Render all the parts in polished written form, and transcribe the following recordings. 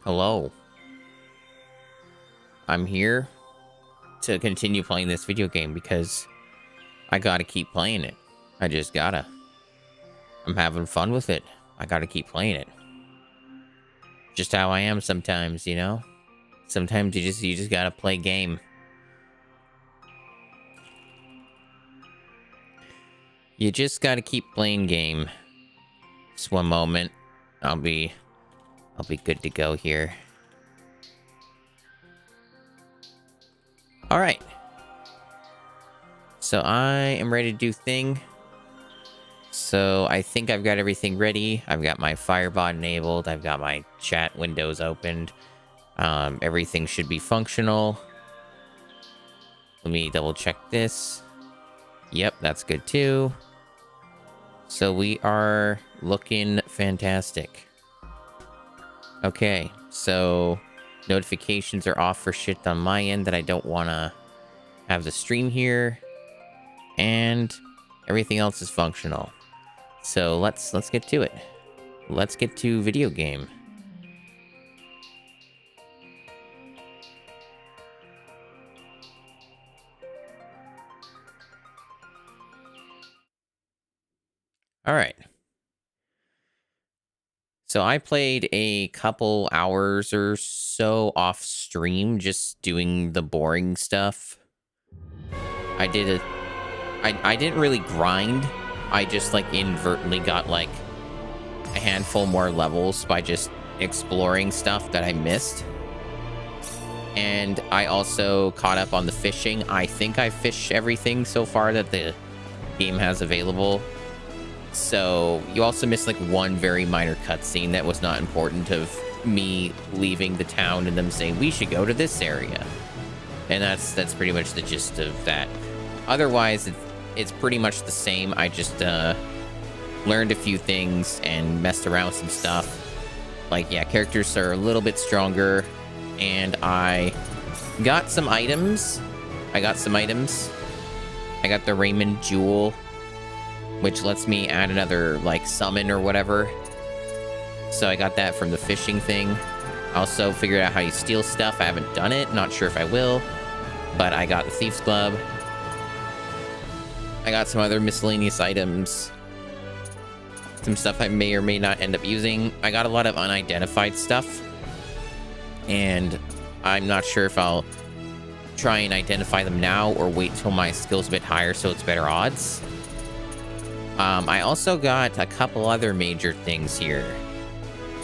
Hello. I'm here to continue playing this video game because I gotta keep playing it. I just gotta. I'm having fun with it. I gotta keep playing it. Just how I am sometimes, you know? Sometimes you just gotta play game. You just gotta keep playing game. Just one moment. I'll be good to go here. All right. So I am ready to do thing. So I think I've got everything ready. I've got my Firebot enabled. I've got my chat windows opened. Everything should be functional. Let me double check this. Yep, that's good too. So we are looking fantastic. Okay, so notifications are off for shit on my end that I don't want to have the stream here. And everything else is functional. So let's get to it. Let's get to video game. All right. So I played a couple hours or so off stream, just doing the boring stuff. I didn't really grind. I just like inadvertently got like a handful more levels by just exploring stuff that I missed. And I also caught up on the fishing. I think I fished everything so far that the game has available. So you also missed like one very minor cutscene that was not important of me leaving the town and them saying we should go to this area. And that's pretty much the gist of that. Otherwise, it's pretty much the same. I just learned a few things and messed around with some stuff. Like, yeah, characters are a little bit stronger. And I got some items. I got the Raymond Jewel, which lets me add another, like, summon or whatever. So I got that from the fishing thing. I also figured out how you steal stuff. I haven't done it. Not sure if I will. But I got the Thief's Club. I got some other miscellaneous items. Some stuff I may or may not end up using. I got a lot of unidentified stuff. And I'm not sure if I'll try and identify them now or wait till my skill's a bit higher so it's better odds. I also got a couple other major things here.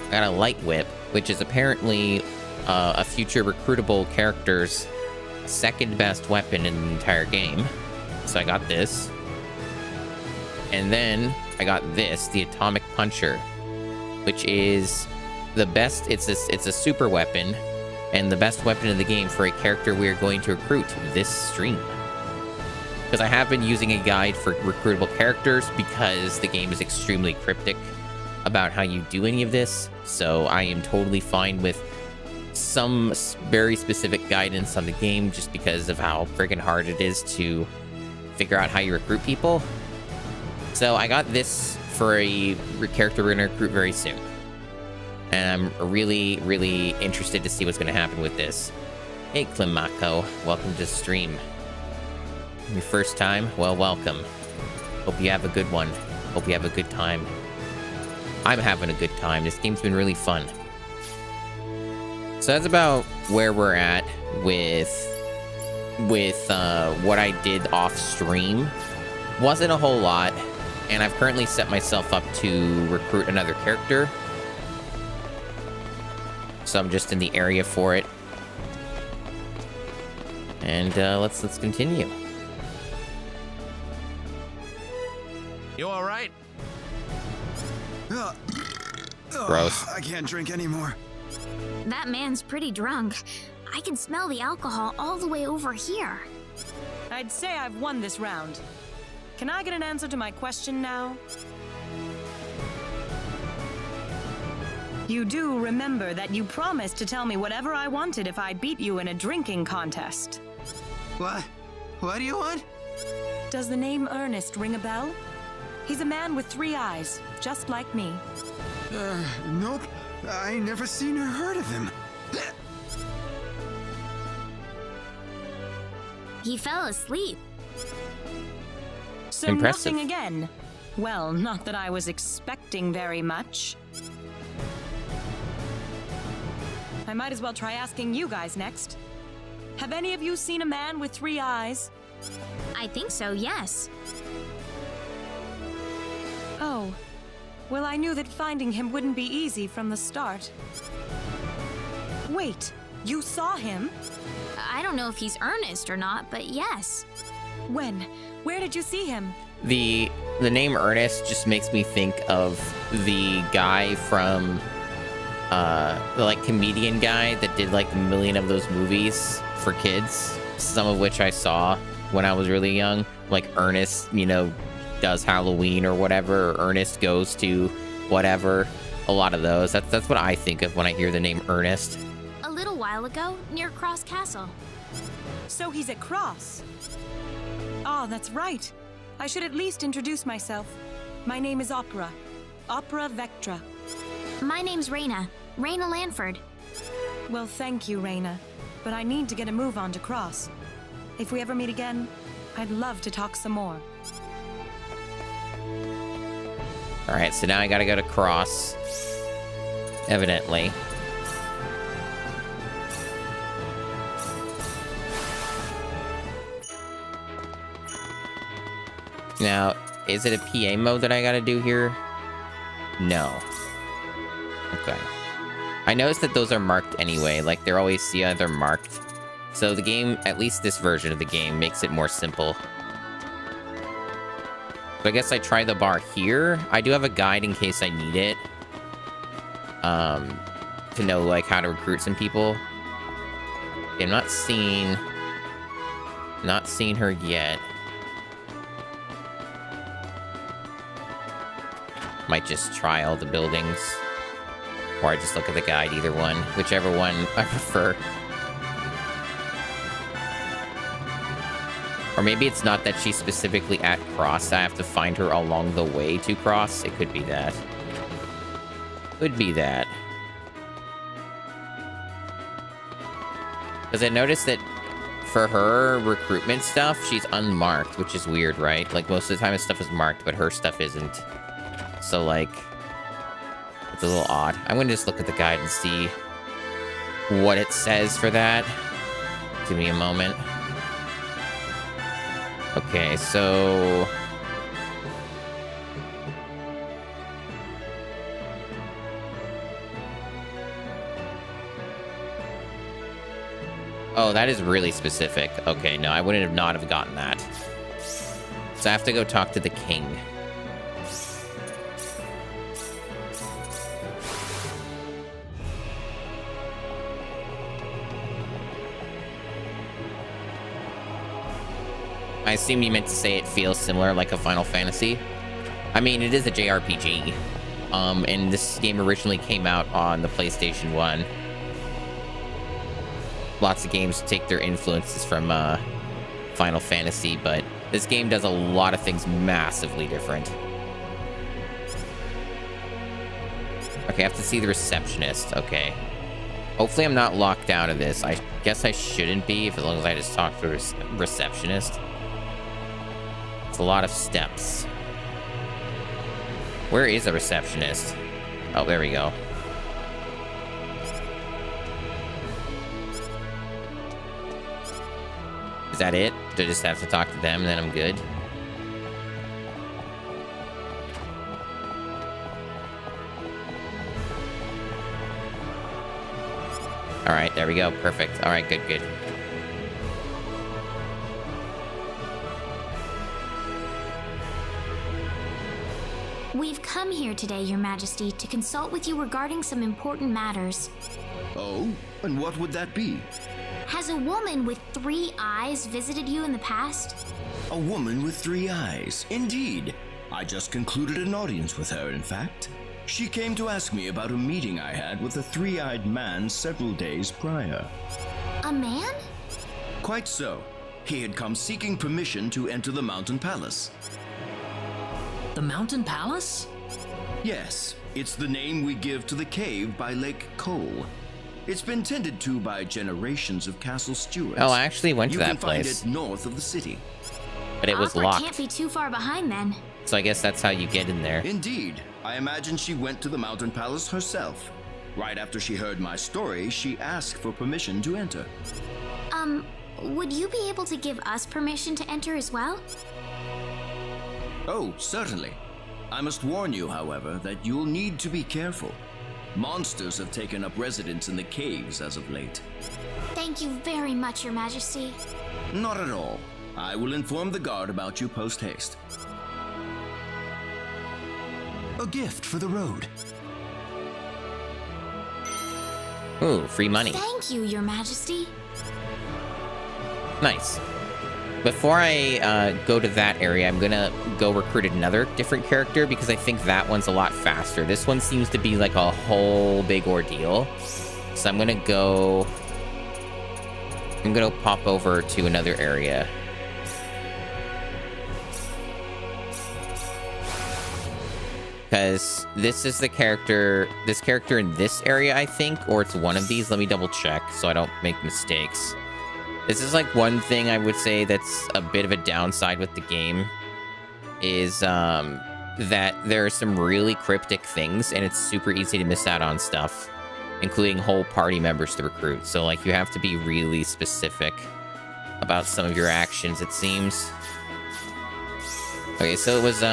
I got a Light Whip, which is apparently a future recruitable character's second best weapon in the entire game. So I got this. And then I got this, the Atomic Puncher, which is the best. It's a super weapon and the best weapon in the game for a character we are going to recruit this stream. Because I have been using a guide for recruitable characters because the game is extremely cryptic about how you do any of this. So I am totally fine with some very specific guidance on the game just because of how freaking hard it is to figure out how you recruit people. So I got this for a character we're going to recruit very soon. And I'm really, really interested to see what's going to happen with this. Hey, Klimako, welcome to the stream. Your first time? Well, welcome. Hope you have a good one. Hope you have a good time. I'm having a good time. This game's been really fun. So that's about where we're at with what I did off stream. Wasn't a whole lot, and I've currently set myself up to recruit another character. So I'm just in the area for it. And let's continue. You all right? Gross. I can't drink anymore. That man's pretty drunk. I can smell the alcohol all the way over here. I'd say I've won this round. Can I get an answer to my question now? You do remember that you promised to tell me whatever I wanted if I beat you in a drinking contest. What? What do you want? Does the name Ernest ring a bell? He's a man with 3 eyes, just like me. Nope. I never seen or heard of him. He fell asleep. So Impressive. nothing again. Well, not that I was expecting very much. I might as well try asking you guys next. Have any of you seen a man with 3 eyes? I think so, yes. Oh. Well, I knew that finding him wouldn't be easy from the start. Wait, you saw him? I don't know if he's earnest or not, but yes. When? Where did you see him? The name Ernest just makes me think of the guy from the like comedian guy that did like a million of those movies for kids, some of which I saw when I was really young, like Ernest, you know, does Halloween or whatever, or Ernest goes to whatever. A lot of those. That's what I think of when I hear the name Ernest. A little while ago, near Cross Castle. So he's at Cross. Ah, that's right. I should at least introduce myself. My name is Opera. Opera Vectra. My name's Raina. Raina Lanford. Well, thank you, Raina. But I need to get a move on to Cross. If we ever meet again, I'd love to talk some more. Alright, so now I gotta go to Cross. Evidently. Now, is it a PA mode that I gotta do here? No. Okay. I noticed that those are marked anyway, like they're always they're marked. So the game, at least this version of the game, makes it more simple. So I guess I try the bar here. I do have a guide in case I need it. To know like how to recruit some people. Okay, I'm not seeing her yet. Might just try all the buildings. Or I just look at the guide, either one. Whichever one I prefer. Or maybe it's not that she's specifically at Cross. I have to find her along the way to Cross. It could be that. Could be that. Because I noticed that for her recruitment stuff, she's unmarked, which is weird, right? Like, most of the time his stuff is marked, but her stuff isn't. So, like, it's a little odd. I'm going to just look at the guide and see what it says for that. Give me a moment. Okay, so... Oh, that is really specific. Okay, no, I wouldn't have not have gotten that. So I have to go talk to the king. I assume you meant to say it feels similar like a Final Fantasy. I mean, it is a JRPG. And this game originally came out on the PlayStation 1. Lots of games take their influences from Final Fantasy, but this game does a lot of things massively different. Okay, I have to see the receptionist. Okay. Hopefully I'm not locked out of this. I guess I shouldn't be, as long as I just talk to the receptionist. It's a lot of steps. Where is the receptionist? Oh, there we go. Is that it? Do I just have to talk to them and then I'm good? Alright, there we go. Perfect. Alright, good, good. We've come here today, Your Majesty, to consult with you regarding some important matters. Oh? And what would that be? Has a woman with 3 eyes visited you in the past? A woman with 3 eyes. Indeed. I just concluded an audience with her, in fact. She came to ask me about a meeting I had with a 3-eyed man several days prior. A man? Quite so. He had come seeking permission to enter the Mountain Palace. The Mountain Palace? Yes, It's the name we give to the cave by Lake Cole. It's been tended to by generations of castle stewards. Oh, I actually went to You that can find place. it north of the city. But it was Opera locked. can't be too far behind then. So I guess that's how you get in there. Indeed, I imagine she went to the Mountain Palace herself. Right after she heard my story, she asked for permission to enter. Would you be able to give us permission to enter as well? Oh, certainly. I must warn you, however, that you'll need to be careful. Monsters have taken up residence in the caves as of late. Thank you very much, Your Majesty. Not at all. I will inform the guard about you post-haste. A gift for the road. Ooh, free money. Thank you, Your Majesty. Nice. Before I go to that area, I'm gonna go recruit another different character because I think that one's a lot faster. This one seems to be like a whole big ordeal. So I'm gonna pop over to another area. Because this is this character in this area, I think, or it's one of these. Let me double check so I don't make mistakes. This is like one thing I would say that's a bit of a downside with the game is that there are some really cryptic things and it's super easy to miss out on stuff, including whole party members to recruit. So like you have to be really specific about some of your actions, it seems. Okay, so it was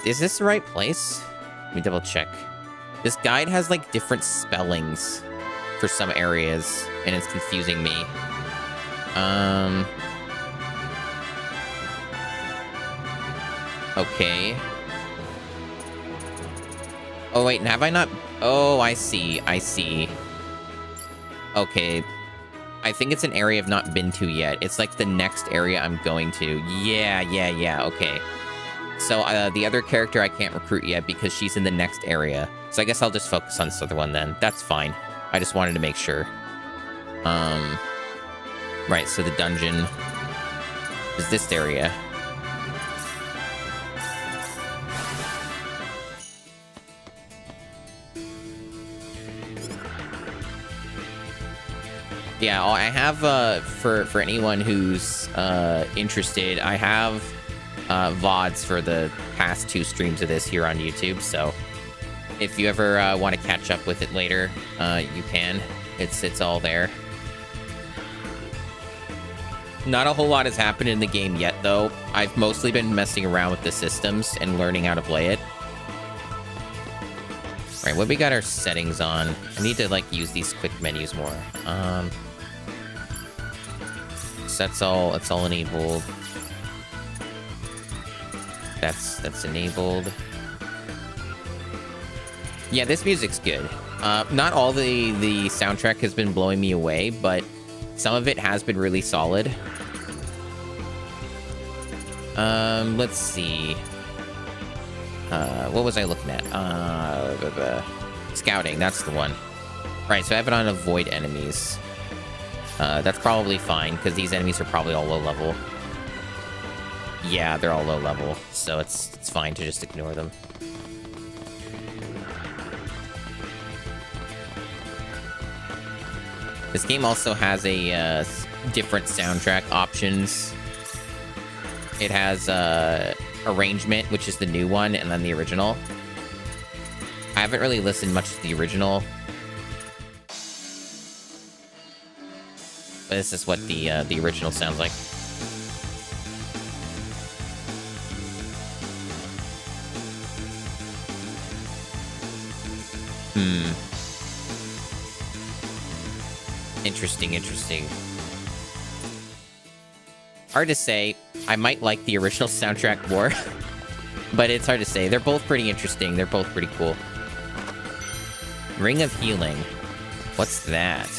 is this the right place? Let me double check. This guide has like different spellings for some areas, and it's confusing me. Okay. Oh, wait, have I not? Oh, I see. Okay. I think it's an area I've not been to yet. It's like the next area I'm going to. Yeah, okay. So the other character I can't recruit yet because she's in the next area. So I guess I'll just focus on this other one then. That's fine. I just wanted to make sure. Right, so the dungeon is this area. Yeah, I have, for anyone who's interested, I have VODs for the past 2 streams of this here on YouTube, so if you ever want to catch up with it later, you can. It's all there. Not a whole lot has happened in the game yet, though. I've mostly been messing around with the systems and learning how to play it. All right, what we got our settings on? I need to, like, use these quick menus more. So it's all enabled. That's enabled. Yeah, this music's good. Not all the soundtrack has been blowing me away, but some of it has been really solid. Let's see. What was I looking at? Scouting, that's the one. Right, so I have it on avoid enemies. That's probably fine, because these enemies are probably all low level. Yeah, they're all low level, so it's fine to just ignore them. This game also has a different soundtrack options. It has Arrangement, which is the new one, and then the original. I haven't really listened much to the original. But this is what the original sounds like. Interesting. Hard to say. I might like the original soundtrack more. But it's hard to say. They're both pretty interesting. They're both pretty cool. Ring of Healing. What's that?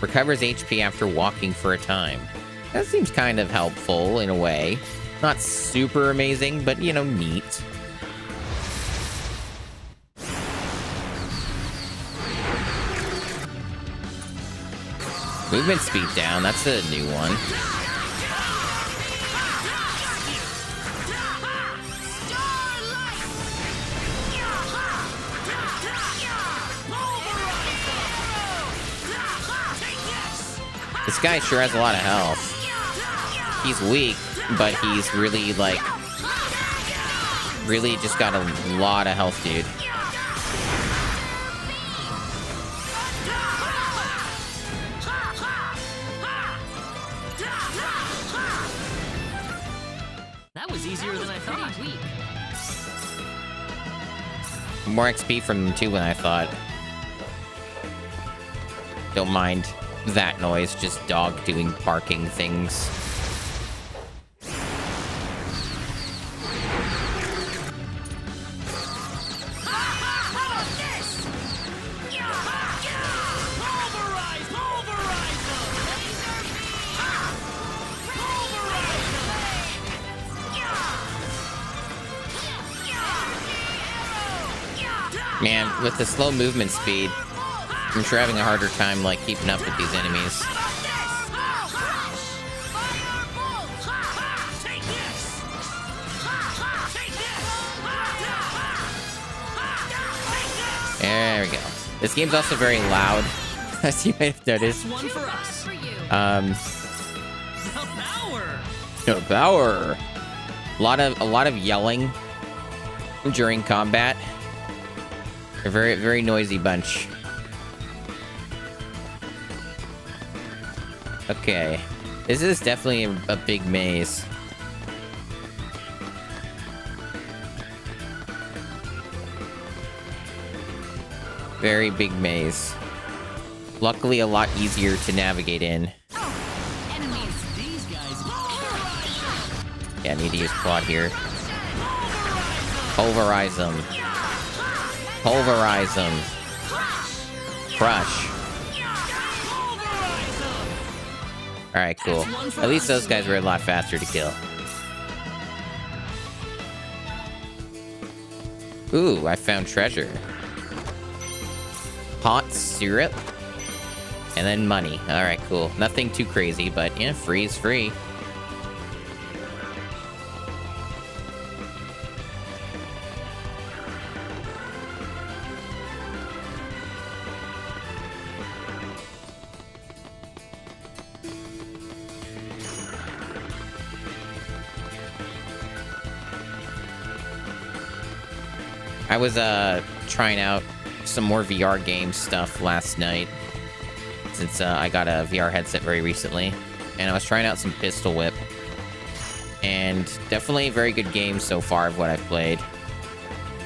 Recovers HP after walking for a time. That seems kind of helpful in a way. Not super amazing, but, you know, neat. Movement speed down, that's a new one. This guy sure has a lot of health. He's weak, but he's really, like... really just got a lot of health, dude. That was easier than I thought. More XP from them too than I thought. Don't mind that noise, just dog doing barking things. Man, with the slow movement speed, I'm sure having a harder time, like, keeping up with these enemies. There we go. This game's also very loud, as you may have noticed. One for us. The power. A lot of yelling during combat. A very, very noisy bunch. Okay. This is definitely a big maze. Very big maze. Luckily, a lot easier to navigate in. Yeah, I need to use quad here. Pulverize them. Pulverize them. Crush. Alright, cool. At least those guys were a lot faster to kill. Ooh, I found treasure. Hot syrup. And then money. Alright, cool. Nothing too crazy, but yeah, free is free. I was trying out some more VR game stuff last night, since I got a VR headset very recently, and I was trying out some Pistol Whip, and definitely a very good game so far of what I've played.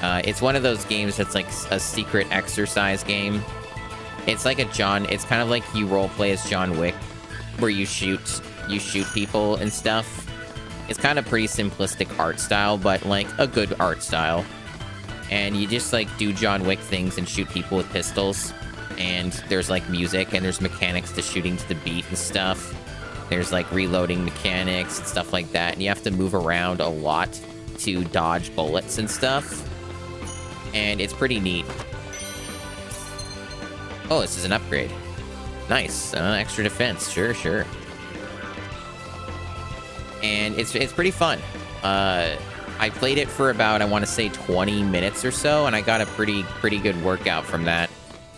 It's one of those games that's like a secret exercise game. It's like it's kind of like you roleplay as John Wick, where you shoot people and stuff. It's kind of pretty simplistic art style, but like a good art style. And you just like do John Wick things and shoot people with pistols. And there's like music and there's mechanics to shooting to the beat and stuff. There's like reloading mechanics and stuff like that. And you have to move around a lot to dodge bullets and stuff. And it's pretty neat. Oh, this is an upgrade. Nice. Extra defense. Sure, sure. And it's pretty fun. I played it for about, I want to say 20 minutes or so, and I got a pretty good workout from that.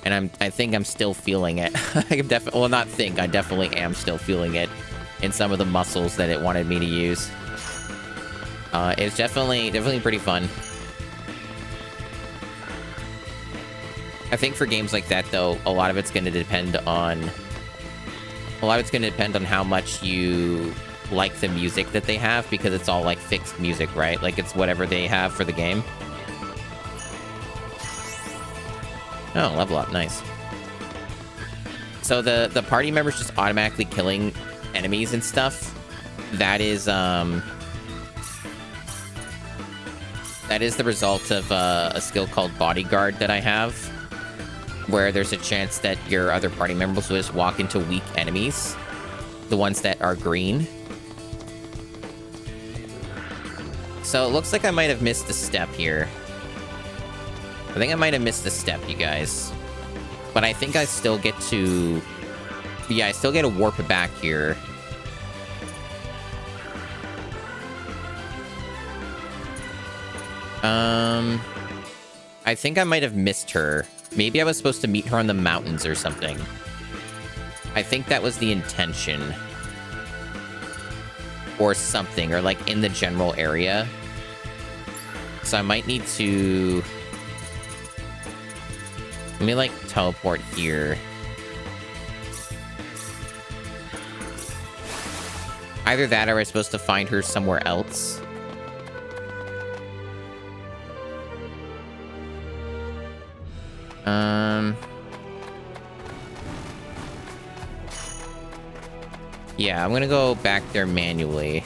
And I think I'm still feeling it. I definitely am still feeling it in some of the muscles that it wanted me to use. It's definitely pretty fun. I think for games like that, though, a lot of it's going to depend on how much you like the music that they have, because it's all like fixed music, right? Like it's whatever they have for the game. Oh, level up, nice. So the party members just automatically killing enemies and stuff. That is the result of a skill called Bodyguard that I have, where there's a chance that your other party members will just walk into weak enemies, the ones that are green. So it looks like I might have missed a step here. I think I might have missed a step, you guys. But I think I still get to... Yeah, I still get to warp back here. I think I might have missed her. Maybe I was supposed to meet her on the mountains or something. I think that was the intention. Or something, or like in the general area. So I might need to... Let me like teleport here. Either that or I'm supposed to find her somewhere else. Yeah, I'm gonna go back there manually.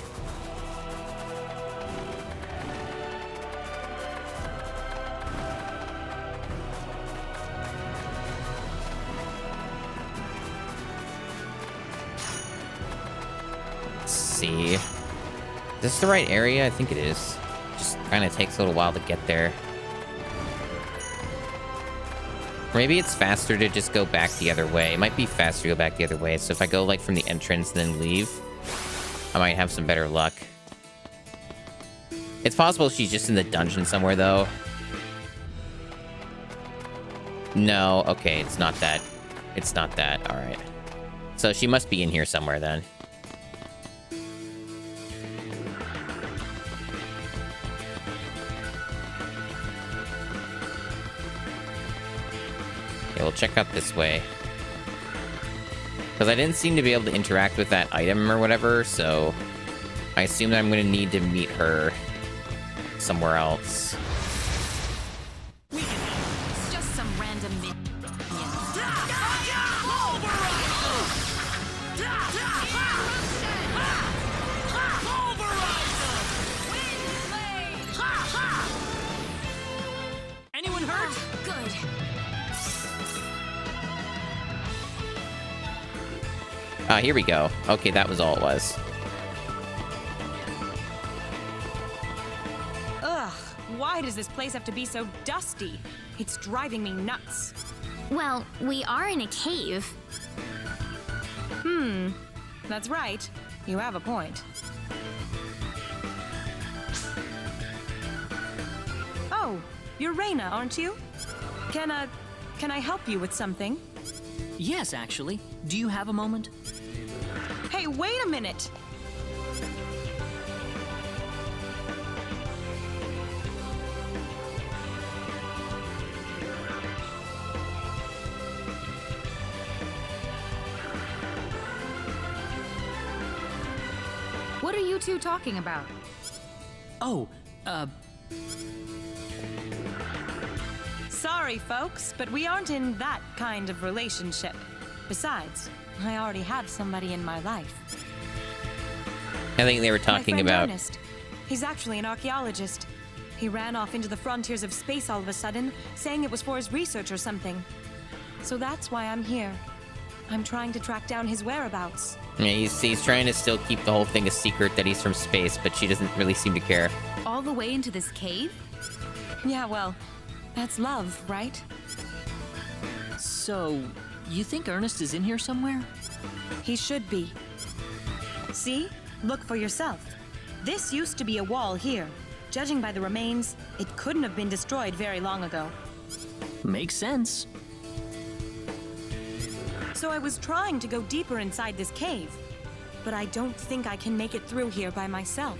Let's see. Is this the right area? I think it is. Just kind of takes a little while to get there. Maybe it's faster to just go back the other way. It might be faster to go back the other way. So if I go like from the entrance and then leave, I might have some better luck. It's possible she's just in the dungeon somewhere though. No, okay, it's not that. It's not that, all right. So she must be in here somewhere then. We'll check out this way. Because I didn't seem to be able to interact with that item or whatever, so I assume that I'm going to need to meet her somewhere else. It's just some random minions. Anyone hurt? Good. Here we go. Okay, that was all it was. Ugh, why does this place have to be so dusty? It's driving me nuts. Well, we are in a cave. That's right. You have a point. Oh, you're Reina, aren't you? Can I help you with something? Yes, actually. Do you have a moment? Hey, wait a minute! What are you two talking about? Oh, Sorry, folks, but we aren't in that kind of relationship. Besides, I already have somebody in my life. I think they were My talking friend about... Ernest. He's actually an archaeologist. He ran off into the frontiers of space all of a sudden, saying it was for his research or something. So that's why I'm here. I'm trying to track down his whereabouts. Yeah, he's trying to still keep the whole thing a secret that he's from space, but she doesn't really seem to care. All the way into this cave? Yeah, well, that's love, right? so you think Ernest is in here somewhere? He should be. See? Look for yourself. This used to be a wall here. Judging by the remains, it couldn't have been destroyed very long ago. Makes sense. So I was trying to go deeper inside this cave, but I don't think I can make it through here by myself.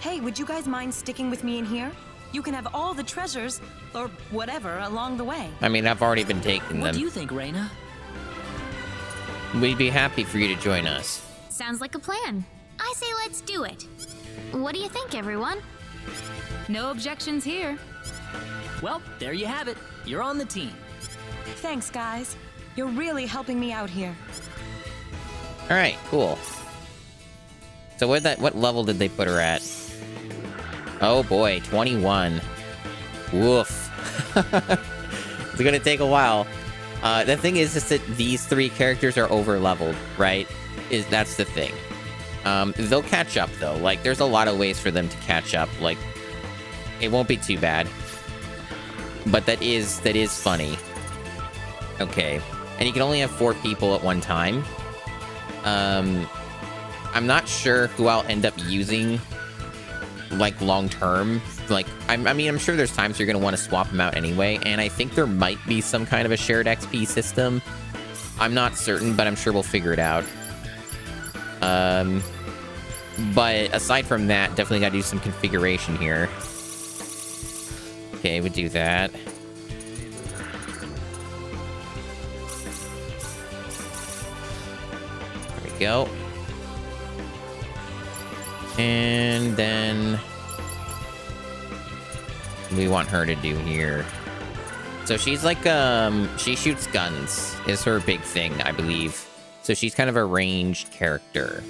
Hey, would you guys mind sticking with me in here? You can have all the treasures, or whatever, along the way. I mean, I've already been taking What them. do you think, Reina? We'd be happy for you to join us. Sounds like a plan. I say let's do it. What do you think, everyone? No objections here. Well, there you have it. You're on the team. Thanks, guys. You're really helping me out here. All right, cool. So what level did they put her at? Oh boy, 21. Woof. It's gonna take a while. The thing is that these three characters are over leveled, right? That's the thing. They'll catch up though. Like, there's a lot of ways for them to catch up. Like, it won't be too bad. But that is funny. Okay, and you can only have 4 people at one time. I'm not sure who I'll end up using, like, long term. Like, I mean, I'm sure there's times you're gonna want to swap them out anyway, and I think there might be some kind of a shared XP system. I'm not certain, but I'm sure we'll figure it out. But aside from that, definitely gotta do some configuration here. Okay, we do that. There we go. And then we want her to do here. So she's like, she shoots guns is her big thing, I believe. So she's kind of a ranged character.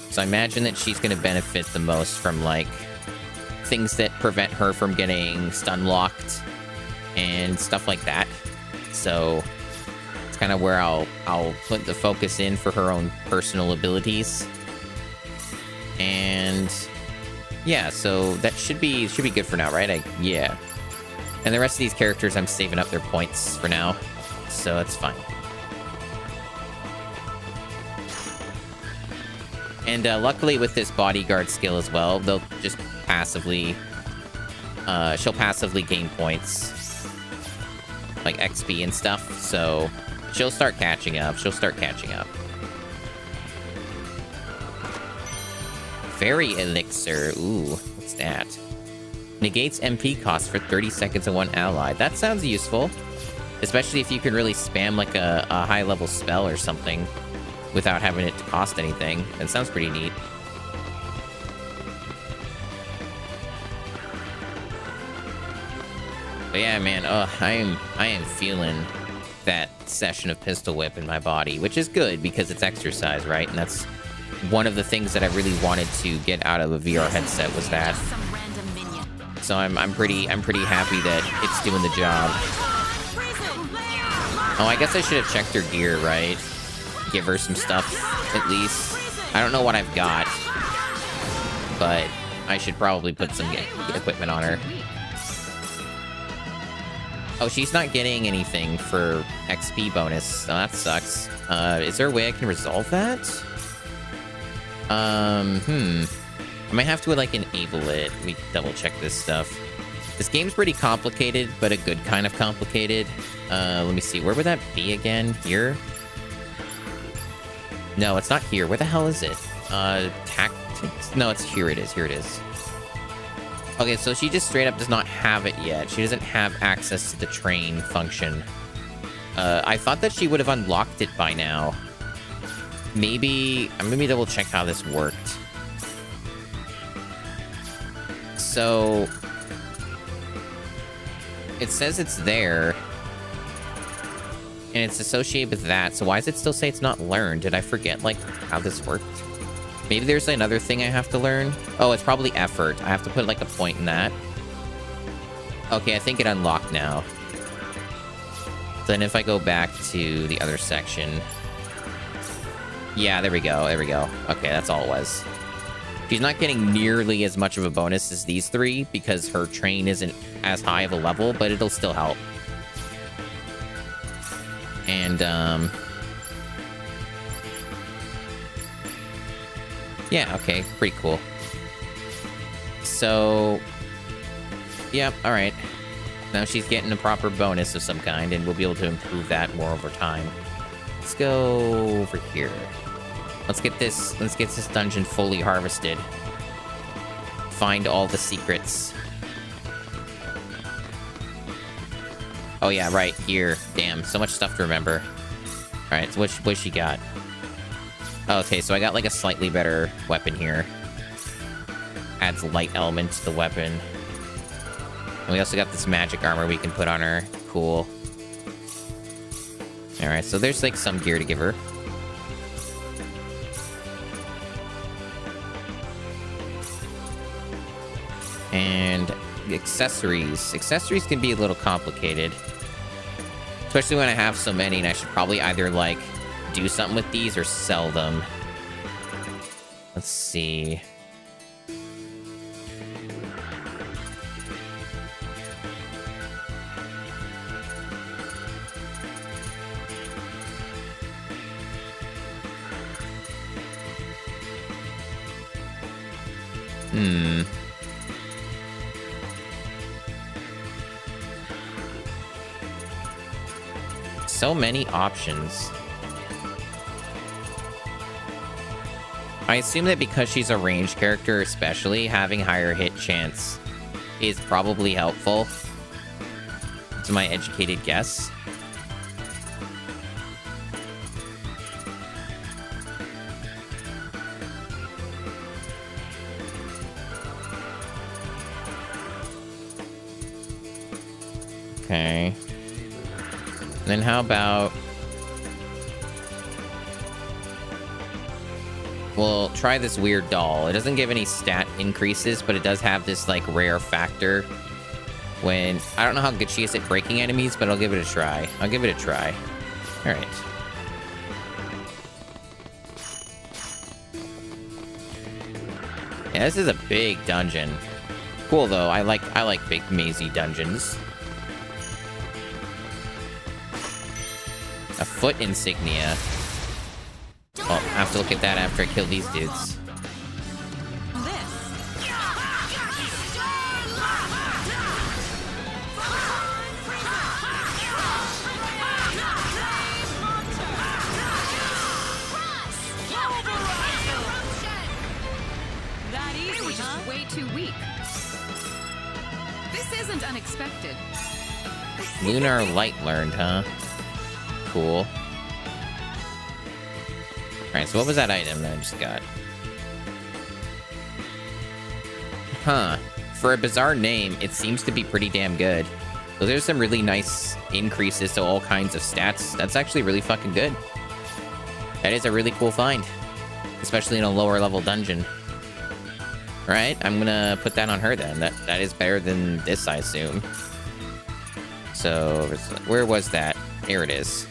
So I imagine that she's going to benefit the most from, like, things that prevent her from getting stun locked and stuff like that. So it's kind of where I'll put the focus in for her own personal abilities. And yeah, so that should be good for now, right? Yeah. And the rest of these characters, I'm saving up their points for now, so that's fine. And luckily with this bodyguard skill as well, they'll just passively, she'll passively gain points, like XP and stuff, so she'll start catching up. Fairy Elixir, ooh, what's that? Negates MP cost for 30 seconds on one ally. That sounds useful, especially if you can really spam like a high-level spell or something without having it to cost anything. That sounds pretty neat. But yeah, man, I am feeling that session of Pistol Whip in my body, which is good because it's exercise, right? And that's one of the things that I really wanted to get out of a VR headset was that. So I'm pretty happy that it's doing the job. Oh, I guess I should have checked her gear, right? Give her some stuff, at least. I don't know what I've got, but I should probably put some equipment on her. Oh, she's not getting anything for XP bonus. Oh, that sucks. Is there a way I can resolve that? I might have to, like, enable it. Let me double check this stuff. This game's pretty complicated, but a good kind of complicated. Let me see. Where would that be again? Here? No, it's not here. Where the hell is it? Tactics? No, it's here. It is. Here it is. Okay, so she just straight up does not have it yet. She doesn't have access to the train function. I thought that she would have unlocked it by now. Maybe... I'm gonna double check how this worked. So... it says it's there. And it's associated with that. So why does it still say it's not learned? Did I forget, like, how this worked? Maybe there's another thing I have to learn. Oh, it's probably effort. I have to put, like, a point in that. Okay, I think it unlocked now. Then if I go back to the other section... yeah, there we go. There we go. Okay, that's all it was. She's not getting nearly as much of a bonus as these three because her train isn't as high of a level, but it'll still help. And, yeah, okay, pretty cool. So, yep, alright. Now she's getting a proper bonus of some kind, and we'll be able to improve that more over time. Let's go over here. Let's get this dungeon fully harvested. Find all the secrets. Oh yeah, right, here. Damn, so much stuff to remember. Alright, so what she got? Okay, so I got like a slightly better weapon here. Adds light element to the weapon. And we also got this magic armor we can put on her. Cool. Alright, so there's like some gear to give her. And accessories. Accessories can be a little complicated. Especially when I have so many, and I should probably either, like, do something with these or sell them. Let's see. So many options. I assume that because she's a ranged character, especially, having higher hit chance is probably helpful. To my educated guess. Okay. Then how about... We'll try this weird doll. It doesn't give any stat increases, but it does have this, like, rare factor when... I don't know how good she is at breaking enemies, but I'll give it a try. I'll give it a try. Alright. Yeah, this is a big dungeon. Cool, though. I like big, mazy dungeons. A foot insignia. Well, I have to look at that after I kill these dudes. That They easy, were just huh? way too weak. This isn't unexpected. Lunar Light learned, huh? Cool. Alright, so what was that item that I just got? Huh. For a bizarre name, it seems to be pretty damn good. So there's some really nice increases to all kinds of stats. That's actually really fucking good. That is a really cool find. Especially in a lower level dungeon. Alright, I'm gonna put that on her then. That is better than this, I assume. So, where was that? Here it is.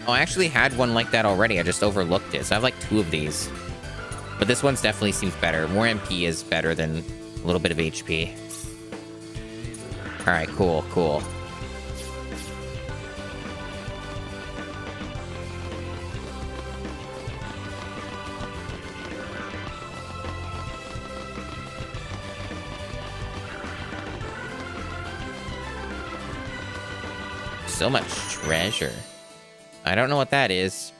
Oh, I actually had one like that already. I just overlooked it. So I have like 2 of these. But this one's definitely seems better. More MP is better than a little bit of HP. Alright, cool, cool. So much treasure. I don't know what that is.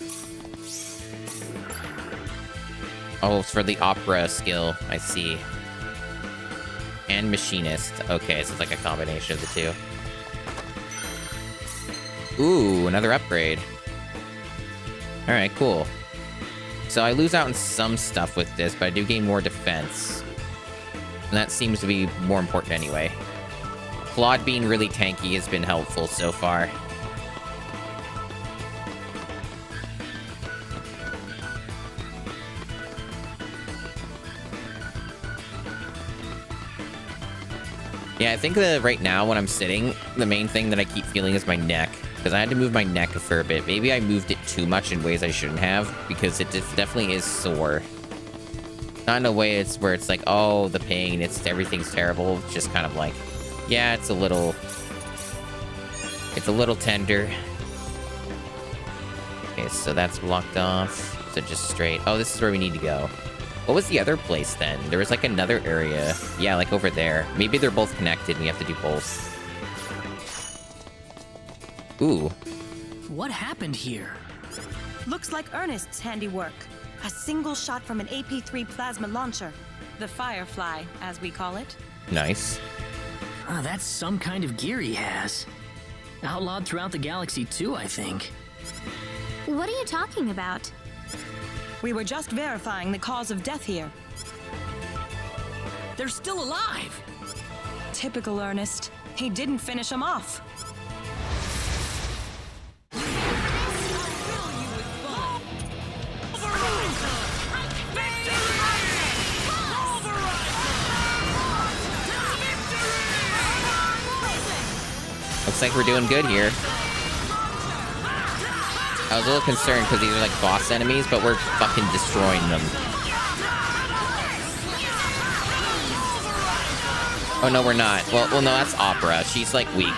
Oh, it's for the opera skill. I see. And machinist. Okay, so it's like a combination of the two. Ooh, another upgrade. Alright, cool. So I lose out on some stuff with this, but I do gain more defense. And that seems to be more important anyway. Claude being really tanky has been helpful so far. Yeah, I think that right now when I'm sitting, the main thing that I keep feeling is my neck. Because I had to move my neck a fair bit. Maybe I moved it too much in ways I shouldn't have. Because it definitely is sore. Not in a way it's where it's like, oh, the pain, everything's terrible. It's just kind of like, yeah, it's a little tender. Okay, so that's blocked off. So just straight. Oh, this is where we need to go. What was the other place then? There was like another area. Yeah, like over there. Maybe they're both connected and we have to do both. Ooh. What happened here? Looks like Ernest's handiwork. A single shot from an AP3 plasma launcher. The Firefly, as we call it. Nice. Ah, that's some kind of gear he has. Outlawed throughout the galaxy too, I think. What are you talking about? We were just verifying the cause of death here. They're still alive! Typical Ernest. He didn't finish him off. Looks like we're doing good here. I was a little concerned because these are like boss enemies, but we're fucking destroying them. Oh no, we're not. Well, no, that's Opera. She's like weak.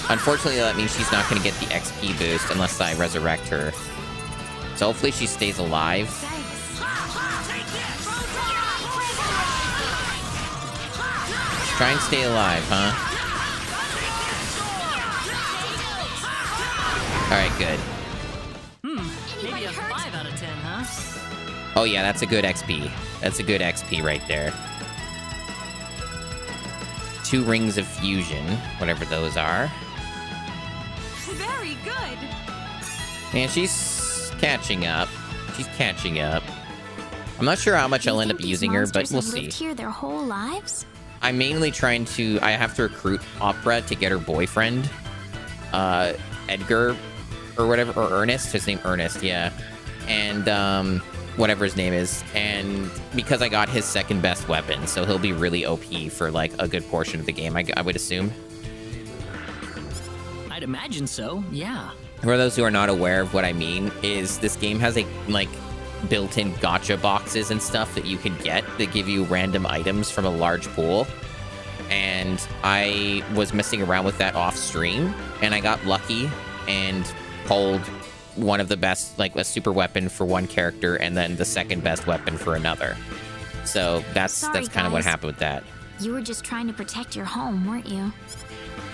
Unfortunately, that means she's not going to get the XP boost unless I resurrect her. So hopefully she stays alive. Let's try and stay alive, huh? Alright, good. Maybe a 5 out of 10, huh? Oh yeah, that's a good XP. That's a good XP right there. 2 rings of fusion, whatever those are. Very good. And she's catching up. She's catching up. I'm not sure how much I'll end up using her, but we'll see. Lived here their whole lives? I'm mainly trying to... I have to recruit Opera to get her boyfriend. Edgar, or whatever, or Ernest. His name Ernest, yeah. And, whatever his name is. And because I got his second best weapon, so he'll be really OP for, like, a good portion of the game, I would assume. I'd imagine so, yeah. For those who are not aware of what I mean, is this game has, like built-in gacha boxes and stuff that you can get that give you random items from a large pool. And I was messing around with that off stream, and I got lucky and pulled one of the best, like a super weapon for one character and then the second best weapon for another. So that's kind of what happened with that. You were just trying to protect your home, weren't you?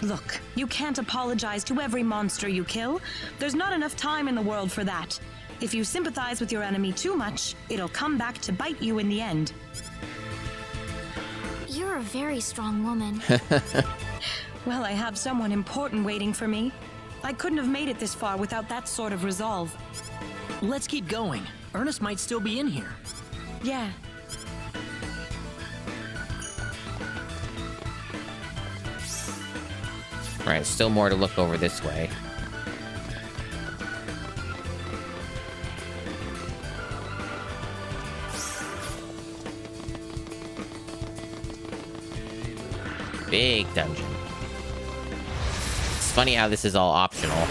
Look, you can't apologize to every monster you kill. There's not enough time in the world for that. If you sympathize with your enemy too much, it'll come back to bite you in the end. You're a very strong woman. Well, I have someone important waiting for me. I couldn't have made it this far without that sort of resolve. Let's keep going. Ernest might still be in here. Yeah. Right, still more to look over this way. Big dungeon. It's funny how this is all optional.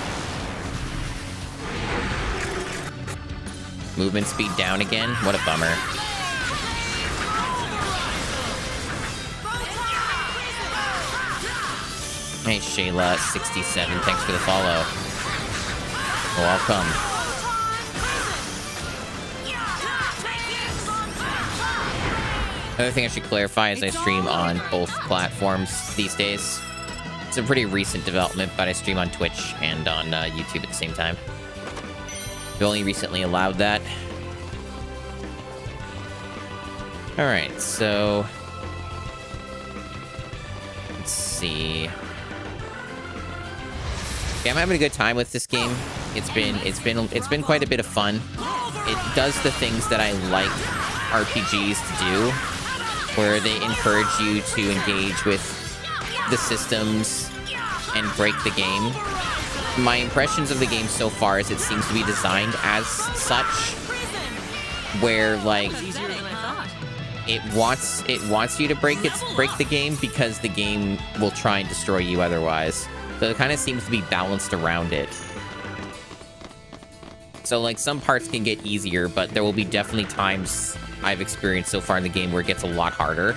Movement speed down again? What a bummer. Hey, Shayla67, thanks for the follow. Welcome. Another thing I should clarify is I stream on both platforms these days. It's a pretty recent development, but I stream on Twitch and on YouTube at the same time. We only recently allowed that. Alright, so... let's see... Okay, I'm having a good time with this game. It's been quite a bit of fun. It does the things that I like RPGs to do, where they encourage you to engage with the systems and break the game. My impressions of the game so far is it seems to be designed as such, where like it wants you to break the game because the game will try and destroy you otherwise. So it kind of seems to be balanced around it. So like some parts can get easier, but there will be definitely times I've experienced so far in the game where it gets a lot harder.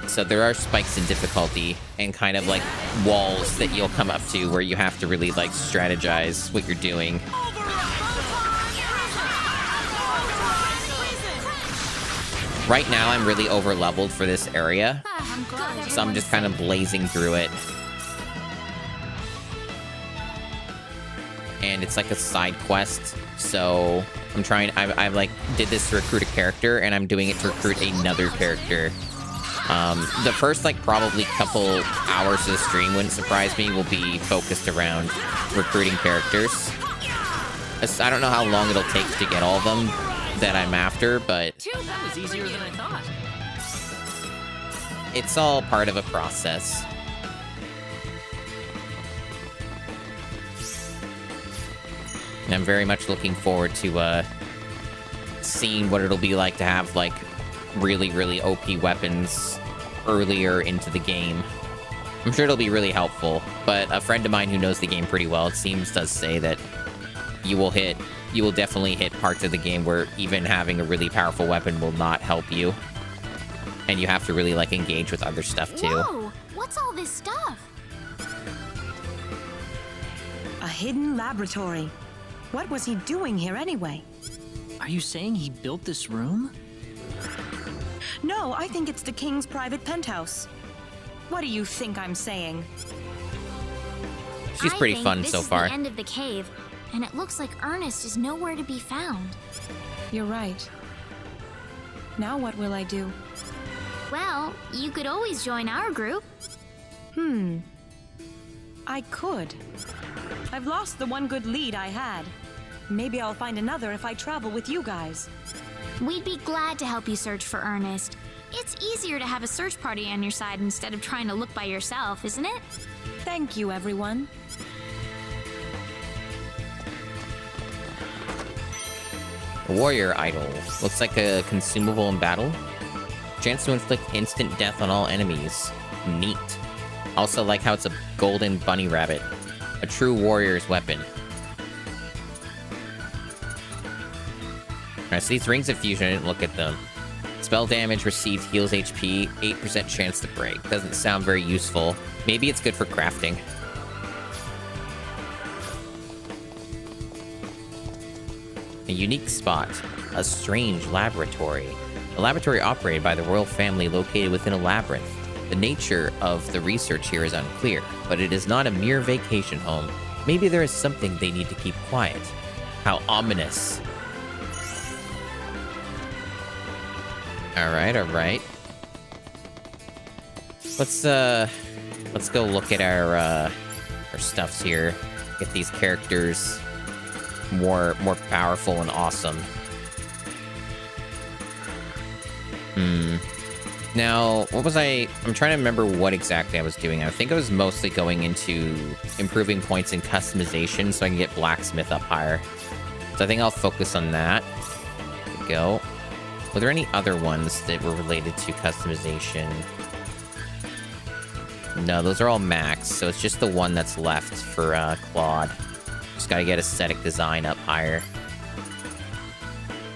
So there are spikes in difficulty and kind of like walls that you'll come up to where you have to really like strategize what you're doing. Right now I'm really over leveled for this area, so I'm just kind of blazing through it. And it's like a side quest, so I'm trying. I like did this to recruit a character, and I'm doing it to recruit another character. The first like probably couple hours of the stream, wouldn't surprise me, will be focused around recruiting characters. I don't know how long it'll take to get all of them that I'm after, but That was easier than I thought. it's all part of a process. And I'm very much looking forward to seeing what it'll be like to have like really, really OP weapons earlier into the game. I'm sure it'll be really helpful, but a friend of mine who knows the game pretty well, it seems, does say that you will definitely hit parts of the game where even having a really powerful weapon will not help you. And you have to really like engage with other stuff too. Whoa! What's all this stuff? A hidden laboratory. What was he doing here anyway? Are you saying he built this room? No, I think it's the king's private penthouse. What do you think I'm saying? She's pretty fun so far. This is the end of the cave. and it looks like Ernest is nowhere to be found. You're right. Now what will I do? Well, you could always join our group. I could. I've lost the one good lead I had. Maybe I'll find another if I travel with you guys. We'd be glad to help you search for Ernest. It's easier to have a search party on your side instead of trying to look by yourself, isn't it? Thank you, everyone. Warrior idol. Looks like a consumable in battle. Chance to inflict instant death on all enemies. Neat. Also like how it's a golden bunny rabbit. A true warrior's weapon. Alright, so these rings of fusion, I didn't look at them. Spell damage received heals HP, 8% chance to break. Doesn't sound very useful. Maybe it's good for crafting. A unique spot. A strange laboratory. A laboratory operated by the royal family located within a labyrinth. The nature of the research here is unclear, but it is not a mere vacation home. Maybe there is something they need to keep quiet. How ominous. Alright, alright. Let's go look at our stuffs here. Get these characters more powerful and awesome. Now, what was I'm trying to remember what exactly I was doing. I think I was mostly going into improving points in customization so I can get blacksmith up higher. So I think I'll focus on that. There we go. Were there any other ones that were related to customization? No, those are all max, so it's just the one that's left for Claude. Just gotta get aesthetic design up higher.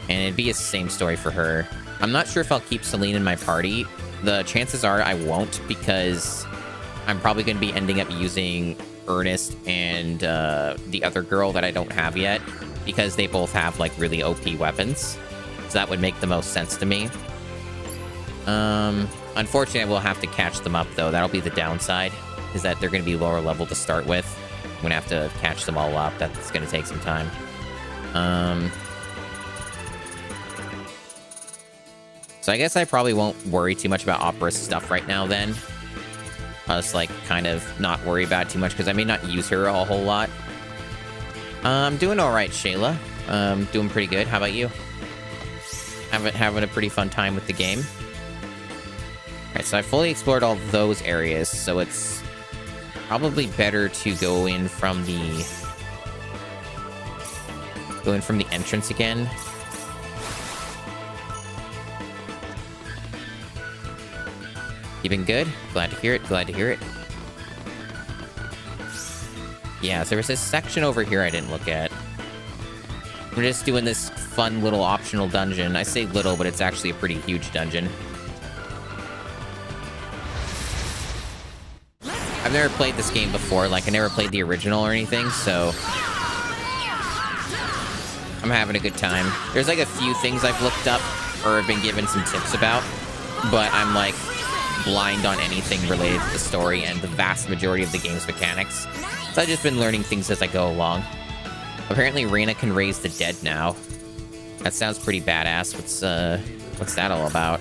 And it'd be the same story for her. I'm not sure if I'll keep Celine in my party. The chances are I won't, because I'm probably going to be ending up using Ernest and the other girl that I don't have yet, because they both have, like, really OP weapons. So that would make the most sense to me. Unfortunately, I will have to catch them up, though. That'll be the downside, is that they're going to be lower level to start with. I'm going to have to catch them all up. That's going to take some time. So I guess I probably won't worry too much about Opera's stuff right now, then. I'll just, like, kind of not worry about it too much, because I may not use her a whole lot. I'm doing alright, Shayla. Doing pretty good. How about you? Having a pretty fun time with the game. Alright, so I fully explored all those areas, so it's probably better to go in from the entrance again. You been good? Glad to hear it, glad to hear it. Yeah, so there was this section over here I didn't look at. We're just doing this fun little optional dungeon. I say little, but it's actually a pretty huge dungeon. I've never played this game before, like I never played the original or anything, so I'm having a good time. There's like a few things I've looked up or have been given some tips about, but I'm like blind on anything related to the story and the vast majority of the game's mechanics. So I've just been learning things as I go along. Apparently Reina can raise the dead now. That sounds pretty badass. What's that all about?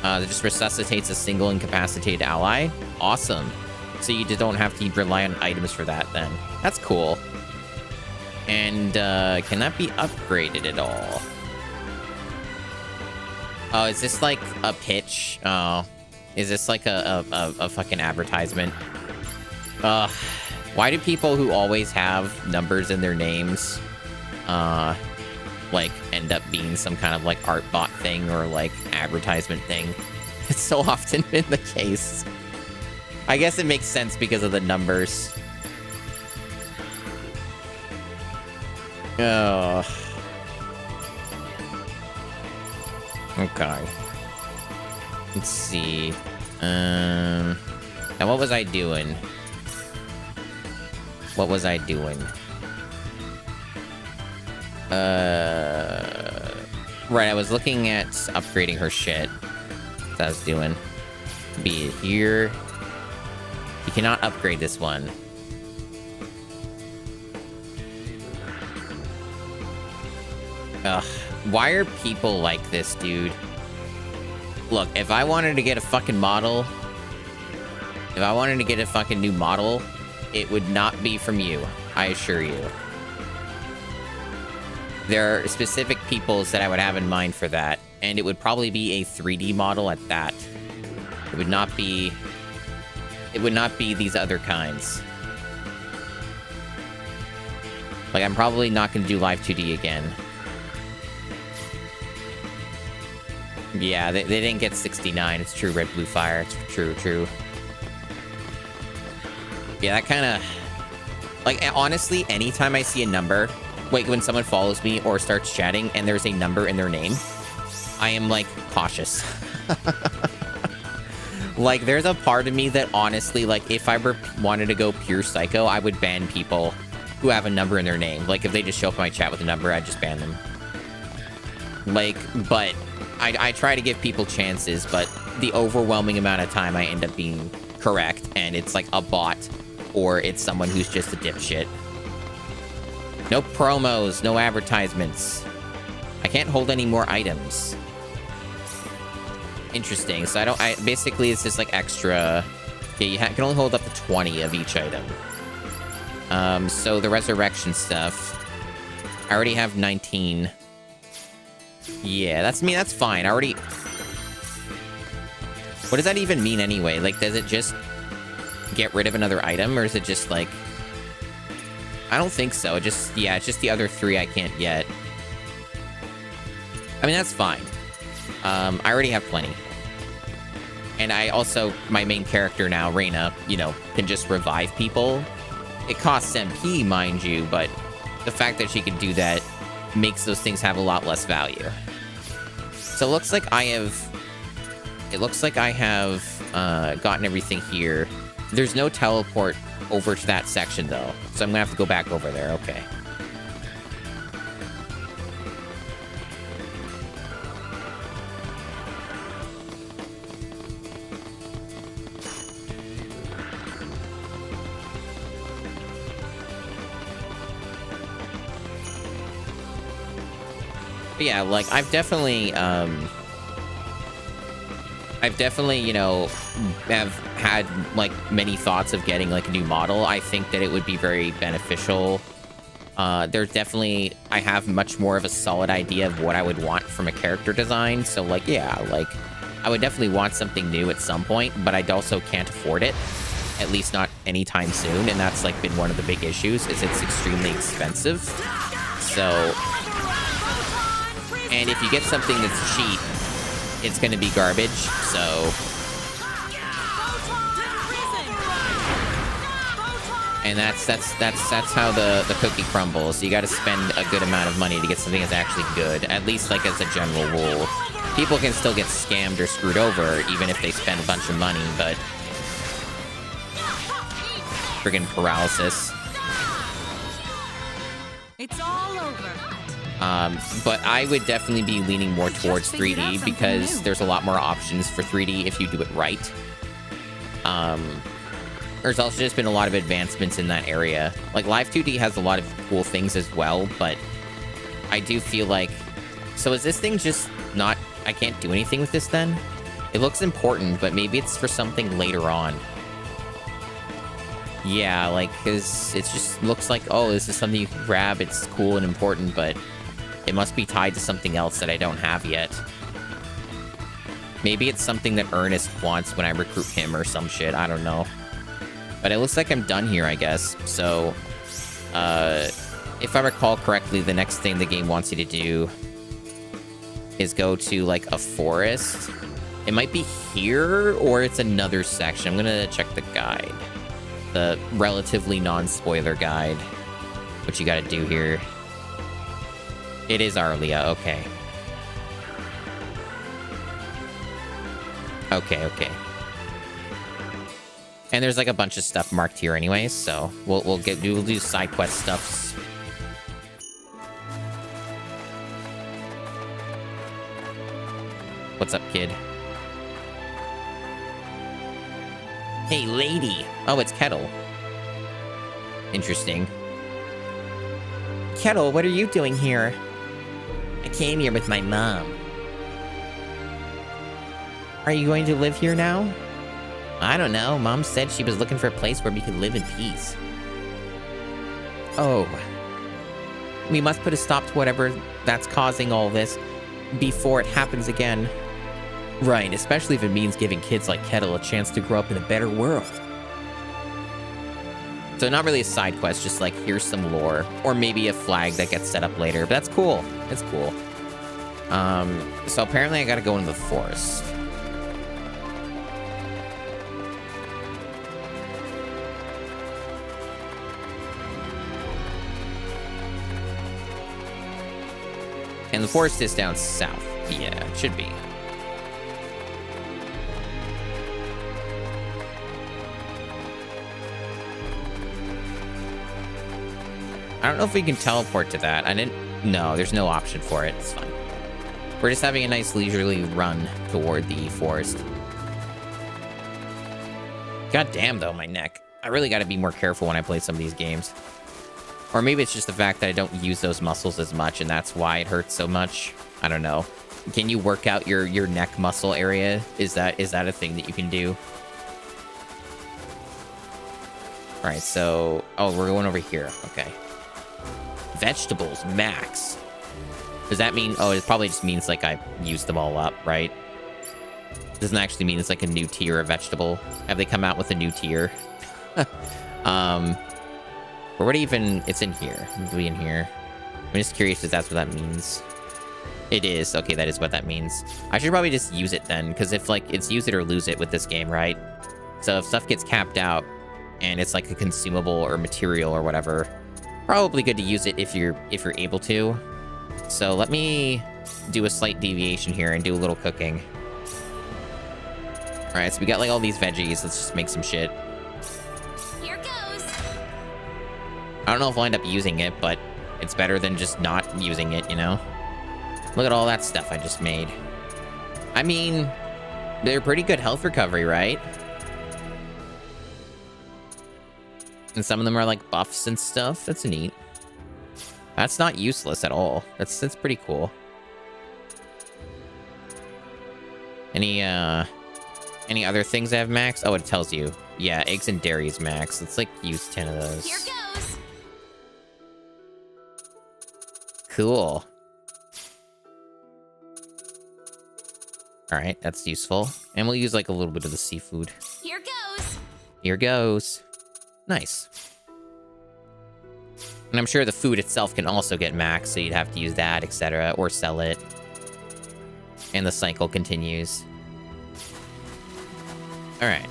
It just resuscitates a single incapacitated ally. Awesome. So you just don't have to rely on items for that then. That's cool. And can that be upgraded at all? Oh, is this like a pitch? Oh, is this like a fucking advertisement? Why do people who always have numbers in their names, like, end up being some kind of, like, art bot thing or, like, advertisement thing? It's so often been the case. I guess it makes sense because of the numbers. Oh. Okay. Let's see. Now what was I doing? What was I doing? Right, I was looking at upgrading her shit. That's what I was doing. Be it here. You cannot upgrade this one. Ugh, why are people like this, dude? Look, if I wanted to get a fucking model, if I wanted to get a fucking new model, it would not be from you, I assure you. There are specific peoples that I would have in mind for that, and it would probably be a 3D model at that. It would not be these other kinds. Like, I'm probably not going to do live 2D again. Yeah, they didn't get 69. It's true, Red Blue Fire. It's true. Yeah, that kind of... Like, honestly, anytime I see a number... Like, when someone follows me or starts chatting and there's a number in their name, I am, like, cautious. Like, there's a part of me that, honestly, like, if I wanted to go pure psycho, I would ban people who have a number in their name. Like, if they just show up in my chat with a number, I'd just ban them. Like, but... I try to give people chances, but the overwhelming amount of time I end up being correct, and it's like a bot, or it's someone who's just a dipshit. No promos, no advertisements. I can't hold any more items. Interesting. So basically it's just like extra. Yeah, you can only hold up to 20 of each item. So the resurrection stuff. I already have 19. Yeah, that's fine. I already... What does that even mean anyway? Like, does it just get rid of another item, or is it just like... I don't think so. It's just the other 3 I can't get. I mean, that's fine. I already have plenty. And I also, my main character now, Reina, you know, can just revive people. It costs MP, mind you, but the fact that she can do that makes those things have a lot less value. So it looks like I have gotten everything here. There's no teleport over to that section though, so I'm gonna have to go back over there. Okay. But yeah, like I've definitely, you know, have had like many thoughts of getting like a new model. I think that it would be very beneficial. There's definitely, I have much more of a solid idea of what I would want from a character design. So like, yeah, like I would definitely want something new at some point, but I also can't afford it, at least not anytime soon. And that's like been one of the big issues, is it's extremely expensive. So, and if you get something that's cheap, it's going to be garbage, so... And that's how the cookie crumbles. You got to spend a good amount of money to get something that's actually good, at least like as a general rule. People can still get scammed or screwed over, even if they spend a bunch of money, but... Friggin' paralysis. It's all over. But I would definitely be leaning more towards 3D because there's a lot more options for 3D if you do it right. There's also just been a lot of advancements in that area. Like, Live 2D has a lot of cool things as well, but I do feel like... So is this thing just not... I can't do anything with this then? It looks important, but maybe it's for something later on. Yeah, like, because it just looks like, oh, this is something you can grab, it's cool and important, but it must be tied to something else that I don't have yet. Maybe it's something that Ernest wants when I recruit him or some shit, I don't know. But it looks like I'm done here, I guess. So, if I recall correctly, the next thing the game wants you to do is go to, like, a forest. It might be here, or it's another section. I'm gonna check the guide. The relatively non-spoiler guide. What you gotta do here. It is Arlia, okay. Okay. And there's like a bunch of stuff marked here anyways, so we'll do side quest stuffs. What's up, kid? Hey, lady! Oh, it's Kettle. Interesting. Kettle, what are you doing here? came here with my mom. Are you going to live here now? I don't know. Mom said she was looking for a place where we could live in peace. Oh. We must put a stop to whatever that's causing all this before it happens again. Right, especially if it means giving kids like Kettle a chance to grow up in a better world. So not really a side quest, just like here's some lore. Or maybe a flag that gets set up later. But that's cool. That's cool. So apparently I gotta go into the forest. And the forest is down south. Yeah, it should be. I don't know if we can teleport to that. No, there's no option for it. It's fine. We're just having a nice leisurely run toward the forest. God damn, though, my neck. I really got to be more careful when I play some of these games. Or maybe it's just the fact that I don't use those muscles as much, and that's why it hurts so much. I don't know. Can you work out your neck muscle area? Is that a thing that you can do? All right, so... Oh, we're going over here. Okay. Vegetables, max. Does that mean... Oh, it probably just means, like, I used them all up, right? Doesn't actually mean it's, like, a new tier of vegetable. Have they come out with a new tier? Or what even... It's in here. It'll be in here. I'm just curious if that's what that means. It is. Okay, that is what that means. I should probably just use it then, because if, like, it's use it or lose it with this game, right? So if stuff gets capped out, and it's, like, a consumable or material or whatever, probably good to use it if you're able to. So let me do a slight deviation here and do a little cooking. All right, so we got, like, all these veggies. Let's just make some shit. Here goes. I don't know if I'll end up using it, but it's better than just not using it, you know? Look at all that stuff I just made. I mean, they're pretty good health recovery, right? And some of them are like buffs and stuff. That's neat. That's not useless at all. That's pretty cool. Any other things I have max? Oh, it tells you. Yeah, eggs and dairy is max. Let's like use 10 of those. Here goes. Cool. All right, that's useful. And we'll use like a little bit of the seafood. Here goes. Here goes. Nice. And I'm sure the food itself can also get max, so you'd have to use that, etc., or sell it. And the cycle continues. All right.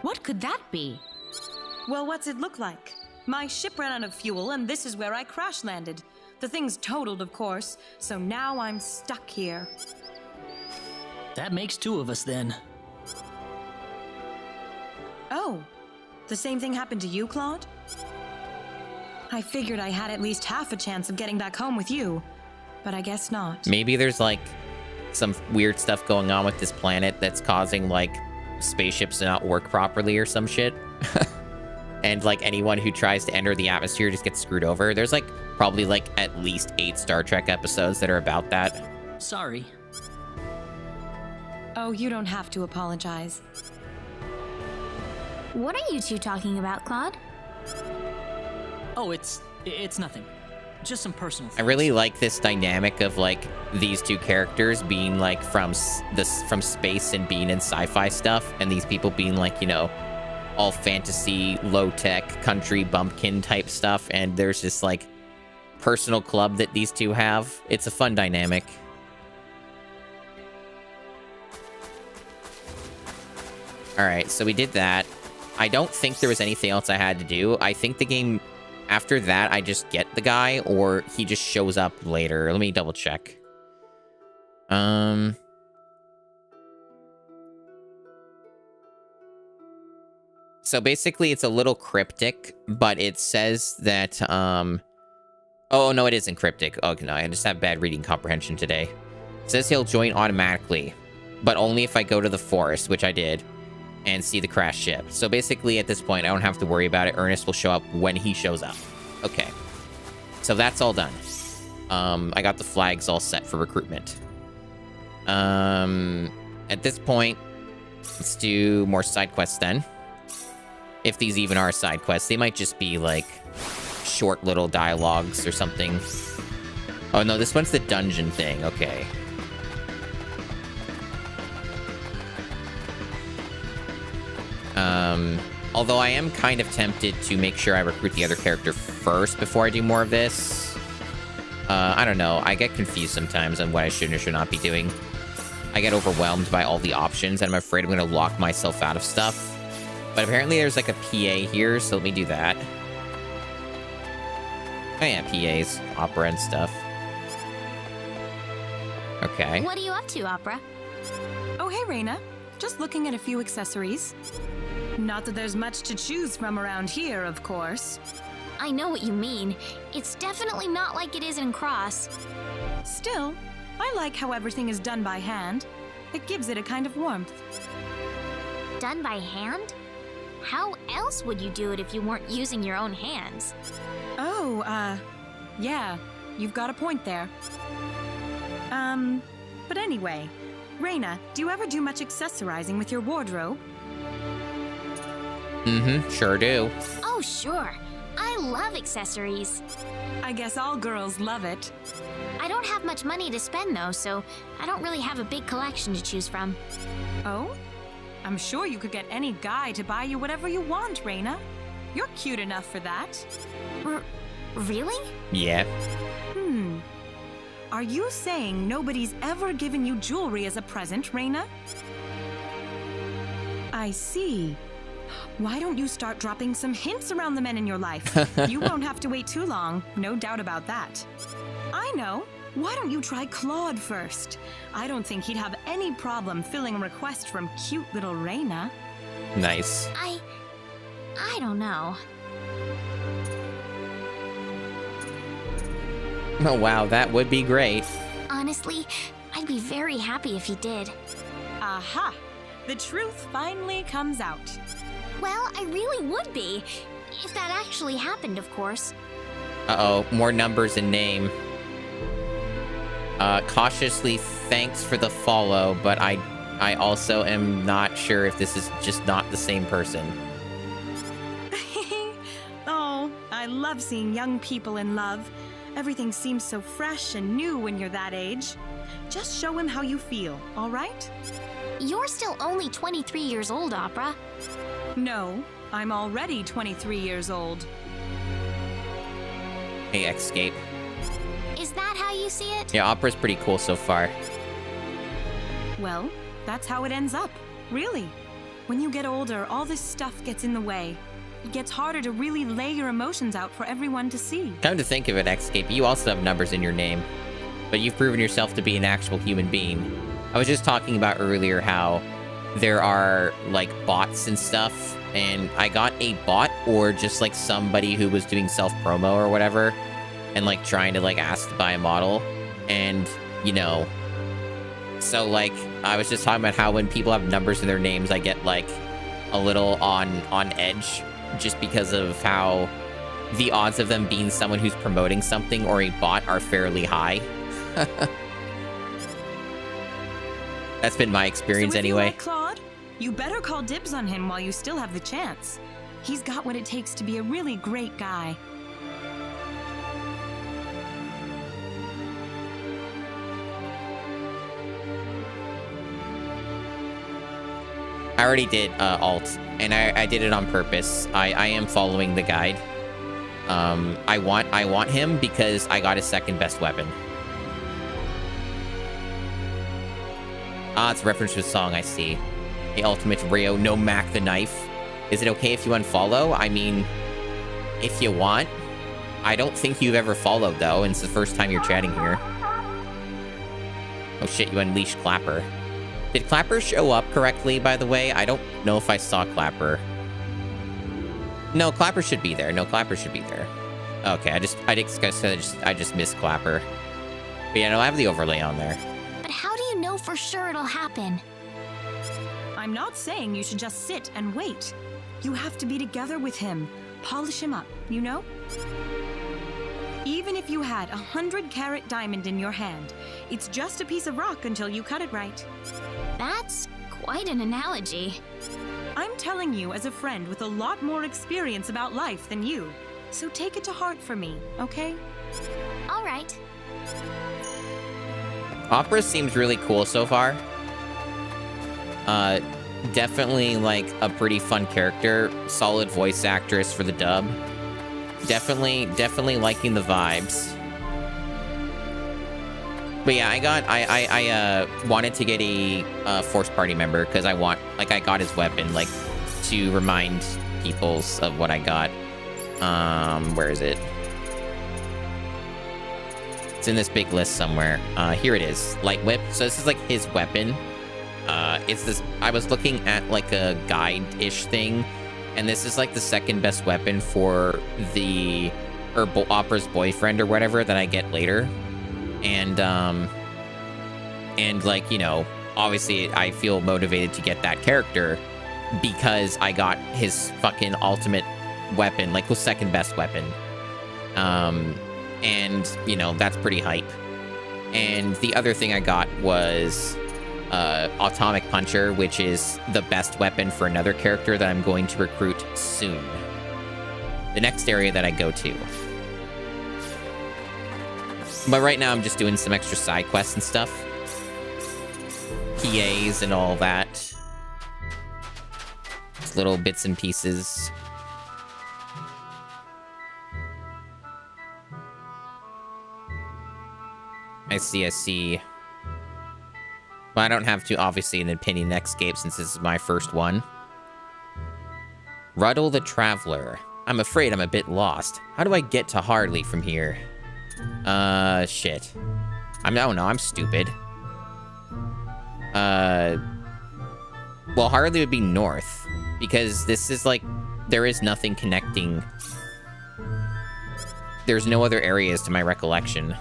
What could that be? Well, what's it look like? My ship ran out of fuel, and this is where I crash landed. The thing's totaled, of course, so now I'm stuck here. That makes two of us then. Oh, the same thing happened to you, Claude? I figured I had at least half a chance of getting back home with you, but I guess not. Maybe there's like some weird stuff going on with this planet that's causing like spaceships to not work properly or some shit. And like anyone who tries to enter the atmosphere just gets screwed over. There's like probably like at least 8 Star Trek episodes that are about that. Sorry. Oh, you don't have to apologize. What are you two talking about, Claude? Oh, it's nothing. Just some personal things. I really like this dynamic of like these two characters being like from space and being in sci-fi stuff, and these people being like, you know, all fantasy, low-tech, country bumpkin type stuff, and there's this like personal club that these two have. It's a fun dynamic. All right, so we did that. I don't think there was anything else I had to do. I think the game, after that, I just get the guy, or he just shows up later. Let me double check. So basically, it's a little cryptic, but it says that, oh, no, it isn't cryptic. Oh, no, I just have bad reading comprehension today. It says he'll join automatically. but only if I go to the forest, which I did, and see the crashed ship. So basically, at this point, I don't have to worry about it. Ernest will show up when he shows up. Okay. So that's all done. I got the flags all set for recruitment. At this point, let's do more side quests then. If these even are side quests, they might just be like short little dialogues or something. Oh no, this one's the dungeon thing. Okay. Although I am kind of tempted to make sure I recruit the other character first before I do more of this. I don't know. I get confused sometimes on what I should or should not be doing. I get overwhelmed by all the options, and I'm afraid I'm going to lock myself out of stuff. But apparently there's like a PA here, so let me do that. Oh yeah, PAs, opera and stuff. Okay. What are you up to, Opera? Oh, hey, Reina. Just looking at a few accessories. Not that there's much to choose from around here, of course. I know what you mean. It's definitely not like it is in Cross. Still, I like how everything is done by hand. It gives it a kind of warmth. Done by hand? How else would you do it if you weren't using your own hands? Oh, yeah, you've got a point there. But anyway, Reina, do you ever do much accessorizing with your wardrobe? Mm-hmm, sure do. Oh, sure. I love accessories. I guess all girls love it. I don't have much money to spend, though, so I don't really have a big collection to choose from. Oh? I'm sure you could get any guy to buy you whatever you want, Reina. You're cute enough for that. Really? Yeah. Are you saying nobody's ever given you jewelry as a present, Reina? I see. Why don't you start dropping some hints around the men in your life? You won't have to wait too long, no doubt about that. I know. Why don't you try Claude first? I don't think he'd have any problem filling a request from cute little Reina. Nice. I don't know. Oh wow, that would be great. Honestly, I'd be very happy if he did. Aha! The truth finally comes out. Well, I really would be. If that actually happened, of course. Uh-oh, more numbers in name. Cautiously thanks for the follow, but I also am not sure if this is just not the same person. Oh, I love seeing young people in love. Everything seems so fresh and new when you're that age. Just show him how you feel, all right? You're still only 23 years old, Opera. No, I'm already 23 years old. Hey, Escape. Is that how you see it? Yeah, Opera's pretty cool so far. Well, that's how it ends up, really. When you get older, all this stuff gets in the way. It gets harder to really lay your emotions out for everyone to see. Come to think of it, Escape, you also have numbers in your name. But you've proven yourself to be an actual human being. I was just talking about earlier how there are, like, bots and stuff. And I got a bot or just, like, somebody who was doing self-promo or whatever. And, like, trying to, like, ask to buy a model. And, you know... So, like, I was just talking about how when people have numbers in their names, I get, like, a little on edge. Just because of how the odds of them being someone who's promoting something or a bot are fairly high. That's been my experience so if anyway. You like Claude, you better call dibs on him while you still have the chance. He's got what it takes to be a really great guy. I already did alt, and I did it on purpose. I am following the guide. I want him because I got his second best weapon. Ah, it's a reference to a song, I see. The Ultimate Rio, no Mac the Knife. Is it okay if you unfollow? I mean, if you want. I don't think you've ever followed, though, and it's the first time you're chatting here. Oh shit, you unleashed Clapper. Did Clapper show up correctly, by the way? I don't know if I saw Clapper. No, Clapper should be there. No, Clapper should be there. Okay, I just missed Clapper. But yeah, no, I have the overlay on there. But how do you know for sure it'll happen? I'm not saying you should just sit and wait. You have to be together with him. Polish him up, you know? Even if you had 100-carat diamond in your hand, it's just a piece of rock until you cut it right. That's quite an analogy. I'm telling you as a friend with a lot more experience about life than you. So take it to heart for me, okay? All right. Opera seems really cool so far. Definitely like a pretty fun character. Solid voice actress for the dub. Definitely liking the vibes. But yeah, I wanted to get a Force Party member because I got his weapon, like, to remind people of what I got. Where is it? It's in this big list somewhere. Here it is. Light Whip. So this is like his weapon. It's this, I was looking at like a guide-ish thing, and this is like the second best weapon for the Opera's boyfriend or whatever that I get later. And like, you know, obviously I feel motivated to get that character because I got his fucking ultimate weapon, like the second best weapon. And, you know, that's pretty hype. And the other thing I got was Atomic Puncher, which is the best weapon for another character that I'm going to recruit soon. The next area that I go to. But right now I'm just doing some extra side quests and stuff. PAs and all that. Just little bits and pieces. I see. Well, I don't have to, obviously, an opinion Netscape since this is my first one. Ruddle the Traveler. I'm afraid I'm a bit lost. How do I get to Hardley from here? Shit. I'm stupid. Well, Hardley would be north. Because this is like, there is nothing connecting. There's no other areas to my recollection.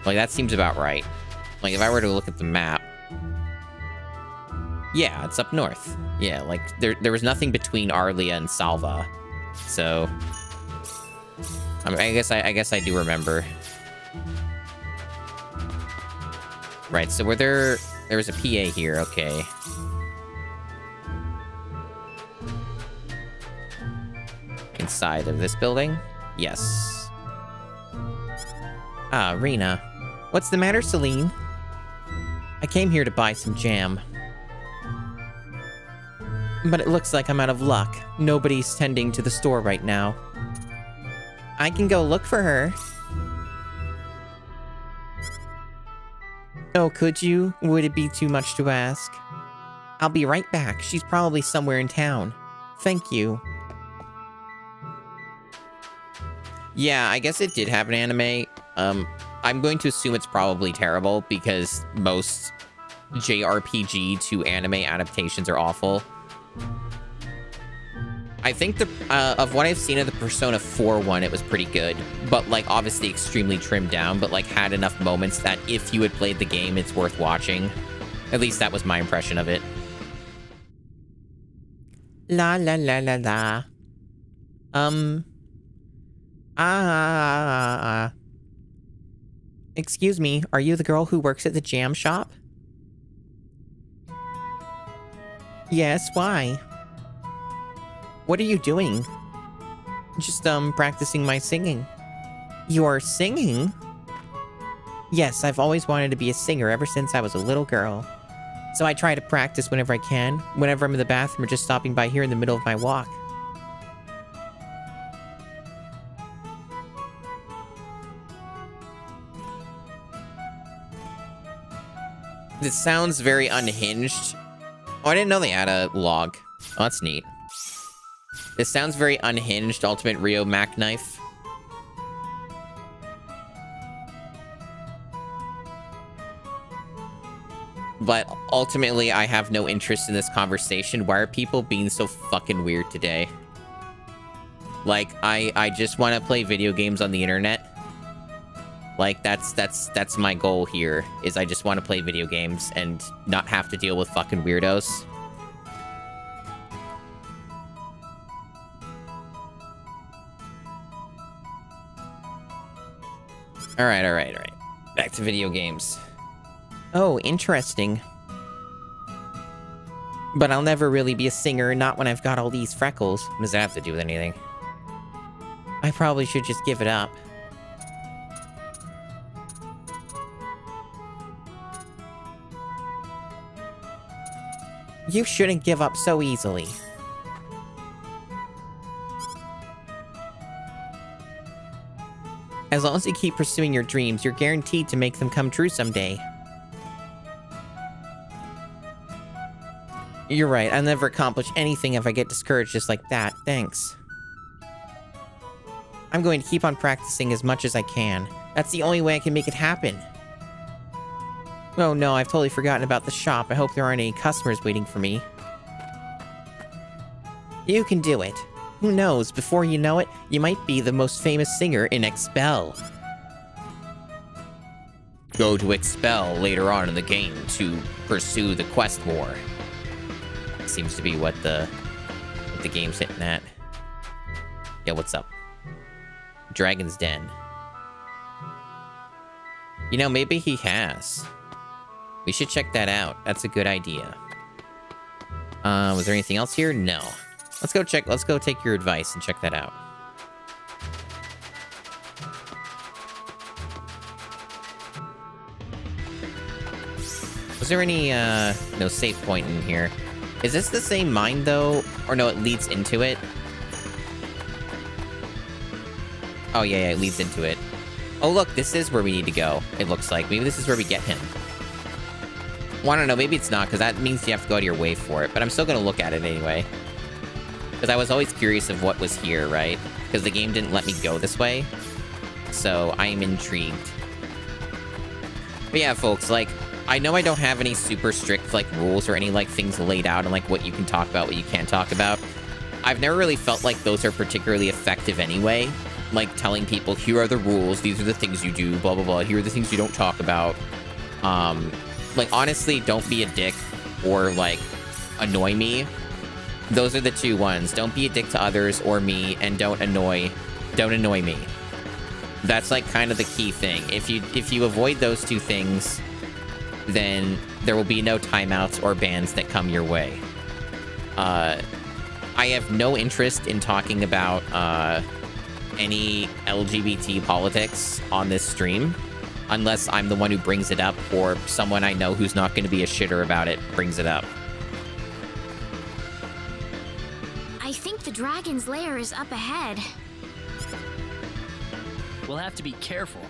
Like, that seems about right. Like, if I were to look at the map... Yeah, it's up north. Yeah, like, there was nothing between Arlia and Salva. So... I mean, I guess I do remember. Right, so there was a PA here, okay. Inside of this building? Yes. Ah, Rena. What's the matter, Celine? I came here to buy some jam. But it looks like I'm out of luck. Nobody's tending to the store right now. I can go look for her. Oh, could you? Would it be too much to ask? I'll be right back. She's probably somewhere in town. Thank you. Yeah, I guess it did have an anime. I'm going to assume it's probably terrible because most JRPG to anime adaptations are awful. I think of what I've seen of the Persona 4 one, it was pretty good, but like obviously extremely trimmed down, but like had enough moments that if you had played the game, it's worth watching. At least that was my impression of it. La la la la la. Excuse me, are you the girl who works at the jam shop? Yes, why? What are you doing? Just, practicing my singing. You're singing? Yes, I've always wanted to be a singer ever since I was a little girl. So I try to practice whenever I can, whenever I'm in the bathroom or just stopping by here in the middle of my walk. This sounds very unhinged. Oh, I didn't know they had a log. Oh, that's neat. This sounds very unhinged, Ultimate Rio Mac Knife. But ultimately, I have no interest in this conversation. Why are people being so fucking weird today? Like, I just want to play video games on the internet. Like, that's my goal here, is I just want to play video games and not have to deal with fucking weirdos. Alright. Back to video games. Oh, interesting. But I'll never really be a singer, not when I've got all these freckles. What does that have to do with anything? I probably should just give it up. You shouldn't give up so easily. As long as you keep pursuing your dreams, you're guaranteed to make them come true someday. You're right, I'll never accomplish anything if I get discouraged just like that. Thanks. I'm going to keep on practicing as much as I can. That's the only way I can make it happen. Oh no, I've totally forgotten about the shop. I hope there aren't any customers waiting for me. You can do it. Who knows, before you know it, you might be the most famous singer in Expel. Go to Expel later on in the game to pursue the quest more. Seems to be what the game's hitting at. Yeah, what's up? Dragon's Den. You know, maybe he has. We should check that out. That's a good idea. Was there anything else here? No. Let's go take your advice and check that out. Was there any, no save point in here? Is this the same mine, though? Or no, it leads into it? Oh, yeah, it leads into it. Oh, look, this is where we need to go, it looks like. Maybe this is where we get him. Well, I don't know, maybe it's not, because that means you have to go out of your way for it. But I'm still going to look at it anyway. Because I was always curious of what was here, right? Because the game didn't let me go this way. So, I am intrigued. But yeah, folks, like, I know I don't have any super strict, like, rules or any, like, things laid out and, like, what you can talk about, what you can't talk about. I've never really felt like those are particularly effective anyway. Like, telling people, here are the rules, these are the things you do, blah, blah, blah, here are the things you don't talk about. Like, honestly, don't be a dick or, like, annoy me. Those are the two ones. Don't be a dick to others or me, and don't annoy me. That's, like, kind of the key thing. If you avoid those two things, then there will be no timeouts or bans that come your way. I have no interest in talking about any LGBT politics on this stream, unless I'm the one who brings it up, or someone I know who's not going to be a shitter about it brings it up. I think the dragon's lair is up ahead. We'll have to be careful.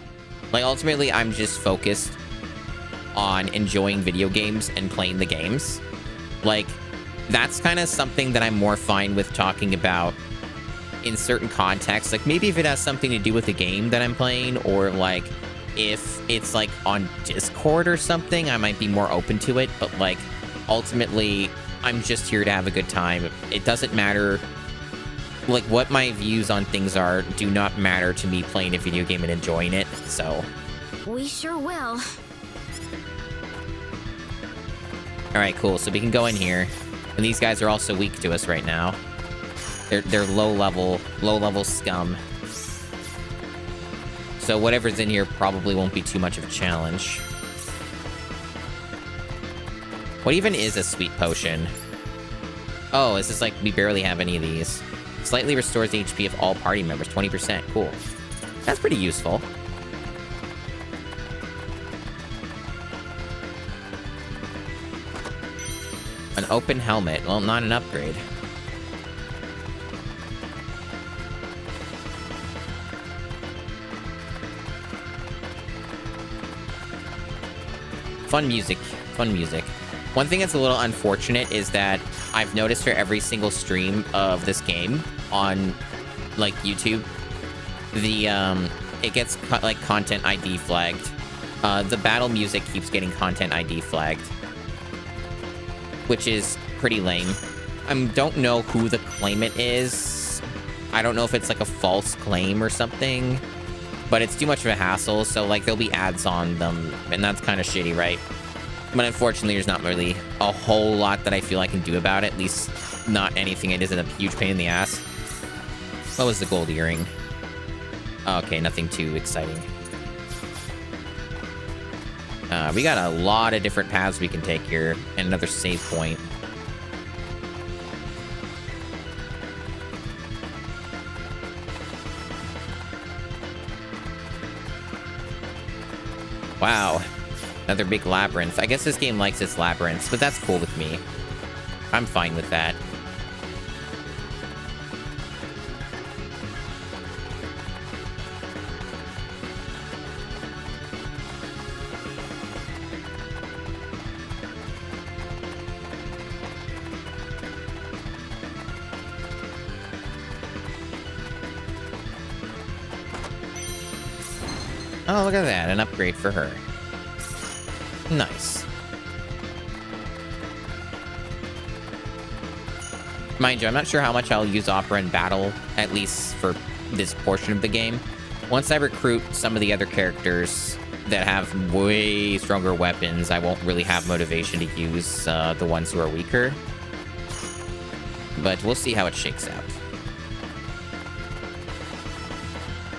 Like, ultimately, I'm just focused on enjoying video games and playing the games. Like, that's kind of something that I'm more fine with talking about in certain contexts. Like, maybe if it has something to do with the game that I'm playing, or, like, if it's, like, on Discord or something, I might be more open to it. But, like, ultimately, I'm just here to have a good time. It doesn't matter, like, what my views on things are do not matter to me playing a video game and enjoying it, so. We sure will. Alright, cool, so we can go in here. And these guys are also weak to us right now. They're low level scum. So whatever's in here probably won't be too much of a challenge. What even is a sweet potion? Oh, it's just like we barely have any of these. Slightly restores the HP of all party members, 20%. Cool. That's pretty useful. An open helmet. Well, not an upgrade. Fun music. Fun music. One thing that's a little unfortunate is that I've noticed for every single stream of this game on, like, YouTube, the, it gets, like, content ID flagged. The battle music keeps getting content ID flagged, which is pretty lame. I don't know who the claimant is. I don't know if it's, like, a false claim or something. but it's too much of a hassle. So like there'll be ads on them, and that's kind of shitty, right? But unfortunately, there's not really a whole lot that I feel I can do about it. At least not anything. It isn't a huge pain in the ass. What was the gold earring? Okay, nothing too exciting. We got a lot of different paths we can take here, and another save point. Wow. Another big labyrinth. I guess this game likes its labyrinths, but that's cool with me. I'm fine with that. Oh, look at that. An upgrade for her. Nice. Mind you, I'm not sure how much I'll use Opera in battle, at least for this portion of the game. Once I recruit some of the other characters that have way stronger weapons, I won't really have motivation to use the ones who are weaker. But we'll see how it shakes out.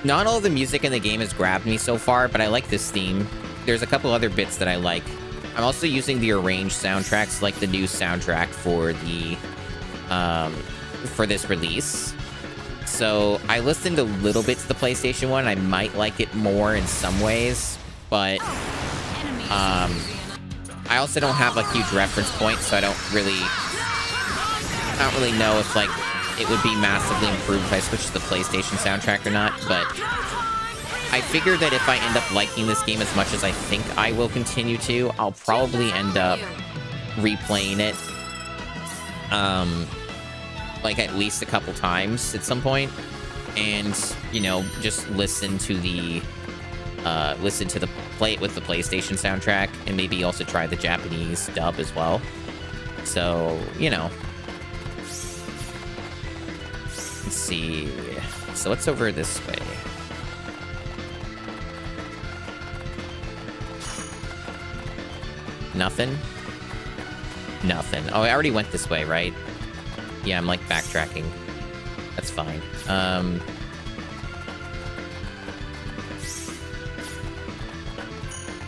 Not all the music in the game has grabbed me so far, but I like this theme. There's a couple other bits that I like. I'm also using the arranged soundtracks, like the new soundtrack for the for this release. So I listened a little bit to the PlayStation 1. I might like it more in some ways, but I also don't have a huge reference point, so I don't really know if like it would be massively improved if I switched to the PlayStation soundtrack or not, but I figured that if I end up liking this game as much as I think I will continue to, I'll probably end up replaying it, like at least a couple times at some point, and, you know, just listen to the play it with the PlayStation soundtrack, and maybe also try the Japanese dub as well. So, you know. Let's see. So what's over this way? Nothing? Nothing. Oh, I already went this way, right? Yeah, I'm like backtracking. That's fine.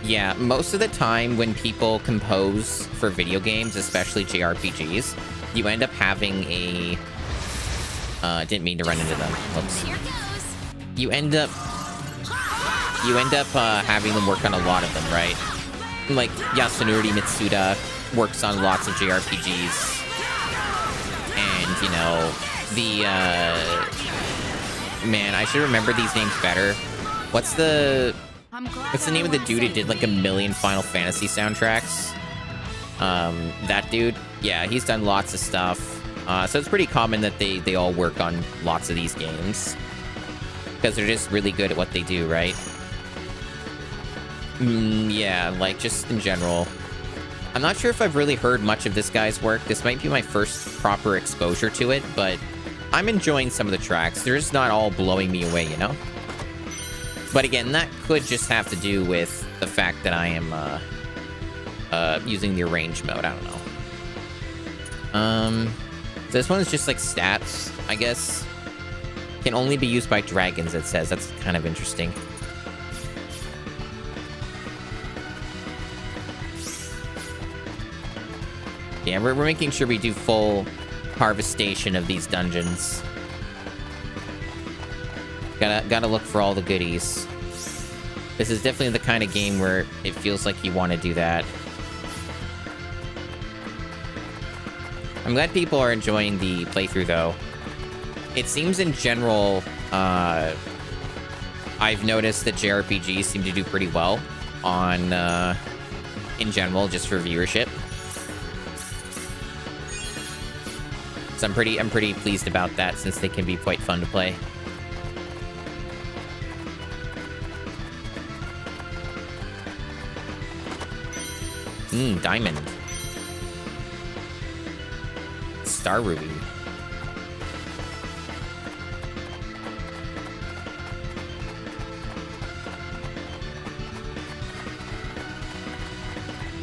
Yeah, most of the time when people compose for video games, especially JRPGs, you end up having a... didn't mean to run into them. Oops. You end up having them work on a lot of them, right? Like Yasunori Mitsuda works on lots of JRPGs, and you know man, I should remember these names better. What's the name of the dude who did like 1 million Final Fantasy soundtracks? That dude. Yeah, he's done lots of stuff. So it's pretty common that they all work on lots of these games, because they're just really good at what they do, right? Yeah, like, just in general. I'm not sure if I've really heard much of this guy's work. This might be my first proper exposure to it, but I'm enjoying some of the tracks. They're just not all blowing me away, you know? But again, that could just have to do with the fact that I am using the arrange mode. I don't know. So this one is just like stats, I guess. Can only be used by dragons, it says. That's kind of interesting. Yeah, we're making sure we do full harvestation of these dungeons. Gotta look for all the goodies. This is definitely the kind of game where it feels like you want to do that. I'm glad people are enjoying the playthrough, though. It seems in general, I've noticed that JRPGs seem to do pretty well on, in general, just for viewership. So I'm pretty pleased about that, since they can be quite fun to play. Diamond. Star Ruby.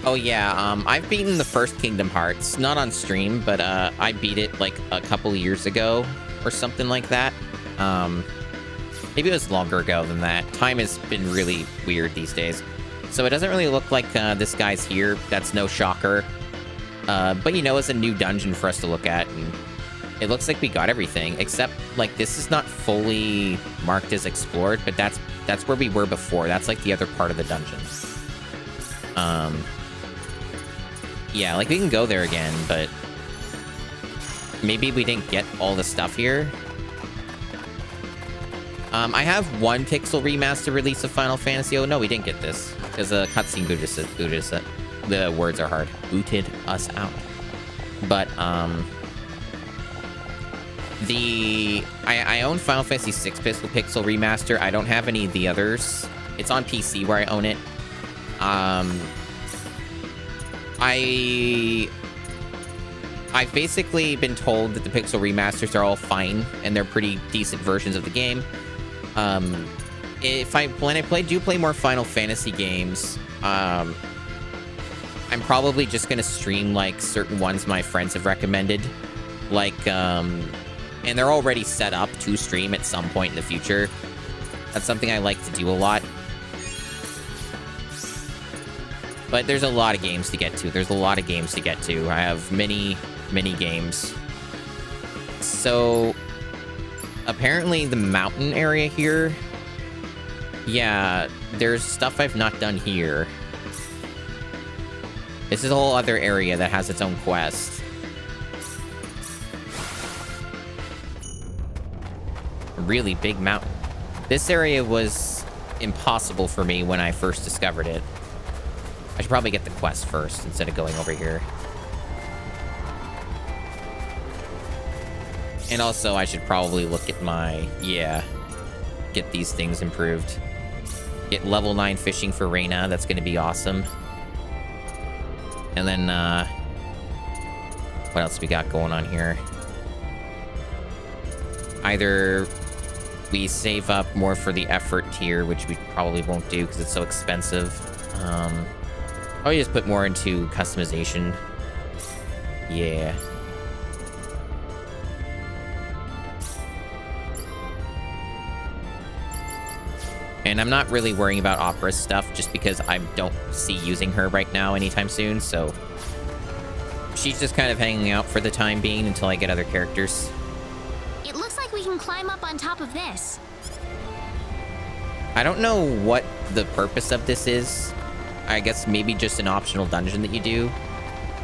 Oh yeah, I've beaten the first Kingdom Hearts, not on stream, but I beat it like a couple years ago or something like that. Maybe it was longer ago than that. Time has been really weird these days. So it doesn't really look like this guy's here. That's no shocker. But you know, it's a new dungeon for us to look at, and it looks like we got everything, except like this is not fully marked as explored, but that's where we were before. That's like the other part of the dungeon. Yeah, like we can go there again, but maybe we didn't get all the stuff here. I have one pixel remaster release of Final Fantasy. Oh no, we didn't get this because the cutscene booted us. The words are hard. Booted us out. But I own Final Fantasy 6 pixel remaster. I don't have any of the others. It's on PC where I own it. I've basically been told that the pixel remasters are all fine and they're pretty decent versions of the game. When I do play more Final Fantasy games, I'm probably just gonna stream like certain ones my friends have recommended, like and they're already set up to stream at some point in the future. That's something I like to do a lot. But there's a lot of games to get to. I have many games. So apparently the mountain area here, yeah, there's stuff I've not done here. This is a whole other area that has its own quest. A really big mountain. This area was impossible for me when I first discovered it. I should probably get the quest first instead of going over here. And also, I should probably look at my... Yeah. Get these things improved. Get level 9 fishing for Reina. That's going to be awesome. And then, what else we got going on here? Either we save up more for the effort tier, which we probably won't do because it's so expensive. Probably just put more into customization. Yeah. And I'm not really worrying about Opera's stuff just because I don't see using her right now anytime soon, so she's just kind of hanging out for the time being until I get other characters. It looks like we can climb up on top of this. I don't know what the purpose of this is. I guess maybe just an optional dungeon that you do,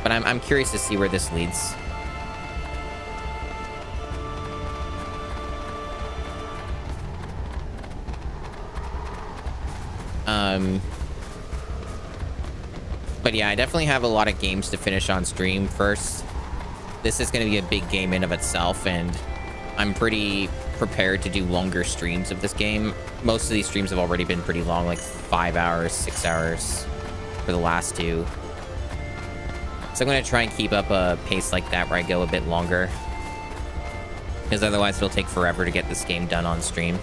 but I'm curious to see where this leads. But yeah, I definitely have a lot of games to finish on stream first. This is going to be a big game in of itself, and I'm pretty prepared to do longer streams of this game. Most of these streams have already been pretty long, like 5 hours, 6 hours for the last two. So I'm going to try and keep up a pace like that where I go a bit longer, because otherwise it'll take forever to get this game done on stream.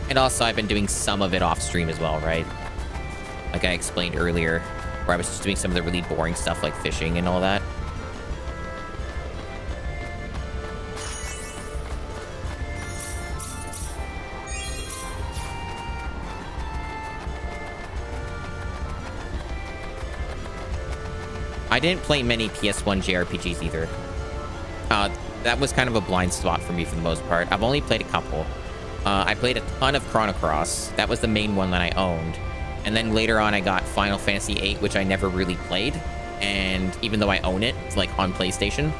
And also, I've been doing some of it off stream as well, right? Like I explained earlier, where I was just doing some of the really boring stuff like fishing and all that. I didn't play many PS1 JRPGs either. That was kind of a blind spot for me for the most part. I've only played a couple. I played a ton of Chrono Cross. That was the main one that I owned. And then later on, I got Final Fantasy VIII, which I never really played. And even though I own it, it's like on PlayStation.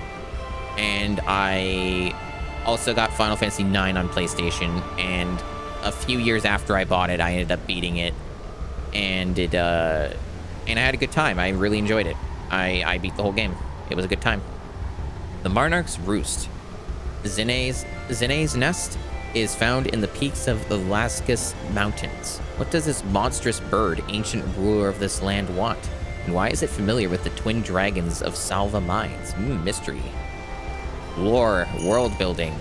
And I also got Final Fantasy IX on PlayStation. And a few years after I bought it, I ended up beating it. And and I had a good time. I really enjoyed it. I beat the whole game. It was a good time. The Monarch's Roost. Zine's nest is found in the peaks of the Lascus Mountains. What does this monstrous bird, ancient ruler of this land, want? And why is it familiar with the twin dragons of Salva Mines? Mystery. Lore, world building.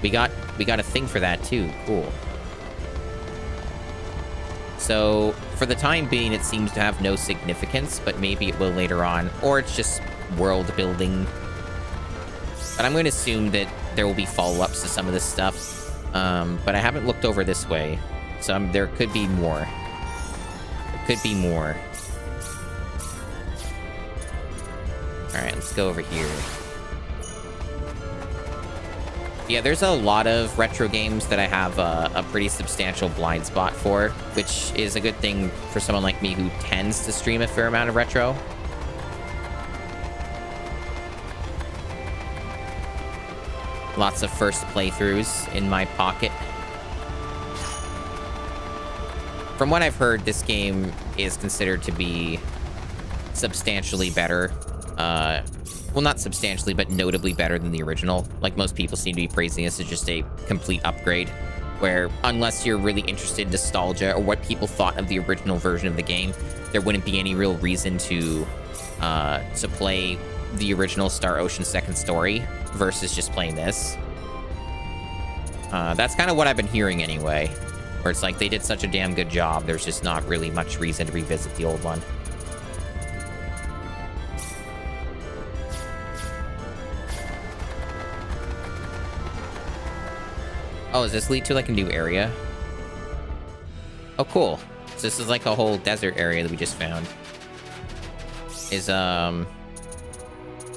We got a thing for that too. Cool. So for the time being, it seems to have no significance, but maybe it will later on, or it's just world building. But I'm going to assume that there will be follow-ups to some of this stuff. But I haven't looked over this way, so there could be more. There could be more. All right, let's go over here. Yeah, there's a lot of retro games that I have a pretty substantial blind spot for, which is a good thing for someone like me who tends to stream a fair amount of retro. Lots of first playthroughs in my pocket. From what I've heard, this game is considered to be substantially better. Well, not substantially, but notably better than the original. Like, most people seem to be praising this as just a complete upgrade, where unless you're really interested in nostalgia or what people thought of the original version of the game, there wouldn't be any real reason to play the original Star Ocean Second Story versus just playing this. That's kind of what I've been hearing anyway, where it's like they did such a damn good job, there's just not really much reason to revisit the old one. Oh, does this lead to like a new area? Oh, cool. So this is like a whole desert area that we just found. Is there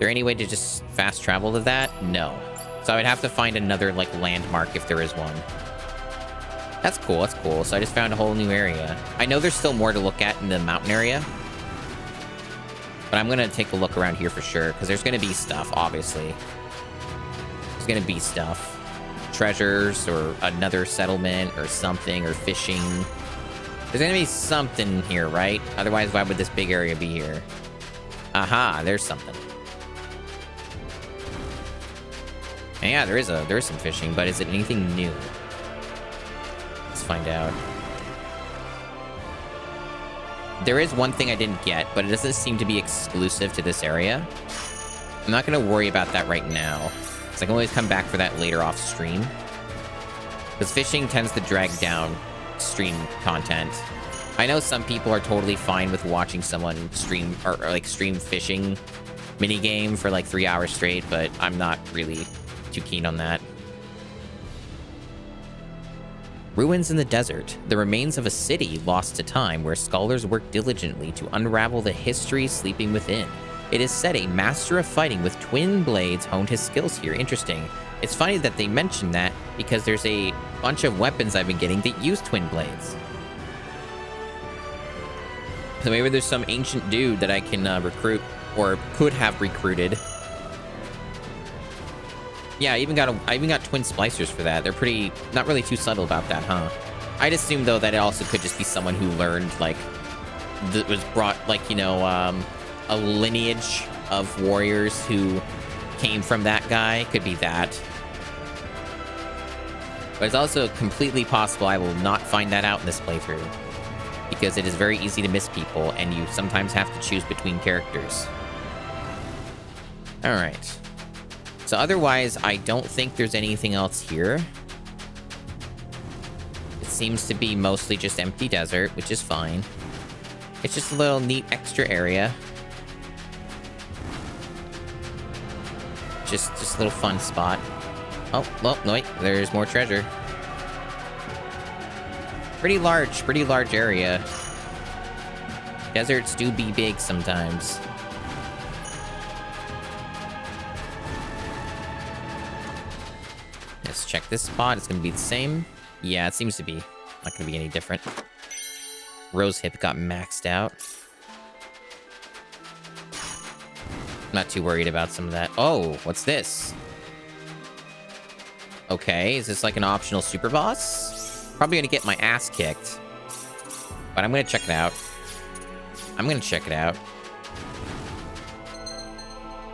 any way to just fast travel to that? No. So I would have to find another like landmark if there is one. That's cool, that's cool. So I just found a whole new area. I know there's still more to look at in the mountain area, but I'm gonna take a look around here for sure, because there's gonna be stuff, obviously. There's gonna be stuff. Treasures, or another settlement, or something, or fishing. There's gonna be something here, right? Otherwise, why would this big area be here? Aha, there's something. And yeah, there is some fishing, but is it anything new? Let's find out. There is one thing I didn't get, but it doesn't seem to be exclusive to this area. I'm not gonna worry about that right now, because I can always come back for that later off stream. Because fishing tends to drag down stream content. I know some people are totally fine with watching someone stream, or like stream fishing minigame for like 3 hours straight, but I'm not really too keen on that. Ruins in the desert, the remains of a city lost to time where scholars work diligently to unravel the history sleeping within. It is said a master of fighting with twin blades honed his skills here. Interesting. It's funny that they mentioned that, because there's a bunch of weapons I've been getting that use twin blades. So maybe there's some ancient dude that I can recruit, or could have recruited. Yeah, I even got twin splicers for that. They're pretty, not really too subtle about that, huh? I'd assume though that it also could just be someone who learned, like, that was brought, like, you know, a lineage of warriors who came from that guy. Could be that. But it's also completely possible I will not find that out in this playthrough, because it is very easy to miss people, and you sometimes have to choose between characters. Alright. So otherwise, I don't think there's anything else here. It seems to be mostly just empty desert, which is fine. It's just a little neat extra area. Just a little fun spot. Oh, well, no, wait, there's more treasure. Pretty large area. Deserts do be big sometimes. Let's check this spot. It's gonna be the same. Yeah, it seems to be. Not gonna be any different. Rose hip got maxed out. Not too worried about some of that. Oh, what's this? Okay, is this like an optional super boss? Probably gonna get my ass kicked, but I'm gonna check it out.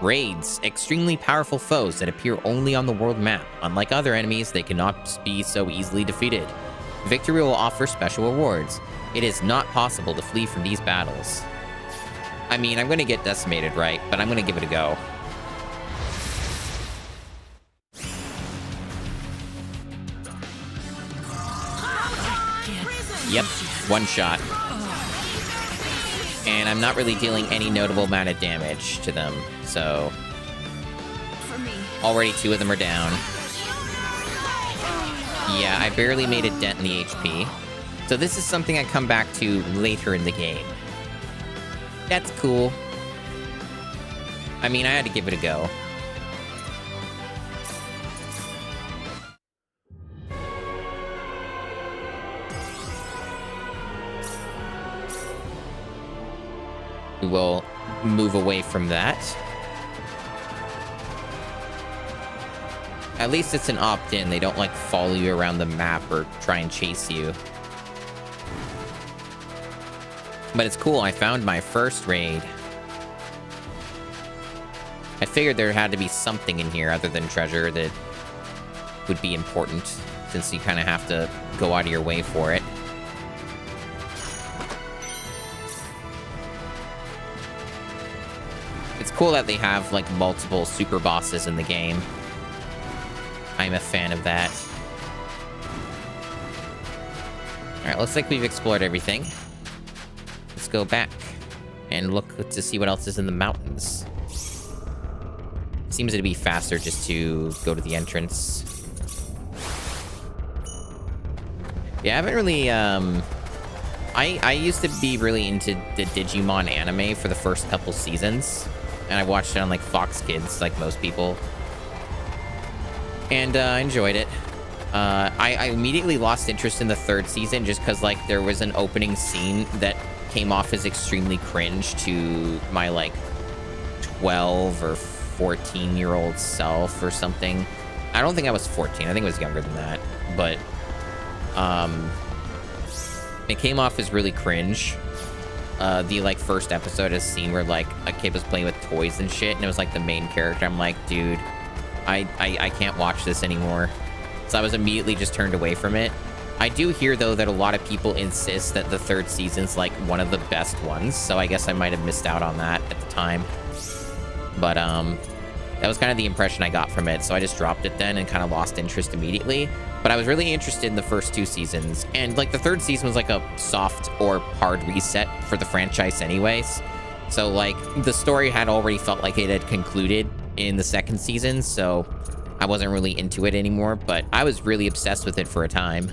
Raids, extremely powerful foes that appear only on the world map. Unlike other enemies, they cannot be so easily defeated. Victory will offer special rewards. It is not possible to flee from these battles. I mean, I'm gonna get decimated, right? But I'm gonna give it a go. Yep, one shot. And I'm not really dealing any notable amount of damage to them, so... Already 2 of them are down. Yeah, I barely made a dent in the HP. So this is something I come back to later in the game. That's cool. I mean, I had to give it a go. We will move away from that. At least it's an opt-in. They don't, like, follow you around the map or try and chase you. But it's cool. I found my first raid. I figured there had to be something in here other than treasure that would be important, since you kind of have to go out of your way for it. It's cool that they have, like, multiple super bosses in the game. I'm a fan of that. Alright, looks like we've explored everything. Let's go back and look to see what else is in the mountains. Seems to be faster just to go to the entrance. Yeah, I haven't really, I used to be really into the Digimon anime for the first couple seasons. And I watched it on, like, Fox Kids, like most people. And I enjoyed it. I immediately lost interest in the 3rd season just because, like, there was an opening scene that came off as extremely cringe to my, like, 12 or 14-year-old self or something. I don't think I was 14. I think I was younger than that. But it came off as really cringe. The, like, first episode is a scene where, like, a kid was playing with toys and shit, and it was, like, the main character. I'm like, dude, I can't watch this anymore. So I was immediately just turned away from it. I do hear, though, that a lot of people insist that the 3rd season's, like, one of the best ones, so I guess I might have missed out on that at the time. But, that was kind of the impression I got from it, so I just dropped it then and kind of lost interest immediately. But I was really interested in the first 2 seasons, and, like, the 3rd season was, like, a soft or hard reset for the franchise anyways. So, like, the story had already felt like it had concluded in the 2nd season, so I wasn't really into it anymore, but I was really obsessed with it for a time.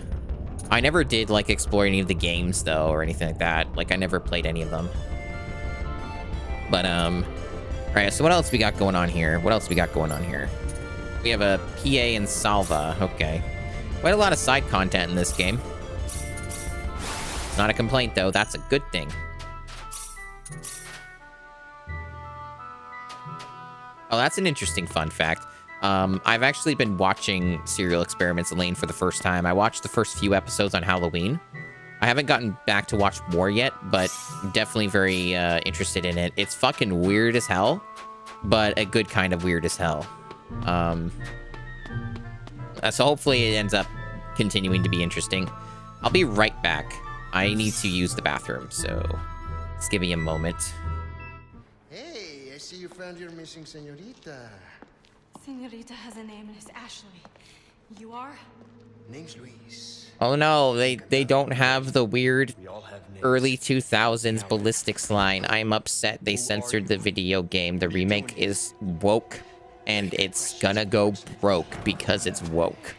I never did, like, explore any of the games, though, or anything like that. Like, I never played any of them. But, alright, so what else we got going on here? What else we got going on here? We have a PA and Salva. Okay. Quite a lot of side content in this game. It's not a complaint, though. That's a good thing. Oh, that's an interesting fun fact. I've actually been watching Serial Experiments Lane for the first time. I watched the first few episodes on Halloween. I haven't gotten back to watch more yet, but definitely very interested in it. It's fucking weird as hell, but a good kind of weird as hell. So hopefully it ends up continuing to be interesting. I'll be right back. I need to use the bathroom, so just give me a moment. Hey, I see you found your missing señorita. Señorita has a name and it's Ashley. You are? Name's Luis. Oh no, they don't have the weird early 2000s ballistics line. I'm upset they censored the video game. The remake is woke, and it's gonna go broke because it's woke.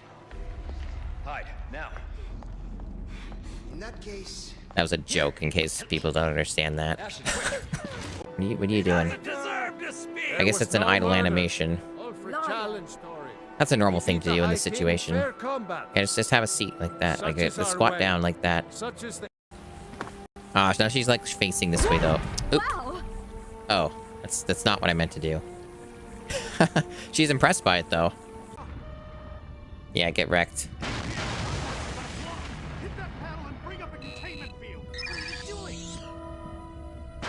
Hide now. In that case, That was a joke in case people don't understand that. What are you doing? I guess it's an idle animation. That's a normal thing to do in this situation. Okay, just have a seat like that. Like, just squat down like that. Ah, now she's like facing this way though. Oop. Oh, that's not what I meant to do. She's impressed by it though. Yeah, get wrecked.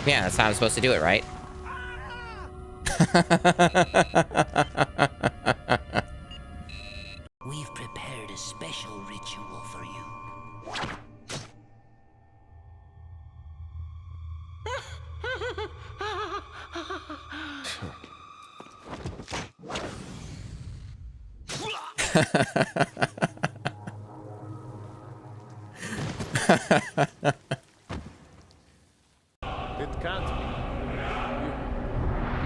Yeah, that's how I'm supposed to do it, right? We've prepared a special ritual for you. It can't be.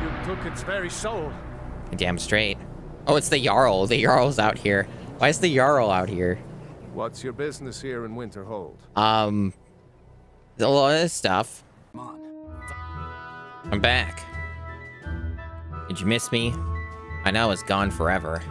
You took its very soul. Damn straight. Oh, it's the Jarl. The Jarl's out here. Why is the Jarl out here? What's your business here in Winterhold? A lot of stuff. I'm back. Did you miss me? I know it's gone forever.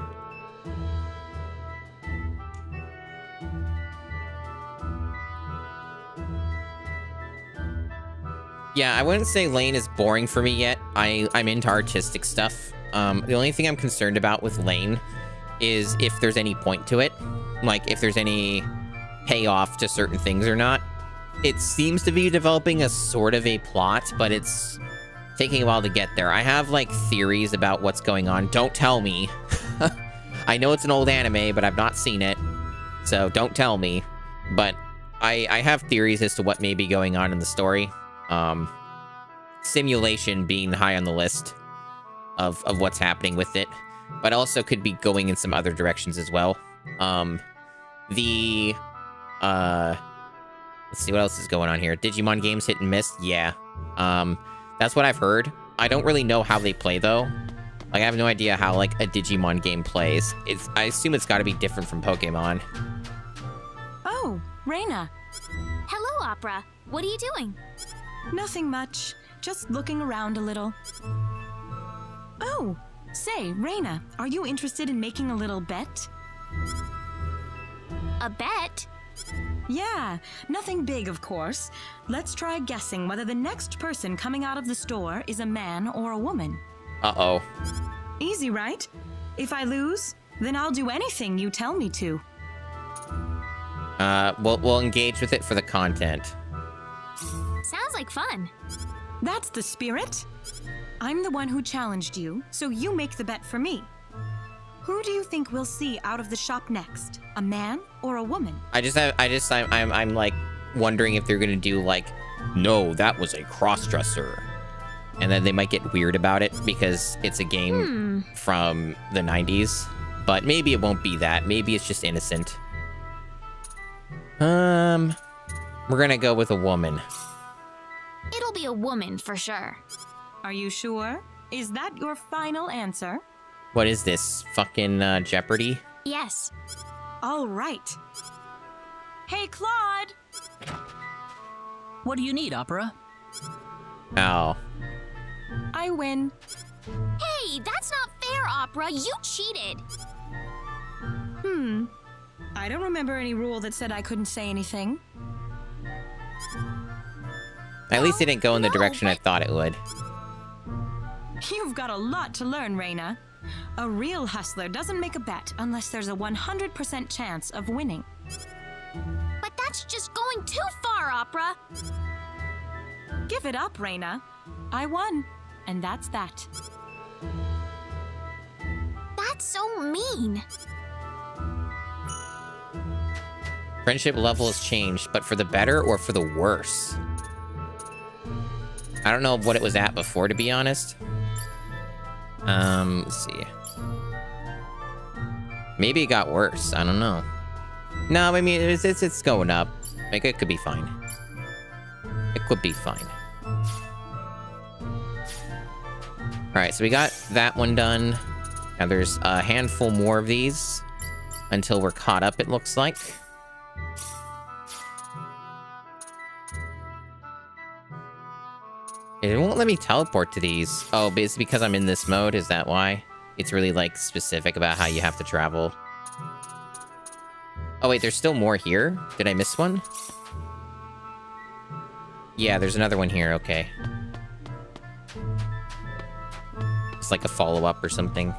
Yeah, I wouldn't say Lane is boring for me yet. I'm into artistic stuff. The only thing I'm concerned about with Lane is if there's any point to it. Like, if there's any payoff to certain things or not. It seems to be developing a sort of a plot, but it's taking a while to get there. I have, like, theories about what's going on. Don't tell me. I know it's an old anime, but I've not seen it. So don't tell me. But I have theories as to what may be going on in the story. Simulation being high on the list of what's happening with it, but also could be going in some other directions as well. Let's see what else is going on here. Digimon games hit and miss? Yeah. That's what I've heard. I don't really know how they play though. Like, I have no idea how, like, a Digimon game plays. I assume it's gotta be different from Pokemon. Oh, Reina. Hello, Opera. What are you doing? Nothing much. Just looking around a little. Oh, say, Reina, are you interested in making a little bet? A bet? Yeah, nothing big, of course. Let's try guessing whether the next person coming out of the store is a man or a woman. Uh-oh. Easy, right? If I lose, then I'll do anything you tell me to. We'll engage with it for the content. Sounds like fun. That's the spirit. I'm the one who challenged you, so you make the bet for me. Who do you think we'll see out of the shop next? A man or a woman? I'm like wondering if they're gonna do like, no, that was a cross-dresser. And then they might get weird about it because it's a game from the 90s. But maybe it won't be that. Maybe it's just innocent. We're gonna go with a woman. It'll be a woman for sure. Are you sure? Is that your final answer? What is this? Fucking Jeopardy? Yes. All right. Hey, Claude! What do you need, Opera? Oh. I win. Hey, that's not fair, Opera. You cheated. I don't remember any rule that said I couldn't say anything. At least it didn't go in the direction I thought it would. You've got a lot to learn, Reina. A real hustler doesn't make a bet unless there's a 100% chance of winning. But that's just going too far, Opera. Give it up, Reina. I won, and that's that. That's so mean. Friendship level has changed, but for the better or for the worse? I don't know what it was at before, to be honest. Let's see. Maybe it got worse. I don't know. No, I mean, it's going up. Like, it could be fine. It could be fine. Alright, so we got that one done. Now there's a handful more of these until we're caught up, it looks like. It won't let me teleport to these. Oh, but it's because I'm in this mode? Is that why? It's really, like, specific about how you have to travel. Oh, wait, there's still more here? Did I miss one? Yeah, there's another one here, okay. It's like a follow-up or something.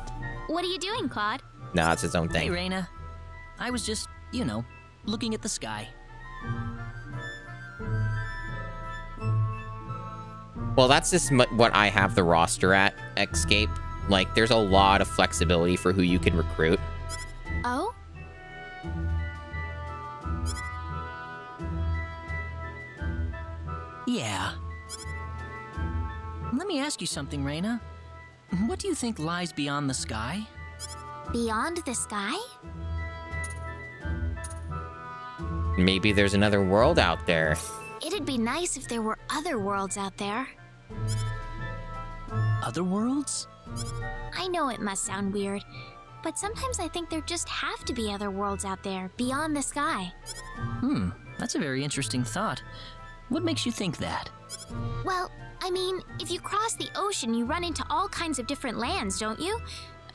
What are you doing, Claude? No, it's its own thing. Hey, Reina. I was just, you know, looking at the sky. Well, that's just what I have the roster at, Escape. Like, there's a lot of flexibility for who you can recruit. Oh? Yeah. Let me ask you something, Reina. What do you think lies beyond the sky? Beyond the sky? Maybe there's another world out there. It'd be nice if there were other worlds out there. Other worlds? I know it must sound weird, but sometimes I think there just have to be other worlds out there, beyond the sky. That's a very interesting thought. What makes you think that? Well, I mean, if you cross the ocean, you run into all kinds of different lands, don't you?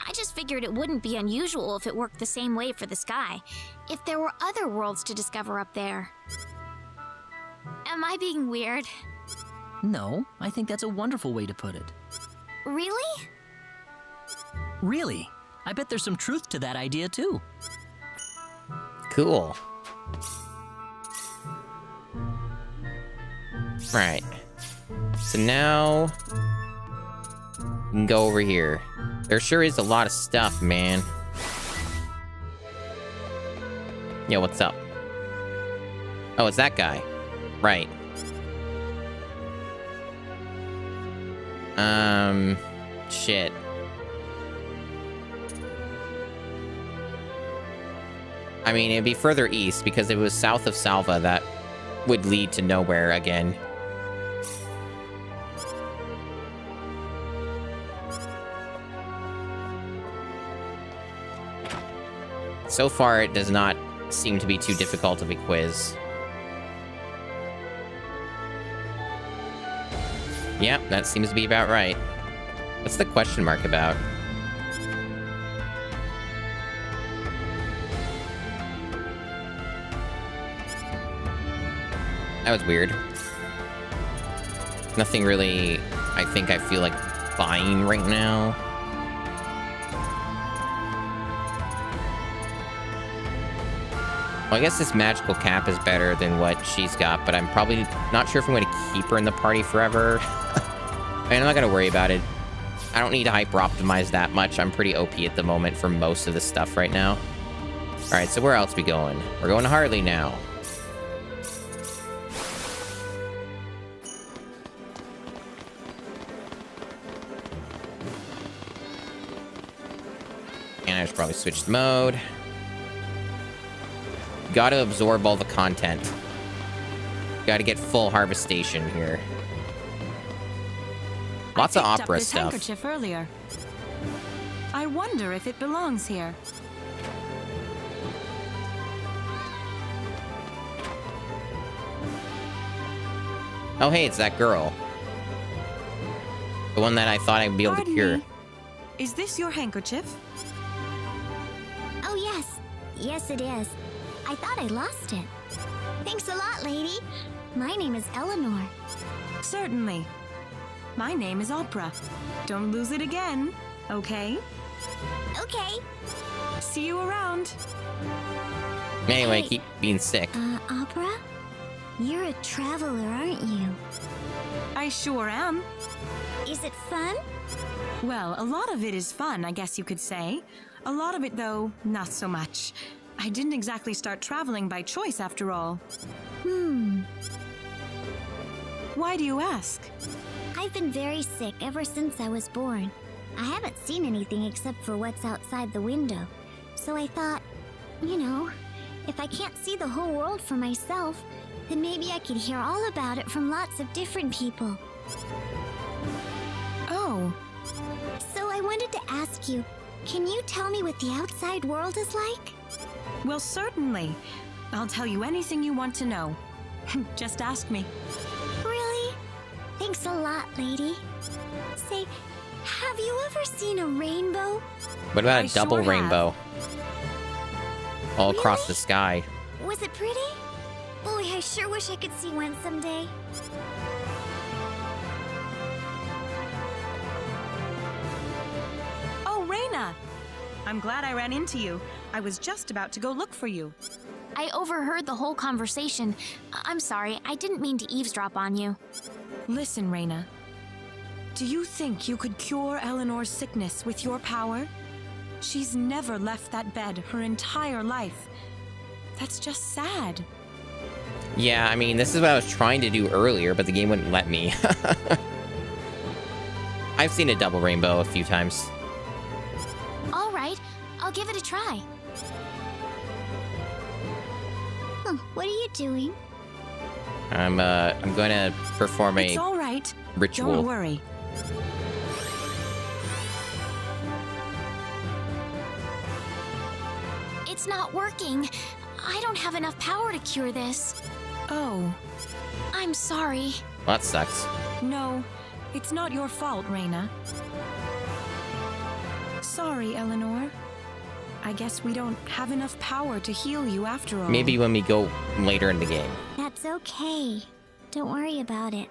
I just figured it wouldn't be unusual if it worked the same way for the sky, if there were other worlds to discover up there. Am I being weird? No, I think that's a wonderful way to put it. Really? Really? I bet there's some truth to that idea, too. Cool. Right. So now we can go over here. There sure is a lot of stuff, man. Yo, what's up? Oh, it's that guy. Right. Shit. I mean, it'd be further east because it was south of Salva that would lead to nowhere again. So far, it does not seem to be too difficult of a quiz. Yep, that seems to be about right. What's the question mark about? That was weird. Nothing really, I think I feel like buying right now. Well, I guess this magical cap is better than what she's got, but I'm probably not sure if I'm going to keep her in the party forever. I mean, I'm not going to worry about it. I don't need to hyper optimize that much. I'm pretty OP at the moment for most of the stuff right now. All right, so where else we going? We're going to Harley now. And I should probably switch the mode. Gotta absorb all the content. Gotta get full harvestation here. Lots of opera I picked up this stuff. handkerchief earlier. I wonder if it belongs here. Oh, hey, it's that girl. The one that I thought I'd be able to Pardon cure. me. Is this your handkerchief? Oh, yes. Yes, it is. I thought I lost it. Thanks a lot, lady. My name is Eleanor. Certainly. My name is Opera. Don't lose it again, okay? Okay. See you around. Anyway, Hey. keep being sick. Opera? You're a traveler, aren't you? I sure am. Is it fun? Well, a lot of it is fun, I guess you could say. A lot of it, though, not so much. I didn't exactly start traveling by choice, after all. Why do you ask? I've been very sick ever since I was born. I haven't seen anything except for what's outside the window. So I thought, you know, if I can't see the whole world for myself, then maybe I could hear all about it from lots of different people. Oh, So I wanted to ask you, can you tell me what the outside world is like? well, certainly. I'll tell you anything you want to know. Just ask me. Really? Thanks a lot, lady. Say, have you ever seen a rainbow? What about I a double sure have. rainbow? All across Really? the sky. Was it pretty? Boy, I sure wish I could see one someday. Oh, Reina! I'm glad I ran into you. I was just about to go look for you. I overheard the whole conversation. I'm sorry, I didn't mean to eavesdrop on you. Listen, Reina. Do you think you could cure Eleanor's sickness with your power? She's never left that bed her entire life. That's just sad. Yeah, I mean, this is what I was trying to do earlier, but the game wouldn't let me. I've seen a double rainbow a few times. All right, I'll give it a try. What are you doing? I'm going to perform It's a all right. ritual. Don't worry. It's not working. I don't have enough power to cure this. Oh, I'm sorry. Well, that sucks. no. It's not your fault, Reina. Sorry, Eleanor. I guess we don't have enough power to heal you after all. Maybe when we go later in the game. That's okay. Don't worry about it.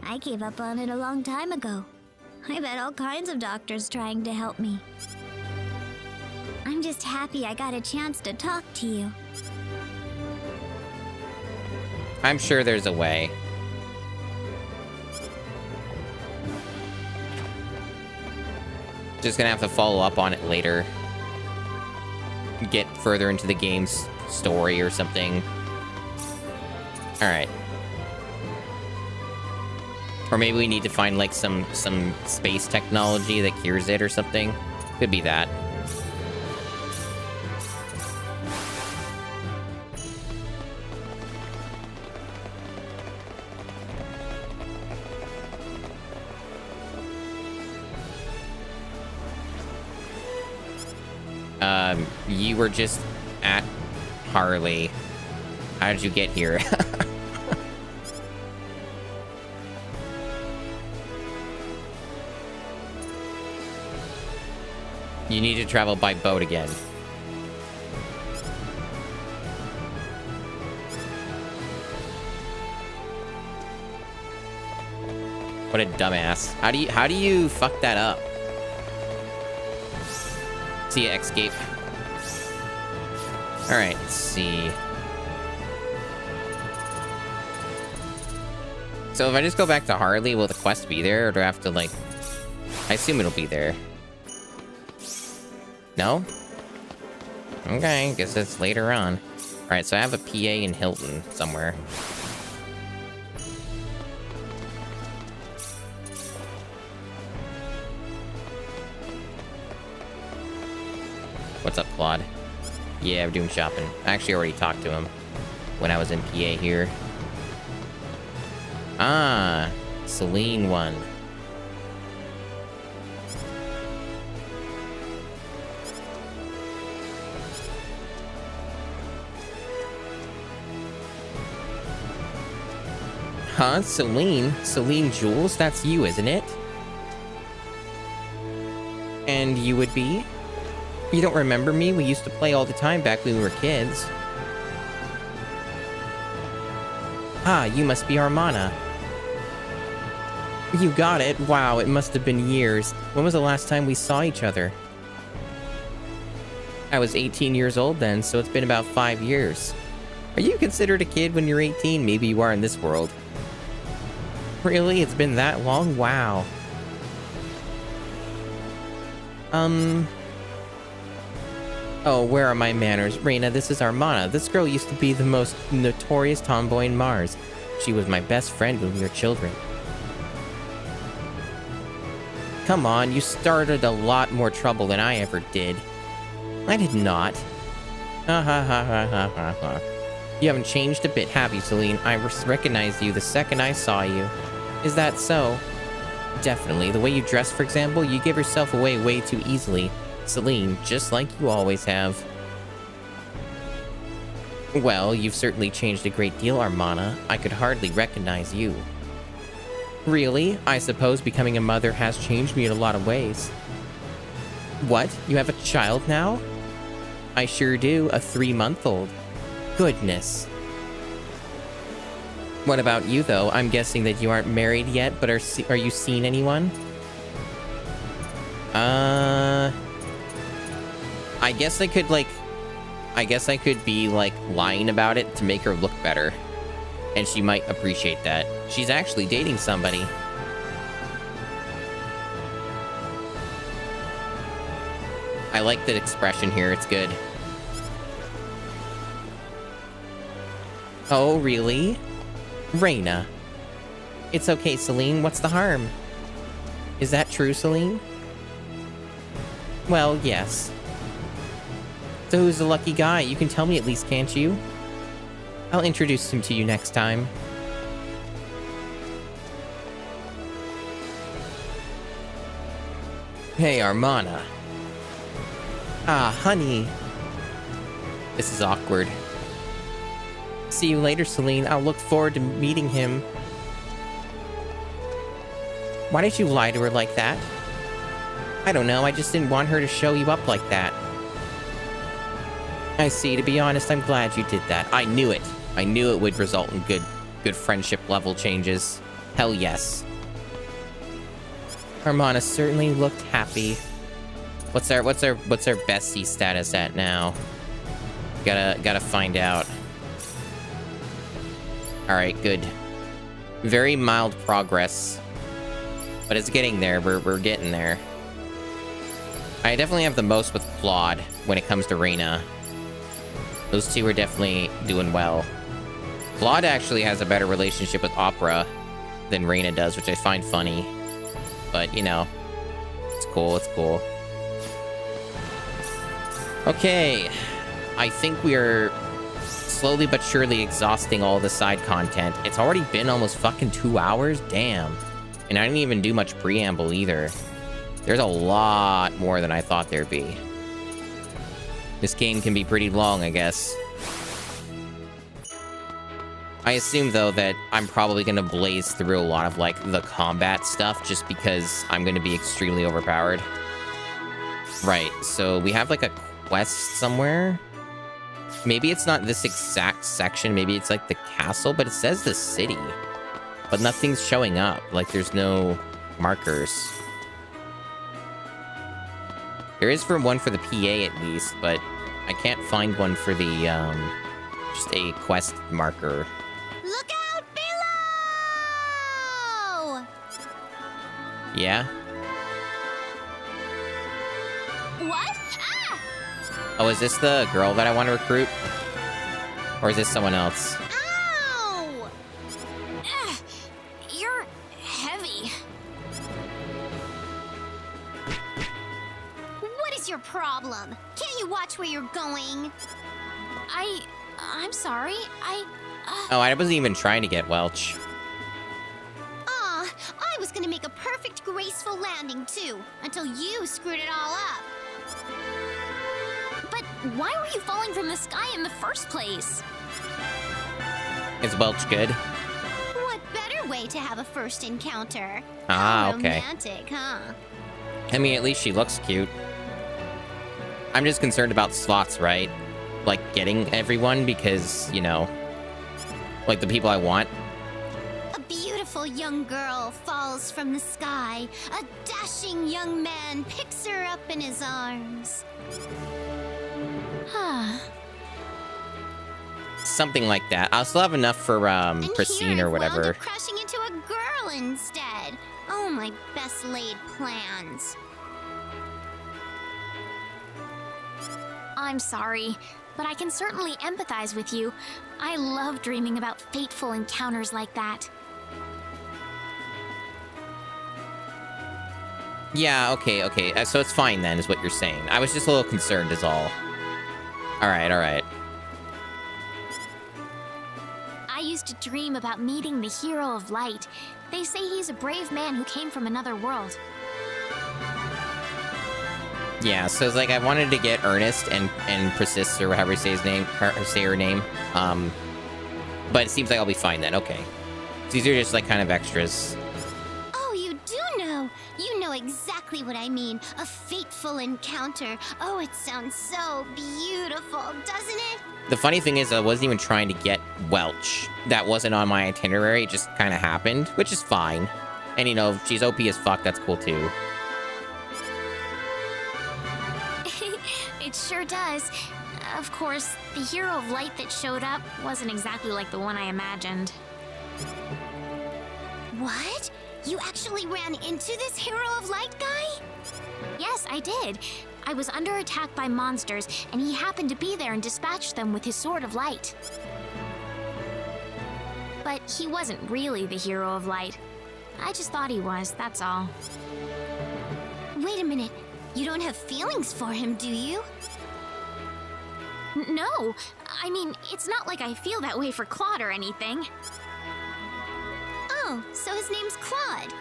I gave up on it a long time ago. I've had all kinds of doctors trying to help me. I'm just happy I got a chance to talk to you. I'm sure there's a way. Just gonna have to follow up on it later. Get further into the game's story or something. Alright. Or maybe we need to find like some space technology that cures it or something. Could be that. You were just at Harley. How did you get here? You need to travel by boat again. What a dumbass. How do you fuck that up? See ya, escape. Alright, let's see. So if I just go back to Harley, will the quest be there? Or do I have to, like... I assume it'll be there. No? Okay, guess it's later on. Alright, so I have a PA in Hilton somewhere. What's up, Claude? Yeah, we're doing shopping. I actually already talked to him when I was in PA here. Ah, Celine won. Huh? Celine? Celine Jules? That's you, isn't it? And you would be? You don't remember me? We used to play all the time back when we were kids. Ah, you must be Armana. You got it. Wow, it must have been years. When was the last time we saw each other? I was 18 years old then, so it's been about 5 years. Are you considered a kid when you're 18? Maybe you are in this world. Really? It's been that long? Wow. Oh, where are my manners? Reina, this is Armana. This girl used to be the most notorious tomboy in Mars. She was my best friend when we were children. Come on, you started a lot more trouble than I ever did. I did not. Ha ha ha ha ha ha ha. You haven't changed a bit, have you, Celine? I recognized you the second I saw you. Is that so? Definitely. The way you dress, for example, you give yourself away way too easily. Celine, just like you always have. Well, you've certainly changed a great deal, Armana. I could hardly recognize you. Really? I suppose becoming a mother has changed me in a lot of ways. What? You have a child now? I sure do, a 3-month-old. Goodness. What about you, though? I'm guessing that you aren't married yet, but are you seeing anyone? I guess I could be, like, lying about it to make her look better. And she might appreciate that. She's actually dating somebody. I like the expression here, it's good. Oh, really? Reina. It's okay, Celine, what's the harm? Is that true, Celine? Well, yes. So who's the lucky guy? You can tell me at least, can't you? I'll introduce him to you next time. Hey, Armana. Ah, honey. This is awkward. See you later, Celine. I'll look forward to meeting him. Why did you lie to her like that? I don't know, I just didn't want her to show you up like that. I see. To be honest, I'm glad you did that. I knew it. I knew it would result in good friendship level changes. Hell yes. Armana certainly looked happy. What's our bestie status at now? Gotta find out. Alright, good. Very mild progress. But it's getting there. We're getting there. I definitely have the most with Claude when it comes to Reina. Those two are definitely doing well. Claude actually has a better relationship with Opera than Reina does, which I find funny. But, you know, it's cool, it's cool. Okay. I think we are slowly but surely exhausting all the side content. It's already been almost fucking 2 hours? Damn. And I didn't even do much preamble either. There's a lot more than I thought there'd be. This game can be pretty long, I guess. I assume, though, that I'm probably going to blaze through a lot of, like, the combat stuff just because I'm going to be extremely overpowered. Right, so we have, like, a quest somewhere. Maybe it's not this exact section. Maybe it's, like, the castle, but it says the city. But nothing's showing up. Like, there's no markers. There is one for the PA at least, but I can't find one for the, just a quest marker. Look out below! Yeah? What? Ah! Oh, is this the girl that I want to recruit? Or is this someone else? Ow! Ugh, you're heavy. What is your problem? Can't you watch where you're going? I'm sorry. Oh, I wasn't even trying to get Welch. I was gonna make a perfect, graceful landing too, until you screwed it all up. But why were you falling from the sky in the first place? Is Welch good? What better way to have a first encounter? Ah, How okay. romantic, huh? I mean, at least she looks cute. I'm just concerned about slots, right? Like, getting everyone because, you know, like the people I want. A beautiful young girl falls from the sky. A dashing young man picks her up in his arms. Something like that. I'll still have enough for, Pristine or whatever. Wound up crashing into a girl instead. Oh, my best laid plans. I'm sorry, but I can certainly empathize with you. I love dreaming about fateful encounters like that. Yeah, okay. So it's fine then, is what you're saying. I was just a little concerned is all. Alright. I used to dream about meeting the hero of light. They say he's a brave man who came from another world. Yeah, so it's like I wanted to get Ernest and Persist or whatever you say his name, say her name. But it seems like I'll be fine then. Okay, so these are just like kind of extras. Oh, you do know. You know exactly what I mean. A fateful encounter. Oh, it sounds so beautiful, doesn't it? The funny thing is, I wasn't even trying to get Welch. That wasn't on my itinerary. It just kind of happened, which is fine. And you know, if she's OP as fuck, that's cool too. It sure does. Of course, the hero of light that showed up wasn't exactly like the one I imagined. What? You actually ran into this hero of light guy? Yes, I did. I was under attack by monsters, and he happened to be there and dispatched them with his sword of light. But he wasn't really the hero of light. I just thought he was, that's all. Wait a minute. You don't have feelings for him, do you? No, I mean, it's not like I feel that way for Claude or anything. Oh, so his name's Claude.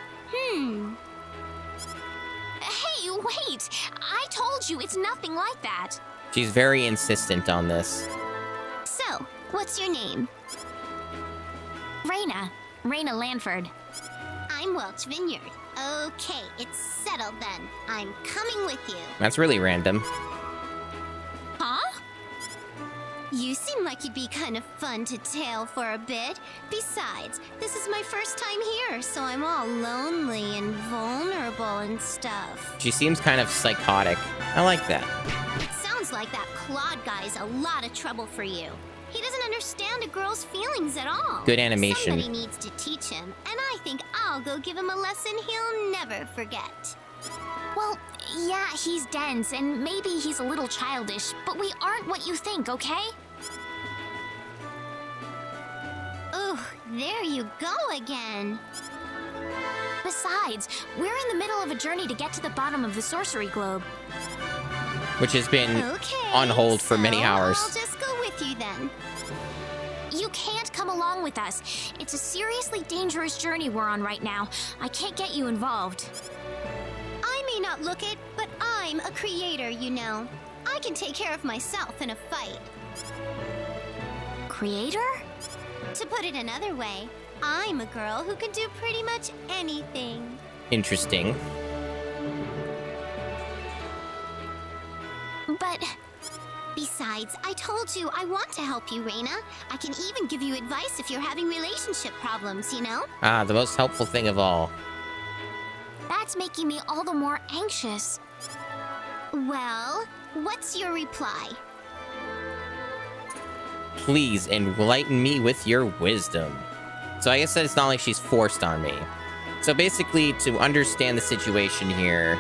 Hey, wait! I told you it's nothing like that. She's very insistent on this. So, what's your name? Raina Lanford. I'm Welch Vineyard. Okay, it's settled then. I'm coming with you. That's really random. Huh? You seem like you'd be kind of fun to tail for a bit. Besides, this is my first time here, so I'm all lonely and vulnerable and stuff. She seems kind of psychotic. I like that. It sounds like that Claude guy's a lot of trouble for you. He doesn't understand a girl's feelings at all. Good animation. Somebody needs to teach him, and I think I'll go give him a lesson he'll never forget. Well, yeah, he's dense, and maybe he's a little childish, but we aren't what you think, okay? Oh, there you go again. Besides, we're in the middle of a journey to get to the bottom of the sorcery globe. Which has been Okay, on hold for many so hours. I'll just go with you then. You can't come along with us. It's a seriously dangerous journey we're on right now. I can't get you involved. I may not look it, but I'm a creator, you know. I can take care of myself in a fight. Creator? To put it another way, I'm a girl who can do pretty much anything. Interesting. But besides, I told you I want to help you, Raina. I can even give you advice if you're having relationship problems, you know? Ah, the most helpful thing of all. that's making me all the more anxious. Well, what's your reply? Please enlighten me with your wisdom. So I guess that it's not like she's forced on me. So basically, to understand the situation here,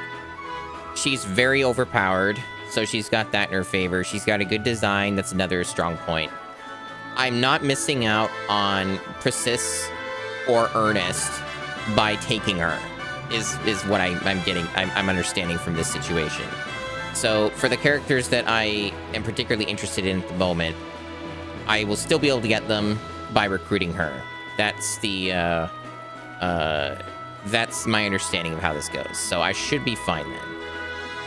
she's very overpowered. So she's got that in her favor. She's got a good design. That's another strong point. I'm not missing out on Persis or Ernest by taking her, is what I'm getting. I'm understanding from this situation. So for the characters that I am particularly interested in at the moment, I will still be able to get them by recruiting her. That's the that's my understanding of how this goes. So I should be fine then.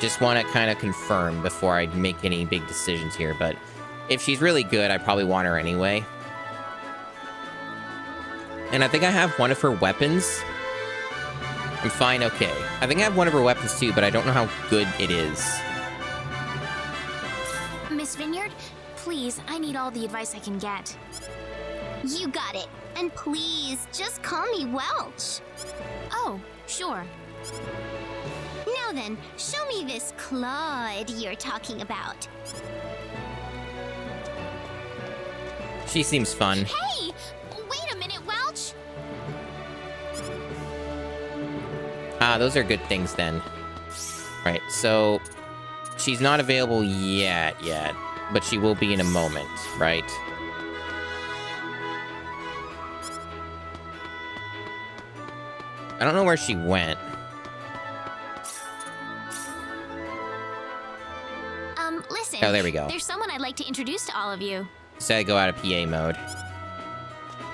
Just want to kind of confirm before I make any big decisions here. But if she's really good, I probably want her anyway. And I think I have one of her weapons. I'm fine, okay. I think I have one of her weapons too, but I don't know how good it is. Miss Vineyard, please, I need all the advice I can get. You got it. And please, just call me Welch. Oh, sure. Now then, show me this Claude you're talking about. She seems fun. Hey! Wait a minute, Welch! Ah, those are good things then. Right, so she's not available yet, but she will be in a moment, right? I don't know where she went. Listen. Oh, there we go. There's someone I'd like to introduce to all of you. So I go out of PA mode.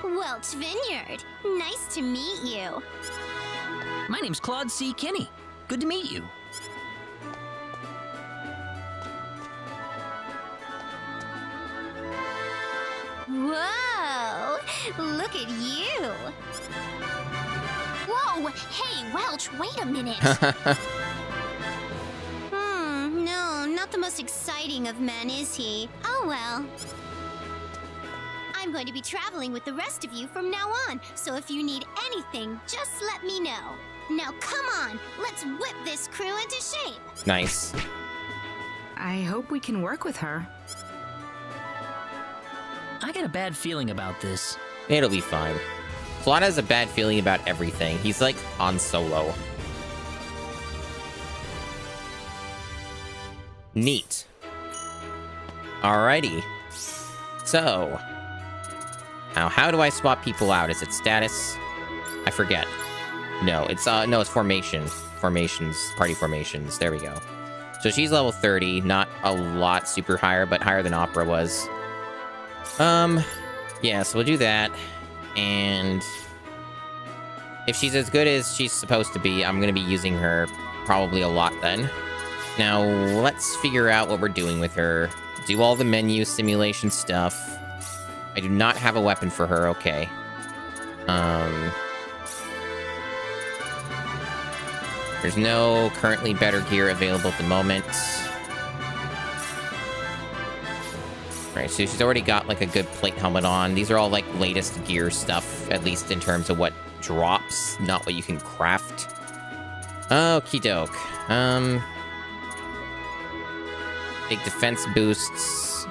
Welch Vineyard, nice to meet you. My name's Claude C. Kinney. Good to meet you. Whoa! Look at you! Whoa! Hey, Welch, wait a minute! No, not the most exciting of men, is he? Oh well. I'm going to be traveling with the rest of you from now on, so if you need anything, just let me know. Now come on, let's whip this crew into shape! Nice. I hope we can work with her. I got a bad feeling about this. It'll be fine. Claude has a bad feeling about everything. He's like on Solo. Neat. Alrighty. So, now how do I swap people out? Is it status? I forget. No, it's formation. Formations, party formations. There we go. So So she's level 30, not a lot super higher, but higher than Opera was. Yeah, so we'll do that. And if she's as good as she's supposed to be, I'm going to be using her probably a lot then. Now, let's figure out what we're doing with her. Do all the menu simulation stuff. I do not have a weapon for her, okay. There's no currently better gear available at the moment. Right, so she's already got like a good plate helmet on. These are all like latest gear stuff, at least in terms of what drops, not what you can craft. Okie doke. Big defense boosts.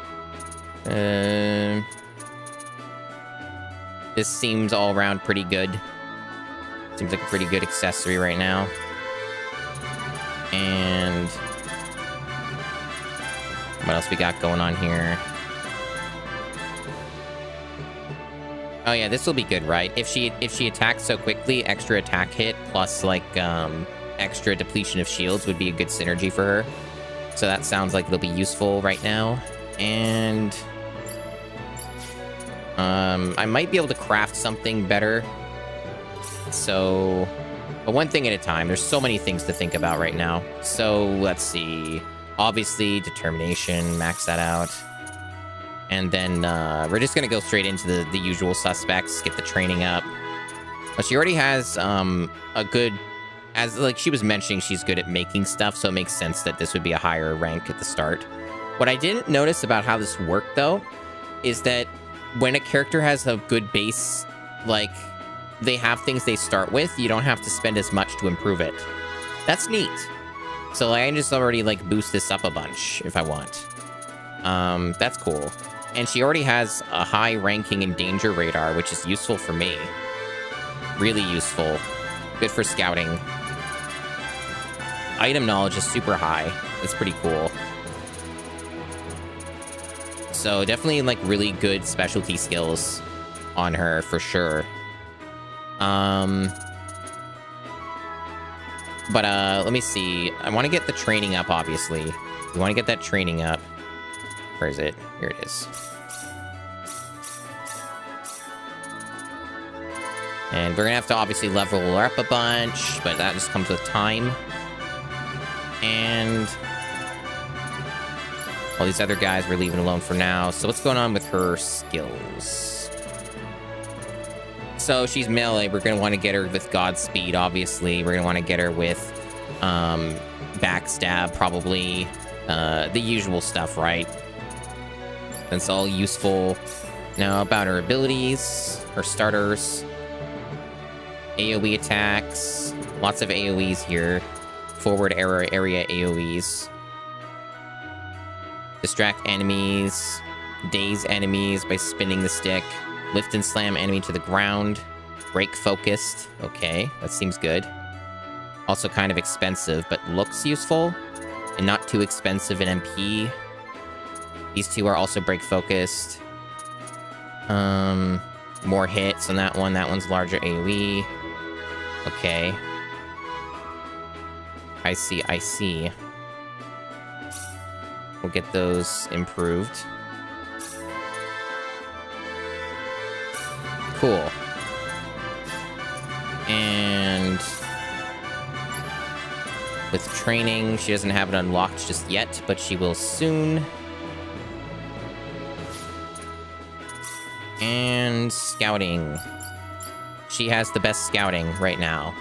This seems all around pretty good. Seems like a pretty good accessory right now. And what else we got going on here? Oh yeah, this will be good, right? If she attacks so quickly, extra attack hit plus like extra depletion of shields would be a good synergy for her. So that sounds like it'll be useful right now. And I might be able to craft something better. So, but one thing at a time. There's so many things to think about right now. So let's see. Obviously, determination, max that out. And then we're just going to go straight into the usual suspects, get the training up. But she already has a good, as like she was mentioning, she's good at making stuff, so it makes sense that this would be a higher rank at the start. What I didn't notice about how this worked, though, is that when a character has a good base, like, they have things they start with, you don't have to spend as much to improve it. That's neat. So like, I can just already, like, boost this up a bunch if I want. That's cool. And she already has a high ranking in danger radar, which is useful for me. Really useful. Good for scouting. Item knowledge is super high. It's pretty cool. So definitely like really good specialty skills on her for sure. But let me see. I want to get the training up, obviously. We want to get that training up. Where is it? Here it is. And we're gonna have to obviously level her up a bunch, but that just comes with time. And all these other guys we're leaving alone for now. So what's going on with her skills? So she's melee. We're going to want to get her with Godspeed, obviously. We're going to want to get her with backstab, probably. The usual stuff, right? That's all useful. Now about her abilities, her starters. AoE attacks. Lots of AoEs here. Forward area AoEs. Distract enemies. Daze enemies by spinning the stick. Lift and slam enemy to the ground. Break focused. Okay, that seems good. Also kind of expensive, but looks useful. And not too expensive in MP. These two are also break focused. More hits on that one. That one's larger AoE. Okay. I see. We'll get those improved. Cool. And with training, she doesn't have it unlocked just yet, but she will soon. And scouting. She has the best scouting right now.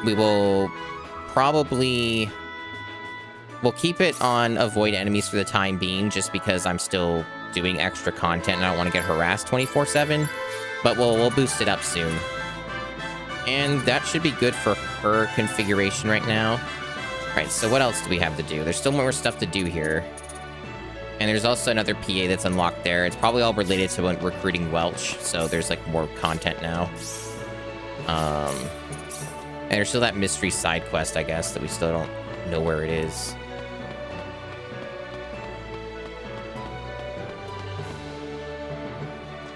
We will probably... We'll keep it on avoid enemies for the time being, just because I'm still doing extra content and I don't want to get harassed 24/7. But we'll boost it up soon. And that should be good for her configuration right now. Right, so what else do we have to do? There's still more stuff to do here. And there's also another PA that's unlocked there. It's probably all related to recruiting Welch, so there's like more content now. And there's still that mystery side quest, I guess, that we still don't know where it is.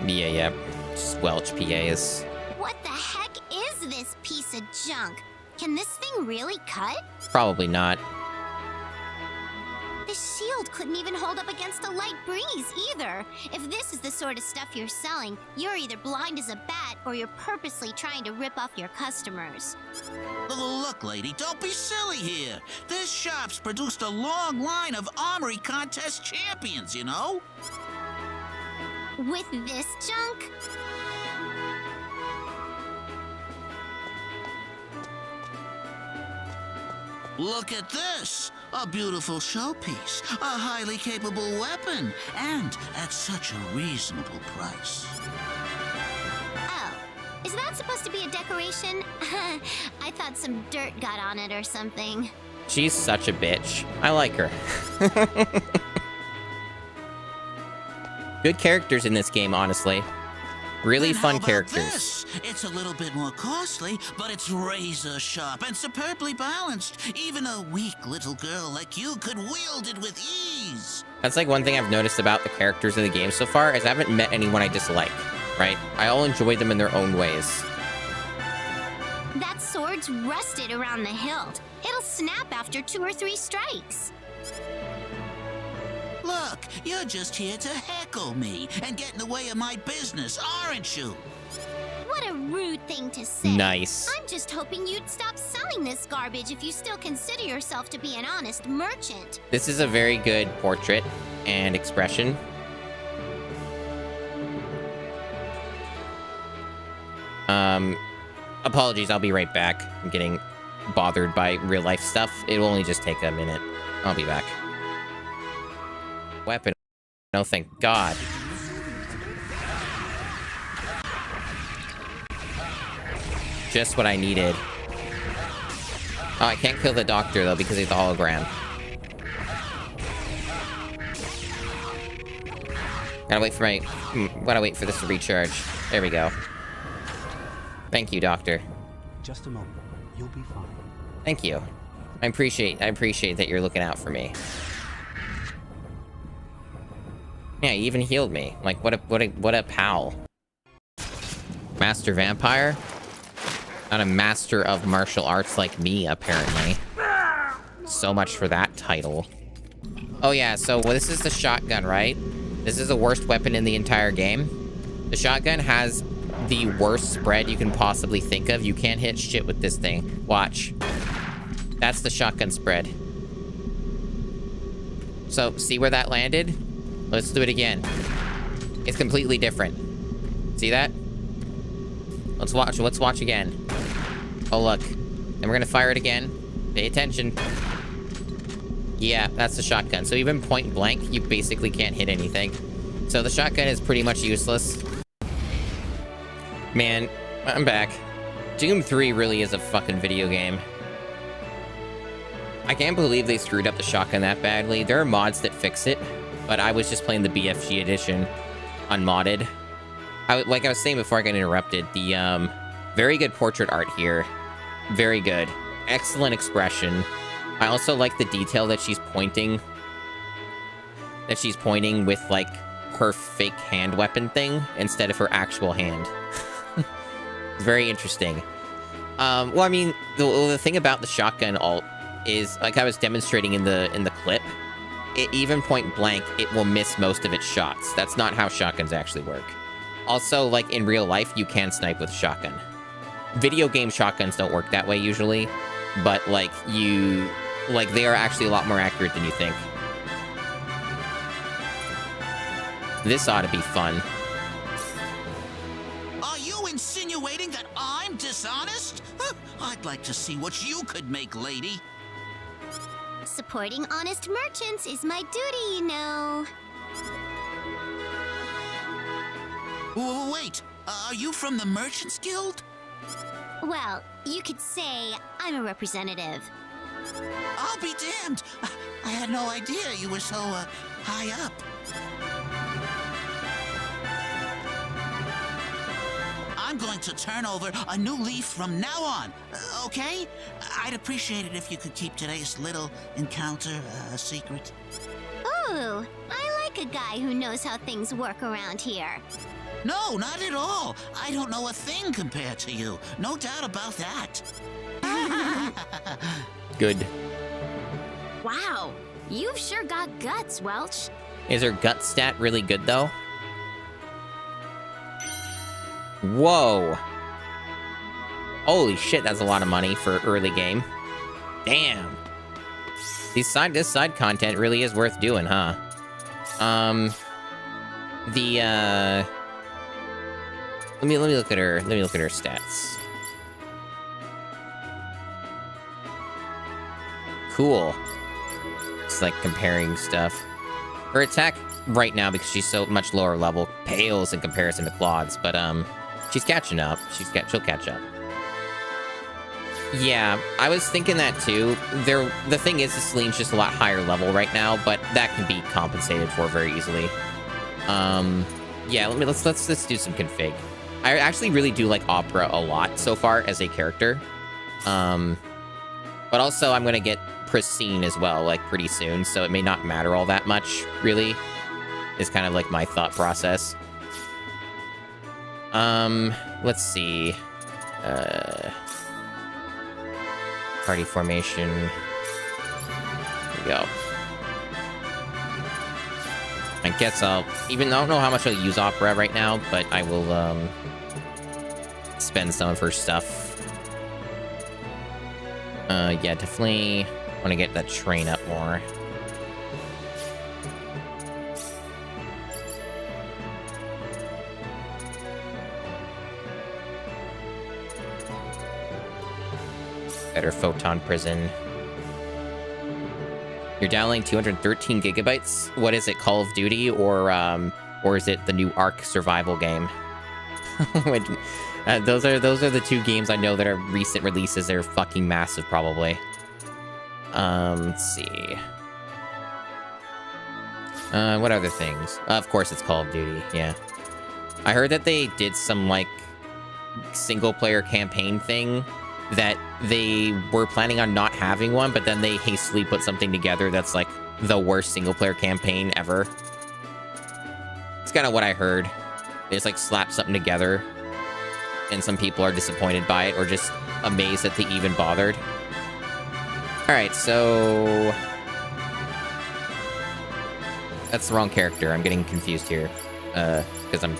Yeah. Just Welch PAs. What the heck is this piece of junk? Can this thing really cut? Probably not. This shield couldn't even hold up against a light breeze either. If this is the sort of stuff you're selling, you're either blind as a bat or you're purposely trying to rip off your customers. Look, lady, don't be silly here. This shop's produced a long line of armory contest champions, you know? With this junk? Look at this! A beautiful showpiece, a highly capable weapon, and at such a reasonable price. Oh, is that supposed to be a decoration? I thought some dirt got on it or something. She's such a bitch. I like her. Good characters in this game, honestly. Really Then fun how about characters. This? It's a little bit more costly, but it's razor sharp and superbly balanced. Even a weak little girl like you could wield it with ease. That's like one thing I've noticed about the characters in the game so far is I haven't met anyone I dislike, right? I all enjoy them in their own ways. That sword's rusted around the hilt. It'll snap after 2 or 3 strikes. Look, you're just here to heckle me and get in the way of my business, aren't you? What a rude thing to say. Nice. I'm just hoping you'd stop selling this garbage if you still consider yourself to be an honest merchant. This is a very good portrait and expression. Apologies, I'll be right back. I'm getting bothered by real life stuff. It'll only just take a minute. I'll be back. Weapon. No, thank God. Just what I needed. Oh, I can't kill the doctor, though, because he's a hologram. Gotta wait for this to recharge. There we go. Thank you, doctor. Just a moment. You'll be fine. Thank you. I appreciate that you're looking out for me. Yeah, he even healed me. Like, what a pal. Master vampire? Not a master of martial arts like me, apparently. So much for that title. Oh yeah, so this is the shotgun, right? This is the worst weapon in the entire game. The shotgun has the worst spread you can possibly think of. You can't hit shit with this thing. Watch. That's the shotgun spread. So, see where that landed? Let's do it again. It's completely different. See that? Let's watch again. Oh, look. Then we're gonna fire it again. Pay attention. Yeah, that's the shotgun. So even point blank, you basically can't hit anything. So the shotgun is pretty much useless. Man, I'm back. Doom 3 really is a fucking video game. I can't believe they screwed up the shotgun that badly. There are mods that fix it, but I was just playing the BFG edition unmodded. Like I was saying before I got interrupted, the very good portrait art here. Very good. Excellent expression. I also like the detail that she's pointing. That she's pointing with, like, her fake hand weapon thing instead of her actual hand. It's very interesting. Well, I mean, the thing about the shotgun alt is, like I was demonstrating in the clip, even point blank, it will miss most of its shots. That's not how shotguns actually work. Also, like, in real life, you can snipe with a shotgun. Video game shotguns don't work that way usually, but, like, they are actually a lot more accurate than you think. This ought to be fun. Are you insinuating that I'm dishonest? I'd like to see what you could make, lady. Supporting honest merchants is my duty, you know. Wait, are you from the Merchants Guild? Well, you could say I'm a representative. I'll be damned. I had no idea you were so, high up. I'm going to turn over a new leaf from now on, okay? I'd appreciate it if you could keep today's little encounter a secret. Ooh, I like a guy who knows how things work around here. No, not at all. I don't know a thing compared to you. No doubt about that. Good. Wow, you've sure got guts, Welch. Is her gut stat really good, though? Whoa. Holy shit, that's a lot of money for early game. Damn. This side content really is worth doing, huh? Let me look at her. Let me look at her stats. Cool. It's like comparing stuff. Her attack right now, because she's so much lower level, pales in comparison to Claude's, but she's catching up. She'll catch up. Yeah, I was thinking that too. The thing is, Celine's just a lot higher level right now, but that can be compensated for very easily. Yeah, let's do some config. I actually really do like Opera a lot so far as a character. But also I'm gonna get Pristine as well, like pretty soon, so it may not matter all that much, really. Is kind of like my thought process. Let's see. Party formation. There we go. I guess I don't know how much I'll use Opera right now, but I will, spend some of her stuff. Yeah, definitely want to get that train up more. Better Photon Prison. You're downloading 213 gigabytes? What is it, Call of Duty, or is it the new Ark survival game? Those are the two games I know that are recent releases. They're fucking massive, probably. Let's see. What other things? Of course, it's Call of Duty. Yeah, I heard that they did some like single-player campaign thing that they were planning on not having one, but then they hastily put something together that's like the worst single-player campaign ever. It's kind of what I heard. They just like slapped something together, and some people are disappointed by it or just amazed that they even bothered. All right, so that's the wrong character. I'm getting confused here because I'm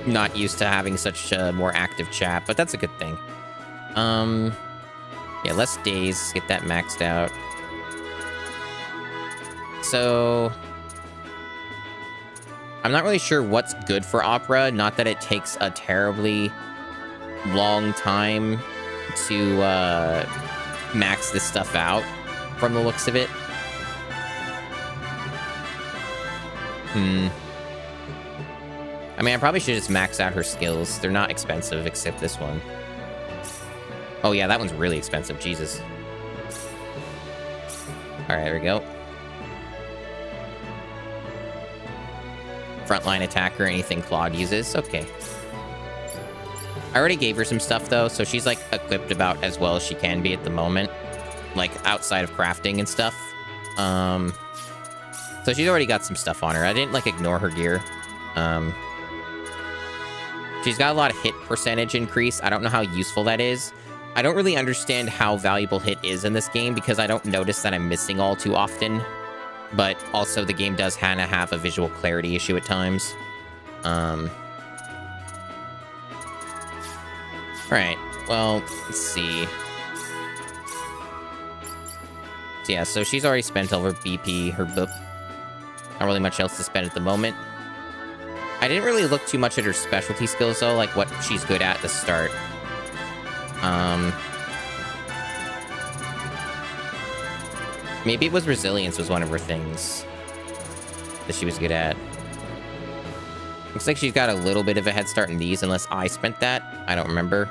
not used to having such a more active chat, but that's a good thing. Yeah, less days, get that maxed out. So I'm not really sure what's good for Opera. Not that it takes a terribly long time to max this stuff out from the looks of it. I mean, I probably should just max out her skills. They're not expensive, except this one. Oh yeah, that one's really expensive. Jesus. All right, there we go. Frontline attacker, anything Claude uses. Okay. I already gave her some stuff, though, so she's, like, equipped about as well as she can be at the moment. Like, outside of crafting and stuff. So she's already got some stuff on her. I didn't, like, ignore her gear. She's got a lot of hit percentage increase. I don't know how useful that is. I don't really understand how valuable hit is in this game because I don't notice that I'm missing all too often. But also the game does kind of have a visual clarity issue at times. Alright, well, let's see. So yeah, so she's already spent all her BP, her boop. Not really much else to spend at the moment. I didn't really look too much at her specialty skills, though, like what she's good at to start. Maybe it was resilience was one of her things that she was good at. Looks like she's got a little bit of a head start in these, unless I spent that. I don't remember.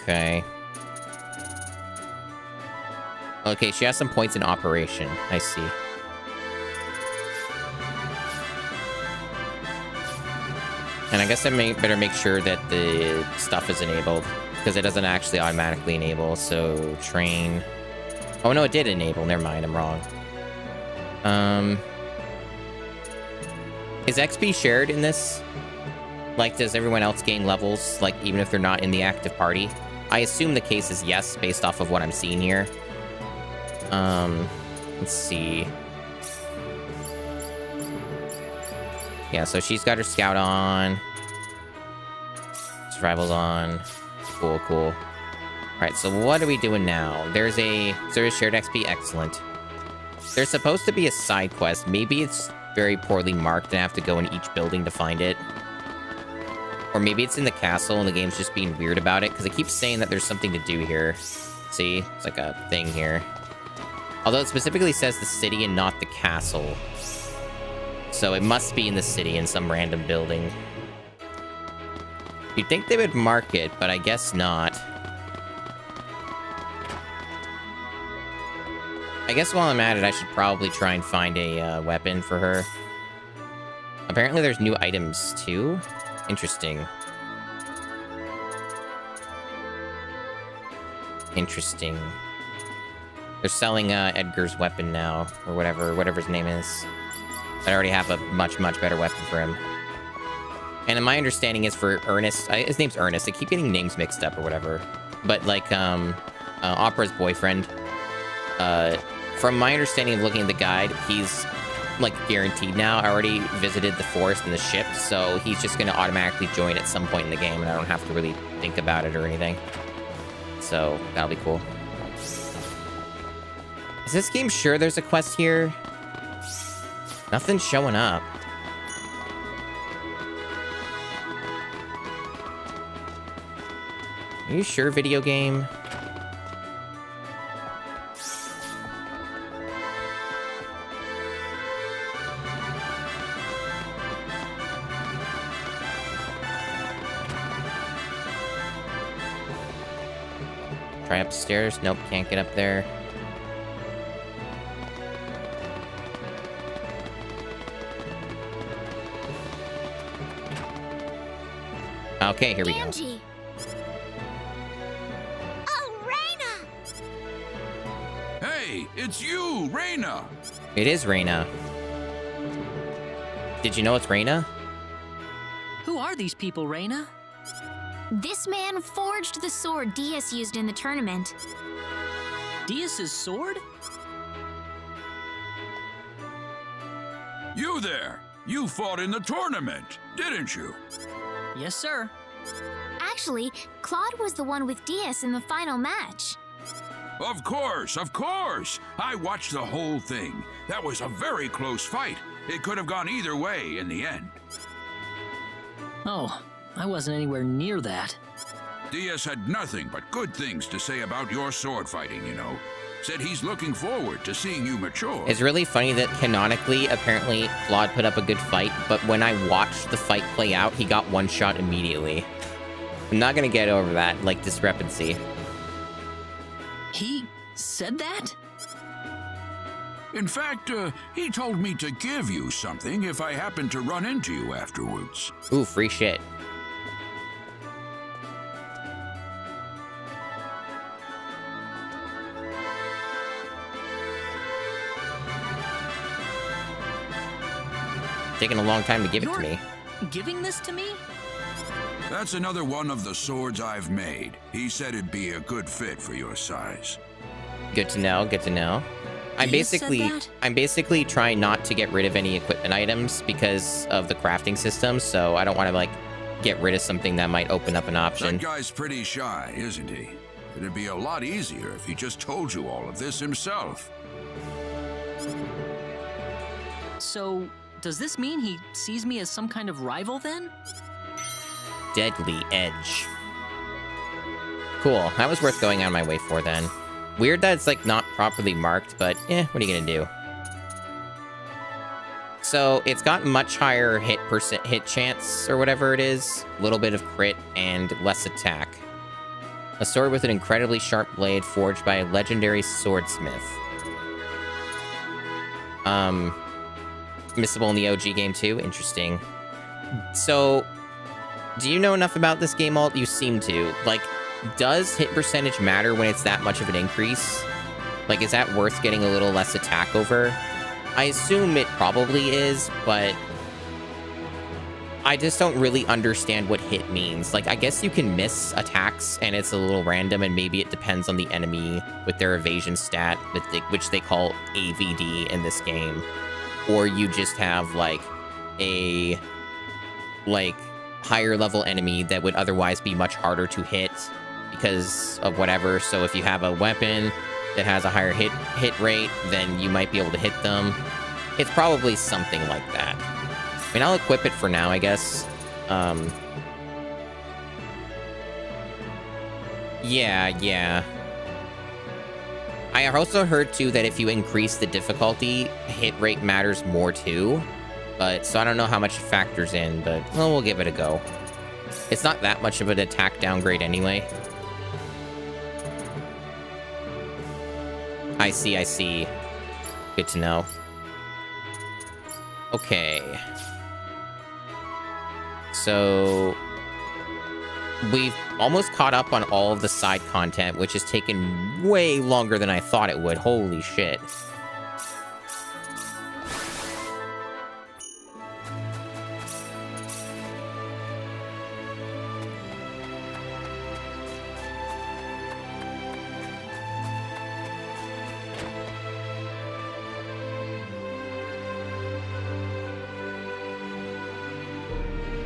Okay. Okay, she has some points in operation. I see. And I guess I better make sure that the stuff is enabled, because it doesn't actually automatically enable. So, train. Oh, no, it did enable. Never mind, I'm wrong. Is XP shared in this? Like, does everyone else gain levels, like, even if they're not in the active party? I assume the case is yes, based off of what I'm seeing here. Let's see. Yeah, so she's got her scout on. Survival's on. Cool, cool. Alright, so what are we doing now? There's shared XP. Excellent. There's supposed to be a side quest. Maybe it's very poorly marked and I have to go in each building to find it. Or maybe it's in the castle and the game's just being weird about it, because it keeps saying that there's something to do here. See? It's like a thing here. Although it specifically says the city and not the castle. So it must be in the city in some random building. You'd think they would mark it, but I guess not. I guess while I'm at it, I should probably try and find a weapon for her. Apparently there's new items, too. Interesting. Interesting. They're selling Edgar's weapon now, or whatever his name is. I already have a much, much better weapon for him. And my understanding is for Ernest, his name's Ernest. I keep getting names mixed up or whatever. But like, Opera's boyfriend, from my understanding of looking at the guide, he's like guaranteed now. I already visited the forest and the ship, so he's just going to automatically join at some point in the game, and I don't have to really think about it or anything. So that'll be cool. Is this game sure there's a quest here? Nothing's showing up. Are you sure, video game? Try upstairs. Nope, can't get up there. Okay, here we go. Oh, Reina! Hey, it's you, Reina! It is Reina. Did you know it's Reina? Who are these people, Reina? This man forged the sword Diaz used in the tournament. Diaz's sword? You there! You fought in the tournament, didn't you? Yes, sir. Actually, Claude was the one with Diaz in the final match. Of course, of course! I watched the whole thing. That was a very close fight. It could have gone either way in the end. Oh, I wasn't anywhere near that. Diaz had nothing but good things to say about your sword fighting, you know. Said he's looking forward to seeing you mature. It's really funny that canonically, apparently, Claude put up a good fight, but when I watched the fight play out, he got one shot immediately. I'm not gonna get over that, like, discrepancy. He said that? In fact, he told me to give you something if I happen to run into you afterwards. Ooh, free shit. Taking a long time to give it to me. Giving this to me? That's another one of the swords I've made. He said it'd be a good fit for your size. Good to know, good to know. I'm basically trying not to get rid of any equipment items because of the crafting system, so I don't want to, like, get rid of something that might open up an option. That guy's pretty shy, isn't he? It'd be a lot easier if he just told you all of this himself. So, does this mean he sees me as some kind of rival then? Deadly Edge. Cool, that was worth going out of my way for then. Weird that it's, like, not properly marked, but what are you gonna do? So, it's got much higher hit chance, or whatever it is. A little bit of crit, and less attack. A sword with an incredibly sharp blade forged by a legendary swordsmith. Missable in the OG game too? Interesting. So, do you know enough about this game, Alt? You seem to. Like, does hit percentage matter when it's that much of an increase? Like, is that worth getting a little less attack over? I assume it probably is, but I just don't really understand what hit means. Like, I guess you can miss attacks and it's a little random, and maybe it depends on the enemy with their evasion stat, which they call AVD in this game. Or you just have, like, a, like, higher level enemy that would otherwise be much harder to hit because of whatever. So if you have a weapon that has a higher hit rate, then you might be able to hit them. It's probably something like that. I mean, I'll equip it for now, I guess. Yeah. I also heard, too, that if you increase the difficulty, hit rate matters more, too. But, so I don't know how much it factors in, but, well, we'll give it a go. It's not that much of an attack downgrade anyway. I see. Good to know. Okay. So we've almost caught up on all of the side content, which has taken way longer than I thought it would. Holy shit.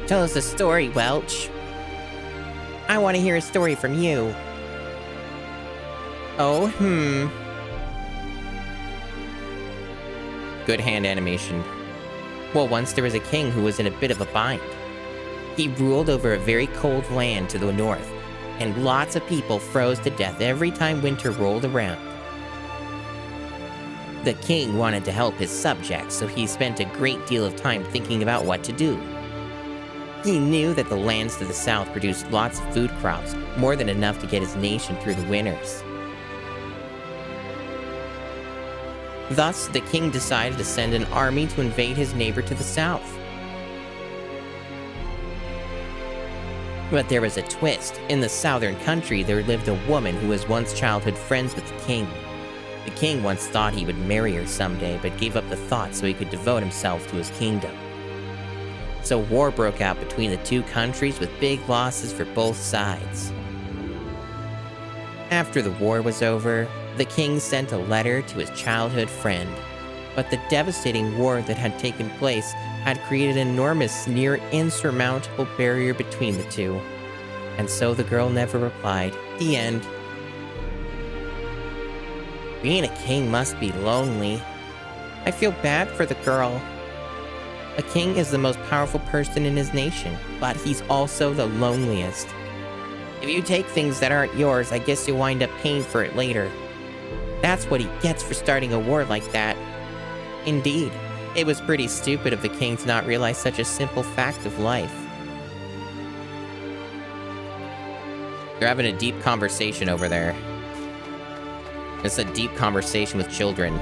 Tell us a story, Welch. I want to hear a story from you. Oh, Good hand animation. Well, once there was a king who was in a bit of a bind. He ruled over a very cold land to the north, and lots of people froze to death every time winter rolled around. The king wanted to help his subjects, so he spent a great deal of time thinking about what to do. He knew that the lands to the south produced lots of food crops, more than enough to get his nation through the winters. Thus, the king decided to send an army to invade his neighbor to the south. But there was a twist. In the southern country, there lived a woman who was once childhood friends with the king. The king once thought he would marry her someday, but gave up the thought so he could devote himself to his kingdom. So war broke out between the two countries with big losses for both sides. After the war was over, the king sent a letter to his childhood friend. But the devastating war that had taken place had created an enormous, near insurmountable barrier between the two. And so the girl never replied. The end. Being a king must be lonely. I feel bad for the girl. A king is the most powerful person in his nation, but he's also the loneliest. If you take things that aren't yours, I guess you'll wind up paying for it later. That's what he gets for starting a war like that. Indeed, it was pretty stupid of the king to not realize such a simple fact of life. They're having a deep conversation over there. It's a deep conversation with children.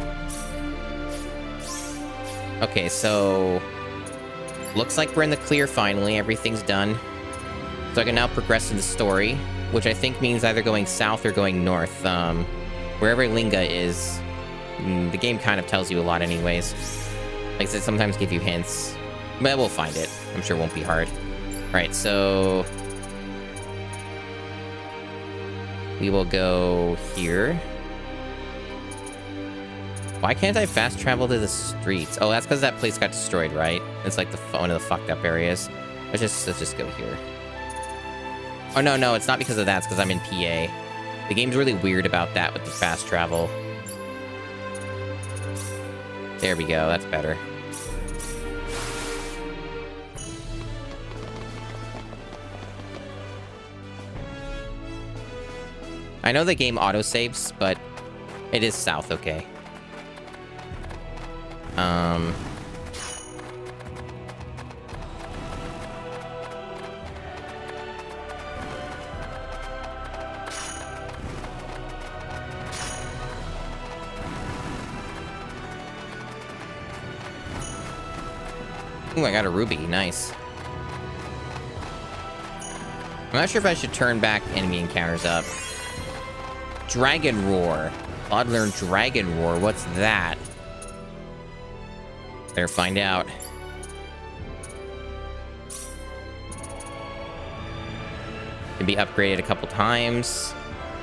Okay, so looks like we're in the clear finally. Everything's done. So I can now progress in the story, which I think means either going south or going north. Wherever Linga is, the game kind of tells you a lot anyways. Like I said, sometimes give you hints. But we'll find it. I'm sure it won't be hard. Alright, so we will go here. Why can't I fast travel to the streets? Oh, that's because that place got destroyed, right? It's like one of the fucked up areas. Let's just go here. Oh, no, it's not because of that. It's because I'm in PA. The game's really weird about that with the fast travel. There we go. That's better. I know the game autosaves, but it is south, okay. Ooh, I got a ruby. Nice. I'm not sure if I should turn back enemy encounters up. Dragon Roar. Claude learned Dragon Roar. What's that? Better find out. Can be upgraded a couple times.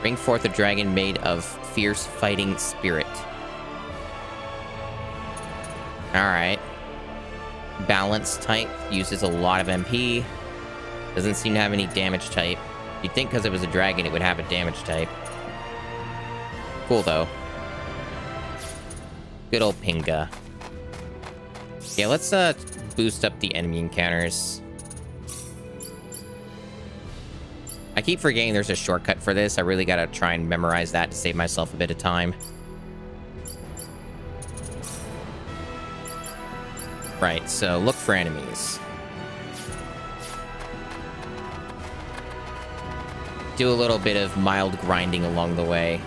Bring forth a dragon made of fierce fighting spirit. Alright. Balance type. Uses a lot of MP. Doesn't seem to have any damage type. You'd think because it was a dragon it would have a damage type. Cool though. Good old Pinga. Yeah, let's boost up the enemy encounters. I keep forgetting there's a shortcut for this. I really gotta try and memorize that to save myself a bit of time. Right, so look for enemies. Do a little bit of mild grinding along the way.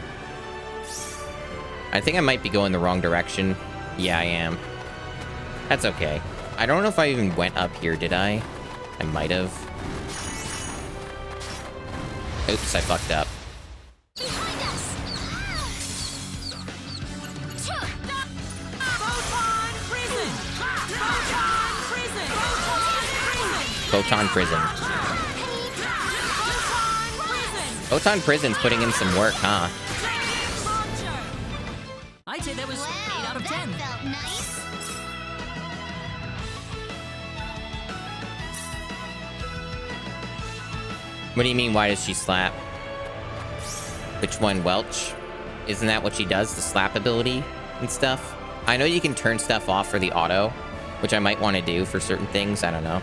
I think I might be going the wrong direction. Yeah, I am. That's okay. I don't know if I even went up here, did I? I might have. Oops, I fucked up. Photon Prison. Photon Prison's putting in some work, huh? I'd say that was 8 out of 10. That felt nice. What do you mean, why does she slap? Which one, Welch? Isn't that what she does, the slap ability and stuff? I know you can turn stuff off for the auto, which I might want to do for certain things, I don't know.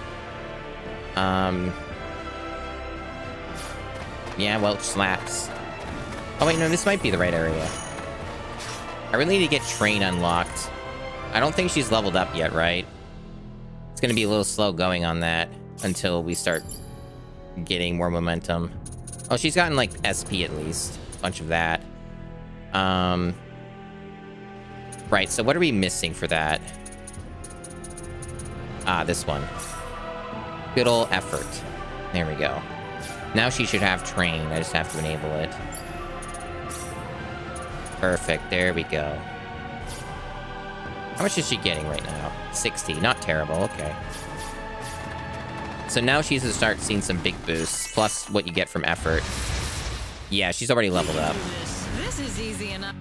Yeah, Welch slaps. Oh wait, no, this might be the right area. I really need to get Train unlocked. I don't think she's leveled up yet, right? It's gonna be a little slow going on that until we start getting more momentum. Oh, she's gotten like SP at least. A bunch of that. Right, so what are we missing for that? Ah, this one. Good old effort. There we go. Now she should have Train. I just have to enable it. Perfect. There we go. How much is she getting right now? 60. Not terrible. Okay. So now she's to start seeing some big boosts, plus what you get from effort. Yeah, she's already leveled up. This is easy enough.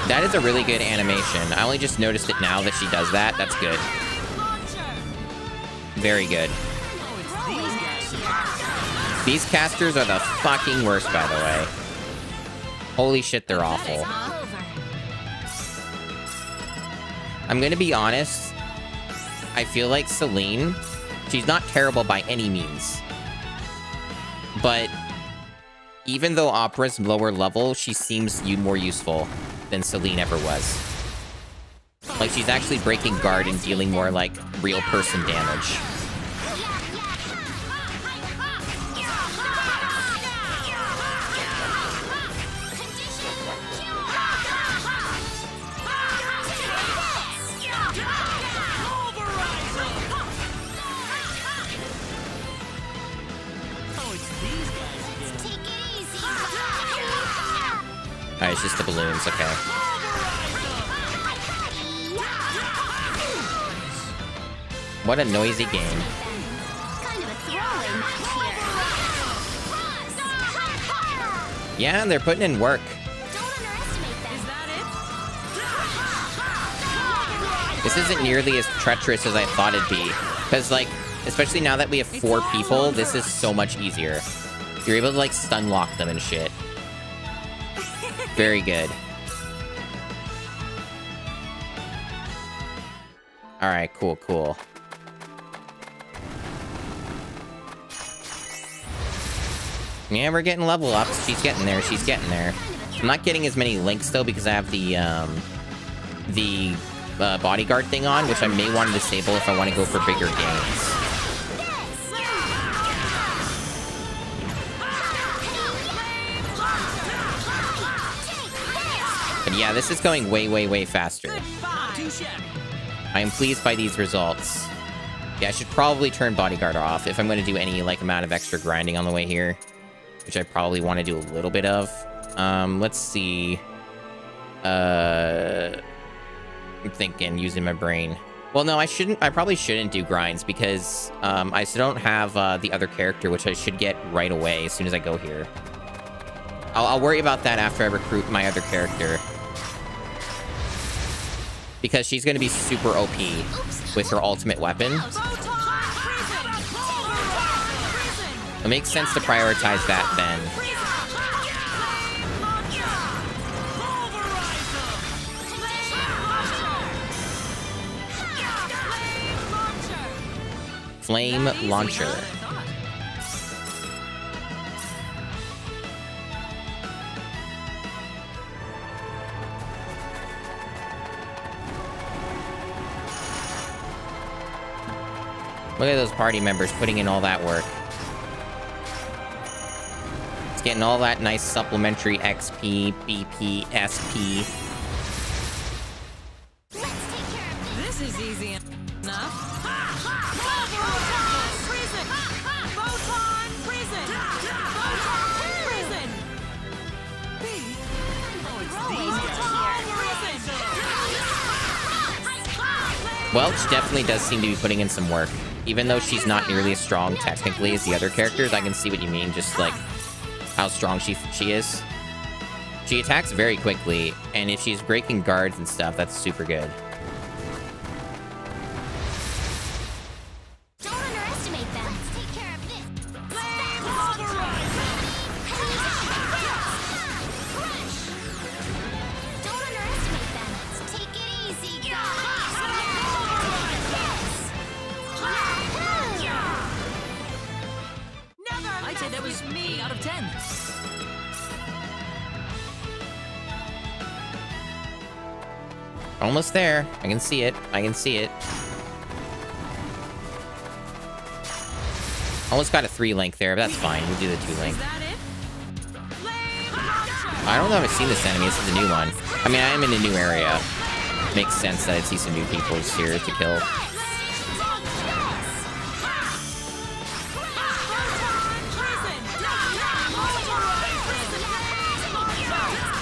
That is a really good animation. I only just noticed it now that she does that. That's good. Very good. These casters are the fucking worst, by the way. Holy shit, they're awful. I'm gonna be honest. I feel like Celine, she's not terrible by any means. But even though Opera's lower level, she seems more useful than Celine ever was. Like, she's actually breaking guard and dealing more, like, real person damage. Alright, it's just the balloons, okay. What a noisy game. Kind of a throwaway match here. Yeah, they're putting in work. Don't underestimate them. This isn't nearly as treacherous as I thought it'd be. Because, like, especially now that we have 4 people, this is so much easier. You're able to, like, stun lock them and shit. Very good. Alright, cool, cool. Yeah, we're getting level ups. She's getting there, she's getting there. I'm not getting as many links, though, because I have the bodyguard thing on, which I may want to disable if I want to go for bigger gains. But yeah, this is going way, way, way faster. I am pleased by these results. Yeah, I should probably turn Bodyguard off if I'm going to do any, like, amount of extra grinding on the way here. Which I probably want to do a little bit of. Let's see. I'm thinking, using my brain. Well, no, I probably shouldn't do grinds because I still don't have the other character, which I should get right away as soon as I go here. I'll worry about that after I recruit my other character. Because she's going to be super OP with her ultimate weapon. It makes sense to prioritize that then. Flame Launcher. Look at those party members putting in all that work. It's getting all that nice supplementary XP, BP, SP. This is easy enough. Well, she definitely does seem to be putting in some work. Even though she's not nearly as strong technically as the other characters, I can see what you mean, just like how strong she is. She attacks very quickly, and if she's breaking guards and stuff, that's super good. Don't underestimate them. Let's take care of this. Don't underestimate them. Take it easy, guys. I'd say that was me out of 10. Almost there. I can see it. I can see it. Almost got a 3 link there, but that's fine. We'll do the 2 link. I don't know if I've seen this enemy. This is a new one. I mean, I am in a new area. Makes sense that I'd see some new people here to kill.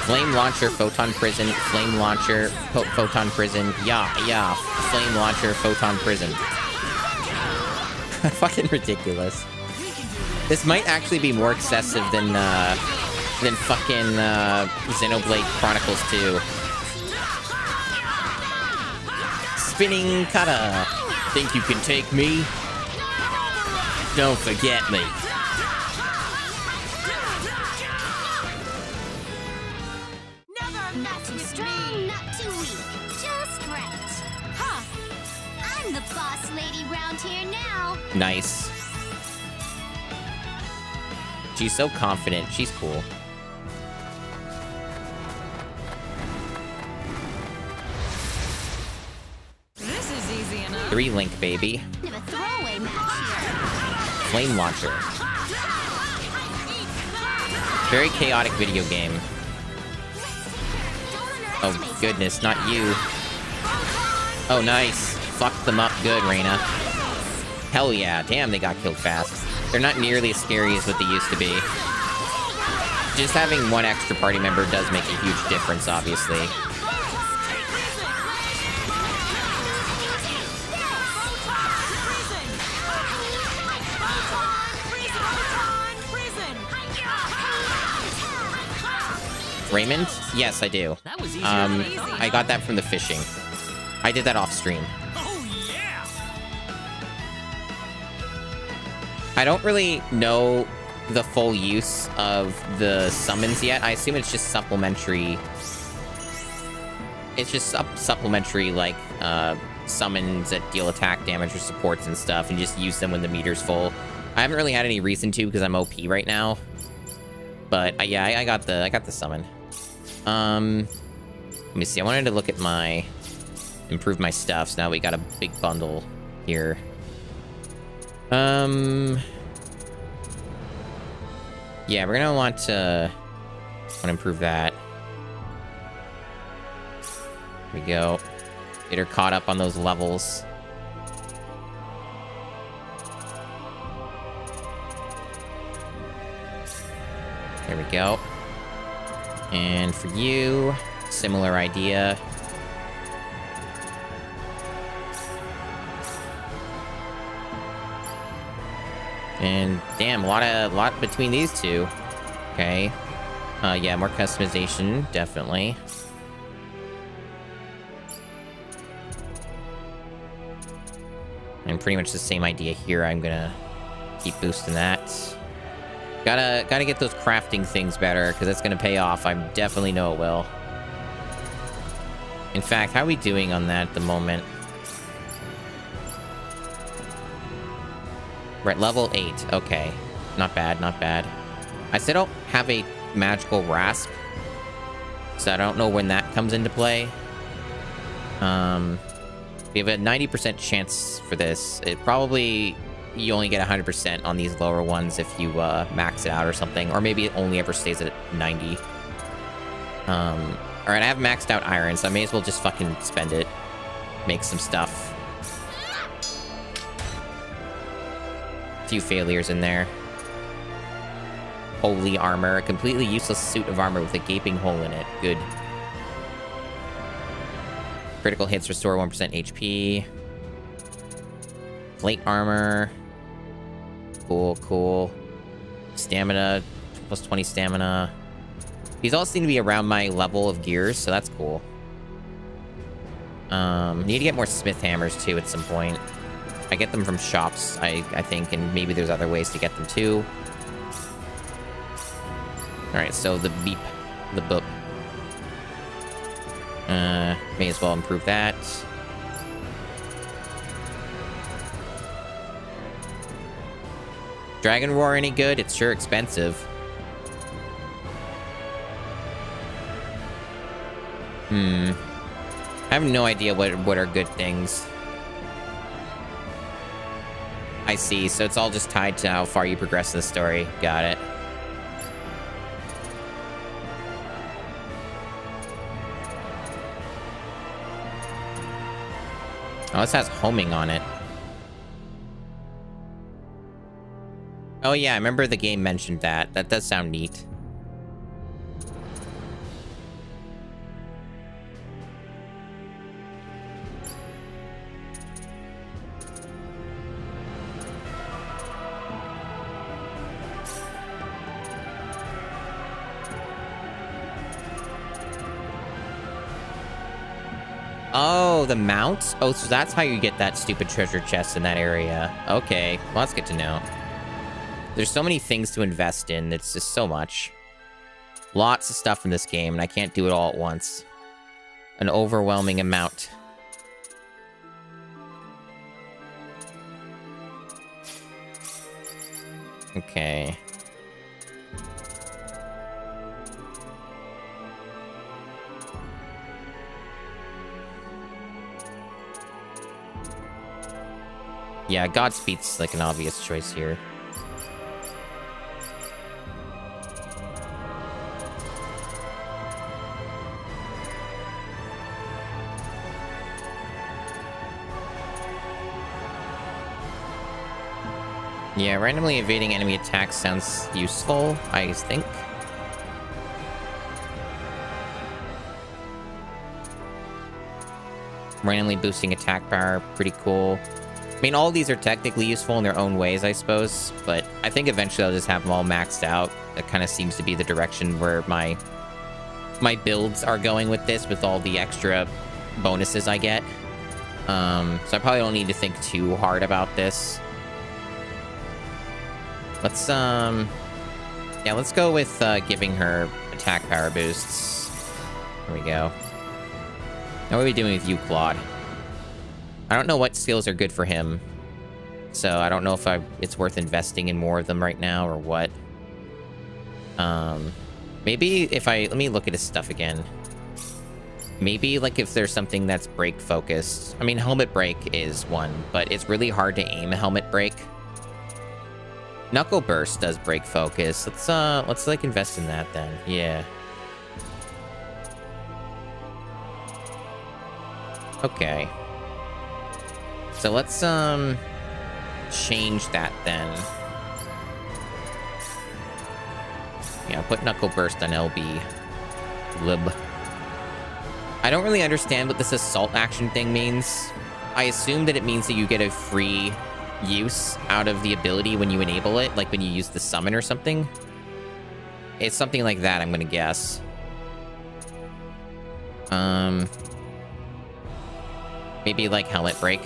Flame Launcher, Photon Prison, Flame Launcher, Photon Prison, yeah, Flame Launcher, Photon Prison. Fucking ridiculous. This might actually be more excessive than fucking Xenoblade Chronicles 2. Spinning Kata. Think you can take me? Don't forget me. Not too strong, not too weak. Just right. Huh. I'm the boss lady round here now. Nice. She's so confident. She's cool. This is easy enough. 3 link, baby. Bit of a throwaway match here. Flame Launcher. Very chaotic video game. Oh, goodness, not you. Oh, nice. Fucked them up good, Reina. Hell yeah. Damn, they got killed fast. They're not nearly as scary as what they used to be. Just having one extra party member does make a huge difference, obviously. Raymond? Yes, I do. That was easy. I got that from the fishing. I did that off stream. Oh, yeah! I don't really know the full use of the summons yet. I assume it's just supplementary. It's just supplementary, like, summons that deal attack damage or supports and stuff, and just use them when the meter's full. I haven't really had any reason to because I'm OP right now. But yeah, I got the summon. Let me see. I wanted to look at improve my stuff. So now we got a big bundle here. Yeah, we're gonna want to improve that. There we go. Get her caught up on those levels. There we go. And for you, similar idea. And damn, a lot between these two. Okay. Yeah, more customization, definitely. And pretty much the same idea here. I'm gonna keep boosting that. Gotta get those crafting things better, because that's gonna pay off. I definitely know it will. In fact, how are we doing on that at the moment? We're at level 8. Okay. Not bad, not bad. I still don't have a magical rasp, so I don't know when that comes into play. We have a 90% chance for this. It probably, you only get 100% on these lower ones if you max it out or something, or maybe it only ever stays at 90. All right, I have maxed out iron, so I may as well just fucking spend it, make some stuff. A few failures in there. Holy armor, a completely useless suit of armor with a gaping hole in it. Good. Critical hits restore 1% HP. Plate armor. Cool, cool. Stamina, plus 20 stamina. These all seem to be around my level of gears, so that's cool. Need to get more smith hammers too at some point. I get them from shops, I think, and maybe there's other ways to get them too. Alright, so the beep, the boop. May as well improve that. Dragon Roar any good? It's sure expensive. I have no idea what are good things. I see, so it's all just tied to how far you progress in the story. Got it. Oh, this has homing on it. Oh yeah, I remember the game mentioned that. That does sound neat. Oh, the mount? Oh, so that's how you get that stupid treasure chest in that area. Okay, well, that's good to know. There's so many things to invest in. It's just so much. Lots of stuff in this game, and I can't do it all at once. An overwhelming amount. Okay. Yeah, Godspeed's like an obvious choice here. Yeah, randomly evading enemy attacks sounds useful, I think. Randomly boosting attack power, pretty cool. I mean, all of these are technically useful in their own ways, I suppose, but I think eventually I'll just have them all maxed out. That kind of seems to be the direction where my builds are going with this, with all the extra bonuses I get. So I probably don't need to think too hard about this. Let's, yeah, let's go with giving her attack power boosts. There we go. Now what are we doing with you, Claude? I don't know what skills are good for him, so I don't know if it's worth investing in more of them right now or what. Maybe if let me look at his stuff again. Maybe like if there's something that's break focused. I mean, helmet break is one, but it's really hard to aim a helmet break. Knuckle burst does break focus. Let's like invest in that then. Yeah. Okay. So let's change that then. Yeah, put Knuckle Burst on LB. Lib. I don't really understand what this assault action thing means. I assume that it means that you get a free use out of the ability when you enable it, like when you use the summon or something. It's something like that, I'm gonna guess. Maybe like Helmet Break.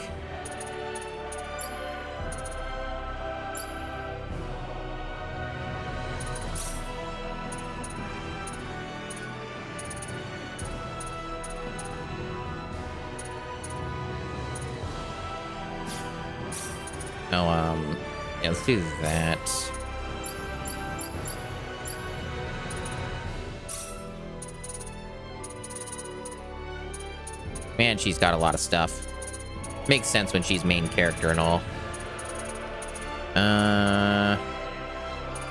Oh, yeah, let's do that. Man, she's got a lot of stuff. Makes sense when she's main character and all.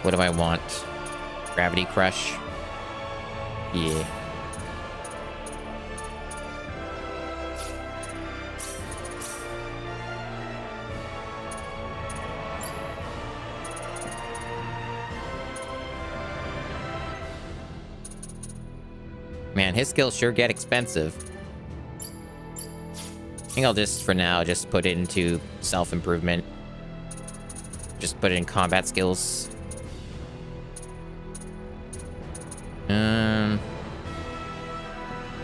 What do I want? Gravity Crush? Yeah. Man, his skills sure get expensive. I think I'll just, for now, just put it into self-improvement. Just put it in combat skills.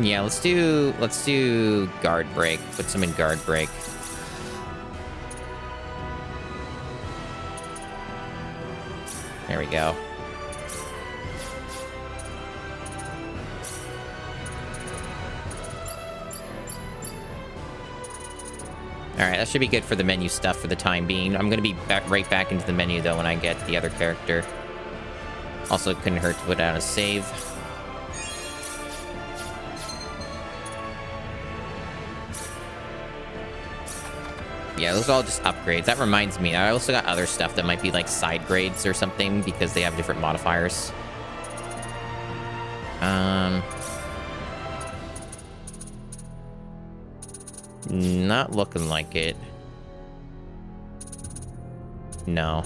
Yeah, let's do guard break. Put some in guard break. There we go. Alright, that should be good for the menu stuff for the time being. I'm gonna be right back into the menu, though, when I get the other character. Also, it couldn't hurt to put out a save. Yeah, those are all just upgrades. That reminds me, I also got other stuff that might be like side grades or something, because they have different modifiers. Not looking like it. No.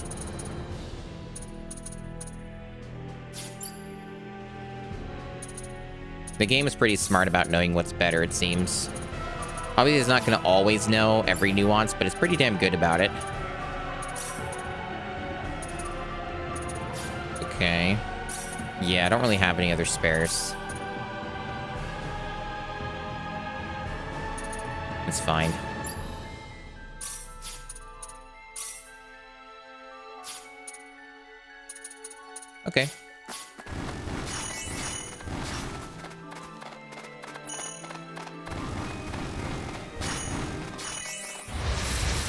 The game is pretty smart about knowing what's better, it seems. Obviously, it's not going to always know every nuance, but it's pretty damn good about it. Okay. Yeah, I don't really have any other spares. It's fine. Okay. I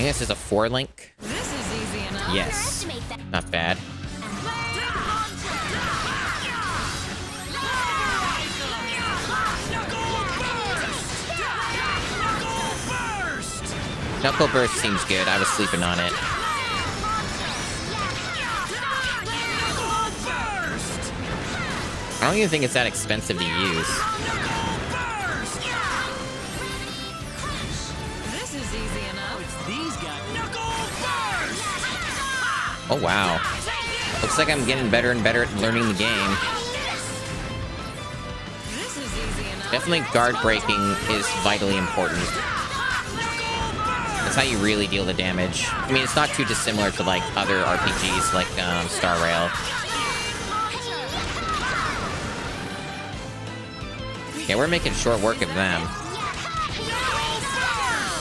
think this is a 4-link. This is easy enough. Yes. Not bad. Knuckle Burst seems good. I was sleeping on it. I don't even think it's that expensive to use. This is easy enough. It's these guys. Oh, wow. Looks like I'm getting better and better at learning the game. This is easy enough. Definitely guard breaking is vitally important. That's how you really deal the damage. I mean, it's not too dissimilar to, like, other RPGs, like, Star Rail. Yeah, we're making short work of them.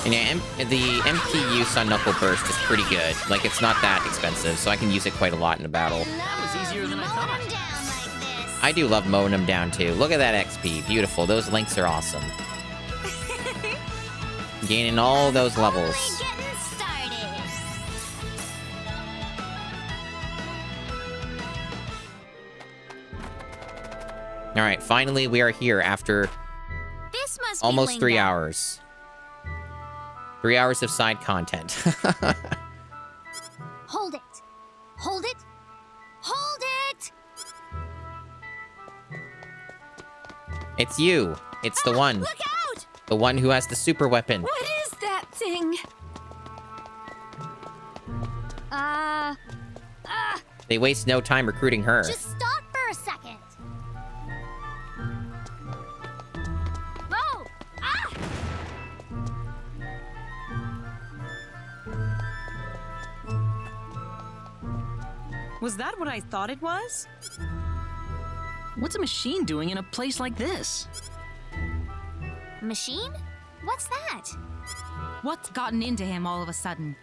And yeah, the MP use on Knuckle Burst is pretty good. Like, it's not that expensive, so I can use it quite a lot in a battle. That was easier than I thought. I do love mowing them down, too. Look at that XP. Beautiful. Those links are awesome. Gaining all those levels. Alright, finally we are here after almost 3 hours. 3 hours of side content. Hold it! Hold it! Hold it! It's you. It's the one. Look out! The one who has the super weapon. What is that thing? They waste no time recruiting her. Just stop for a Was that what I thought it was? What's a machine doing in a place like this? Machine? What's that? What's gotten into him all of a sudden?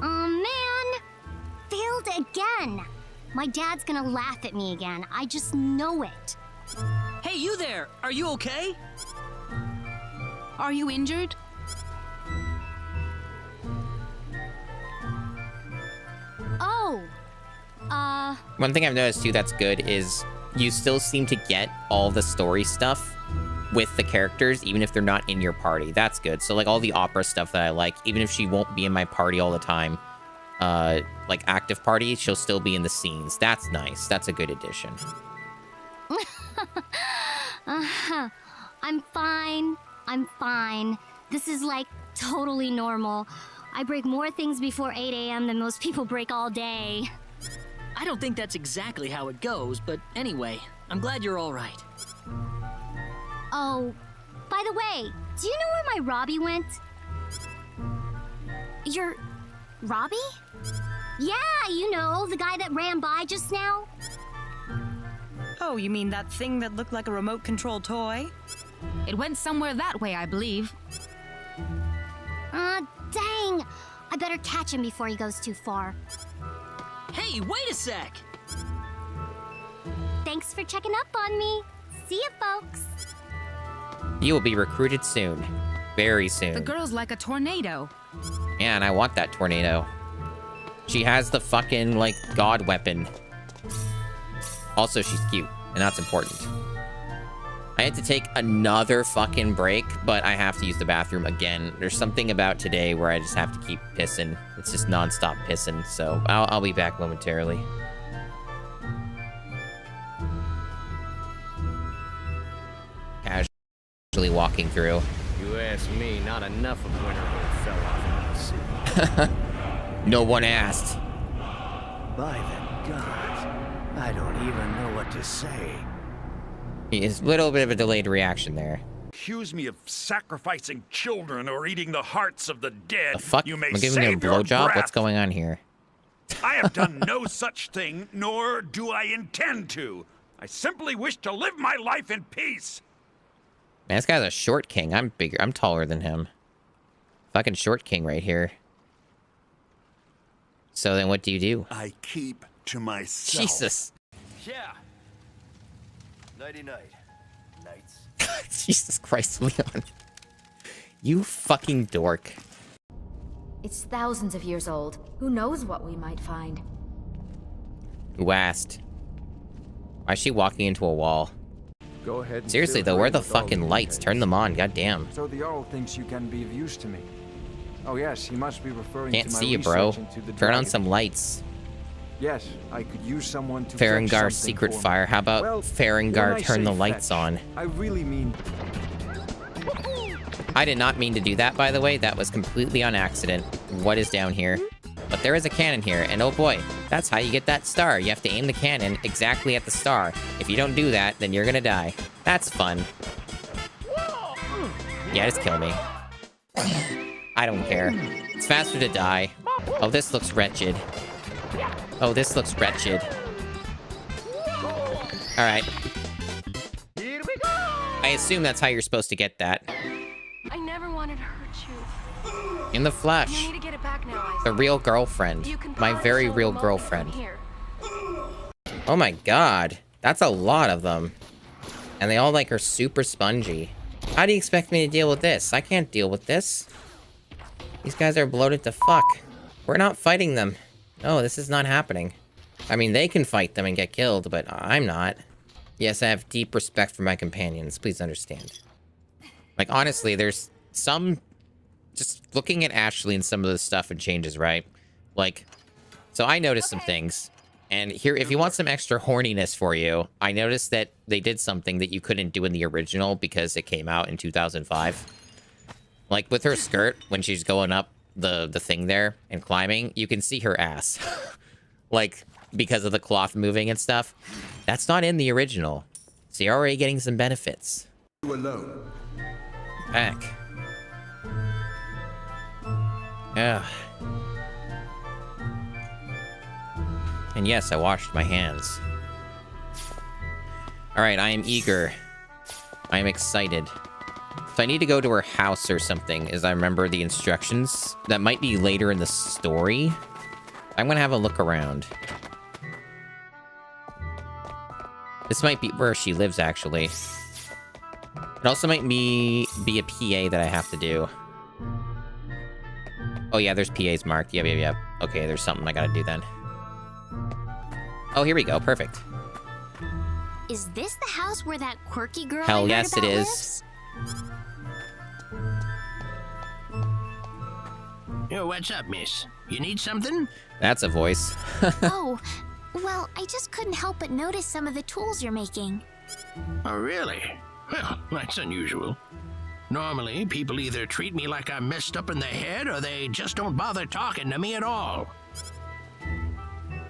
Man! Failed again! My dad's gonna laugh at me again. I just know it. Hey, you there! Are you okay? Are you injured? Oh! One thing I've noticed too that's good is you still seem to get all the story stuff with the characters, even if they're not in your party. That's good. So like all the opera stuff that I like, even if she won't be in my party all the time, like active party, she'll still be in the scenes. That's nice. That's a good addition. I'm fine. I'm fine. This is like totally normal. I break more things before 8 a.m. than most people break all day. I don't think that's exactly how it goes, but anyway, I'm glad you're all right. Oh, by the way, do you know where my Robbie went? Your... Robbie? Yeah, you know, the guy that ran by just now. Oh, you mean that thing that looked like a remote-control toy? It went somewhere that way, I believe. Dang! I better catch him before he goes too far. Hey, wait a sec! Thanks for checking up on me. See ya, folks. You will be recruited soon. Very soon. The girl's like a tornado. Yeah, and I want that tornado. She has the fucking, like, god weapon. Also, she's cute, and that's important. I had to take another fucking break, but I have to use the bathroom again. There's something about today where I just have to keep pissing. It's just non-stop pissing, so I'll be back momentarily. Casually walking through. You ask me, not enough of Winterhold fell off in the sea. No one asked. By the gods, I don't even know what to say. It's a little bit of a delayed reaction there. Accuse me of sacrificing children or eating the hearts of the dead. The fuck? You may I'm giving you a save your blowjob? breath. What's going on here? I have done no such thing, nor do I intend to. I simply wish to live my life in peace. Man, this guy's a short king. I'm bigger. I'm taller than him. Fucking short king right here. So then what do you do? I keep to myself. Jesus. Yeah. Nighty-night. Nights. Jesus Christ, Leon. You fucking dork. It's thousands of years old. Who knows what we might find? Who asked? Why is she walking into a wall? Go ahead. And Seriously though, where are the fucking lights? Turn them on, goddamn. So the Jarl thinks you can be of use to me. Oh yes, he must be referring Can't to my see you, bro. research into the Turn on dragon. some lights. Yes, I could use someone to Farengar's fetch something secret for me. fire. How about Well, Farengar when I turn say the lights fetch, on? I really mean... I did not mean to do that, by the way. That was completely on accident. What is down here? But there is a cannon here, and oh boy, that's how you get that star. You have to aim the cannon exactly at the star. If you don't do that, then you're gonna die. That's fun. Yeah, just kill me. I don't care. It's faster to die. Oh, this looks wretched. Oh, this looks wretched. Alright. I assume that's how you're supposed to get that. I never wanted to hurt you. In the You flesh. need to get it back now, Isaac. The real girlfriend. You can My probably very show real them all girlfriend. from here. Oh my god. That's a lot of them. And they all, like, are super spongy. How do you expect me to deal with this? I can't deal with this. These guys are bloated to fuck. We're not fighting them. No, this is not happening. I mean, they can fight them and get killed, but I'm not. Yes, I have deep respect for my companions. Please understand. Like, honestly, there's some... Just looking at Ashley and some of the stuff and changes, right? Like, so I noticed some things. And here, if you want some extra horniness for you, I noticed that they did something that you couldn't do in the original because it came out in 2005. Like, with her skirt, when she's going up the thing there and climbing, you can see her ass. Like, because of the cloth moving and stuff. That's not in the original. So you're already getting some benefits. You alone. Back. Yeah. And yes, I washed my hands. Alright, I am eager. I am excited. So I need to go to her house or something, as I remember the instructions. That might be later in the story. I'm gonna have a look around. This might be where she lives, actually. It also might be a PA that I have to do. Oh yeah, there's PAs marked. Yep. Okay, there's something I gotta do then. Oh, here we go. Perfect. Is this the house where that quirky girl Hell I heard yes, it about is. lives? Yo, what's up, miss? You need something? That's a voice. Oh, well, I just couldn't help but notice some of the tools you're making. Oh, really? Well, that's unusual. Normally, people either treat me like I'm messed up in the head, or they just don't bother talking to me at all.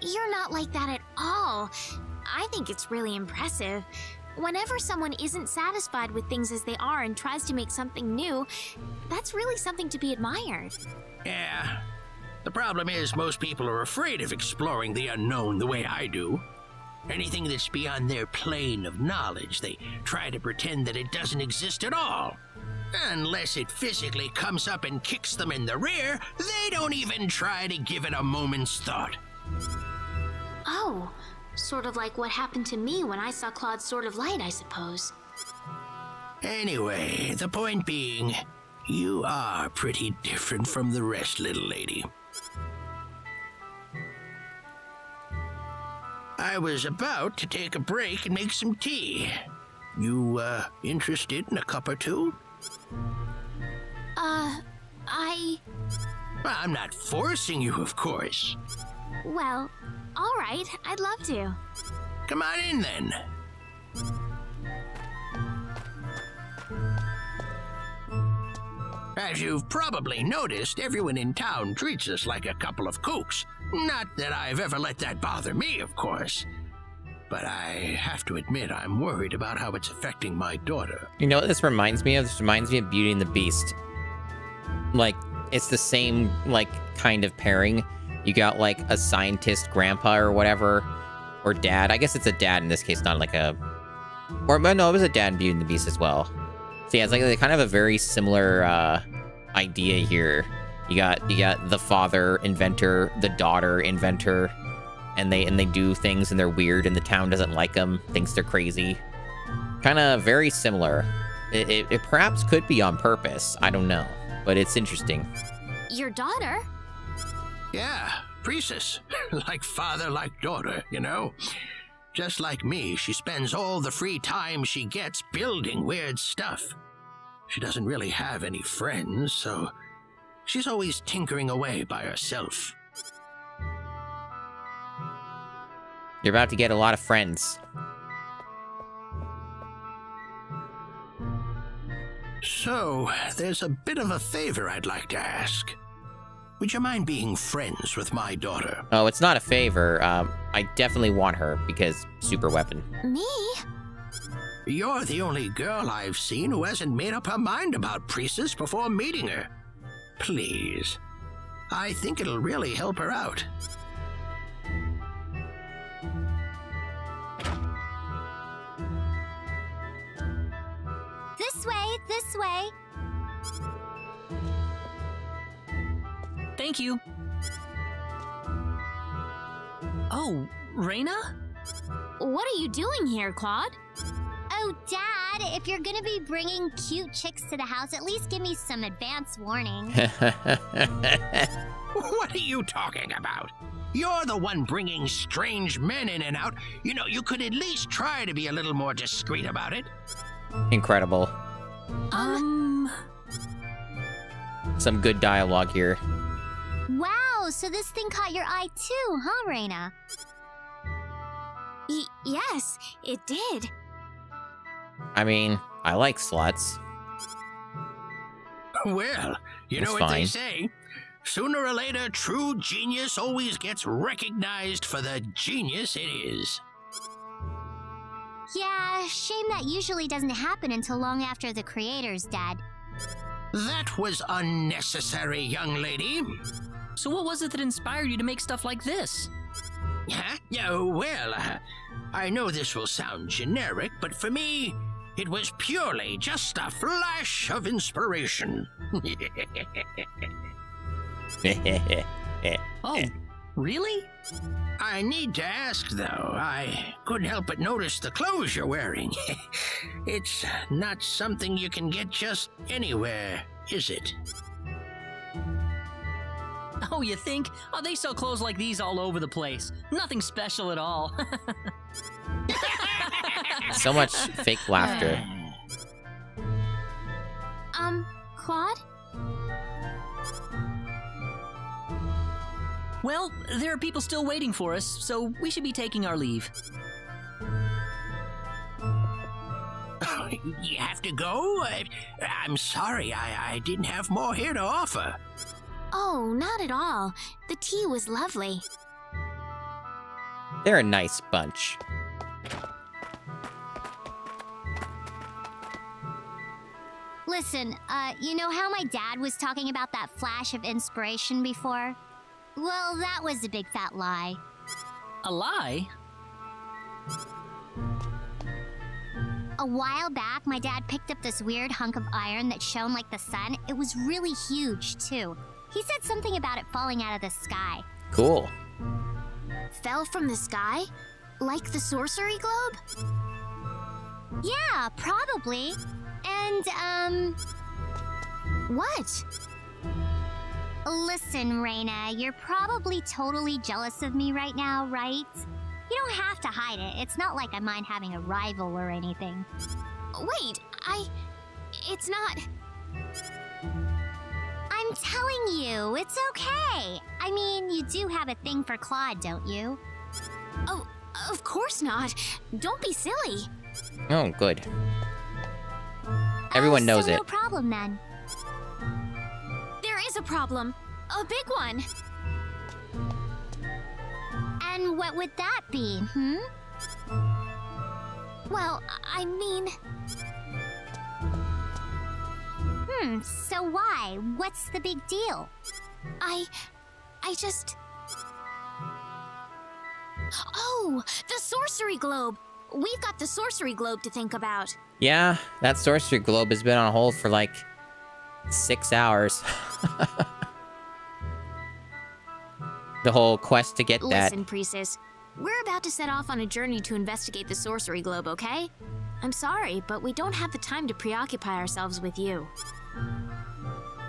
You're not like that at all. I think it's really impressive. Whenever someone isn't satisfied with things as they are and tries to make something new, that's really something to be admired. Yeah. The problem is most people are afraid of exploring the unknown the way I do. Anything that's beyond their plane of knowledge, they try to pretend that it doesn't exist at all. Unless it physically comes up and kicks them in the rear, they don't even try to give it a moment's thought. Oh, sort of like what happened to me when I saw Claude's Sword of Light, I suppose. Anyway, the point being, you are pretty different from the rest, little lady. I was about to take a break and make some tea. You, interested in a cup or two? I'm not forcing you, of course. Well, all right, I'd love to. Come on in, then. As you've probably noticed, everyone in town treats us like a couple of kooks. Not that I've ever let that bother me, of course. But I have to admit I'm worried about how it's affecting my daughter. You know what this reminds me of? This reminds me of Beauty and the Beast. Like, it's the same, like, kind of pairing. You got, like, a scientist grandpa or whatever, or dad. I guess it's a dad in this case, not like a... Or, no, it was a dad in Beauty and the Beast as well. So yeah, it's like kind of a very similar idea here. You got the father inventor, the daughter inventor, and they do things and they're weird and the town doesn't like them, thinks they're crazy. Kind of very similar. It perhaps could be on purpose. I don't know, but it's interesting. Your daughter? Yeah, priestess. Like father, like daughter, you know? Just like me, she spends all the free time she gets building weird stuff. She doesn't really have any friends, so she's always tinkering away by herself. You're about to get a lot of friends. So, there's a bit of a favor I'd like to ask. Would you mind being friends with my daughter? Oh, it's not a favor. I definitely want her because super weapon. Me? You're the only girl I've seen who hasn't made up her mind about priestess before meeting her. Please. I think it'll really help her out. This way, this way. Thank you. Oh, Reina? What are you doing here, Claude? Oh, Dad, if you're gonna be bringing cute chicks to the house, at least give me some advance warning. What are you talking about? You're the one bringing strange men in and out. You know, you could at least try to be a little more discreet about it. Incredible. Some good dialogue here. Wow, so this thing caught your eye too, huh, Reina? Yes, it did. I mean, I like sluts. Well, you know what they say. Sooner or later, true genius always gets recognized for the genius it is. Yeah, shame that usually doesn't happen until long after the creator's dead. That was unnecessary, young lady. So what was it that inspired you to make stuff like this? Huh? Yeah, well, I know this will sound generic, but for me, it was purely just a flash of inspiration. Oh, really? I need to ask, though. I couldn't help but notice the clothes you're wearing. It's not something you can get just anywhere, is it? Oh, you think? Oh, they sell clothes like these all over the place. Nothing special at all. So much fake laughter. Claude? Well, there are people still waiting for us, so we should be taking our leave. You have to go? I'm sorry, I didn't have more here to offer. Oh, not at all. The tea was lovely. They're a nice bunch. Listen, you know how my dad was talking about that flash of inspiration before? Well, that was a big fat lie. A lie? A while back, my dad picked up this weird hunk of iron that shone like the sun. It was really huge, too. He said something about it falling out of the sky. Cool. Fell from the sky? Like the sorcery globe? Yeah, probably. And, What? Listen, Reina, you're probably totally jealous of me right now, right? You don't have to hide it. It's not like I mind having a rival or anything. Wait, it's not... I'm telling you, it's okay. I mean, you do have a thing for Claude, don't you? Oh, of course not. Don't be silly. Oh, good. Everyone knows so it. No problem then. There is a problem. A big one. And what would that be, Well, I mean... So why? What's the big deal? I just... Oh, the sorcery globe! We've got the sorcery globe to think about. Yeah, that sorcery globe has been on hold for like 6 hours. The whole quest to get that. Listen, Priestess, we're about to set off on a journey to investigate the sorcery globe, okay? I'm sorry, but we don't have the time to preoccupy ourselves with you.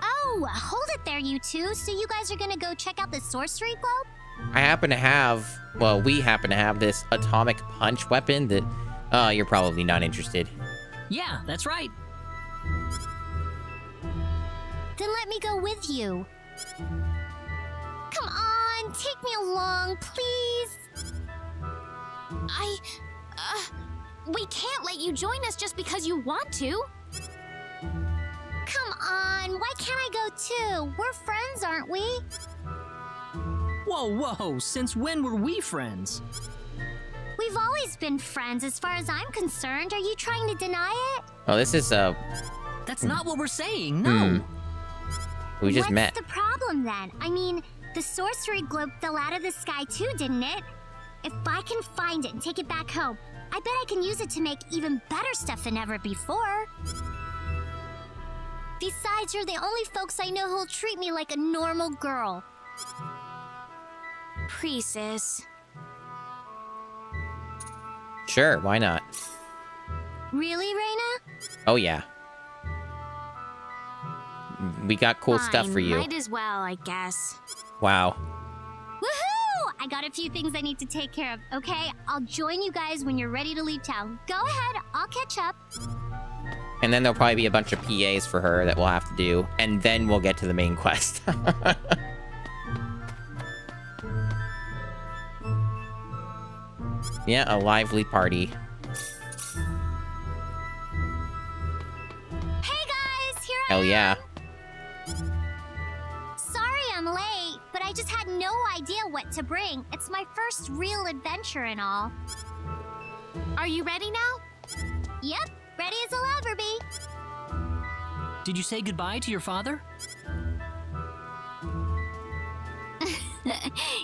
Oh, hold it there, you two. So you guys are gonna go check out the sorcery globe? I happen to have, well, we happen to have this atomic punch weapon that, you're probably not interested. Yeah, that's right. Then let me go with you. Come on, take me along, please. We can't let you join us just because you want to. Come on, why can't I go too? We're friends, aren't we? Whoa, since when were we friends? We've always been friends as far as I'm concerned. Are you trying to deny it? Oh, this is, That's not what we're saying, no. We just met. What's the problem then? I mean, the sorcery globe fell out of the sky too, didn't it? If I can find it and take it back home, I bet I can use it to make even better stuff than ever before. Besides, you're the only folks I know who'll treat me like a normal girl. Priestess. Sure, why not? Really, Reina? Oh, yeah. We got cool stuff Fine, for you. Might as well, I guess. Wow. Woohoo! I got a few things I need to take care of, okay? I'll join you guys when you're ready to leave town. Go ahead, I'll catch up. And then there'll probably be a bunch of PAs for her that we'll have to do. And then we'll get to the main quest. Yeah, a lively party. Hey guys, here I Hell yeah. Sorry I'm late, but I just had no idea what to bring. It's my first real adventure and all. Are you ready now? Yep, ready as I'll ever be. Did you say goodbye to your father?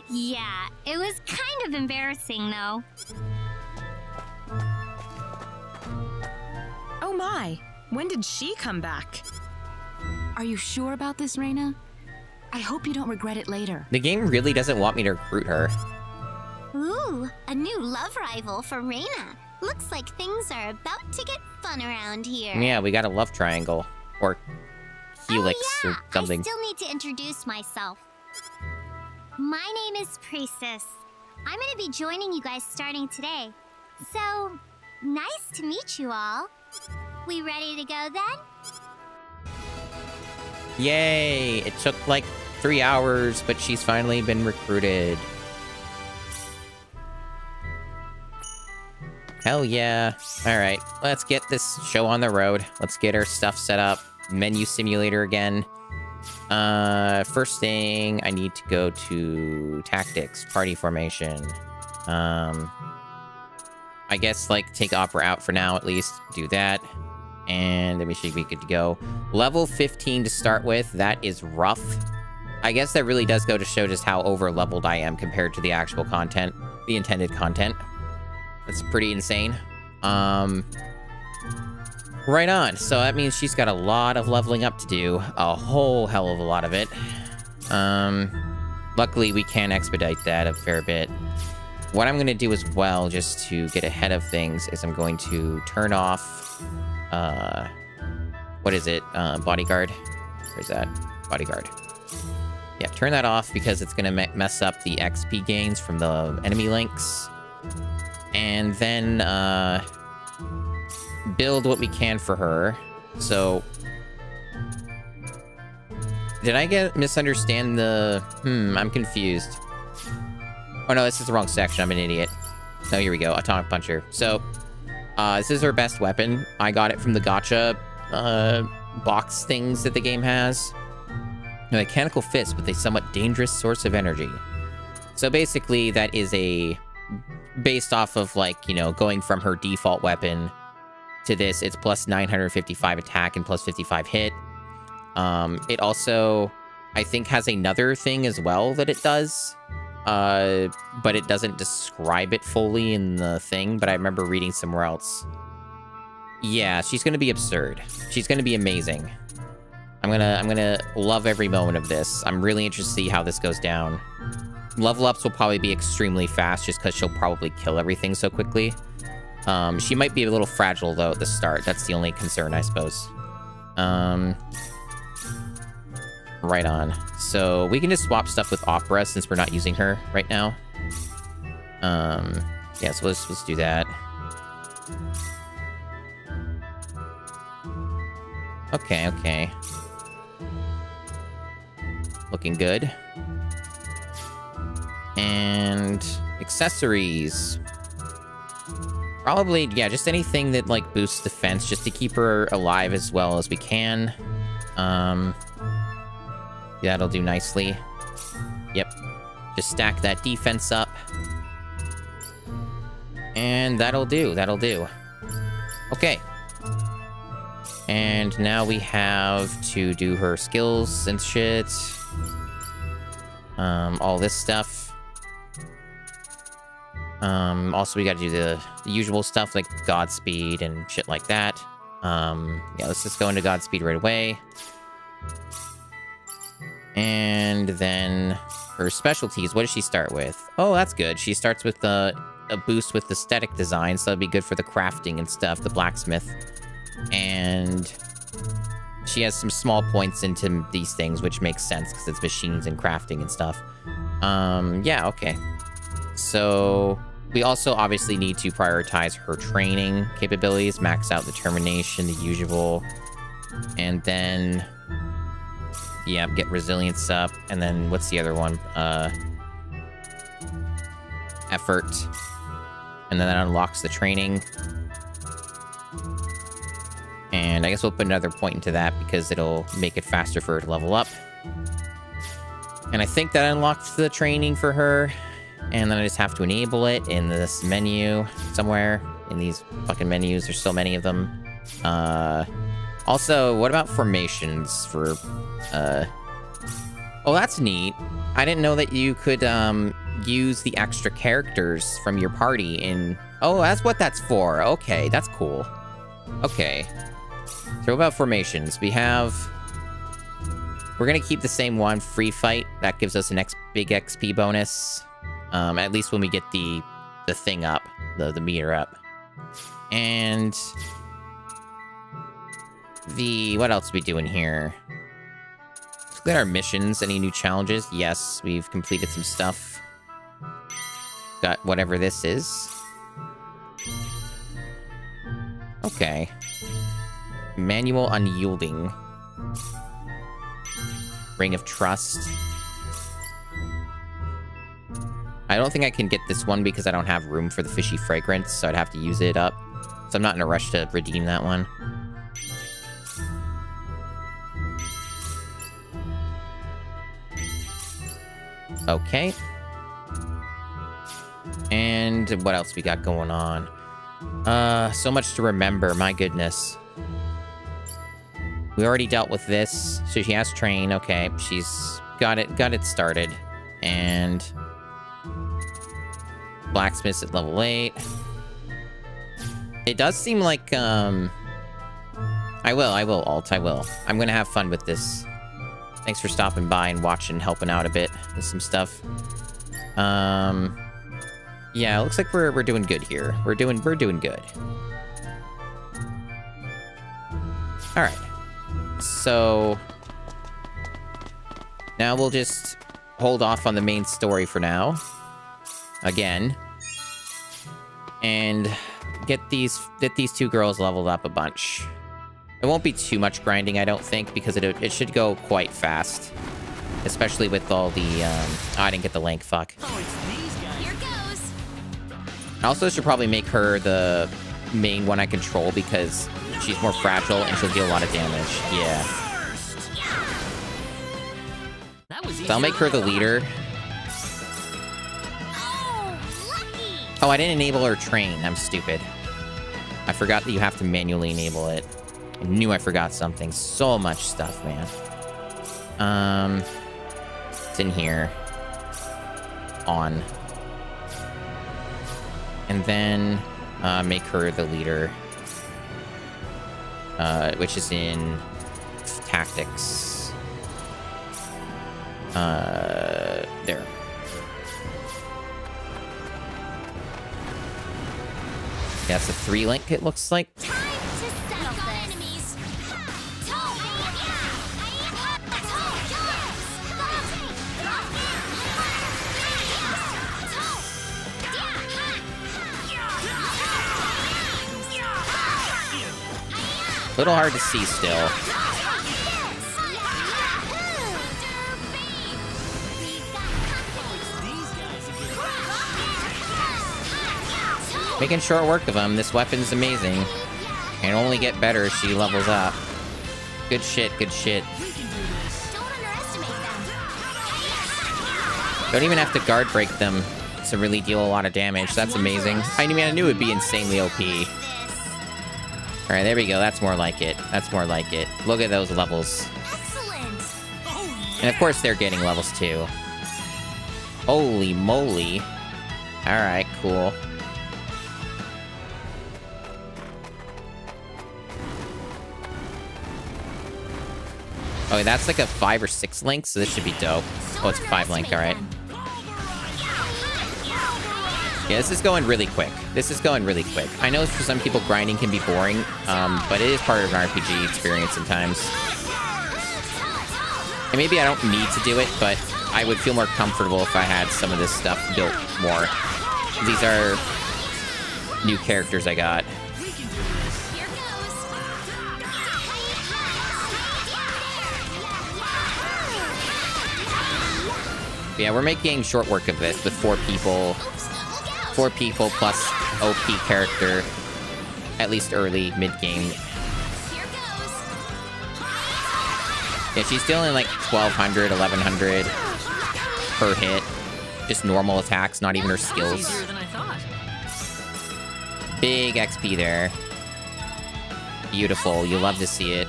Yeah, it was kind of embarrassing though. Oh my, when did she come back? Are you sure about this, Reina? I hope you don't regret it later. The game really doesn't want me to recruit her. Ooh, a new love rival for Reina. Looks like things are about to get fun around here. Yeah, we got a love triangle. Or helix or something. I still need to introduce myself. My name is Priestess. I'm gonna be joining you guys starting today. So, nice to meet you all. We ready to go then? Yay! It took like 3 hours, but she's finally been recruited. Hell yeah. Alright, let's get this show on the road. Let's get our stuff set up. Menu simulator again. First thing, I need to go to tactics, party formation. I guess, like, take Opera out for now, at least. Do that. And then we should be good to go. Level 15 to start with. That is rough. I guess that really does go to show just how over-leveled I am compared to the actual content. The intended content. That's pretty insane. Right on. So that means she's got a lot of leveling up to do. A whole hell of a lot of it. Luckily, we can expedite that a fair bit. What I'm going to do as well, just to get ahead of things, is I'm going to turn off... what is it? Bodyguard? Where's that? Bodyguard. Yeah, turn that off because it's going to mess up the XP gains from the enemy links. And then, build what we can for her. So... Did I misunderstand the... I'm confused. Oh no, this is the wrong section. I'm an idiot. No, here we go. Atomic Puncher. So, this is her best weapon. I got it from the gacha box things that the game has. A mechanical fist with a somewhat dangerous source of energy. So basically, that is based off of, like, you know, going from her default weapon to this. It's plus 955 attack and plus 55 hit. It also, I think, has another thing as well that it does. But it doesn't describe it fully in the thing, but I remember reading somewhere else. Yeah, she's gonna be absurd. She's gonna be amazing. I'm gonna love every moment of this. I'm really interested to see how this goes down. Level ups will probably be extremely fast just because she'll probably kill everything so quickly. She might be a little fragile though at the start. That's the only concern, I suppose. Right on. So we can just swap stuff with Opera since we're not using her right now. Yeah, so let's do that. Okay. Looking good. And accessories. Probably, yeah, just anything that, like, boosts defense just to keep her alive as well as we can. That'll do nicely. Yep. Just stack that defense up. And that'll do. Okay. And now we have to do her skills and shit. All this stuff. Also, we gotta do the usual stuff like Godspeed and shit like that. Yeah, let's just go into Godspeed right away. And then her specialties, what does she start with? Oh, that's good. She starts with a boost with aesthetic design, so that'd be good for the crafting and stuff, the blacksmith. And she has some small points into these things, which makes sense because it's machines and crafting and stuff. Yeah, okay. So we also obviously need to prioritize her training capabilities, max out determination, the usual. And then... yeah, get resilience up, and then what's the other one? Effort. And then that unlocks the training. And I guess we'll put another point into that because it'll make it faster for her to level up. And I think that unlocks the training for her. And then I just have to enable it in this menu somewhere. in these fucking menus. There's so many of them. Also, what about formations for, Oh, that's neat. I didn't know that you could, use the extra characters from your party in... Oh, that's what that's for. Okay, that's cool. Okay. So about formations, we have... We're gonna keep the same one, free fight. That gives us an big XP bonus. At least when we get the thing up, the meter up. And... What else are we doing here? Let's look at our missions. Any new challenges? Yes, we've completed some stuff. Got whatever this is. Okay. Manual Unyielding. Ring of Trust. I don't think I can get this one because I don't have room for the Fishy Fragrance, so I'd have to use it up. So I'm not in a rush to redeem that one. Okay. And what else we got going on? So much to remember, my goodness. We already dealt with this. So she has train. Okay, she's got it started. And blacksmiths at level 8. It does seem like I will, Alt, I will. I'm gonna have fun with this. Thanks for stopping by and watching, helping out a bit with some stuff. Yeah, it looks like we're doing good here. We're doing good. All right. So now we'll just hold off on the main story for now. Again. And get these two girls leveled up a bunch. It won't be too much grinding, I don't think, because it should go quite fast. Especially with all the, oh, I didn't get the link, fuck. Oh, it's these guys. Here goes. I also should probably make her the main one I control because she's more fragile and she'll deal a lot of damage. Yeah. So I'll make her the leader. Oh, I didn't enable her train. I'm stupid. I forgot that you have to manually enable it. I knew I forgot something. So much stuff, man. It's in here. On. And then make her the leader. Which is in tactics. There. Yeah, that's a 3-link, it looks like. A little hard to see still. Making short work of them. This weapon's amazing. And only get better as she levels up. Good shit, good shit. Don't even have to guard break them to really deal a lot of damage. That's amazing. I mean, I knew it would be insanely OP. Alright, there we go. That's more like it. That's more like it. Look at those levels. And of course they're getting levels too. Holy moly. Alright, cool. Oh, that's like a 5 or 6 link, so this should be dope. Oh, it's a 5 link, alright. Yeah, this is going really quick. This is going really quick. I know for some people grinding can be boring, but it is part of an RPG experience sometimes. And maybe I don't need to do it, but I would feel more comfortable if I had some of this stuff built more. These are new characters I got. Yeah, we're making short work of this with 4 people. 4 people plus OP character. At least early, mid-game. Yeah, she's dealing like 1,200, 1,100 per hit. Just normal attacks, not even her skills. Big XP there. Beautiful. You love to see it.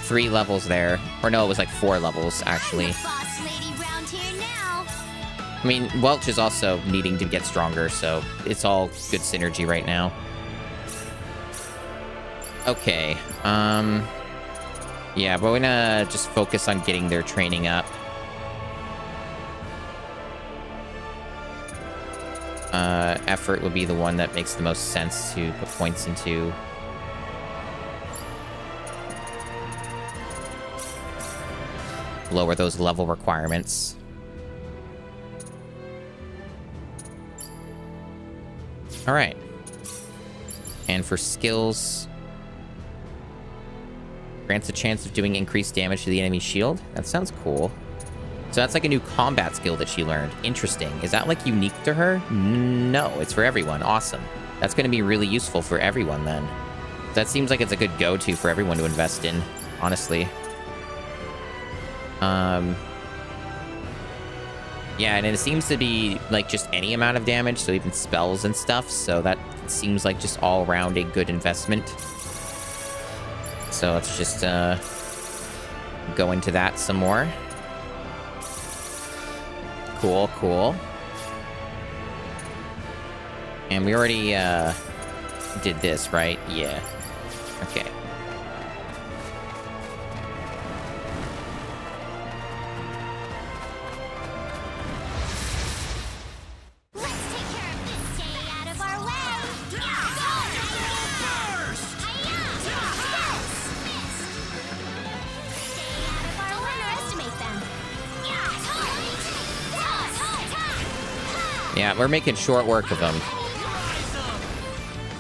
3 levels there. Or no, it was like 4 levels, actually. Boss lady round here now. I mean, Welch is also needing to get stronger, so it's all good synergy right now. Okay. Yeah, we're gonna just focus on getting their training up. Effort would be the one that makes the most sense to put points into. Lower those level requirements. All right. And for skills, grants a chance of doing increased damage to the enemy shield. That sounds cool. So that's like a new combat skill that she learned. Interesting. Is that like unique to her? No, it's for everyone. Awesome. That's going to be really useful for everyone then. That seems like it's a good go-to for everyone to invest in, honestly. Yeah, and it seems to be like just any amount of damage, so even spells and stuff. So that seems like just all around a good investment. So let's just go into that some more. Cool, cool. And we already did this, right? Yeah. Okay. Yeah, we're making short work of them.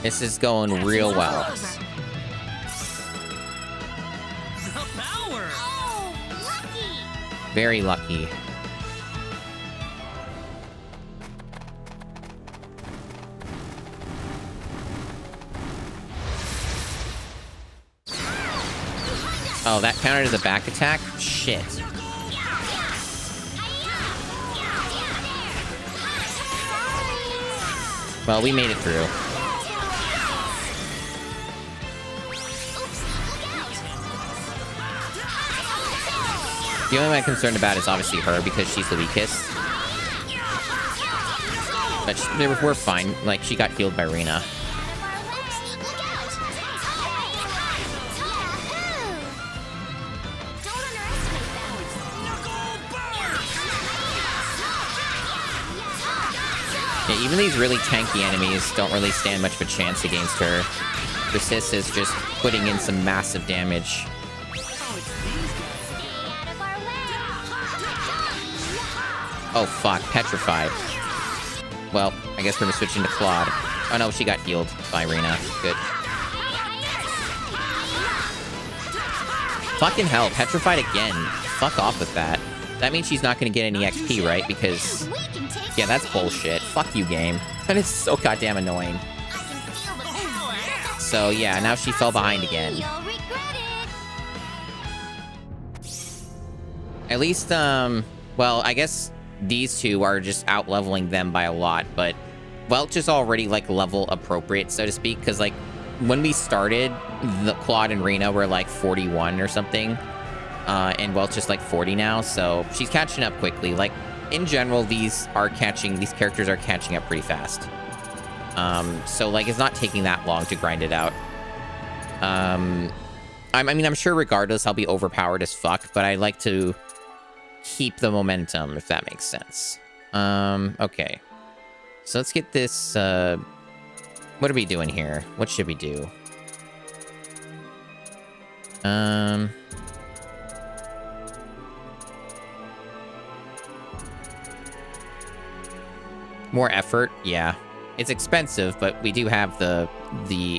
This is going real well. Very lucky. Oh, that counted as a back attack? Shit. Well, we made it through. The only one I'm concerned about is obviously her, because she's the weakest. But we're fine. Like, she got healed by Rena. Yeah, even these really tanky enemies don't really stand much of a chance against her. The Sis is just putting in some massive damage. Oh fuck, petrified. Well, I guess we're switching to Claude. Oh no, she got healed by Rena. Good. Fucking hell, petrified again. Fuck off with that. That means she's not gonna get any XP, right? Because... yeah, that's bullshit. Fuck you, game. That is so goddamn annoying. So, yeah, now she fell behind again. At least, well, I guess these two are just out-leveling them by a lot, but Welch is already, like, level appropriate, so to speak, because, like, when we started, the Claude and Rena were, like, 41 or something, and Welch is, like, 40 now, so she's catching up quickly. Like, in general, these characters are catching up pretty fast. So, like, it's not taking that long to grind it out. I mean, I'm sure regardless, I'll be overpowered as fuck, but I like to keep the momentum, if that makes sense. Okay. So let's get this, what are we doing here? What should we do? More effort, yeah. It's expensive, but we do have the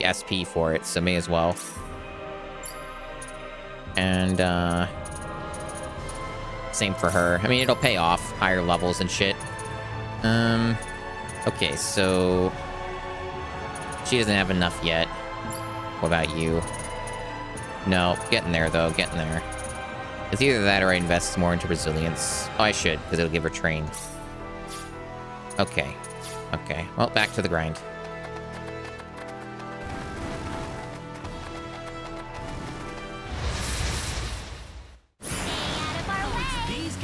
SP for it, so may as well. And, same for her. I mean, it'll pay off. Higher levels and shit. Okay, so... she doesn't have enough yet. What about you? No, getting there, though. Getting there. It's either that or I invest more into resilience. Oh, I should, because it'll give her train. Okay. Okay. Well, back to the grind.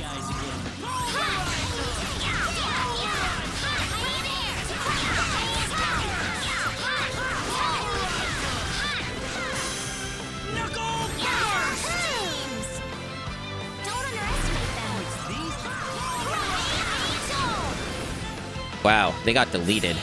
guys again. Wow, they got deleted.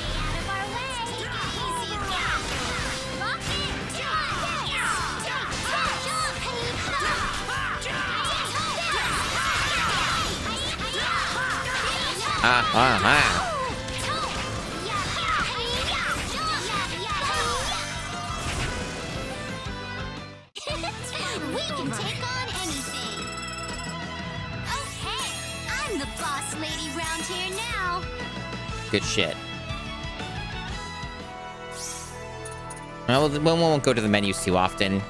We can take on anything. Okay, I'm the boss lady round here now. Good shit. Well, we won't go to the menus too often.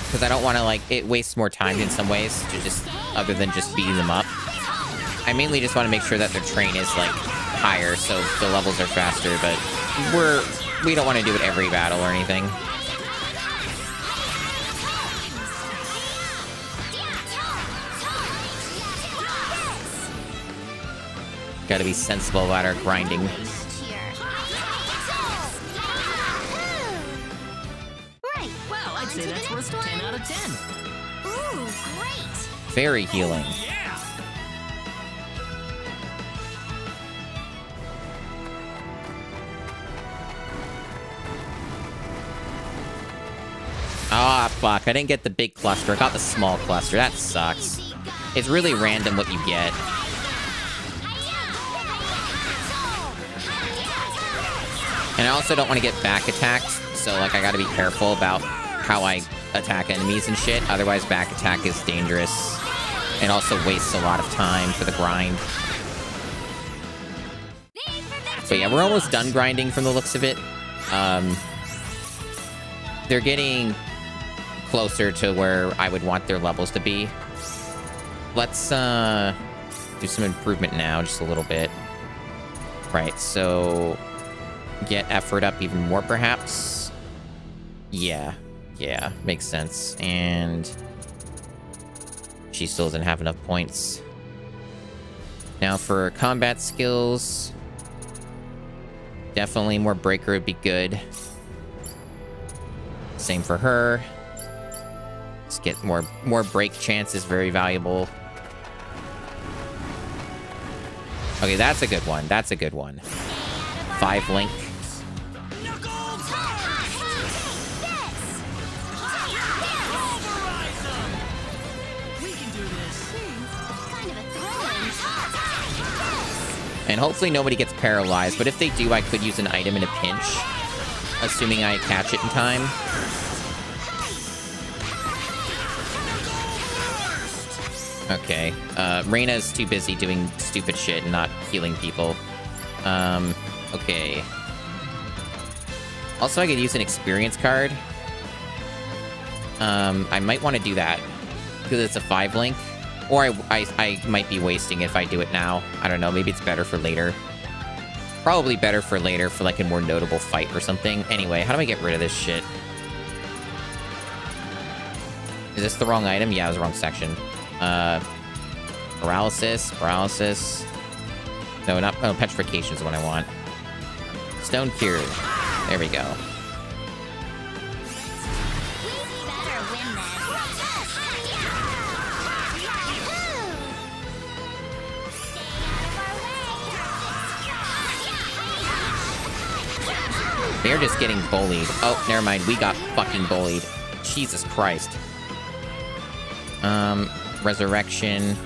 Because I don't want to, like, it wastes more time in some ways to just, other than just beating them up. I mainly just want to make sure that their train is, like, higher, so the levels are faster, but we don't want to do it every battle or anything. Gotta be sensible about our grinding. Right. Well, I'd say that's worth 10 out of 10. Ooh, great. Very healing. Ah, fuck. I didn't get the big cluster. I got the small cluster. That sucks. It's really random what you get. And I also don't want to get back attacked, so, like, I gotta be careful about how I attack enemies and shit. Otherwise, back attack is dangerous. And also wastes a lot of time for the grind. But yeah, we're almost done grinding from the looks of it. They're getting closer to where I would want their levels to be. Let's do some improvement now, just a little bit. Right, so get effort up even more, perhaps. Yeah, makes sense. And she still doesn't have enough points. Now for combat skills, definitely more breaker would be good. Same for her. Let's get more break chance is very valuable. Okay, that's a good one. That's a good one. 5 link. And hopefully nobody gets paralyzed, but if they do, I could use an item in a pinch, assuming I catch it in time. Okay, Reina's too busy doing stupid shit and not healing people. Okay. Also, I could use an experience card. I might want to do that, because it's a 5 link. Or I might be wasting it if I do it now. I don't know, maybe it's better for later. Probably better for later, for like a more notable fight or something. Anyway, how do I get rid of this shit? Is this the wrong item? Yeah, it was the wrong section. Paralysis. No, not petrification is the one I want. Stone Cure. There we go. They're just getting bullied. Oh, never mind. We got fucking bullied. Jesus Christ. Resurrection.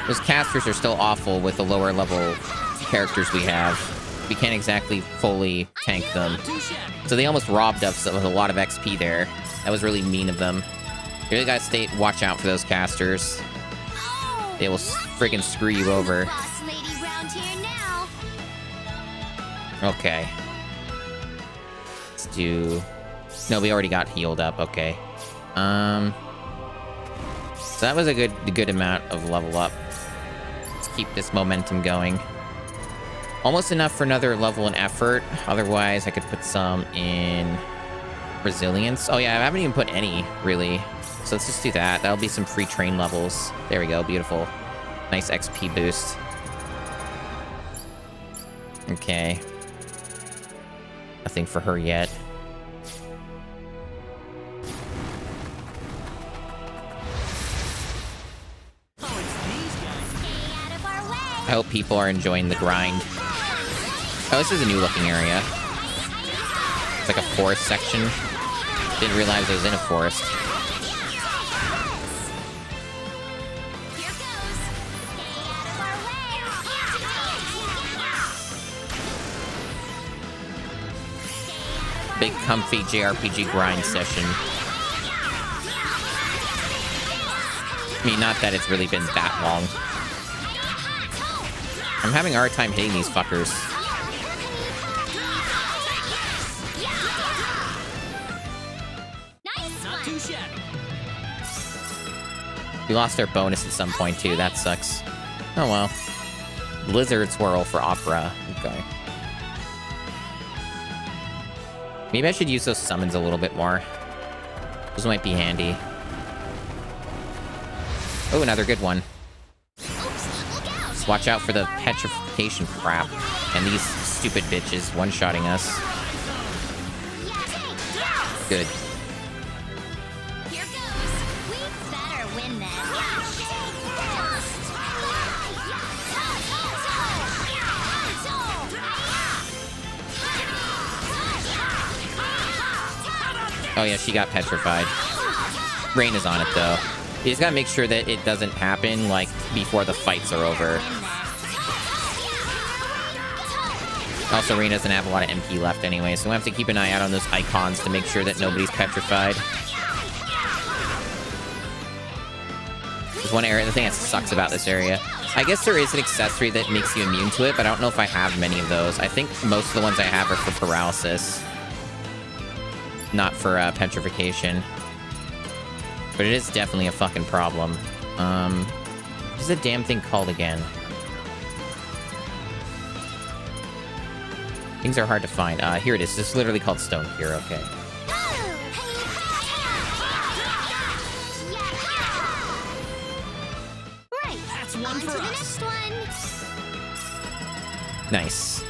Those casters are still awful with the lower level characters we have. We can't exactly fully tank them. So they almost robbed us with a lot of XP there. That was really mean of them. You really gotta watch out for those casters. They will friggin' screw you over. Okay. Let's do... No, we already got healed up. Okay. So that was a good amount of level up. Let's keep this momentum going. Almost enough for another level in effort. Otherwise, I could put some in Resilience. Oh yeah, I haven't even put any, really. So let's just do that. That'll be some free train levels. There we go, beautiful. Nice XP boost. Okay. Nothing for her yet. I hope people are enjoying the grind. Oh, this is a new looking area. It's like a forest section. Didn't realize I was in a forest. Big comfy JRPG grind session. I mean, not that it's really been that long. I'm having a hard time hitting these fuckers. Not too shabby. We lost our bonus at some point too. That sucks. Oh well. Blizzard swirl for opera. Okay. Maybe I should use those summons a little bit more. Those might be handy. Oh, another good one. Just watch out for the petrification crap. And these stupid bitches one-shotting us. Good. Here goes. We better win this. Oh yeah, she got petrified. Rain is on it though. You just gotta make sure that it doesn't happen, like, before the fights are over. Also, Rain doesn't have a lot of MP left anyway, so we have to keep an eye out on those icons to make sure that nobody's petrified. There's one area, the thing that sucks about this area. I guess there is an accessory that makes you immune to it, but I don't know if I have many of those. I think most of the ones I have are for paralysis. Not for petrification. But it is definitely a fucking problem. What is the damn thing called again? Things are hard to find. Here it is. It's literally called Stone Cure. Okay. Right. That's one for us. Next one. Nice.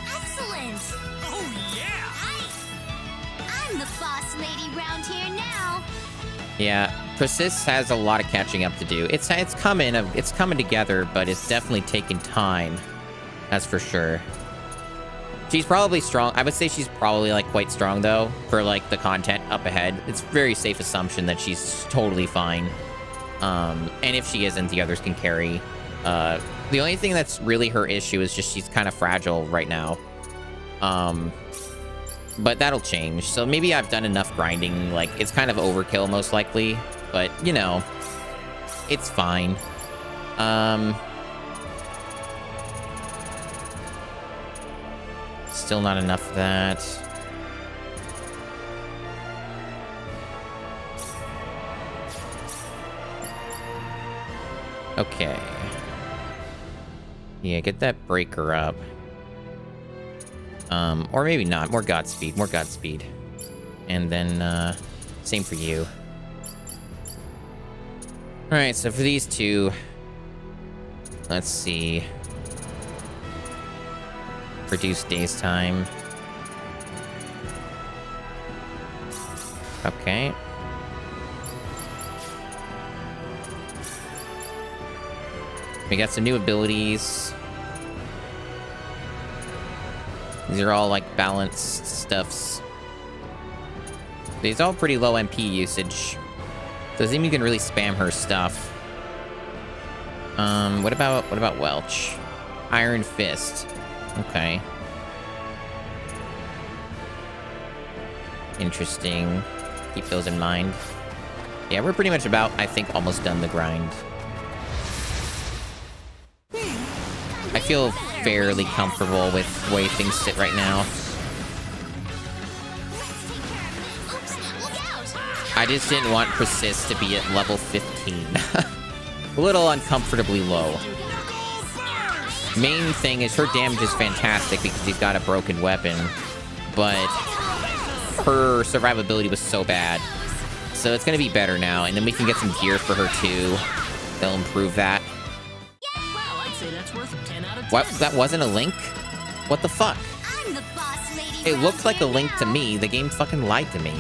Excellent. Oh yeah. Nice. I'm the boss lady round here now. Yeah, Persist has a lot of catching up to do. It's coming together, but it's definitely taking time. That's for sure. She's probably strong. I would say she's probably like quite strong though for like the content up ahead. It's a very safe assumption that she's totally fine. And if she isn't, the others can carry. The only thing that's really her issue is just she's kind of fragile right now. But that'll change. So maybe I've done enough grinding. Like, it's kind of overkill, most likely. But, you know, it's fine. Still not enough of that. Okay. Yeah, get that breaker up. Or maybe not. More Godspeed. More Godspeed. And then, same for you. Alright, so for these two... Let's see. Reduce days time. Okay. We got some new abilities. These are all, like, balanced stuffs. These are all pretty low MP usage. Doesn't mean you can really spam her stuff. What about Welch? Iron Fist. Okay. Interesting. Keep those in mind. Yeah, we're pretty much about, I think, almost done the grind. I feel fairly comfortable with the way things sit right now. I just didn't want Persist to be at level 15. A little uncomfortably low. Main thing is her damage is fantastic because she's got a broken weapon, but her survivability was so bad. So it's gonna be better now, and then we can get some gear for her too. They'll improve that. Well, I'd say that's worth a 10 out of 10. What? That wasn't a link? What the fuck? I'm the boss lady. It looked like a link to me. The game fucking lied to me.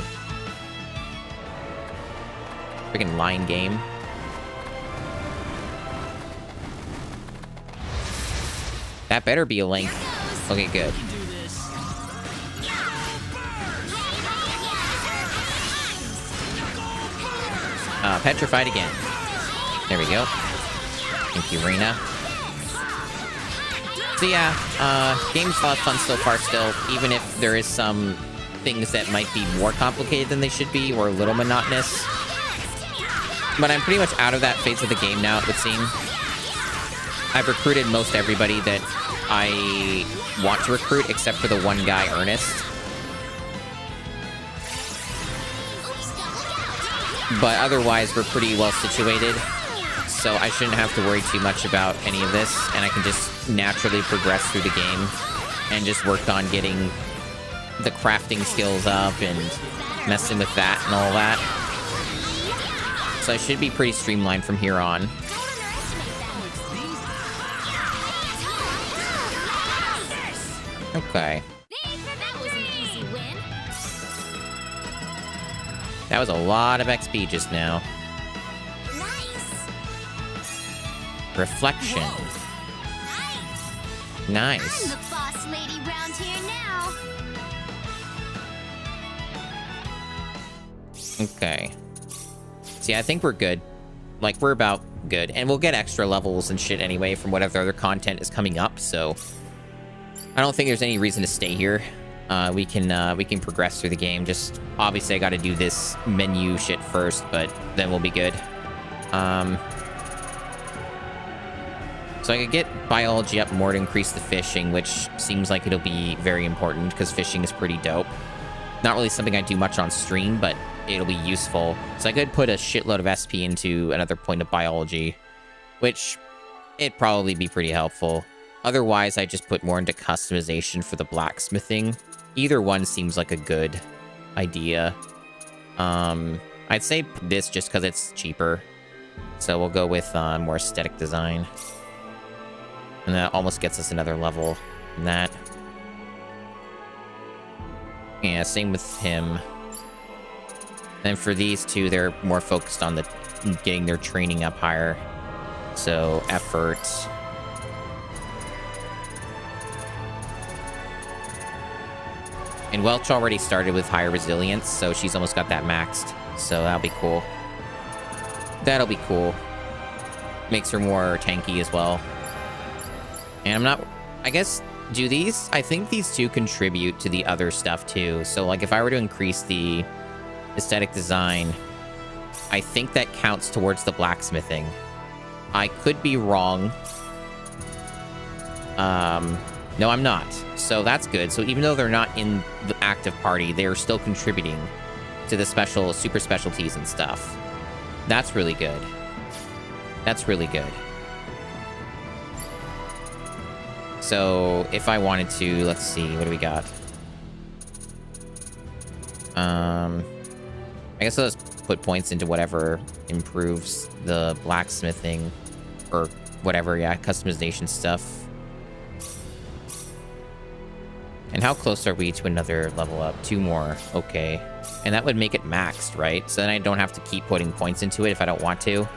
Freaking lying game. That better be a link. Okay, good. Petrified again. There we go. Thank you, Rena. So yeah, game's a lot of fun so far still, even if there is some things that might be more complicated than they should be, or a little monotonous. But I'm pretty much out of that phase of the game now, it would seem. I've recruited most everybody that I want to recruit, except for the one guy, Ernest. But otherwise, we're pretty well situated. So I shouldn't have to worry too much about any of this, and I can just naturally progress through the game and just work on getting the crafting skills up and messing with that and all that. So I should be pretty streamlined from here on. Okay. That was a lot of XP just now. Reflection. Nice. I'm the boss lady round here now. Okay. See, I think we're good. Like, we're about good. And we'll get extra levels and shit anyway from whatever other content is coming up, so I don't think there's any reason to stay here. We can progress through the game. Just obviously I gotta do this menu shit first, but then we'll be good. So I could get biology up more to increase the fishing, which seems like it'll be very important because fishing is pretty dope. Not really something I do much on stream, but it'll be useful. So I could put a shitload of SP into another point of biology, which it'd probably be pretty helpful. Otherwise, I just put more into customization for the blacksmithing. Either one seems like a good idea. I'd say this just because it's cheaper. So we'll go with more aesthetic design. And that almost gets us another level in that. Yeah, same with him. And for these two, they're more focused on the getting their training up higher. So effort. And Welch already started with higher resilience, so she's almost got that maxed. So that'll be cool. That'll be cool. Makes her more tanky as well. And I'm not... I guess... Do these... I think these two contribute to the other stuff, too. So, like, if I were to increase the aesthetic design, I think that counts towards the blacksmithing. I could be wrong. No, I'm not. So that's good. So even though they're not in the active party, they're still contributing to the super specialties and stuff. That's really good. That's really good. So if I wanted to, let's see, what do we got? I guess I'll just put points into whatever improves the blacksmithing or whatever, yeah, customization stuff. And how close are we to another level up? 2 more. Okay. And that would make it maxed, right? So then I don't have to keep putting points into it if I don't want to.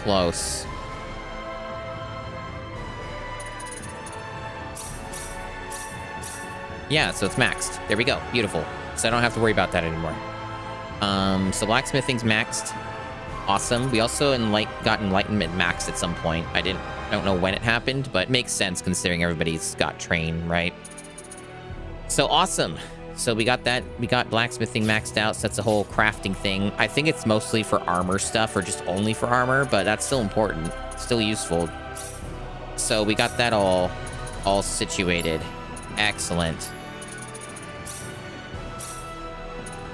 Close. Yeah, so it's maxed. There we go. Beautiful. So I don't have to worry about that anymore. So blacksmithing's maxed. Awesome. We also got enlightenment maxed at some point. I don't know when it happened, but it makes sense considering everybody's got train, right? So awesome. So we got that. We got blacksmithing maxed out. So that's a whole crafting thing. I think it's mostly for armor stuff or just only for armor, but that's still important. Still useful. So we got that all situated. Excellent.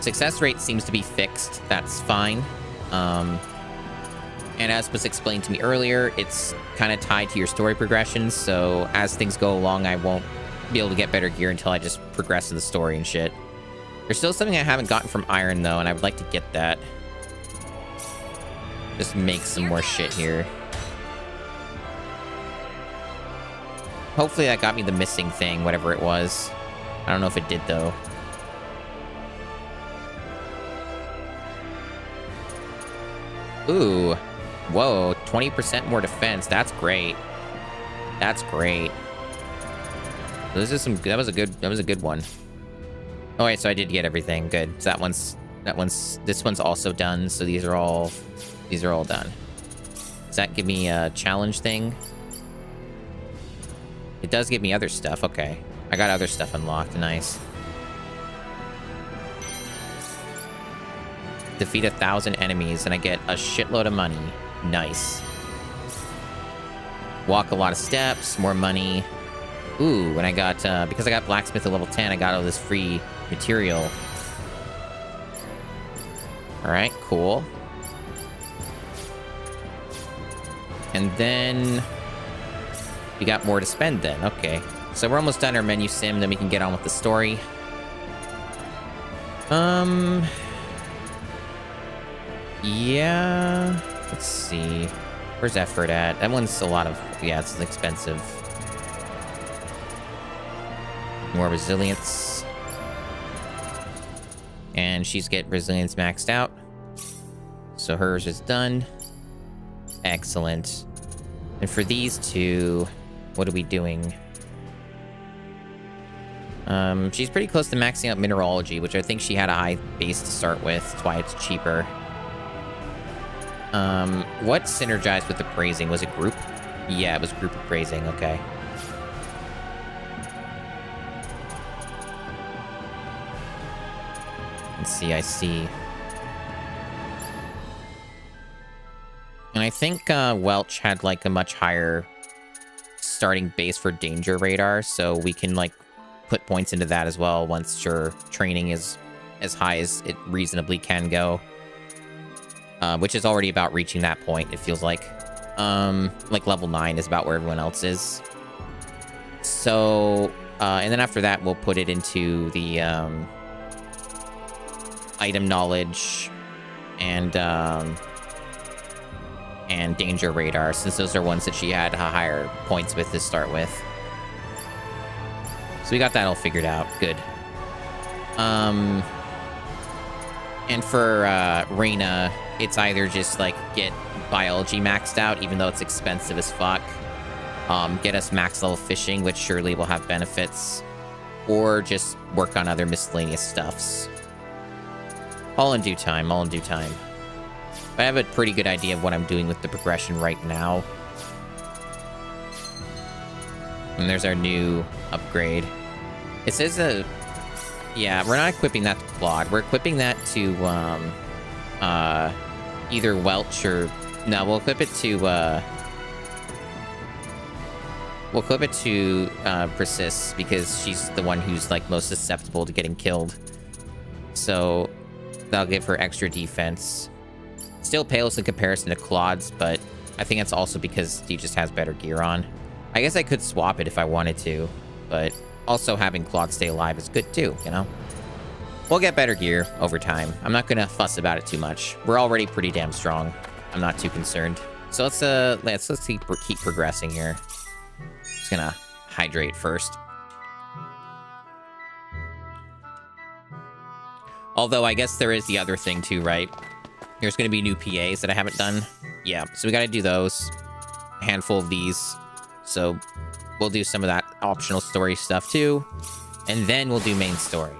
Success rate seems to be fixed. That's fine. And as was explained to me earlier, it's kind of tied to your story progression, so as things go along, I won't be able to get better gear until I just progress in the story and shit. There's still something I haven't gotten from Iron, though, and I would like to get that. Just make some more shit here. Hopefully that got me the missing thing, whatever it was. I don't know if it did, though. Ooh. Whoa, 20% more defense. That's great. That's great. This is some. That was a good one. Oh wait, so I did get everything. Good. So this one's also done. So these are all done. Does that give me a challenge thing? It does give me other stuff. Okay, I got other stuff unlocked. Nice. Defeat 1,000 enemies and I get a shitload of money. Nice. Walk a lot of steps, more money. Ooh, and I got, because I got blacksmith at level 10, I got all this free material. Alright, cool. And then we got more to spend then. Okay. So we're almost done our menu sim, then we can get on with the story. Yeah. Let's see. Where's effort at? That one's a lot of... Yeah, it's expensive. More resilience. And she's get resilience maxed out. So hers is done. Excellent. And for these two, what are we doing? She's pretty close to maxing out mineralogy, which I think she had a high base to start with. That's why it's cheaper. What synergized with appraising? Was it group? Yeah, it was group appraising. Okay. Let's see, I see. And I think Welch had like a much higher starting base for danger radar, so we can like put points into that as well once your training is as high as it reasonably can go. Which is already about reaching that point, it feels like. Like level 9 is about where everyone else is. So, and then after that, we'll put it into the item knowledge and danger radar, since those are ones that she had higher points with to start with. So we got that all figured out. Good. And for Reina, it's either just like get biology maxed out, even though it's expensive as fuck. Get us max level fishing, which surely will have benefits, or just work on other miscellaneous stuffs. All in due time, all in due time. But I have a pretty good idea of what I'm doing with the progression right now. And there's our new upgrade. It says yeah, we're not equipping that to Claude. We're equipping that to either Welch or... No, we'll equip it to Persis, because she's the one who's like most susceptible to getting killed. So that'll give her extra defense. Still pales in comparison to Claude's, but I think that's also because he just has better gear on. I guess I could swap it if I wanted to, but also having Claude stay alive is good too, you know? We'll get better gear over time. I'm not gonna fuss about it too much. We're already pretty damn strong. I'm not too concerned. So let's keep progressing here. Just gonna hydrate first. Although I guess there is the other thing too, right? There's gonna be new PAs that I haven't done. Yeah, so we gotta do those. A handful of these. So we'll do some of that optional story stuff too. And then we'll do main story.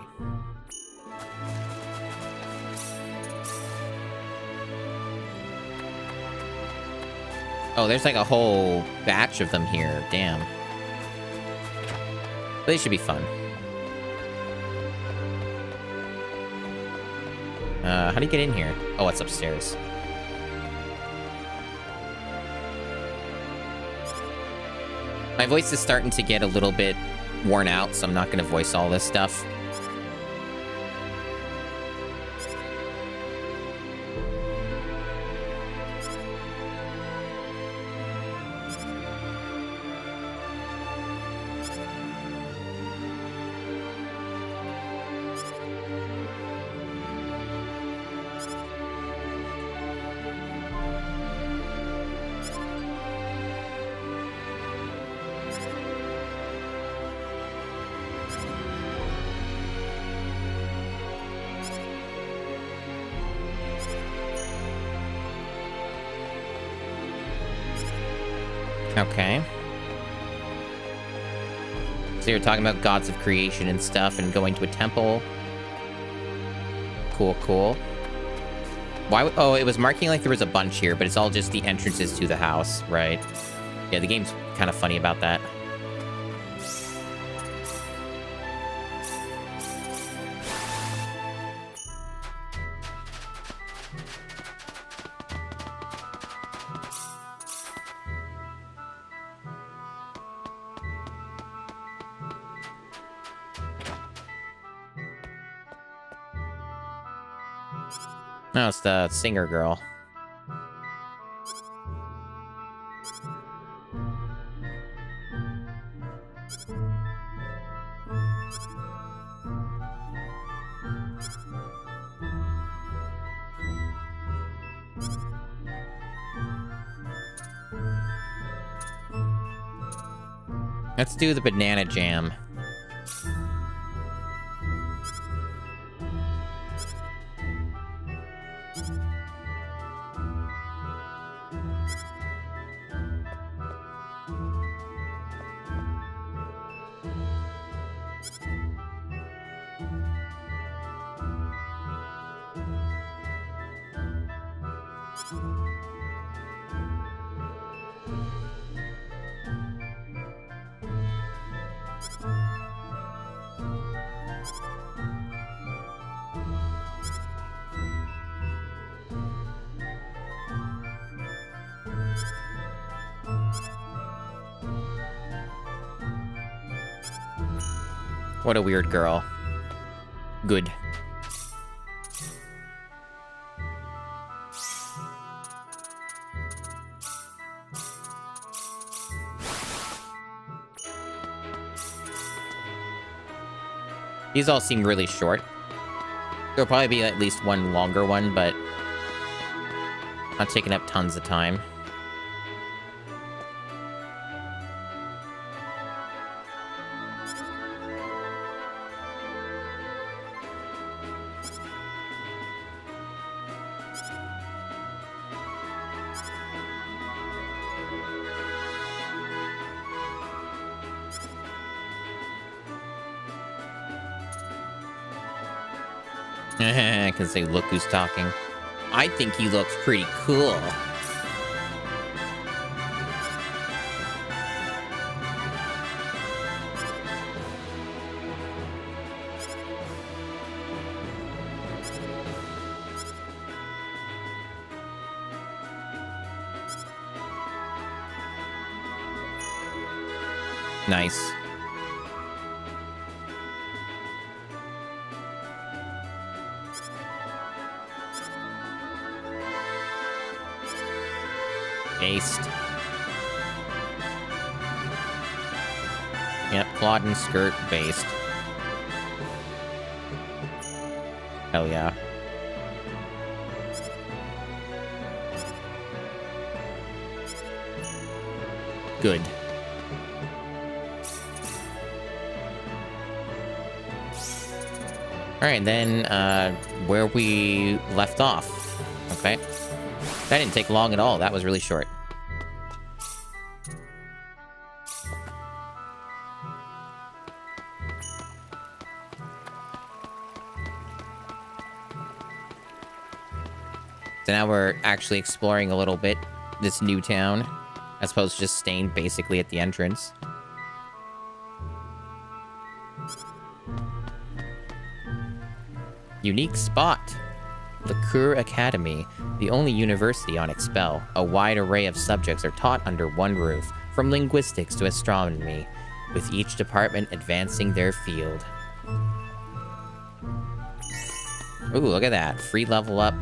Oh, there's like a whole batch of them here. Damn. But they should be fun. How do you get in here? Oh, it's upstairs. My voice is starting to get a little bit worn out, so I'm not going to voice all this stuff. Okay. So you're talking about gods of creation and stuff and going to a temple. Cool, cool. Why? Oh, it was marking like there was a bunch here, but it's all just the entrances to the house, right? Yeah, the game's kind of funny about that. No, it's the singer girl. Let's do the banana jam. What a weird girl. Good. These all seem really short. There'll probably be at least one longer one, but not taking up tons of time. I can say, look who's talking. I think he looks pretty cool. Nice. Aced. Yep, Claude and Skirt based. Hell yeah. Good. Alright, then, where we left off. Okay. That didn't take long at all. That was really short. So now we're actually exploring a little bit this new town, as opposed to just staying basically at the entrance. Unique spot. The Kur Academy, the only university on Expel. A wide array of subjects are taught under one roof, from linguistics to astronomy, with each department advancing their field. Ooh, look at that. Free level up,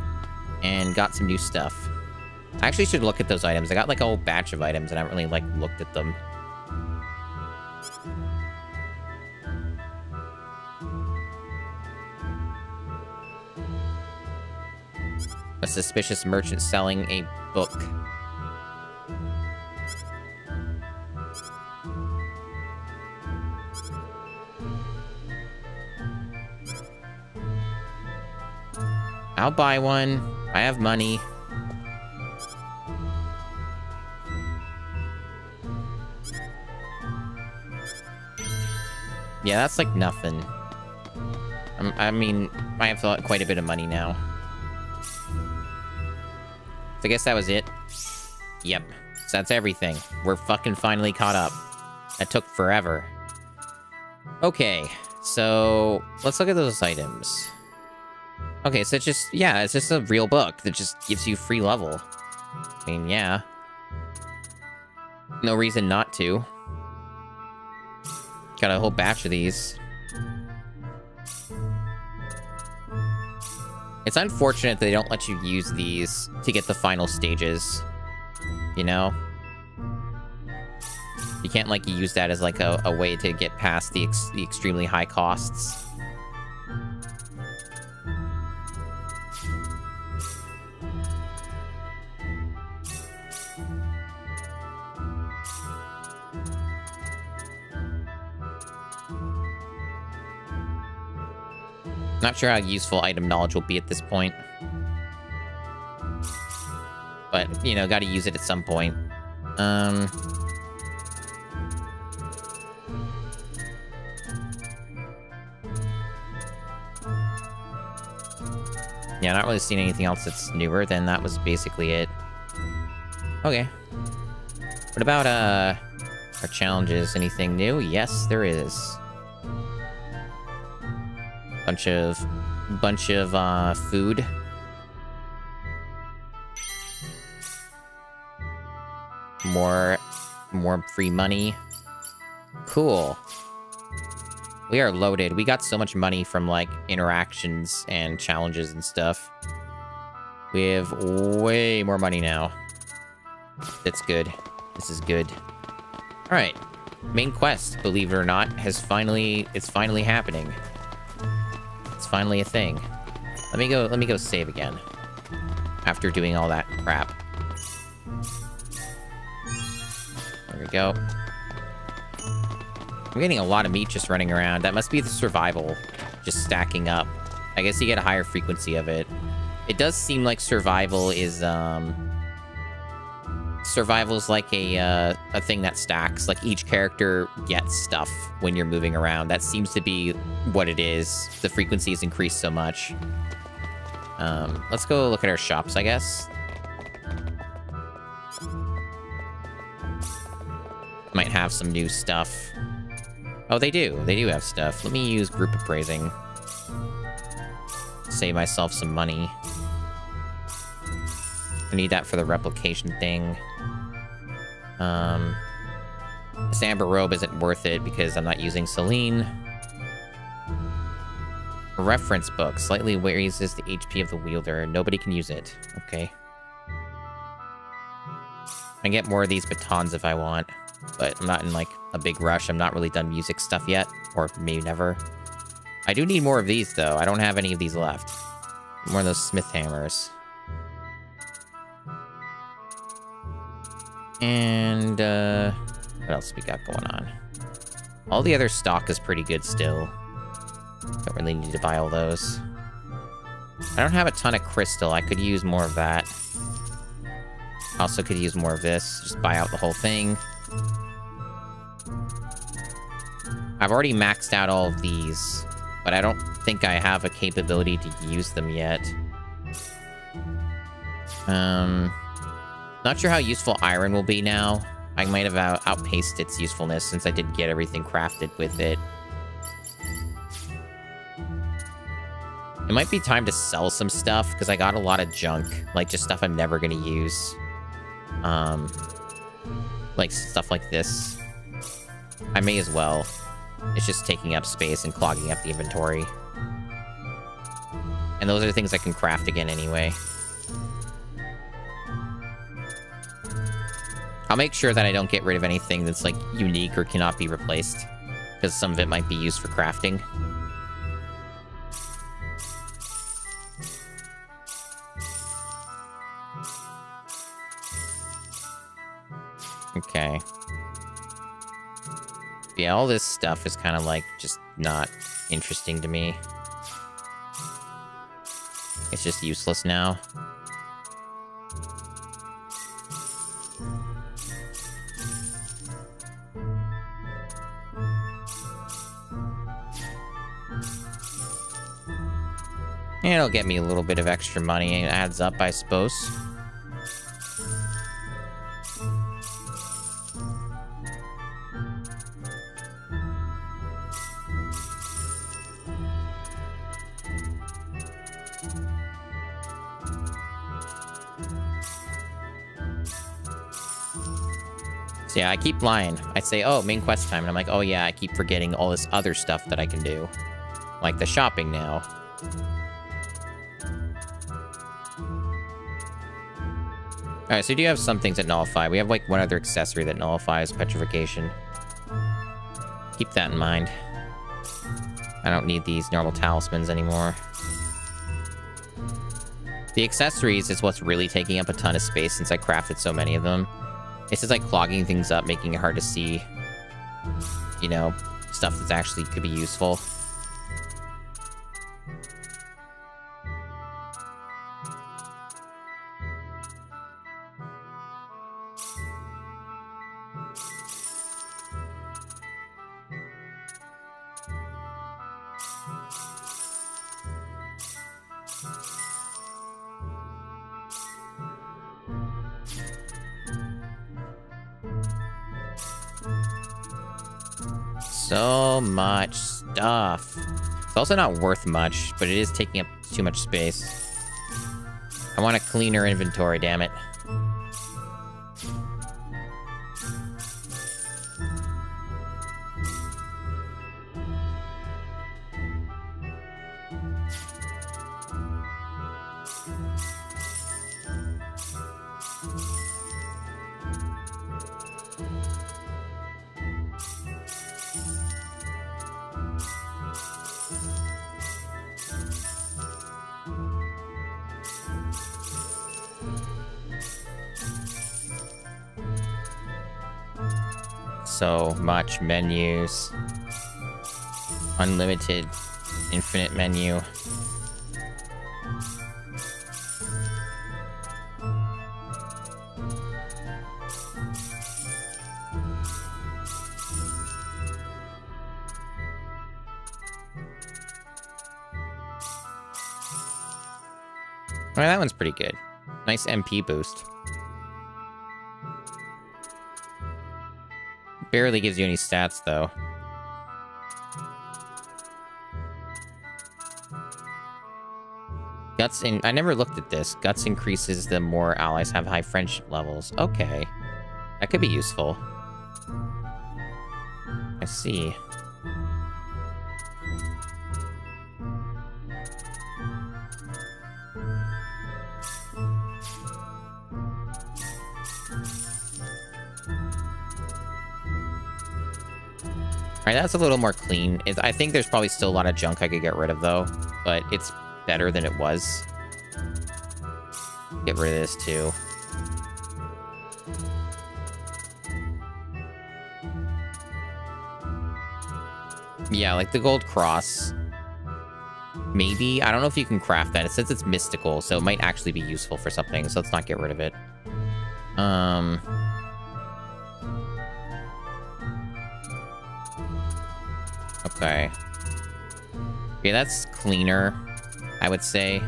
and got some new stuff. I actually should look at those items. I got like a whole batch of items, and I haven't really like looked at them. A suspicious merchant selling a book. I'll buy one. I have money. Yeah, that's like nothing. I mean, I have quite a bit of money now. So I guess that was it. Yep. So that's everything. We're fucking finally caught up. That took forever. Okay, so let's look at those items. Okay, so it's just, yeah, it's just a real book that just gives you free level. I mean, yeah. No reason not to. Got a whole batch of these. It's unfortunate they don't let you use these to get the final stages. You know? You can't, like, use that as, like, a way to get past the extremely high costs. Not sure how useful item knowledge will be at this point. But, you know, gotta use it at some point. Yeah, not really seeing anything else that's newer, then that was basically it. Okay. What about, our challenges? Anything new? Yes, there is. Bunch of food. More free money. Cool. We are loaded. We got so much money from, like, interactions and challenges and stuff. We have way more money now. That's good. This is good. Alright. Main quest, believe it or not, it's finally happening. It's finally a thing. Let me go save again. After doing all that crap. There we go. I'm getting a lot of meat just running around. That must be the survival just stacking up. I guess you get a higher frequency of it. It does seem like survival is like a thing that stacks. Like each character gets stuff when you're moving around. That seems to be what it is. The frequency is increased so much. Let's go look at our shops, I guess. Might have some new stuff. Oh, they do. They do have stuff. Let me use group appraising. Save myself some money. I need that for the replication thing. This amber robe isn't worth it because I'm not using Celine. A reference book slightly raises the HP of the wielder. Nobody can use it. Okay. I can get more of these batons if I want, but I'm not in, like, a big rush. I'm not really done music stuff yet, or maybe never. I do need more of these, though. I don't have any of these left. More of those smith hammers. And, what else we got going on? All the other stock is pretty good still. Don't really need to buy all those. I don't have a ton of crystal. I could use more of that. Also could use more of this. Just buy out the whole thing. I've already maxed out all of these, but I don't think I have a capability to use them yet. Not sure how useful iron will be now. I might have outpaced its usefulness since I did get everything crafted with it. It might be time to sell some stuff, because I got a lot of junk. Like, just stuff I'm never going to use. Like, stuff like this. I may as well. It's just taking up space and clogging up the inventory. And those are the things I can craft again anyway. I'll make sure that I don't get rid of anything that's, like, unique or cannot be replaced. Because some of it might be used for crafting. Okay. Yeah, all this stuff is kind of, like, just not interesting to me. It's just useless now. It'll get me a little bit of extra money. It adds up, I suppose. So yeah, I keep lying. I say, oh, main quest time. And I'm like, oh yeah, I keep forgetting all this other stuff that I can do. Like the shopping now. Alright, so we do have some things that nullify. We have like one other accessory that nullifies petrification. Keep that in mind. I don't need these normal talismans anymore. The accessories is what's really taking up a ton of space since I crafted so many of them. It's just like clogging things up, making it hard to see, you know, stuff that's actually could be useful. So much stuff. It's also not worth much, but it is taking up too much space. I want a cleaner inventory, damn it. So much menus. Unlimited, infinite menu. Alright, that one's pretty good. Nice MP boost. Barely gives you any stats, though. Guts in... I never looked at this. Guts increases the more allies have high friendship levels. Okay. That could be useful. I see. Alright, that's a little more clean. I think there's probably still a lot of junk I could get rid of, though. But it's better than it was. Get rid of this, too. Yeah, like the gold cross. Maybe. I don't know if you can craft that. It says it's mystical, so it might actually be useful for something. So let's not get rid of it. Okay. Yeah, that's cleaner, I would say.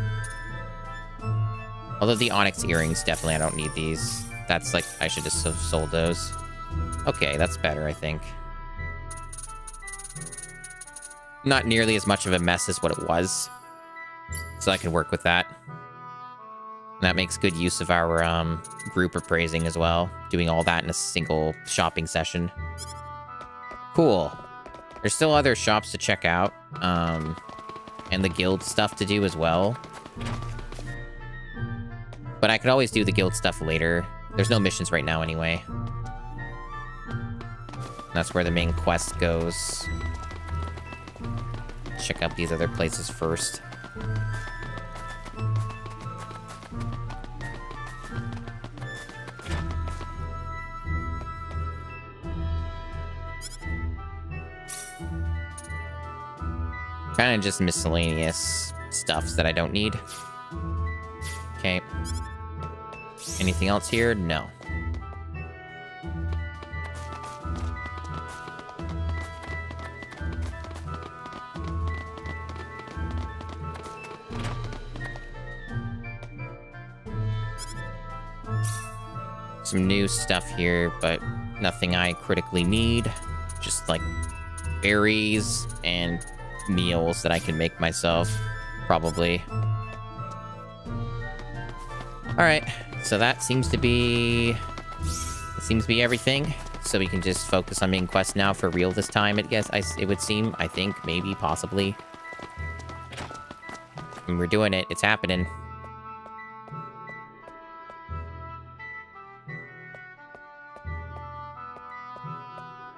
Although the onyx earrings, definitely I don't need these. That's like, I should just have sold those. Okay, that's better, I think. Not nearly as much of a mess as what it was. So I can work with that. And that makes good use of our group appraising as well. Doing all that in a single shopping session. Cool. There's still other shops to check out, and the guild stuff to do as well. But I could always do the guild stuff later. There's no missions right now anyway. That's where the main quest goes. Check out these other places first. Kind of just miscellaneous stuffs that I don't need. Okay. Anything else here? No. some new stuff here, but nothing I critically need. Just like berries and meals that I can make myself, probably. All right, so that seems to be everything. So we can just focus on main quests now for real this time. It would seem. I think, maybe, possibly. And we're doing it. It's happening.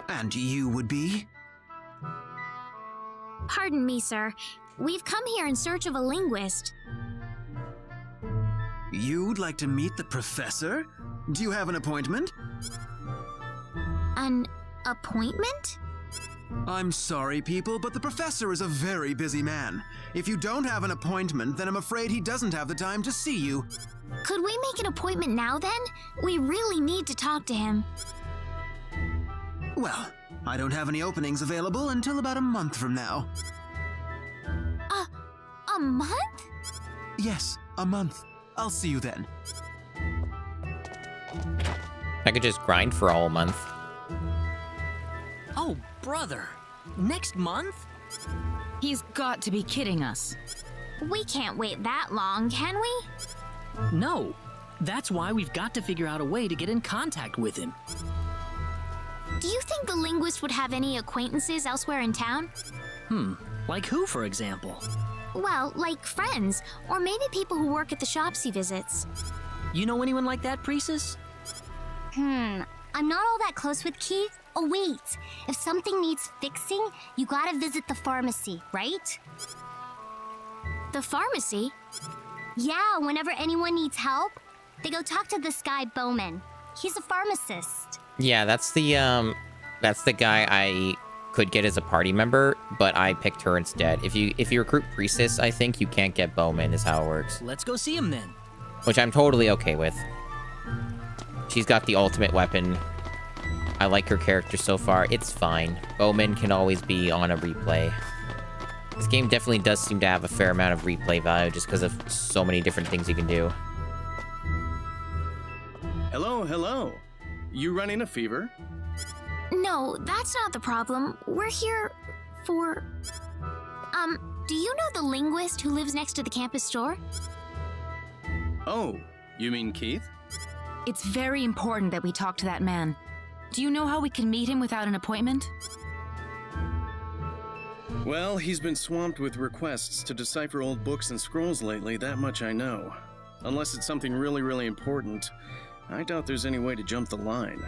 And you would be? Pardon me, sir. We've come here in search of a linguist. You'd like to meet the professor? Do you have an appointment? An appointment? I'm sorry, people, but the professor is a very busy man. If you don't have an appointment, then I'm afraid he doesn't have the time to see you. Could we make an appointment now, then? We really need to talk to him. Well, I don't have any openings available until about a month from now. A month? Yes, a month. I'll see you then. I could just grind for a whole month. Oh, brother. Next month? He's got to be kidding us. We can't wait that long, can we? No. That's why we've got to figure out a way to get in contact with him. Do you think the linguist would have any acquaintances elsewhere in town? Like who, for example? Well, like friends, or maybe people who work at the shops he visits. You know anyone like that, Priestess? I'm not all that close with Keith. Oh, wait. If something needs fixing, you gotta visit the pharmacy, right? The pharmacy? Yeah, whenever anyone needs help, they go talk to this guy, Bowman. He's a pharmacist. Yeah, that's the guy I could get as a party member, but I picked her instead. If you recruit Priestess, I think you can't get Bowman, is how it works. Let's go see him then. Which I'm totally okay with. She's got the ultimate weapon. I like her character so far. It's fine. Bowman can always be on a replay. This game definitely does seem to have a fair amount of replay value just because of so many different things you can do. Hello, hello. You running a fever? No, that's not the problem. We're here for... do you know the linguist who lives next to the campus store? Oh, you mean Keith? It's very important that we talk to that man. Do you know how we can meet him without an appointment? Well, he's been swamped with requests to decipher old books and scrolls lately, that much I know. Unless it's something really, really important, I doubt there's any way to jump the line.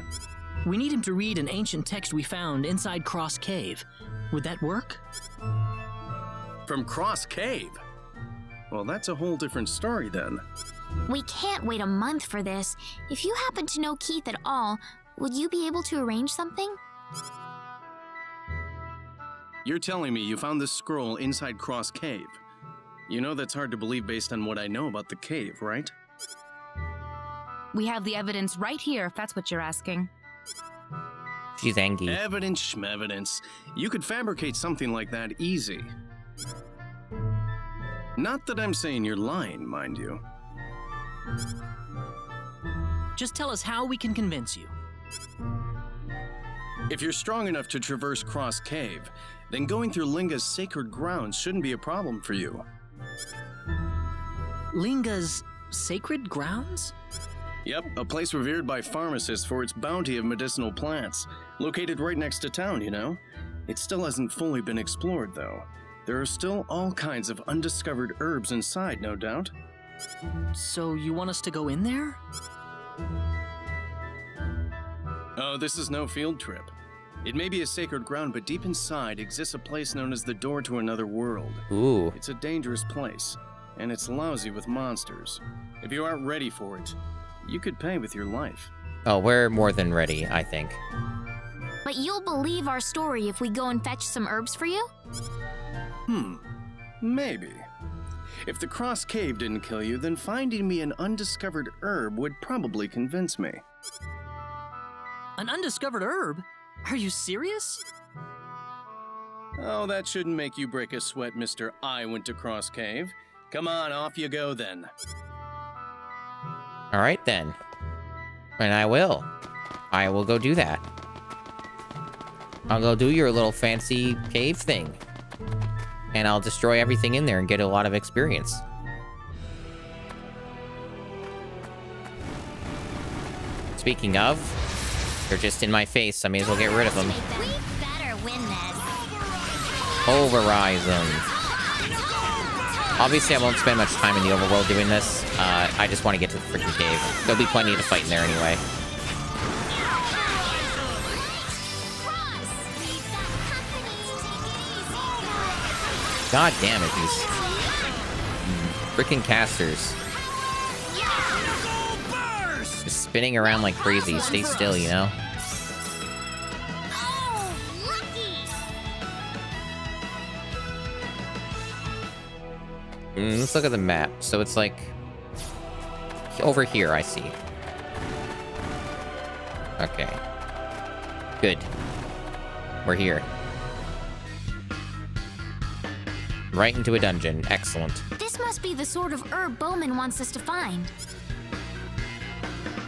We need him to read an ancient text we found inside Cross Cave. Would that work? From Cross Cave? Well, that's a whole different story then. We can't wait a month for this. If you happen to know Keith at all, would you be able to arrange something? You're telling me you found this scroll inside Cross Cave. You know that's hard to believe based on what I know about the cave, right? We have the evidence right here, if that's what you're asking. She's angry. Evidence schmevidence. You could fabricate something like that easy. Not that I'm saying you're lying, mind you. Just tell us how we can convince you. If you're strong enough to traverse Cross Cave, then going through Linga's sacred grounds shouldn't be a problem for you. Linga's sacred grounds? Yep, a place revered by pharmacists for its bounty of medicinal plants. Located right next to town, you know? It still hasn't fully been explored, though. There are still all kinds of undiscovered herbs inside, no doubt. So you want us to go in there? Oh, this is no field trip. It may be a sacred ground, but deep inside exists a place known as the door to another world. Ooh. It's a dangerous place, and it's lousy with monsters. If you aren't ready for it, you could pay with your life. Oh, we're more than ready, I think. But you'll believe our story if we go and fetch some herbs for you? Maybe. If the Cross Cave didn't kill you, then finding me an undiscovered herb would probably convince me. An undiscovered herb? Are you serious? Oh, that shouldn't make you break a sweat, Mr. I went to Cross Cave. Come on, off you go then. All right, then. And I will. I will go do that. I'll go do your little fancy cave thing. And I'll destroy everything in there and get a lot of experience. Speaking of, they're just in my face. I may as well get rid of them. We better win this. Pulverize them. Obviously, I won't spend much time in the overworld doing this. I just want to get to the freaking cave. There'll be plenty to fight in there anyway. God damn it, these freaking casters. Just spinning around like crazy. Stay still, you know? Let's look at the map. So it's like over here, I see. Okay. Good. We're here. Right into a dungeon. Excellent. This must be the sort of herb Bowman wants us to find.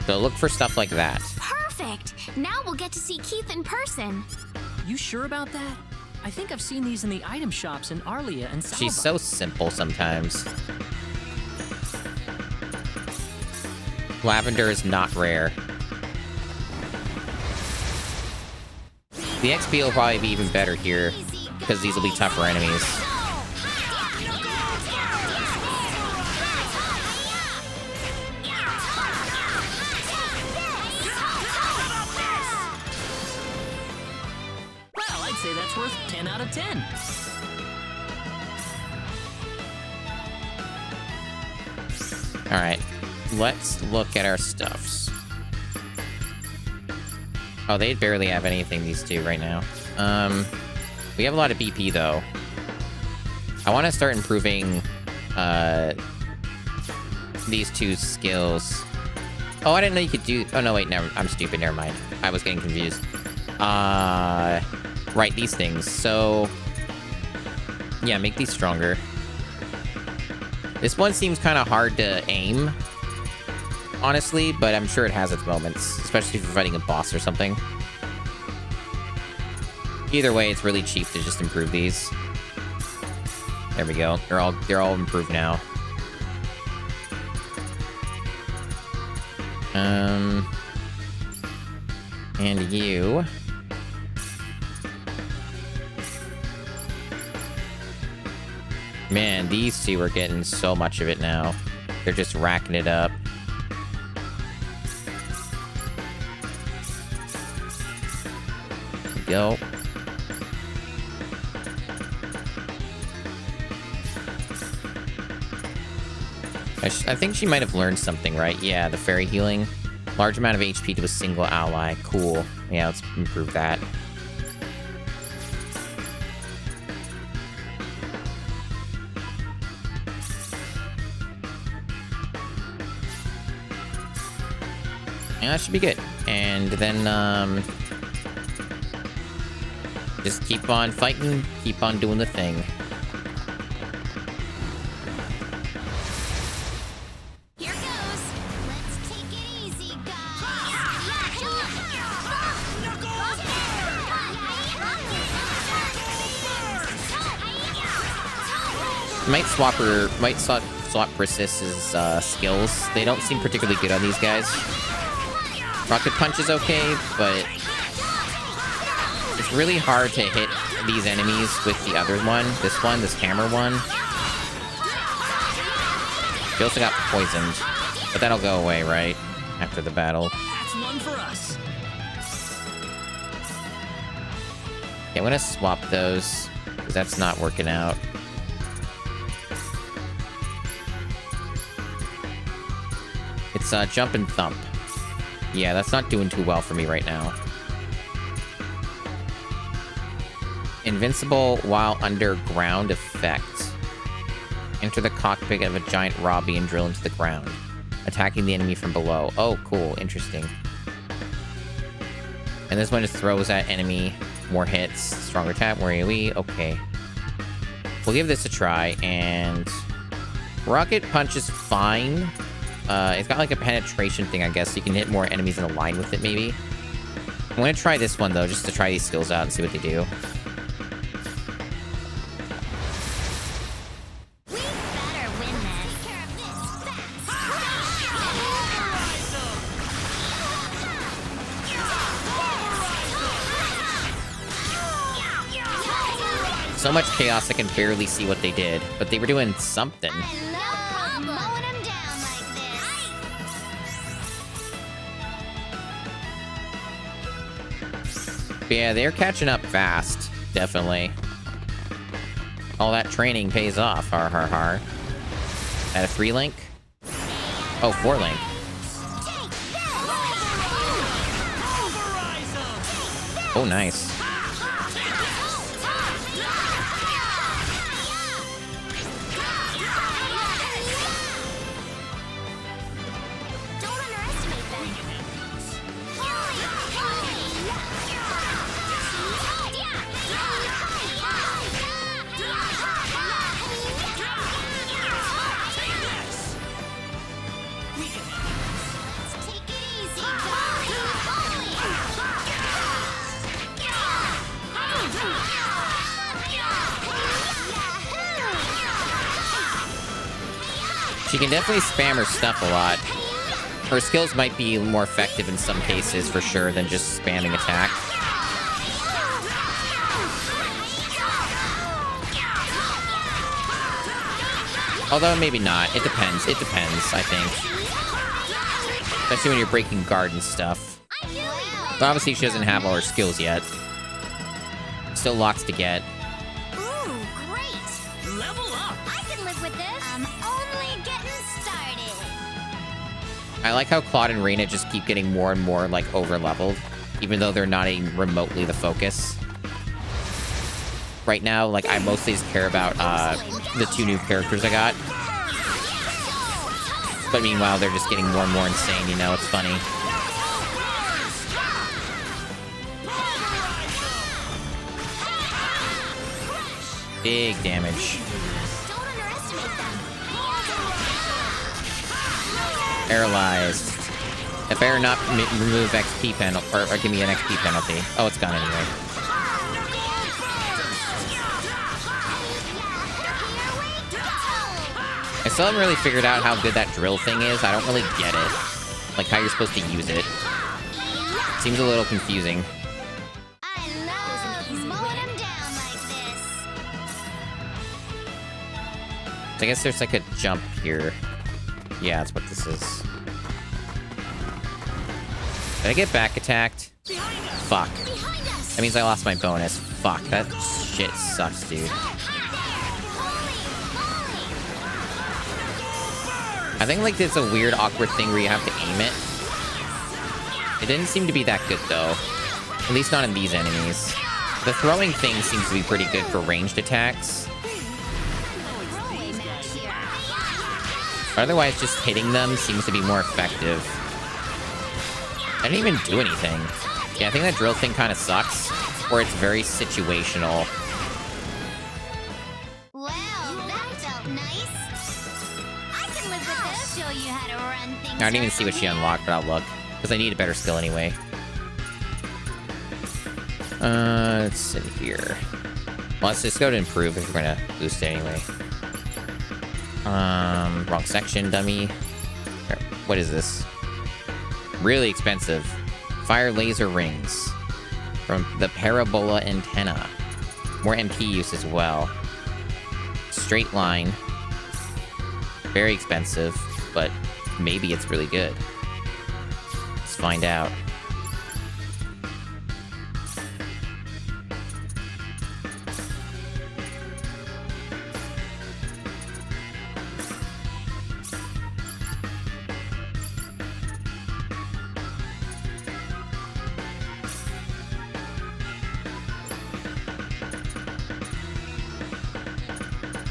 So look for stuff like that. Perfect! Now we'll get to see Keith in person. You sure about that? I think I've seen these in the item shops in Arlia and Salva. She's so simple sometimes. Lavender is not rare. The XP will probably be even better here, because these will be tougher enemies. Well, I'd say that's worth 10 out of 10. Alright, let's look at our stuffs. Oh, they barely have anything, these two, right now. We have a lot of BP, though. I want to start improving, these two skills. Oh, I didn't know you could do... Oh, no, wait, never... I'm stupid, never mind. I was getting confused. Right, these things. So... yeah, make these stronger. This one seems kind of hard to aim, honestly, but I'm sure it has its moments, especially if you're fighting a boss or something. Either way, it's really cheap to just improve these. There we go. They're all improved now. And you. Man, these two are getting so much of it now. They're just racking it up. There we go. I think she might have learned something, right? Yeah, the fairy healing. Large amount of HP to a single ally. Cool. Yeah, let's improve that. Yeah, that should be good. And then, just keep on fighting, keep on doing the thing. Here goes. Let's take it easy, Might swap Persist's skills. They don't seem particularly good on these guys. Rocket Punch is okay, but it's really hard to hit these enemies with the other one. This hammer one. She also got poisoned, but that'll go away, right? After the battle. That's one for us. Okay, I'm gonna swap those, because that's not working out. It's Jump and Thump. Yeah, that's not doing too well for me right now. Invincible while underground effect. Enter the cockpit of a giant Robbie and drill into the ground, attacking the enemy from below. Oh, cool. Interesting. And this one just throws at enemy. More hits. Stronger tap. More AoE. Okay. We'll give this a try, and... Rocket Punch is fine. It's got like a penetration thing, I guess, so you can hit more enemies in a line with it, maybe. I'm gonna try this one, though, just to try these skills out and see what they do. So much chaos I can barely see what they did, but they were doing something. But yeah, they're catching up fast, definitely. All that training pays off, har har har. At a 3-link? Oh, 4-link. Oh, nice. She can definitely spam her stuff a lot. Her skills might be more effective in some cases, for sure, than just spamming attack. Although, maybe not. It depends. It depends, I think. Especially when you're breaking guard and stuff. But obviously, she doesn't have all her skills yet. Still lots to get. I like how Claude and Reina just keep getting more and more, like, over-leveled, even though they're not even remotely the focus. Right now, like, I mostly just care about, the 2 new characters I got. But meanwhile, they're just getting more and more insane, you know? It's funny. Big damage. Paralyzed. It better not remove XP penalty, or give me an XP penalty. Oh, it's gone anyway. I still haven't really figured out how good that drill thing is. I don't really get it. Like, how you're supposed to use it. Seems a little confusing. So I guess there's like a jump here. Yeah, that's what this is. Did I get back attacked? Fuck. That means I lost my bonus. Fuck, that shit sucks, dude. I think, like, it's a weird, awkward thing where you have to aim it. It didn't seem to be that good, though. At least not in these enemies. The throwing thing seems to be pretty good for ranged attacks. Otherwise, just hitting them seems to be more effective. I didn't even do anything. Yeah, I think that drill thing kind of sucks. Or it's very situational. Well, that felt nice. I can live with this. Show you how to run things. I didn't even see what she unlocked, but I'll look. Because I need a better skill anyway. Let's sit here. Well, let's just go to improve if we're gonna boost it anyway. Wrong section, dummy. What is this? Really expensive. Fire laser rings. From the parabola antenna. More MP use as well. Straight line. Very expensive, but maybe it's really good. Let's find out.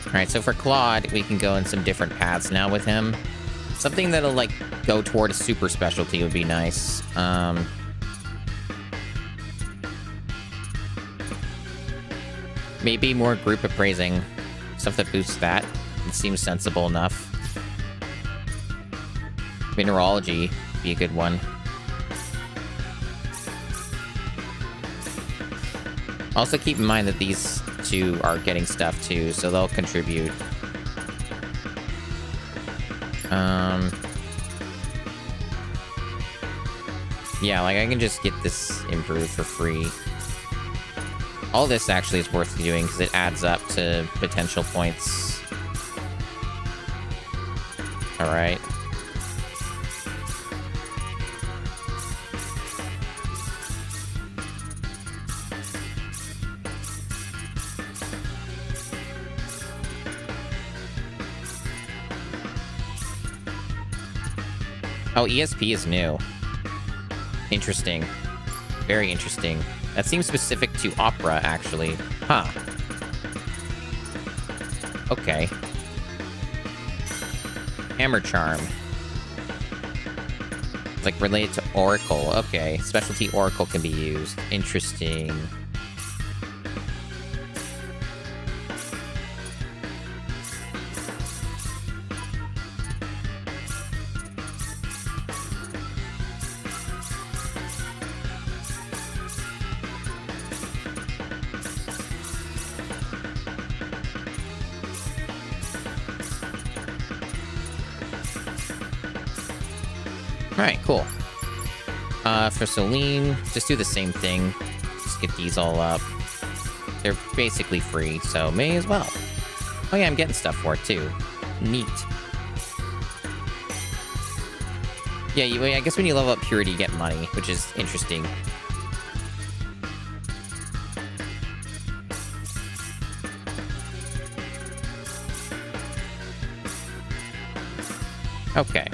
Alright, so for Claude, we can go in some different paths now with him. Something that'll, like, go toward a super specialty would be nice. Maybe more group appraising. Stuff that boosts that. It seems sensible enough. Mineralogy be a good one. Also keep in mind that these two are getting stuff too, so they'll contribute. Yeah, like I can just get this improved for free. All this actually is worth doing because it adds up to potential points. Alright. Oh, ESP is new. Interesting. Very interesting. That seems specific to Opera, actually. Huh. Okay. Hammer Charm. It's like related to Oracle. Okay. Specialty Oracle can be used. Interesting. Alright, cool. For Celine, just do the same thing. Just get these all up. They're basically free, so may as well. Oh yeah, I'm getting stuff for it too. Neat. Yeah, I guess when you level up Purity, you get money, which is interesting. Okay.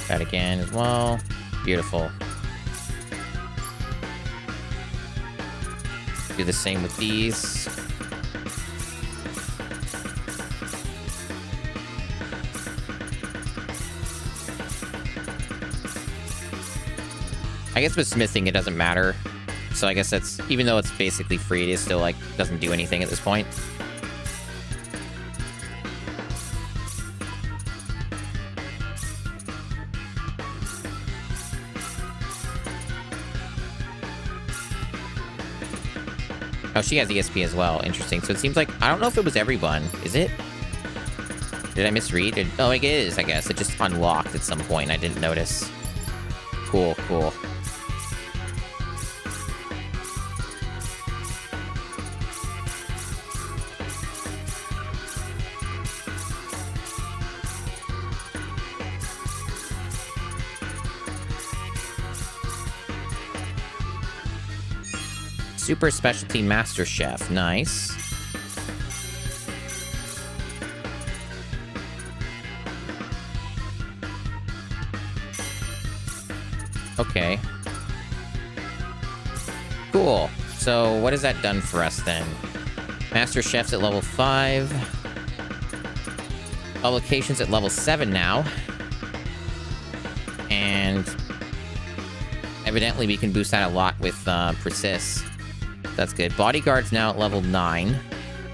That again as well. Beautiful. Do the same with these. I guess with smithing it doesn't matter. So I guess that's, even though it's basically free, it is still like, doesn't do anything at this point. Oh, she has ESP as well. Interesting. So it seems like, I don't know if it was everyone. Is it? Did I misread? Oh, it is, I guess. It just unlocked at some point. I didn't notice. Cool, cool. Super Specialty Master Chef. Nice. Okay. Cool. So what has that done for us then? Master Chef's at level 5. Publications at level 7 now. And evidently we can boost that a lot with Persist. That's good. Bodyguard's now at level 9.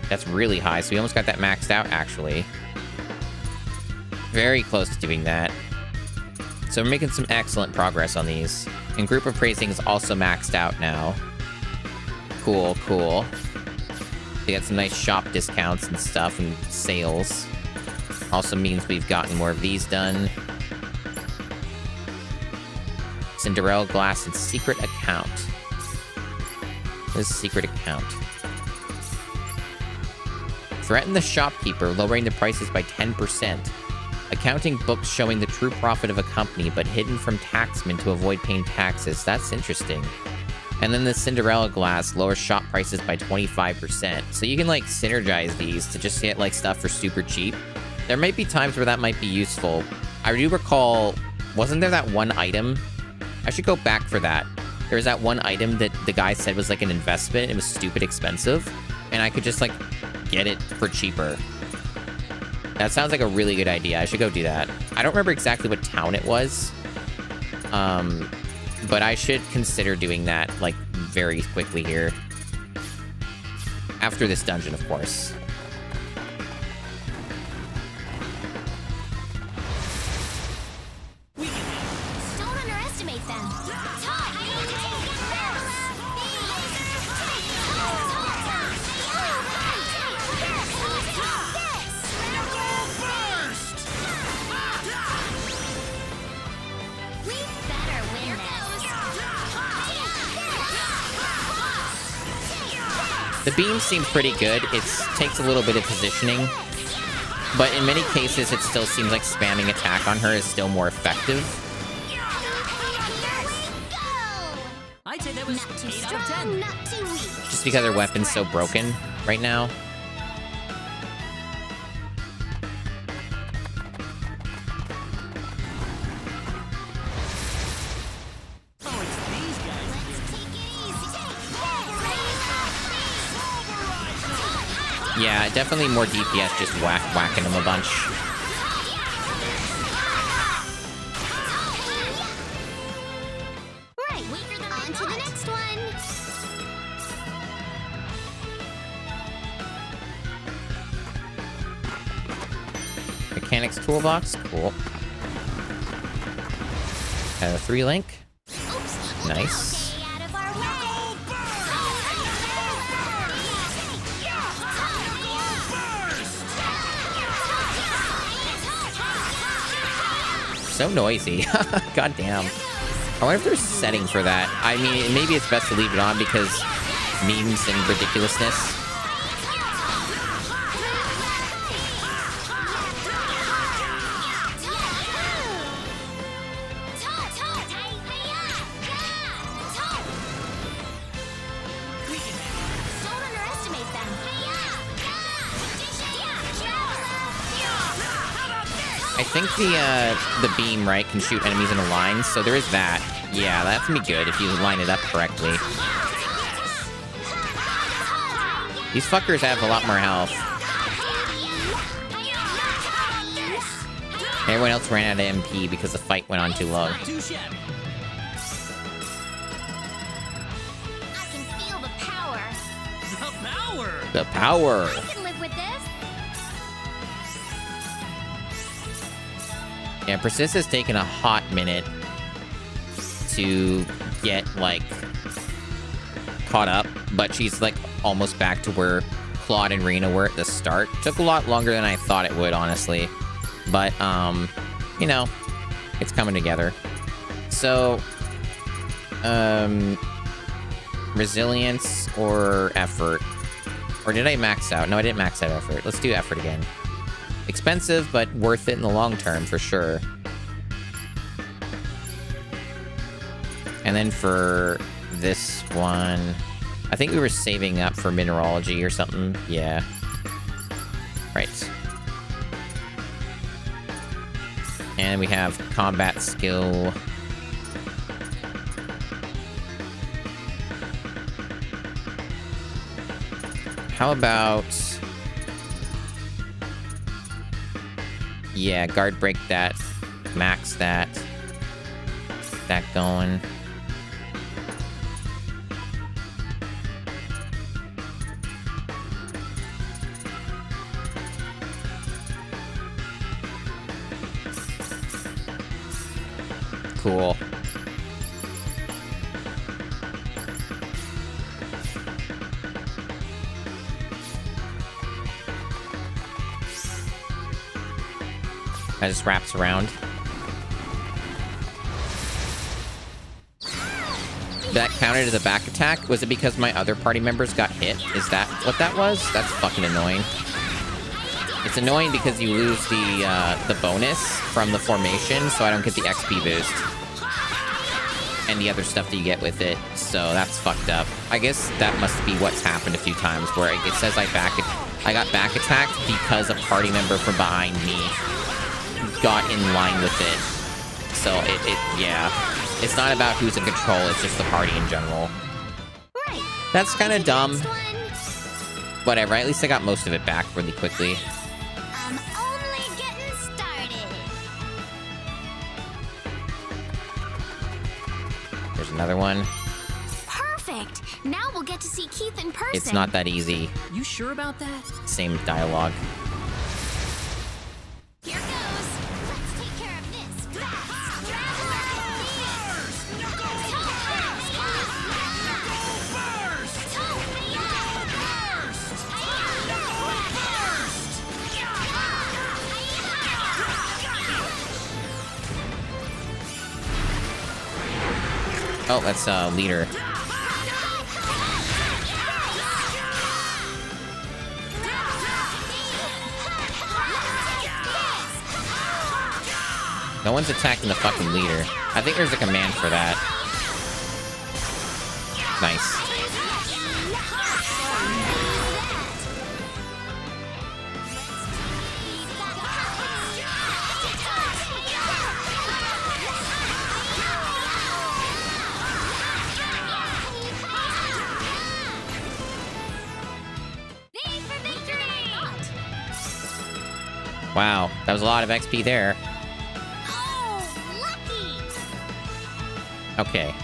That's really high, so we almost got that maxed out, actually. Very close to doing that. So we're making some excellent progress on these. And Group Appraising is also maxed out now. Cool, cool. We got some nice shop discounts and stuff and sales. Also means we've gotten more of these done. Cinderella Glass and Secret Account. This secret account. Threaten the shopkeeper, lowering the prices by 10%. Accounting books showing the true profit of a company, but hidden from taxmen to avoid paying taxes. That's interesting. And then the Cinderella Glass lowers shop prices by 25%. So you can, like, synergize these to just get, like, stuff for super cheap. There might be times where that might be useful. I do recall, wasn't there that one item? I should go back for that. There was that one item that the guy said was like an investment. It was stupid expensive. And I could just like get it for cheaper. That sounds like a really good idea. I should go do that. I don't remember exactly what town it was. But I should consider doing that like very quickly here. After this dungeon, of course. The beam seems pretty good. It takes a little bit of positioning, but in many cases, it still seems like spamming attack on her is still more effective. I'd say that was 8 out of 10. Not too weak. Just because her weapon's so broken right now. Yeah, definitely more DPS just whacking them a bunch. Right, on to the next one. Mechanics toolbox, cool. Got a 3-link. Nice. So noisy. God damn. I wonder if there's a setting for that. I mean, maybe it's best to leave it on because memes and ridiculousness. I think the beam, right, can shoot enemies in a line, so there is that. Yeah, that's gonna be good if you line it up correctly. These fuckers have a lot more health. Everyone else ran out of MP because the fight went on too long. I can feel the power. The power! The power! I can live with this. Yeah, Persist has taken a hot minute to get, like, caught up, but she's, like, almost back to where Claude and Rena were at the start. Took a lot longer than I thought it would, honestly. But, you know, it's coming together. So, resilience or effort? Or did I max out? No, I didn't max out effort. Let's do effort again. Expensive, but worth it in the long term, for sure. And then for this one, I think we were saving up for mineralogy or something. Yeah. Right. And we have combat skill. How about... yeah, guard break that. Max that. That going. Cool. That just wraps around. That counted as a back attack? Was it because my other party members got hit? Is that what that was? That's fucking annoying. It's annoying because you lose the bonus from the formation, so I don't get the XP boost. And the other stuff that you get with it, so that's fucked up. I guess that must be what's happened a few times, where it says I got back attacked because a party member from behind me got in line with it. So yeah. It's not about who's in control, it's just the party in general. Right. That's kind of dumb. Whatever, at least I got most of it back really quickly. I'm only getting started. There's another one. Perfect. Now we'll get to see Keith in person. It's not that easy. You sure about that? Same dialogue. Here goes. Let's take care of this fast. Oh, that's leader. No one's attacking the fucking leader. I think there's a command for that. Nice. Wow, that was a lot of XP there. Okay.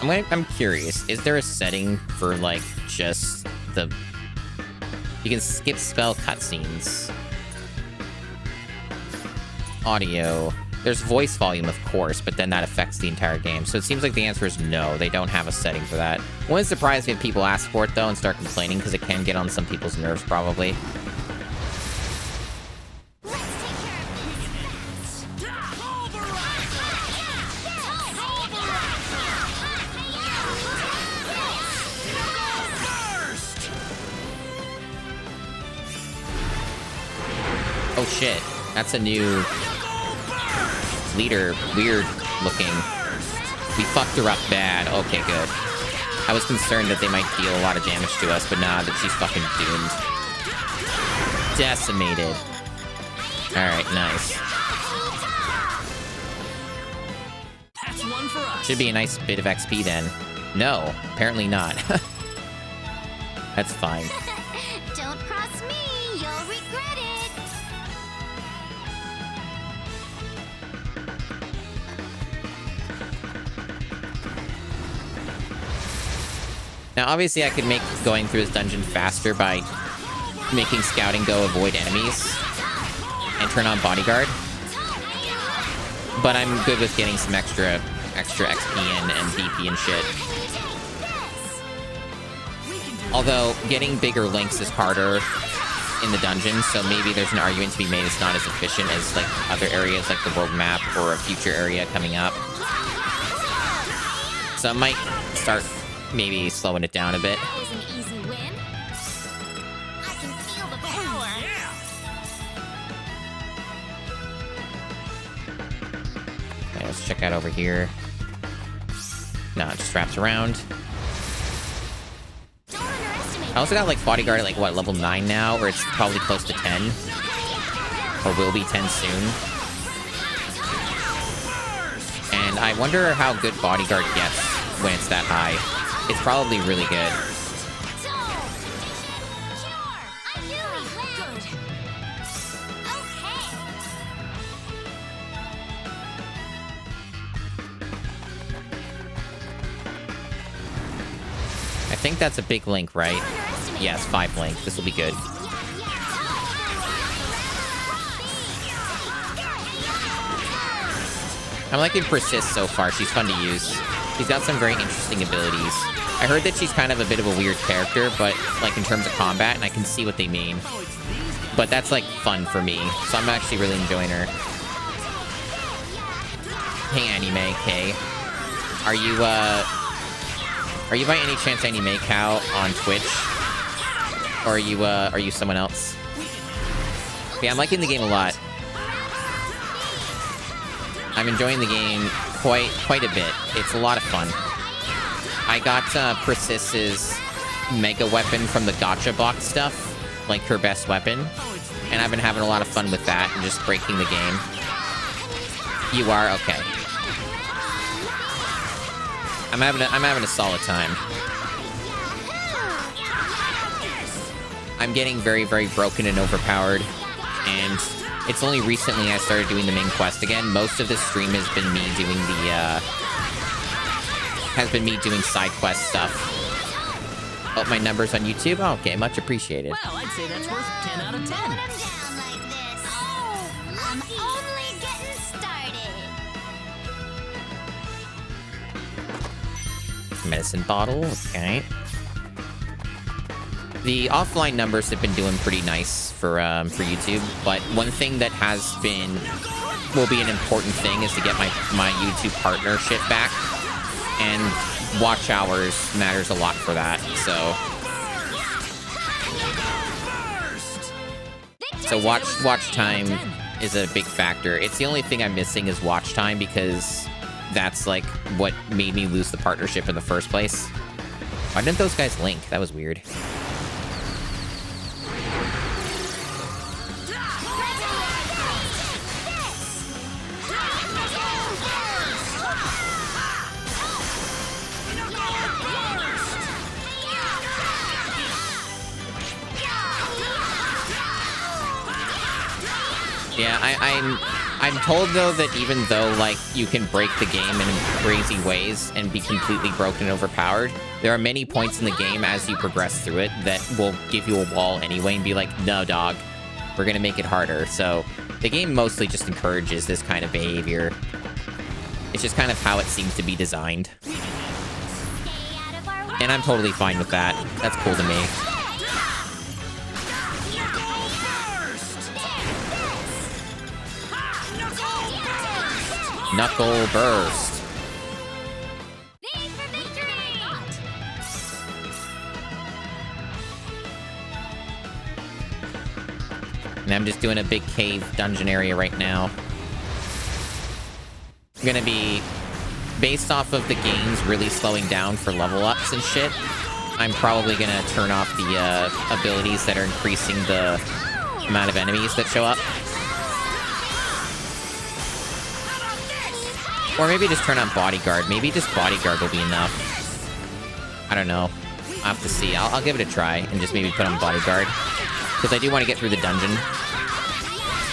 I'm curious. Is there a setting for, like, just the... You can skip spell cutscenes. Audio. There's voice volume, of course, but then that affects the entire game. So it seems like the answer is no. They don't have a setting for that. Wouldn't surprise me if people ask for it, though, and start complaining, because it can get on some people's nerves, probably. Oh shit, that's a new leader, weird looking. We fucked her up bad. Okay, good. I was concerned that they might deal a lot of damage to us, but nah, that she's fucking doomed. Decimated. Alright, nice. That's one for us. Should be a nice bit of XP then. No, apparently not. That's fine. Don't cross me, you'll regret it. Now, obviously, I could make going through this dungeon faster by making scouting go avoid enemies and turn on bodyguard. But I'm good with getting some extra XP and BP and shit. Although, getting bigger links is harder in the dungeon, so maybe there's an argument to be made it's not as efficient as, like, other areas like the world map or a future area coming up. So I might start maybe slowing it down a bit. That was an easy win. I can feel the power. Okay, let's check out over here. No, it just wraps around. I also got, like, bodyguard at, like, what, level 9 now? Or it's probably close to 10. Or will be 10 soon. And I wonder how good bodyguard gets when it's that high. It's probably really good. I think that's a big link, right? Yes, 5 link. This will be good. I'm liking Persist so far. She's fun to use. She's got some very interesting abilities. I heard that she's kind of a bit of a weird character, but, like, in terms of combat, and I can see what they mean. But that's, like, fun for me, so I'm actually really enjoying her. Hey, Anime K. Are you by any chance Anime Cow on Twitch? Or are you someone else? Yeah, I'm liking the game a lot. I'm enjoying the game quite a bit. It's a lot of fun. I got Persist's mega weapon from the gacha box stuff, like her best weapon, and I've been having a lot of fun with that and just breaking the game. You are? Okay. I'm having a solid time. I'm getting very, very broken and overpowered, and it's only recently I started doing the main quest again. Most of this stream has been me doing side quest stuff. Oh, my numbers on YouTube? Oh, okay, much appreciated. Well, I'd say that's worth 10 out of 10. I'm only getting started. Medicine bottle, okay. The offline numbers have been doing pretty nice for YouTube, but one thing that will be an important thing is to get my YouTube partnership back, and watch hours matters a lot for that. So watch time is a big factor. It's the only thing I'm missing is watch time, because that's like what made me lose the partnership in the first place. Why didn't those guys link? That was weird. Yeah, I'm told though that even though like you can break the game in crazy ways and be completely broken and overpowered, there are many points in the game as you progress through it that will give you a wall anyway and be like, no dog, we're gonna make it harder. So the game mostly just encourages this kind of behavior. It's just kind of how it seems to be designed. And I'm totally fine with that. That's cool to me. Knuckle burst. And I'm just doing a big cave dungeon area right now. I'm gonna be, based off of the games really slowing down for level ups and shit, I'm probably gonna turn off the abilities that are increasing the amount of enemies that show up. Or maybe just turn on Bodyguard. Maybe just Bodyguard will be enough. I don't know. I'll have to see. I'll give it a try and just maybe put on Bodyguard. Because I do want to get through the dungeon.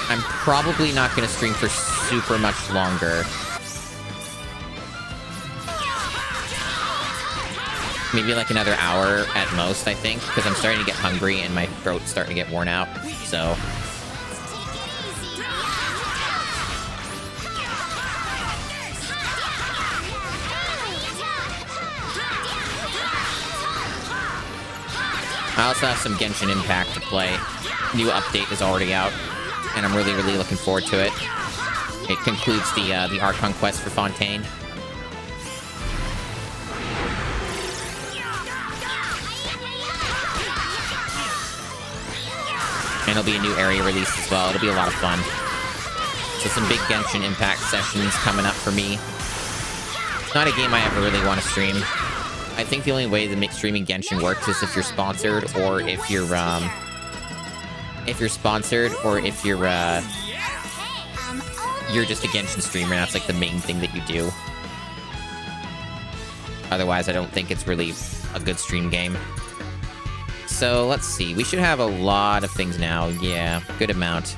I'm probably not going to stream for super much longer. Maybe like another hour at most, I think. Because I'm starting to get hungry and my throat's starting to get worn out. So... I also have some Genshin Impact to play. New update is already out, and I'm really, really looking forward to it. It concludes the Archon quest for Fontaine. And it'll be a new area release as well. It'll be a lot of fun. So some big Genshin Impact sessions coming up for me. It's not a game I ever really want to stream. I think the only way to make streaming Genshin works is if you're sponsored, or if you're sponsored, or if you're just a Genshin streamer, and that's like the main thing that you do. Otherwise, I don't think it's really a good stream game. So let's see, we should have a lot of things now. Yeah, good amount.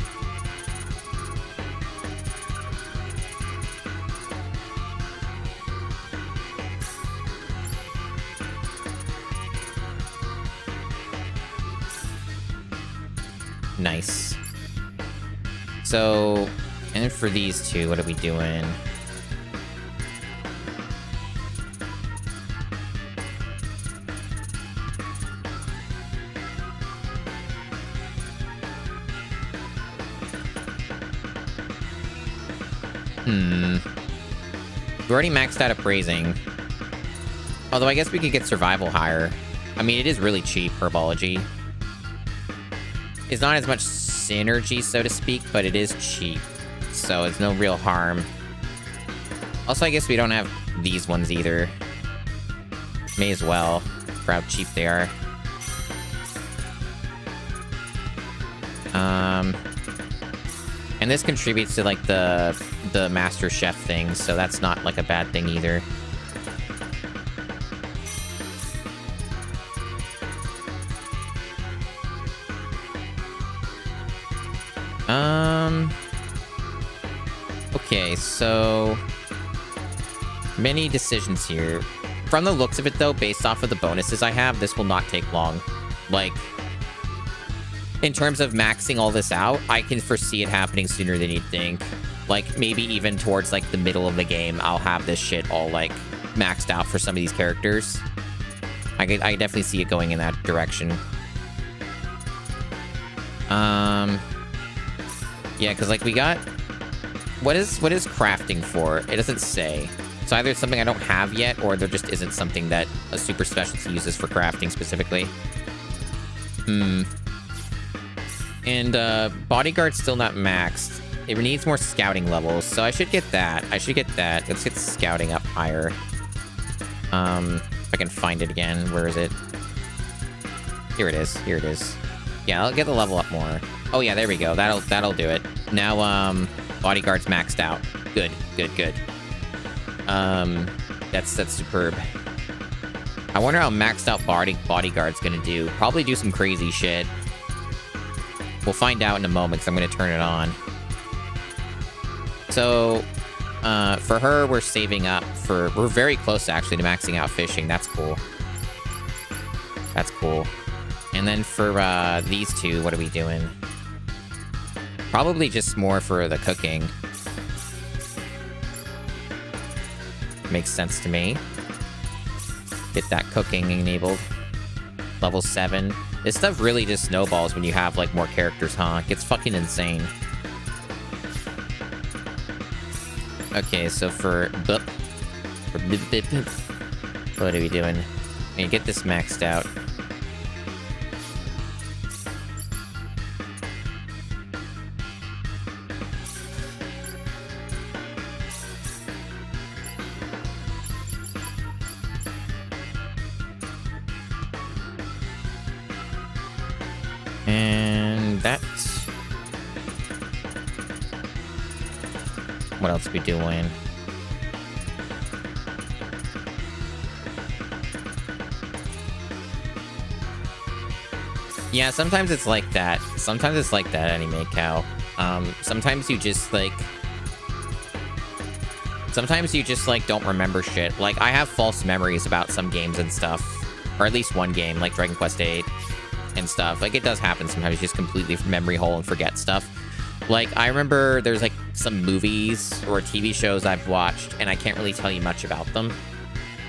Nice. So, and then for these two, what are we doing? We already maxed out appraising. Although I guess we could get survival higher. I mean, it is really cheap, herbology. It's not as much synergy, so to speak, but it is cheap. So it's no real harm. Also, I guess we don't have these ones either. May as well, for how cheap they are. And this contributes to like the Master Chef thing, so that's not like a bad thing either. Okay, so many decisions here. From the looks of it though, based off of the bonuses I have, this will not take long. Like, in terms of maxing all this out, I can foresee it happening sooner than you'd think. Like, maybe even towards like the middle of the game, I'll have this shit all like maxed out for some of these characters. I definitely see it going in that direction. Yeah, because like we got... What is crafting for? It doesn't say. So either it's something I don't have yet, or there just isn't something that a super specialty uses for crafting specifically. And Bodyguard's still not maxed. It needs more scouting levels, so I should get that. Let's get scouting up higher. If I can find it again. Where is it? Here it is. Yeah, I'll get the level up more. Oh yeah, there we go. That'll do it. Now, bodyguard's maxed out. Good. That's superb. I wonder how maxed out bodyguard's gonna do. Probably do some crazy shit. We'll find out in a moment, because I'm gonna turn it on. So, for her, we're saving up for... We're very close, actually, to maxing out fishing. That's cool. And then for these two, what are we doing? Probably just more for the cooking. Makes sense to me. Get that cooking enabled. Level 7. This stuff really just snowballs when you have, like, more characters, huh? It gets fucking insane. Okay, so for what are we doing? Okay, get this maxed out. And that's... What else are we doing? Yeah, sometimes it's like that. Anime Cow. Sometimes you just, like... don't remember shit. Like, I have false memories about some games and stuff. Or at least one game, like Dragon Quest VIII and stuff. Like, it does happen sometimes. You just completely memory hole and forget stuff. Like, I remember there's, like, some movies or TV shows I've watched, and I can't really tell you much about them,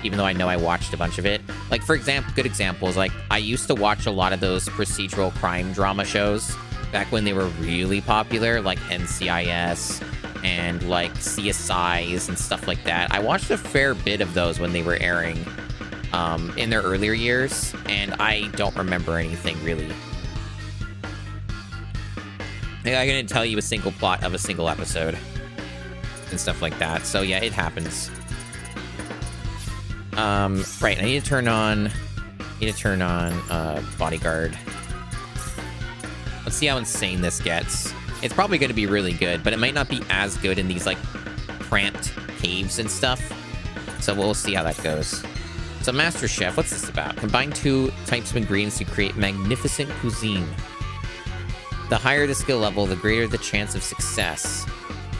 even though I know I watched a bunch of it. Like, for example, good examples, like, I used to watch a lot of those procedural crime drama shows back when they were really popular, like NCIS and, like, CSIs and stuff like that. I watched a fair bit of those when they were airing in their earlier years, and I don't remember anything, really. I couldn't tell you a single plot of a single episode and stuff like that. So yeah, it happens. Right, I need to turn on bodyguard. Let's see how insane this gets. It's probably going to be really good, but it might not be as good in these, like, cramped caves and stuff. So we'll see how that goes. So Master Chef, what's this about? Combine 2 types of ingredients to create magnificent cuisine. The higher the skill level, the greater the chance of success.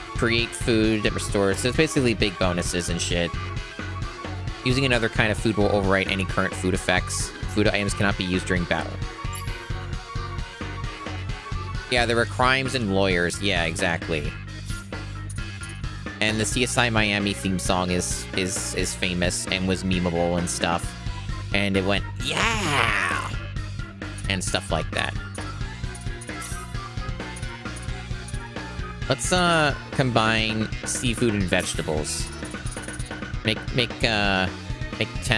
Create food that restores. So it's basically big bonuses and shit. Using another kind of food will overwrite any current food effects. Food items cannot be used during battle. Yeah, there were crimes and lawyers. Yeah, exactly. And the CSI Miami theme song is famous and was memeable and stuff. And it went, yeah! And stuff like that. Let's combine seafood and vegetables. Make 10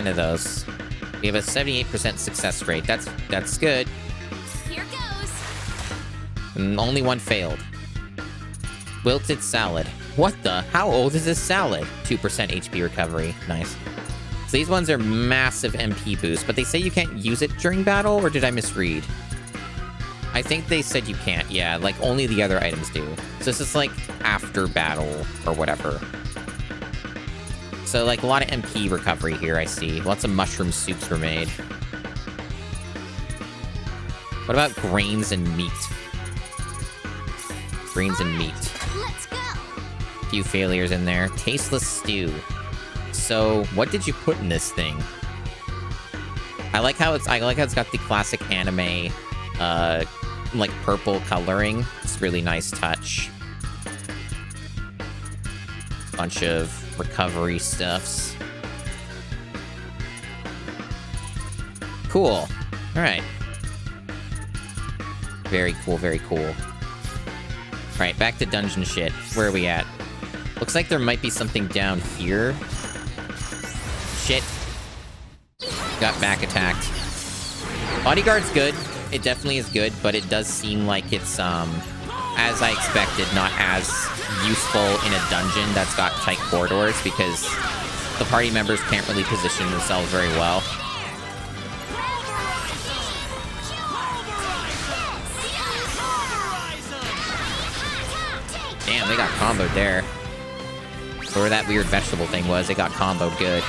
of those. We have a 78% success rate. That's good. Here goes. And only one failed. Wilted salad. What the? How old is this salad? 2% HP recovery. Nice. So these ones are massive MP boosts, but they say you can't use it during battle, or did I misread? I think they said you can't, yeah, like only the other items do. So this is like after battle or whatever. So like a lot of MP recovery here, I see. Lots of mushroom soups were made. What about grains and meat? Grains and meat. Let's go. A few failures in there. Tasteless stew. So what did you put in this thing? I like how it's got the classic anime like purple coloring. It's a really nice touch. Bunch of recovery stuffs. Cool. All right. Very cool, very cool. All right, back to dungeon shit. Where are we at? Looks like there might be something down here. Shit. Got back attacked. Bodyguard's good. It definitely is good, but it does seem like it's as I expected, not as useful in a dungeon that's got tight corridors because the party members can't really position themselves very well. Damn, they got comboed there. Whatever that weird vegetable thing was, it got comboed good.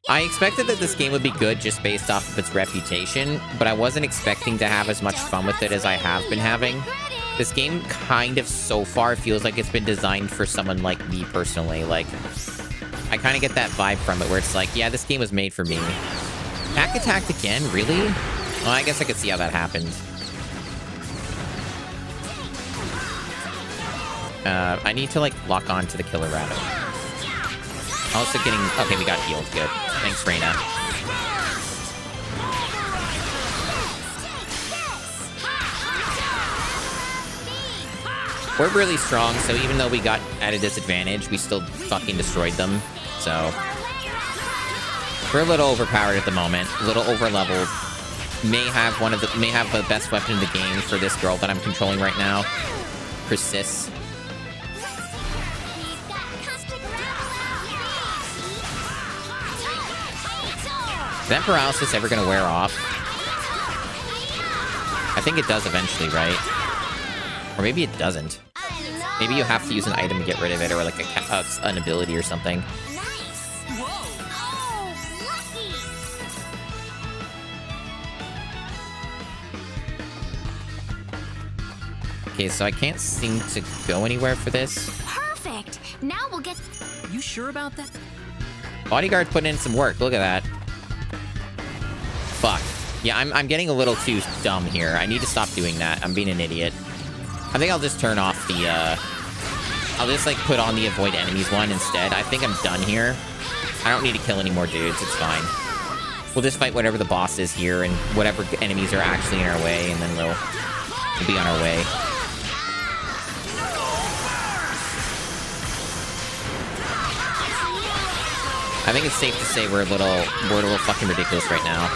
I expected that this game would be good just based off of its reputation, but I wasn't expecting to have as much fun with it as I have been having. This game kind of so far feels like it's been designed for someone like me personally. Like, I kind of get that vibe from it where it's like, yeah, this game was made for me. Pack attacked again? Really? Well, I guess I could see how that happened. I need to, like, lock on to the killer rabbit. Also getting... Okay, we got healed. Good. Thanks, Reyna. We're really strong, so even though we got at a disadvantage, we still fucking destroyed them. So... we're a little overpowered at the moment. A little overleveled. May have the best weapon in the game for this girl that I'm controlling right now. Persists. Is that paralysis ever gonna wear off? I think it does eventually, right? Or maybe it doesn't. Maybe you have to use an item to get rid of it, or like an ability or something. Okay, so I can't seem to go anywhere for this. Perfect. Now we'll get... You sure about that? Bodyguard put in some work. Look at that. Fuck. Yeah, I'm getting a little too dumb here. I need to stop doing that. I'm being an idiot. I think I'll just turn off the, I'll just, like, put on the avoid enemies one instead. I think I'm done here. I don't need to kill any more dudes. It's fine. We'll just fight whatever the boss is here and whatever enemies are actually in our way, and then we'll be on our way. I think it's safe to say we're a little fucking ridiculous right now.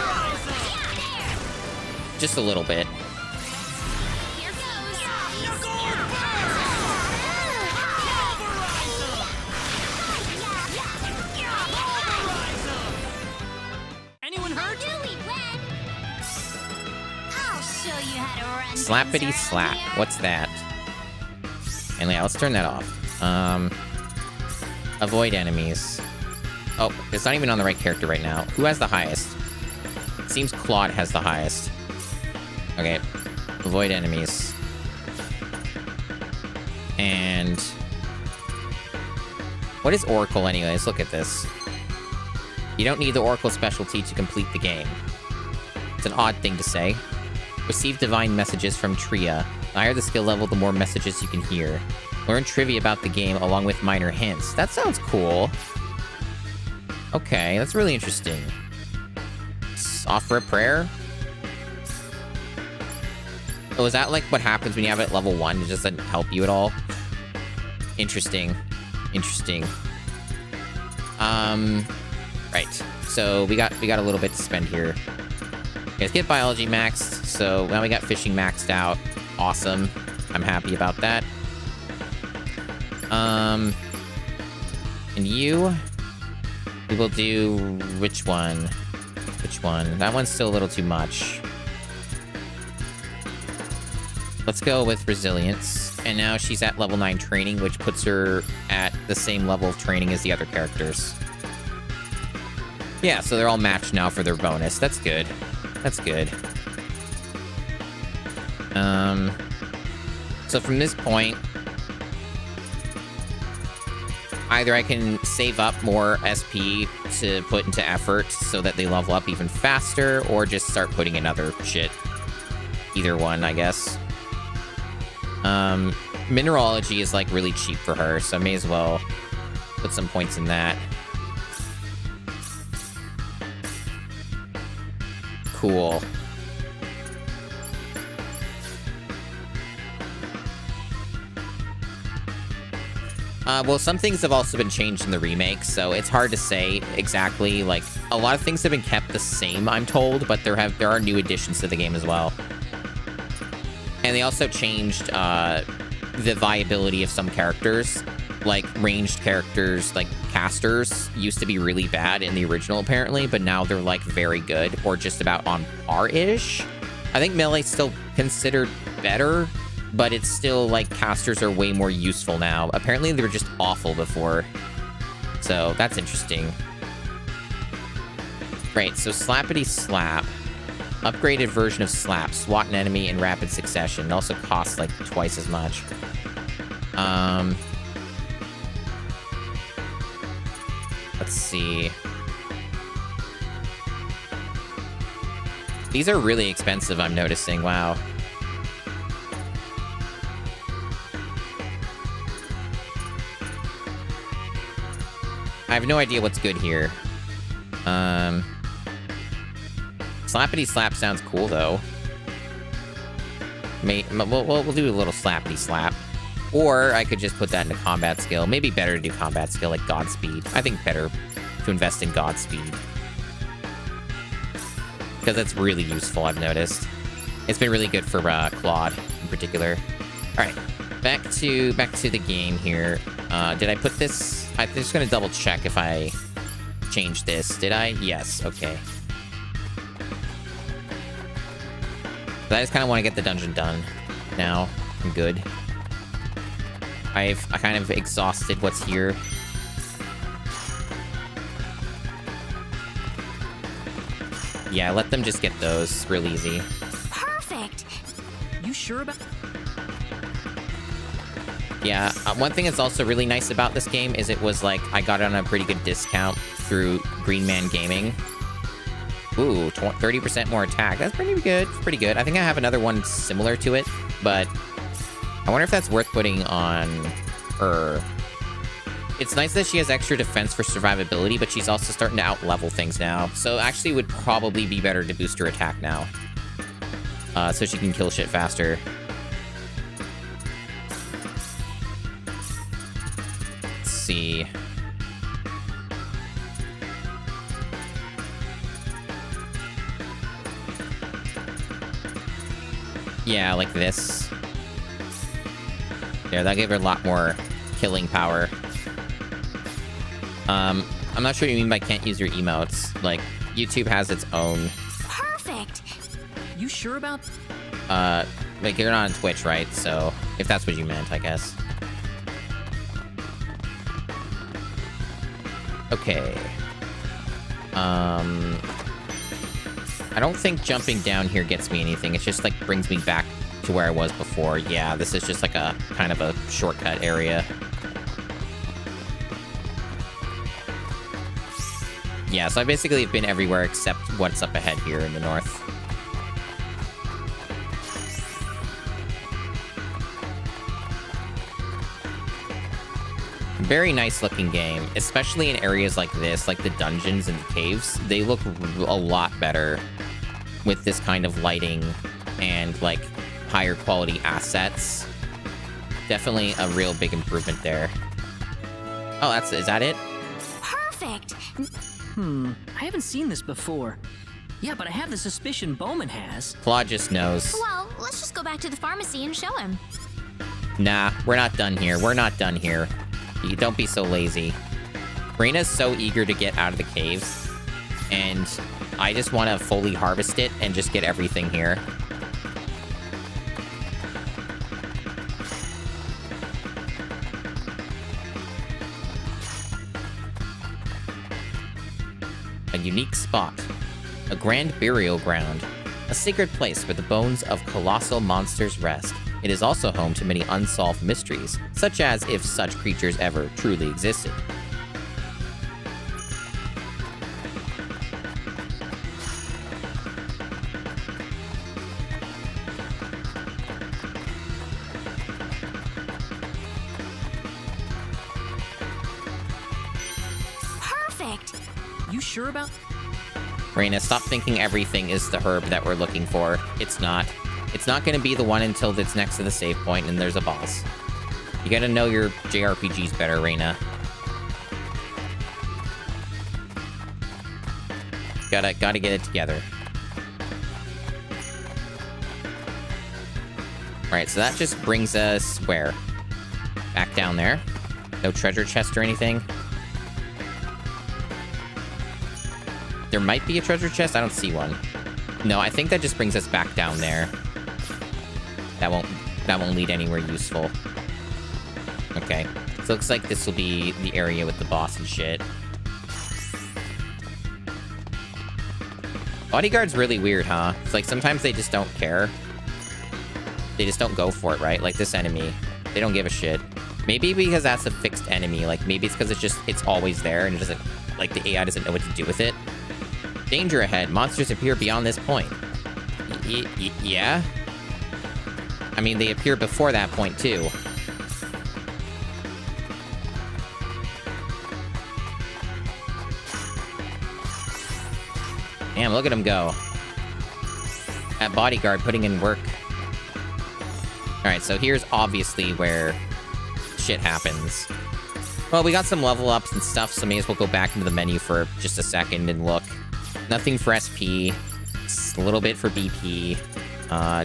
Just a little bit. Anyone hurt? I'll show you how to run. Slappity slap. What's that? And yeah, let's turn that off. Avoid enemies. Oh, it's not even on the right character right now. Who has the highest? It seems Claude has the highest. Okay. Avoid enemies. And... what is Oracle anyways? Look at this. You don't need the Oracle specialty to complete the game. It's an odd thing to say. Receive divine messages from Tria. The higher the skill level, the more messages you can hear. Learn trivia about the game along with minor hints. That sounds cool. Okay, that's really interesting. Offer a prayer? Oh, is that like what happens when you have it at level 1? It doesn't help you at all? Interesting. Interesting. Right. So we got a little bit to spend here. Okay, let's get biology maxed. So now we got fishing maxed out. Awesome. I'm happy about that. And you... we will do... which one? Which one? That one's still a little too much. Let's go with resilience. And now she's at level 9 training, which puts her at the same level of training as the other characters. Yeah, so they're all matched now for their bonus. That's good. That's good. So from this point... either I can save up more SP to put into effort so that they level up even faster, or just start putting in other shit. Either one, I guess. Mineralogy is, like, really cheap for her, so I may as well put some points in that. Cool. Well, some things have also been changed in the remake, so it's hard to say exactly. Like, a lot of things have been kept the same, I'm told, but there are new additions to the game as well. And they also changed the viability of some characters. Like, ranged characters, like casters, used to be really bad in the original, apparently, but now they're, like, very good, or just about on par-ish. I think Melee's still considered better, but it's still, like, casters are way more useful now. Apparently, they were just awful before. So, that's interesting. Right, so Slappity Slap. Upgraded version of Slap. Swat an enemy in rapid succession. It also costs, like, twice as much. Let's see. These are really expensive, I'm noticing. Wow. I have no idea what's good here. Slappity Slap sounds cool, though. We'll do a little Slappity Slap. Or I could just put that into combat skill. Maybe better to do combat skill, like Godspeed. I think better to invest in Godspeed. Because that's really useful, I've noticed. It's been really good for Claude, in particular. Alright, back to the game here. Did I put this... I'm just gonna double check if I changed this. Did I? Yes, okay. But I just kind of want to get the dungeon done now. I'm good. I kind of exhausted what's here. Yeah, let them just get those real easy. Perfect. You sure about? Yeah, one thing that's also really nice about this game is it was like I got it on a pretty good discount through Green Man Gaming. Ooh, 30% more attack. That's pretty good. It's pretty good. I think I have another one similar to it, but I wonder if that's worth putting on her. It's nice that she has extra defense for survivability, but she's also starting to out-level things now. So actually it would probably be better to boost her attack now. So she can kill shit faster. Let's see. Yeah, like this. There, that'll give her a lot more killing power. I'm not sure what you mean by can't use your emotes. Like, YouTube has its own. Perfect. You sure about? Like, you're not on Twitch, right? So, if that's what you meant, I guess. Okay. I don't think jumping down here gets me anything. It just, like, brings me back to where I was before. Yeah, this is just, like, a kind of a shortcut area. Yeah, so I basically have been everywhere except what's up ahead here in the north. Very nice looking game, especially in areas like this, like the dungeons and the caves. They look a lot better with this kind of lighting and like higher quality assets. Definitely a real big improvement there. Oh, is that it? Perfect. I haven't seen this before. Yeah, but I have the suspicion Bowman has. Claude just knows. Well, let's just go back to the pharmacy and show him. Nah, we're not done here. We're not done here. You don't be so lazy. Reina's so eager to get out of the caves, and I just want to fully harvest it and just get everything here. A unique spot. A grand burial ground. A sacred place where the bones of colossal monsters rest. It is also home to many unsolved mysteries, such as if such creatures ever truly existed. Perfect. You sure about? Reina, stop thinking everything is the herb that we're looking for. It's not. It's not going to be the one until it's next to the save point and there's a boss. You gotta know your JRPGs better, Reina. Gotta get it together. Alright, so that just brings us where? Back down there. No treasure chest or anything. There might be a treasure chest. I don't see one. No, I think that just brings us back down there. That won't lead anywhere useful. Okay. So it looks like this will be the area with the boss and shit. Bodyguard's really weird, huh? It's like sometimes they just don't care. They just don't go for it, right? Like this enemy. They don't give a shit. Maybe because that's a fixed enemy. Like maybe it's because it's always there and it doesn't, like the AI doesn't know what to do with it. Danger ahead. Monsters appear beyond this point. Yeah? I mean, they appear before that point, too. Damn, look at him go. That bodyguard putting in work. Alright, so here's obviously where shit happens. Well, we got some level ups and stuff, so may as well go back into the menu for just a second and look. Nothing for SP. A little bit for BP.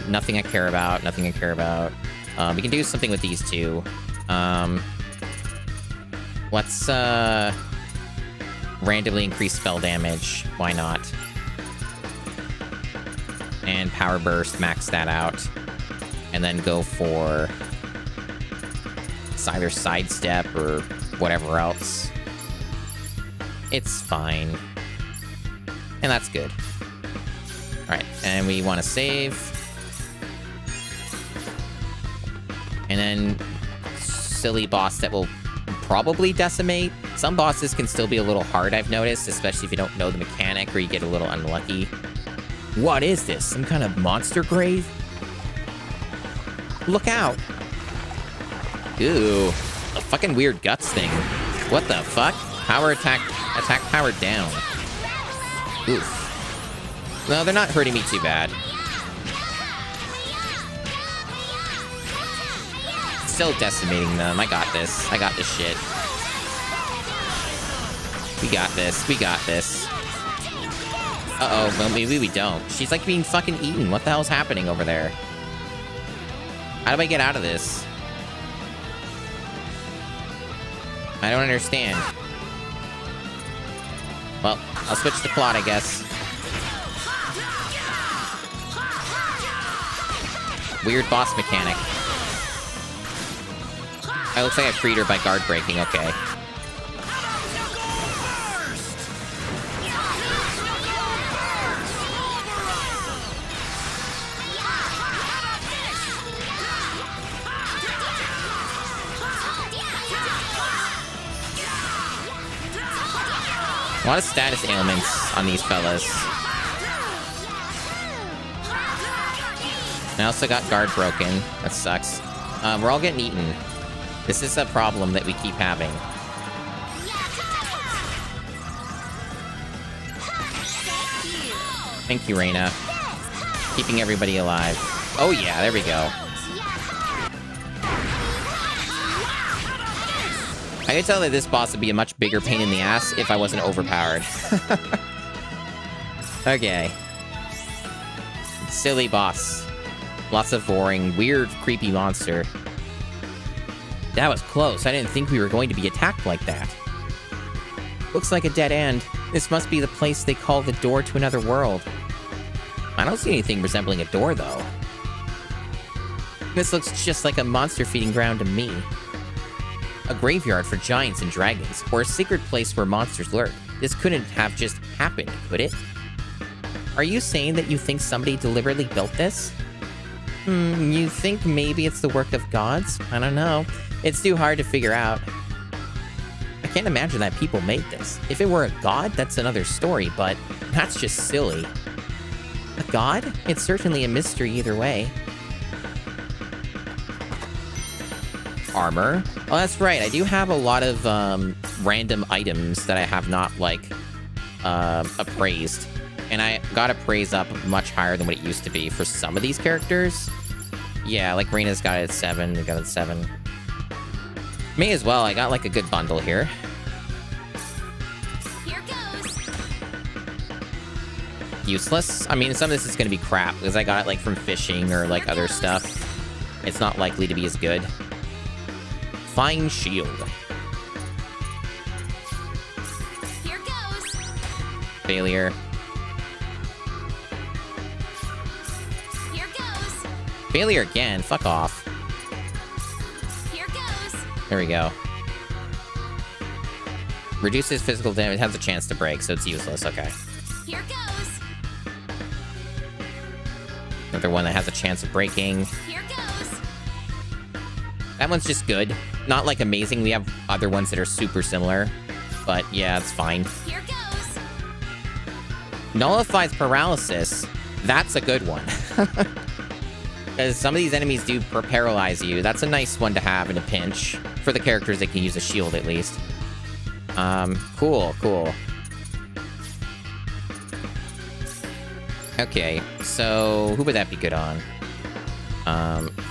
Nothing I care about. Nothing I care about. We can do something with these two. Let's randomly increase spell damage. Why not? And power burst, max that out. And then go for either sidestep or whatever else. It's fine. And that's good. Alright, and we want to save. And then silly boss that will probably decimate. Some bosses can still be a little hard, I've noticed, especially if you don't know the mechanic or you get a little unlucky. What is this? Some kind of monster grave? Look out! Ooh, a fucking weird guts thing. What the fuck? Power attack power down. Oof. No, they're not hurting me too bad. Still decimating them. I got this. I got this shit. We got this. We got this. Uh-oh. Well, maybe we don't. She's like being fucking eaten. What the hell's happening over there? How do I get out of this? I don't understand. Well, I'll switch the plot, I guess. Weird boss mechanic. It looks like I freed her by guard breaking. Okay. A lot of status ailments on these fellas. I also got guard broken. That sucks. We're all getting eaten. This is a problem that we keep having. Thank you, Reina. Keeping everybody alive. Oh yeah, there we go. I could tell that this boss would be a much bigger pain in the ass if I wasn't overpowered. Okay. Silly boss. Lots of boring, weird, creepy monster. That was close. I didn't think we were going to be attacked like that. Looks like a dead end. This must be the place they call the door to another world. I don't see anything resembling a door, though. This looks just like a monster feeding ground to me. A graveyard for giants and dragons, or a secret place where monsters lurk. This couldn't have just happened, could it? Are you saying that you think somebody deliberately built this? You think maybe it's the work of gods? I don't know. It's too hard to figure out. I can't imagine that people made this. If it were a god, that's another story, but that's just silly. A god? It's certainly a mystery either way. Armor. Oh, that's right. I do have a lot of random items that I have not, like, appraised. And I got appraised up much higher than what it used to be for some of these characters. Yeah, like Reina's got it at 7. We got it at 7. May as well. I got like a good bundle here. Here goes. Useless. I mean, some of this is going to be crap because I got it like from fishing or like other stuff. It's not likely to be as good. Fine shield. Here goes. Failure. Here goes. Failure again. Fuck off. Here goes. There we go. Reduces physical damage. Has a chance to break, so it's useless. Okay. Here goes. Another one that has a chance of breaking. Here goes. That one's just good. Not like amazing. We have other ones that are super similar. But yeah, it's fine. Here goes. Nullifies paralysis. That's a good one. Because some of these enemies do paralyze you. That's a nice one to have in a pinch. For the characters that can use a shield, at least. Cool. Okay, so who would that be good on?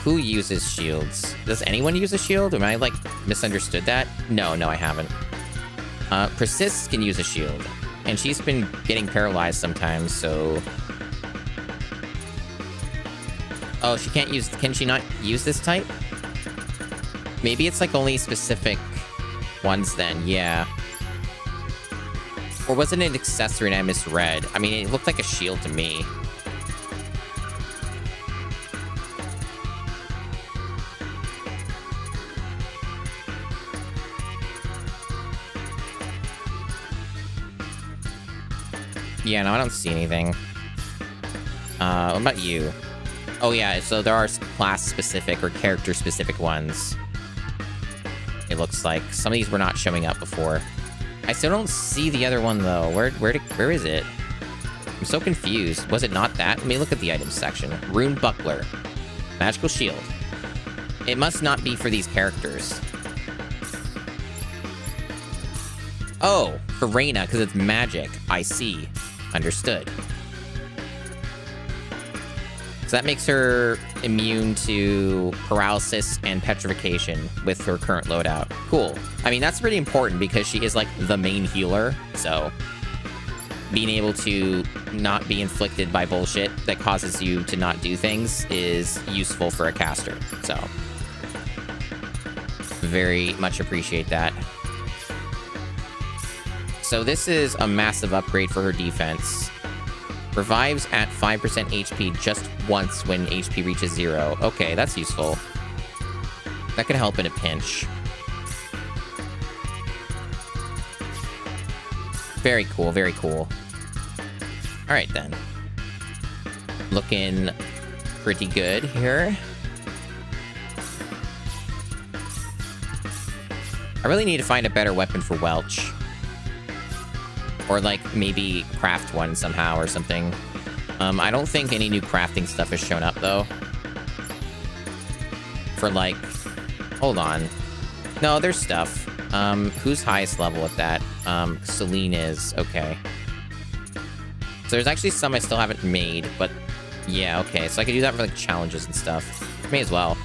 Who uses shields? Does anyone use a shield? Am I, like, misunderstood that? No, I haven't. Persist can use a shield. And she's been getting paralyzed sometimes, so... Oh, she can't use... Can she not use this type? Maybe it's, like, only specific ones then, yeah. Or was it an accessory and I misread? I mean, it looked like a shield to me. Yeah, no, I don't see anything. What about you? Oh yeah, so there are class-specific or character-specific ones. It looks like. Some of these were not showing up before. I still don't see the other one, though. Where is it? I'm so confused. Was it not that? Let me look at the items section. Rune Buckler. Magical Shield. It must not be for these characters. Oh, for Reyna, because it's magic. I see. Understood. So that makes her immune to paralysis and petrification with her current loadout. Cool. I mean, that's pretty important because she is like the main healer. So being able to not be inflicted by bullshit that causes you to not do things is useful for a caster. So very much appreciate that. So this is a massive upgrade for her defense. Revives at 5% HP just once when HP reaches 0. Okay, that's useful. That could help in a pinch. Very cool, very cool. Alright then. Looking pretty good here. I really need to find a better weapon for Welch. Or, like, maybe craft one somehow or something. I don't think any new crafting stuff has shown up, though. For, like... Hold on. No, there's stuff. Who's highest level at that? Celine is. Okay. So there's actually some I still haven't made, but... Yeah, okay. So I could do that for, like, challenges and stuff. May as well.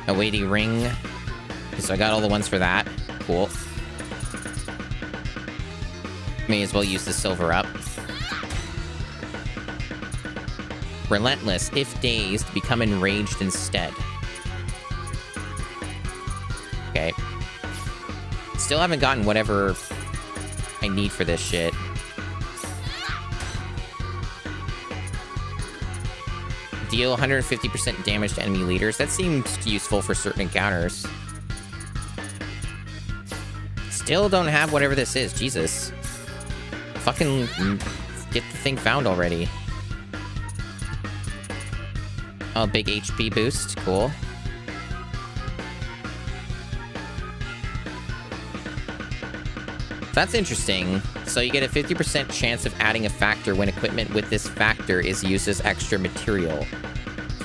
A weighty ring. Okay, so I got all the ones for that. Cool. May as well use the silver up. Relentless. If dazed, become enraged instead. Okay. Still haven't gotten whatever I need for this shit. Deal 150% damage to enemy leaders. That seems useful for certain encounters. Still don't have whatever this is. Jesus. Fucking get the thing found already. Oh, big HP boost. Cool. That's interesting. So you get a 50% chance of adding a factor when equipment with this factor is used as extra material.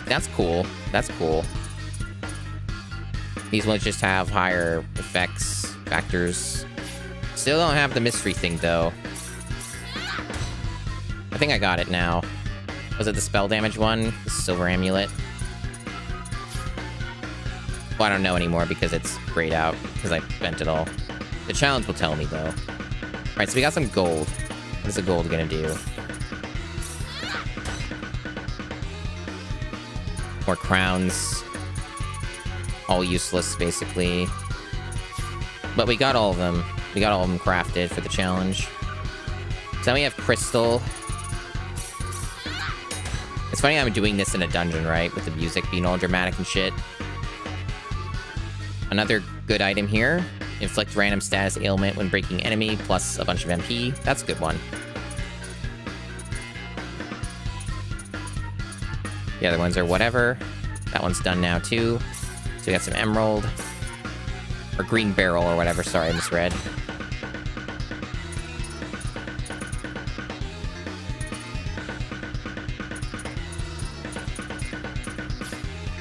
That's cool. That's cool. These ones just have higher effects, factors. Still don't have the mystery thing, though. I think I got it now. Was it the spell damage one? The silver amulet? Well, I don't know anymore because it's grayed out, because I spent it all. The challenge will tell me, though. Alright, so we got some gold. What is the gold gonna do? More crowns. All useless, basically. But we got all of them. We got all of them crafted for the challenge. So now we have crystal. It's funny I'm doing this in a dungeon, right? With the music being all dramatic and shit. Another good item here. Inflict random status ailment when breaking enemy, plus a bunch of MP. That's a good one. The other ones are whatever. That one's done now, too. So we got some emerald. Or green barrel, or whatever. Sorry, I misread.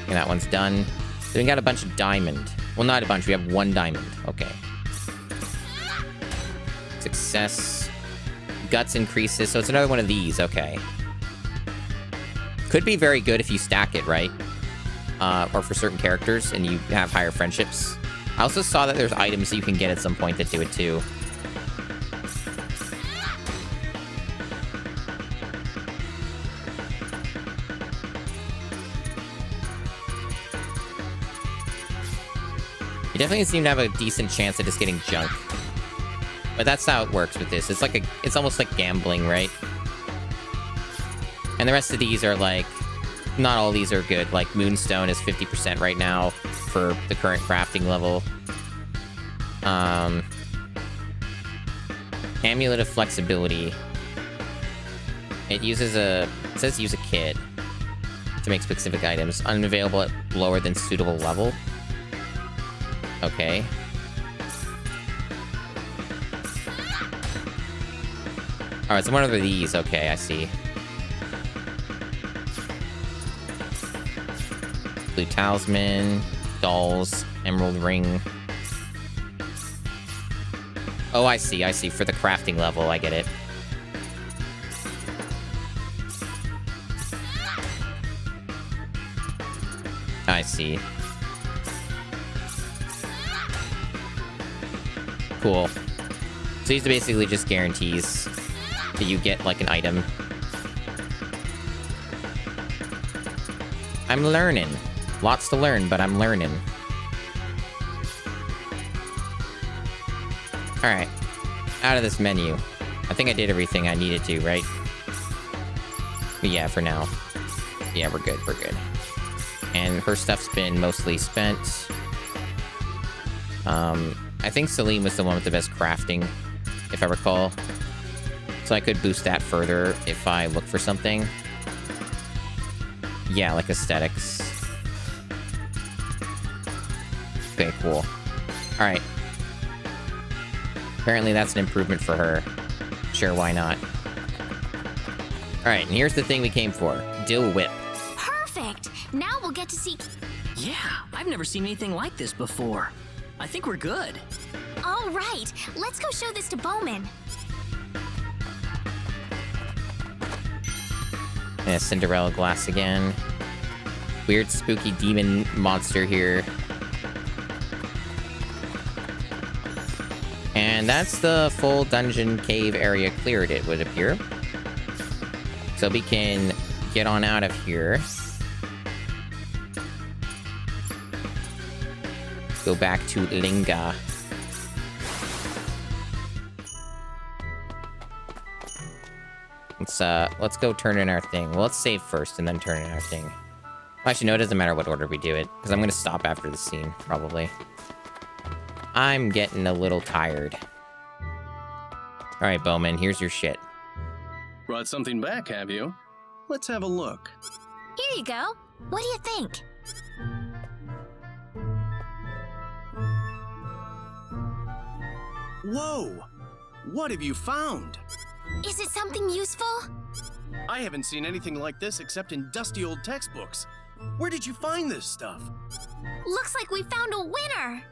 And that one's done. So we got a bunch of diamond. Well, not a bunch. We have 1 diamond. Okay. Success. Guts increases. So it's another one of these. Okay. Could be very good if you stack it, right? Or for certain characters and you have higher friendships. I also saw that there's items that you can get at some point that do it too. You definitely seem to have a decent chance of just getting junk. But that's how it works with this. It's almost like gambling, right? And the rest of these are like, not all these are good. Like Moonstone is 50% right now for the current crafting level. Amulet of Flexibility. It says use a kit to make specific items. Unavailable at lower than suitable level. Okay. Alright, so one of these. Okay, I see. Blue Talisman, Dolls, Emerald Ring. Oh, I see. For the crafting level, I get it. I see. Cool. So these are basically just guarantees that you get, like, an item. I'm learning. Lots to learn, but I'm learning. Alright. Out of this menu. I think I did everything I needed to, right? But yeah, for now. Yeah, we're good. And her stuff's been mostly spent. I think Celine was the one with the best crafting, if I recall. So I could boost that further if I look for something. Yeah, like aesthetics. Okay, cool. Alright. Apparently that's an improvement for her. Sure, why not? Alright, and here's the thing we came for. Dill Whip. Perfect! Now we'll get to see... Yeah, I've never seen anything like this before. I think we're good. All right, let's go show this to Bowman. Yeah, Cinderella glass again. Weird, spooky demon monster here. And that's the full dungeon cave area cleared, it would appear. So we can get on out of here. Go back to Linga. Let's go turn in our thing. Well, let's save first and then turn in our thing. Well, actually, no, it doesn't matter what order we do it, because I'm going to stop after the scene, probably. I'm getting a little tired. Alright, Bowman, here's your shit. Brought something back, have you? Let's have a look. Here you go. What do you think? Whoa! What have you found? Is it something useful? I haven't seen anything like this except in dusty old textbooks. Where did you find this stuff? Looks like we found a winner!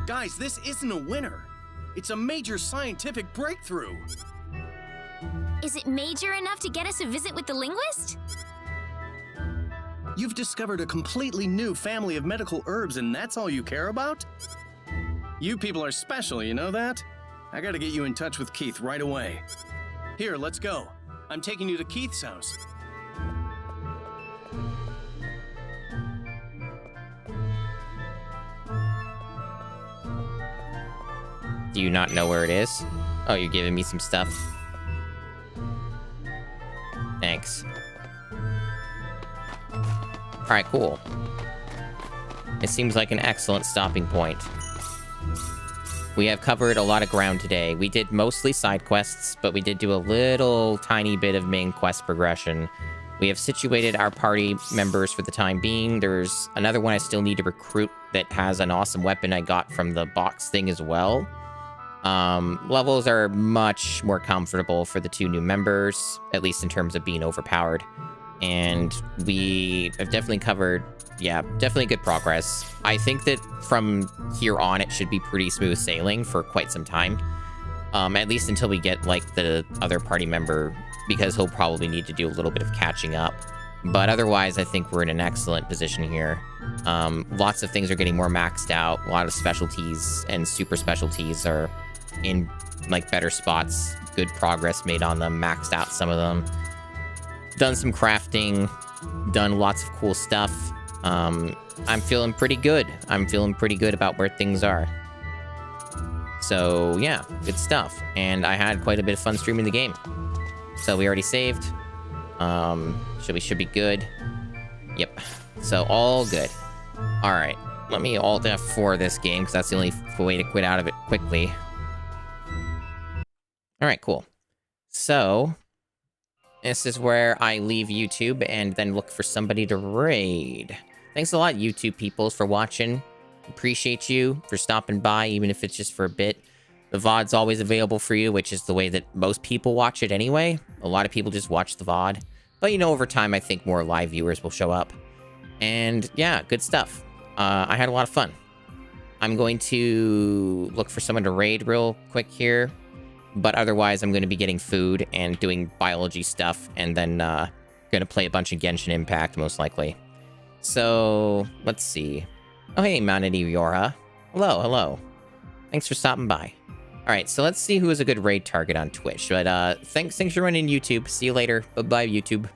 Guys, this isn't a winner. It's a major scientific breakthrough. Is it major enough to get us a visit with the linguist? You've discovered a completely new family of medical herbs and that's all you care about? You people are special, you know that? I gotta get you in touch with Keith right away. Here, let's go. I'm taking you to Keith's house. Do you not know where it is? Oh, you're giving me some stuff. Thanks. Alright, cool. It seems like an excellent stopping point. We have covered a lot of ground today. We did mostly side quests, but we did do a little tiny bit of main quest progression. We have situated our party members for the time being. There's another one I still need to recruit that has an awesome weapon I got from the box thing as well. Levels are much more comfortable for the 2 new members, at least in terms of being overpowered. And we have definitely covered, yeah, definitely good progress. I think that from here on, it should be pretty smooth sailing for quite some time. At least until we get, like, the other party member, because he'll probably need to do a little bit of catching up. But otherwise, I think we're in an excellent position here. Lots of things are getting more maxed out. A lot of specialties and super specialties are in, like, better spots. Good progress made on them, maxed out some of them. Done some crafting, done lots of cool stuff. I'm feeling pretty good. I'm feeling pretty good about where things are. So, yeah, good stuff. And I had quite a bit of fun streaming the game. So we already saved. Should be good. Yep. So all good. All right. Let me alt F4 this game because that's the only way to quit out of it quickly. All right, cool. So this is where I leave YouTube and then look for somebody to raid. Thanks a lot, YouTube peoples, for watching. Appreciate you for stopping by, even if it's just for a bit. The VOD's always available for you, which is the way that most people watch it anyway. A lot of people just watch the VOD. But, you know, over time, I think more live viewers will show up. And, yeah, good stuff. I had a lot of fun. I'm going to look for someone to raid real quick here. But otherwise, I'm going to be getting food and doing biology stuff. And then going to play a bunch of Genshin Impact, most likely. So, let's see. Oh, hey, Manity Yora. Hello, hello. Thanks for stopping by. Alright, so let's see who is a good raid target on Twitch. But thanks for running YouTube. See you later. Bye-bye, YouTube.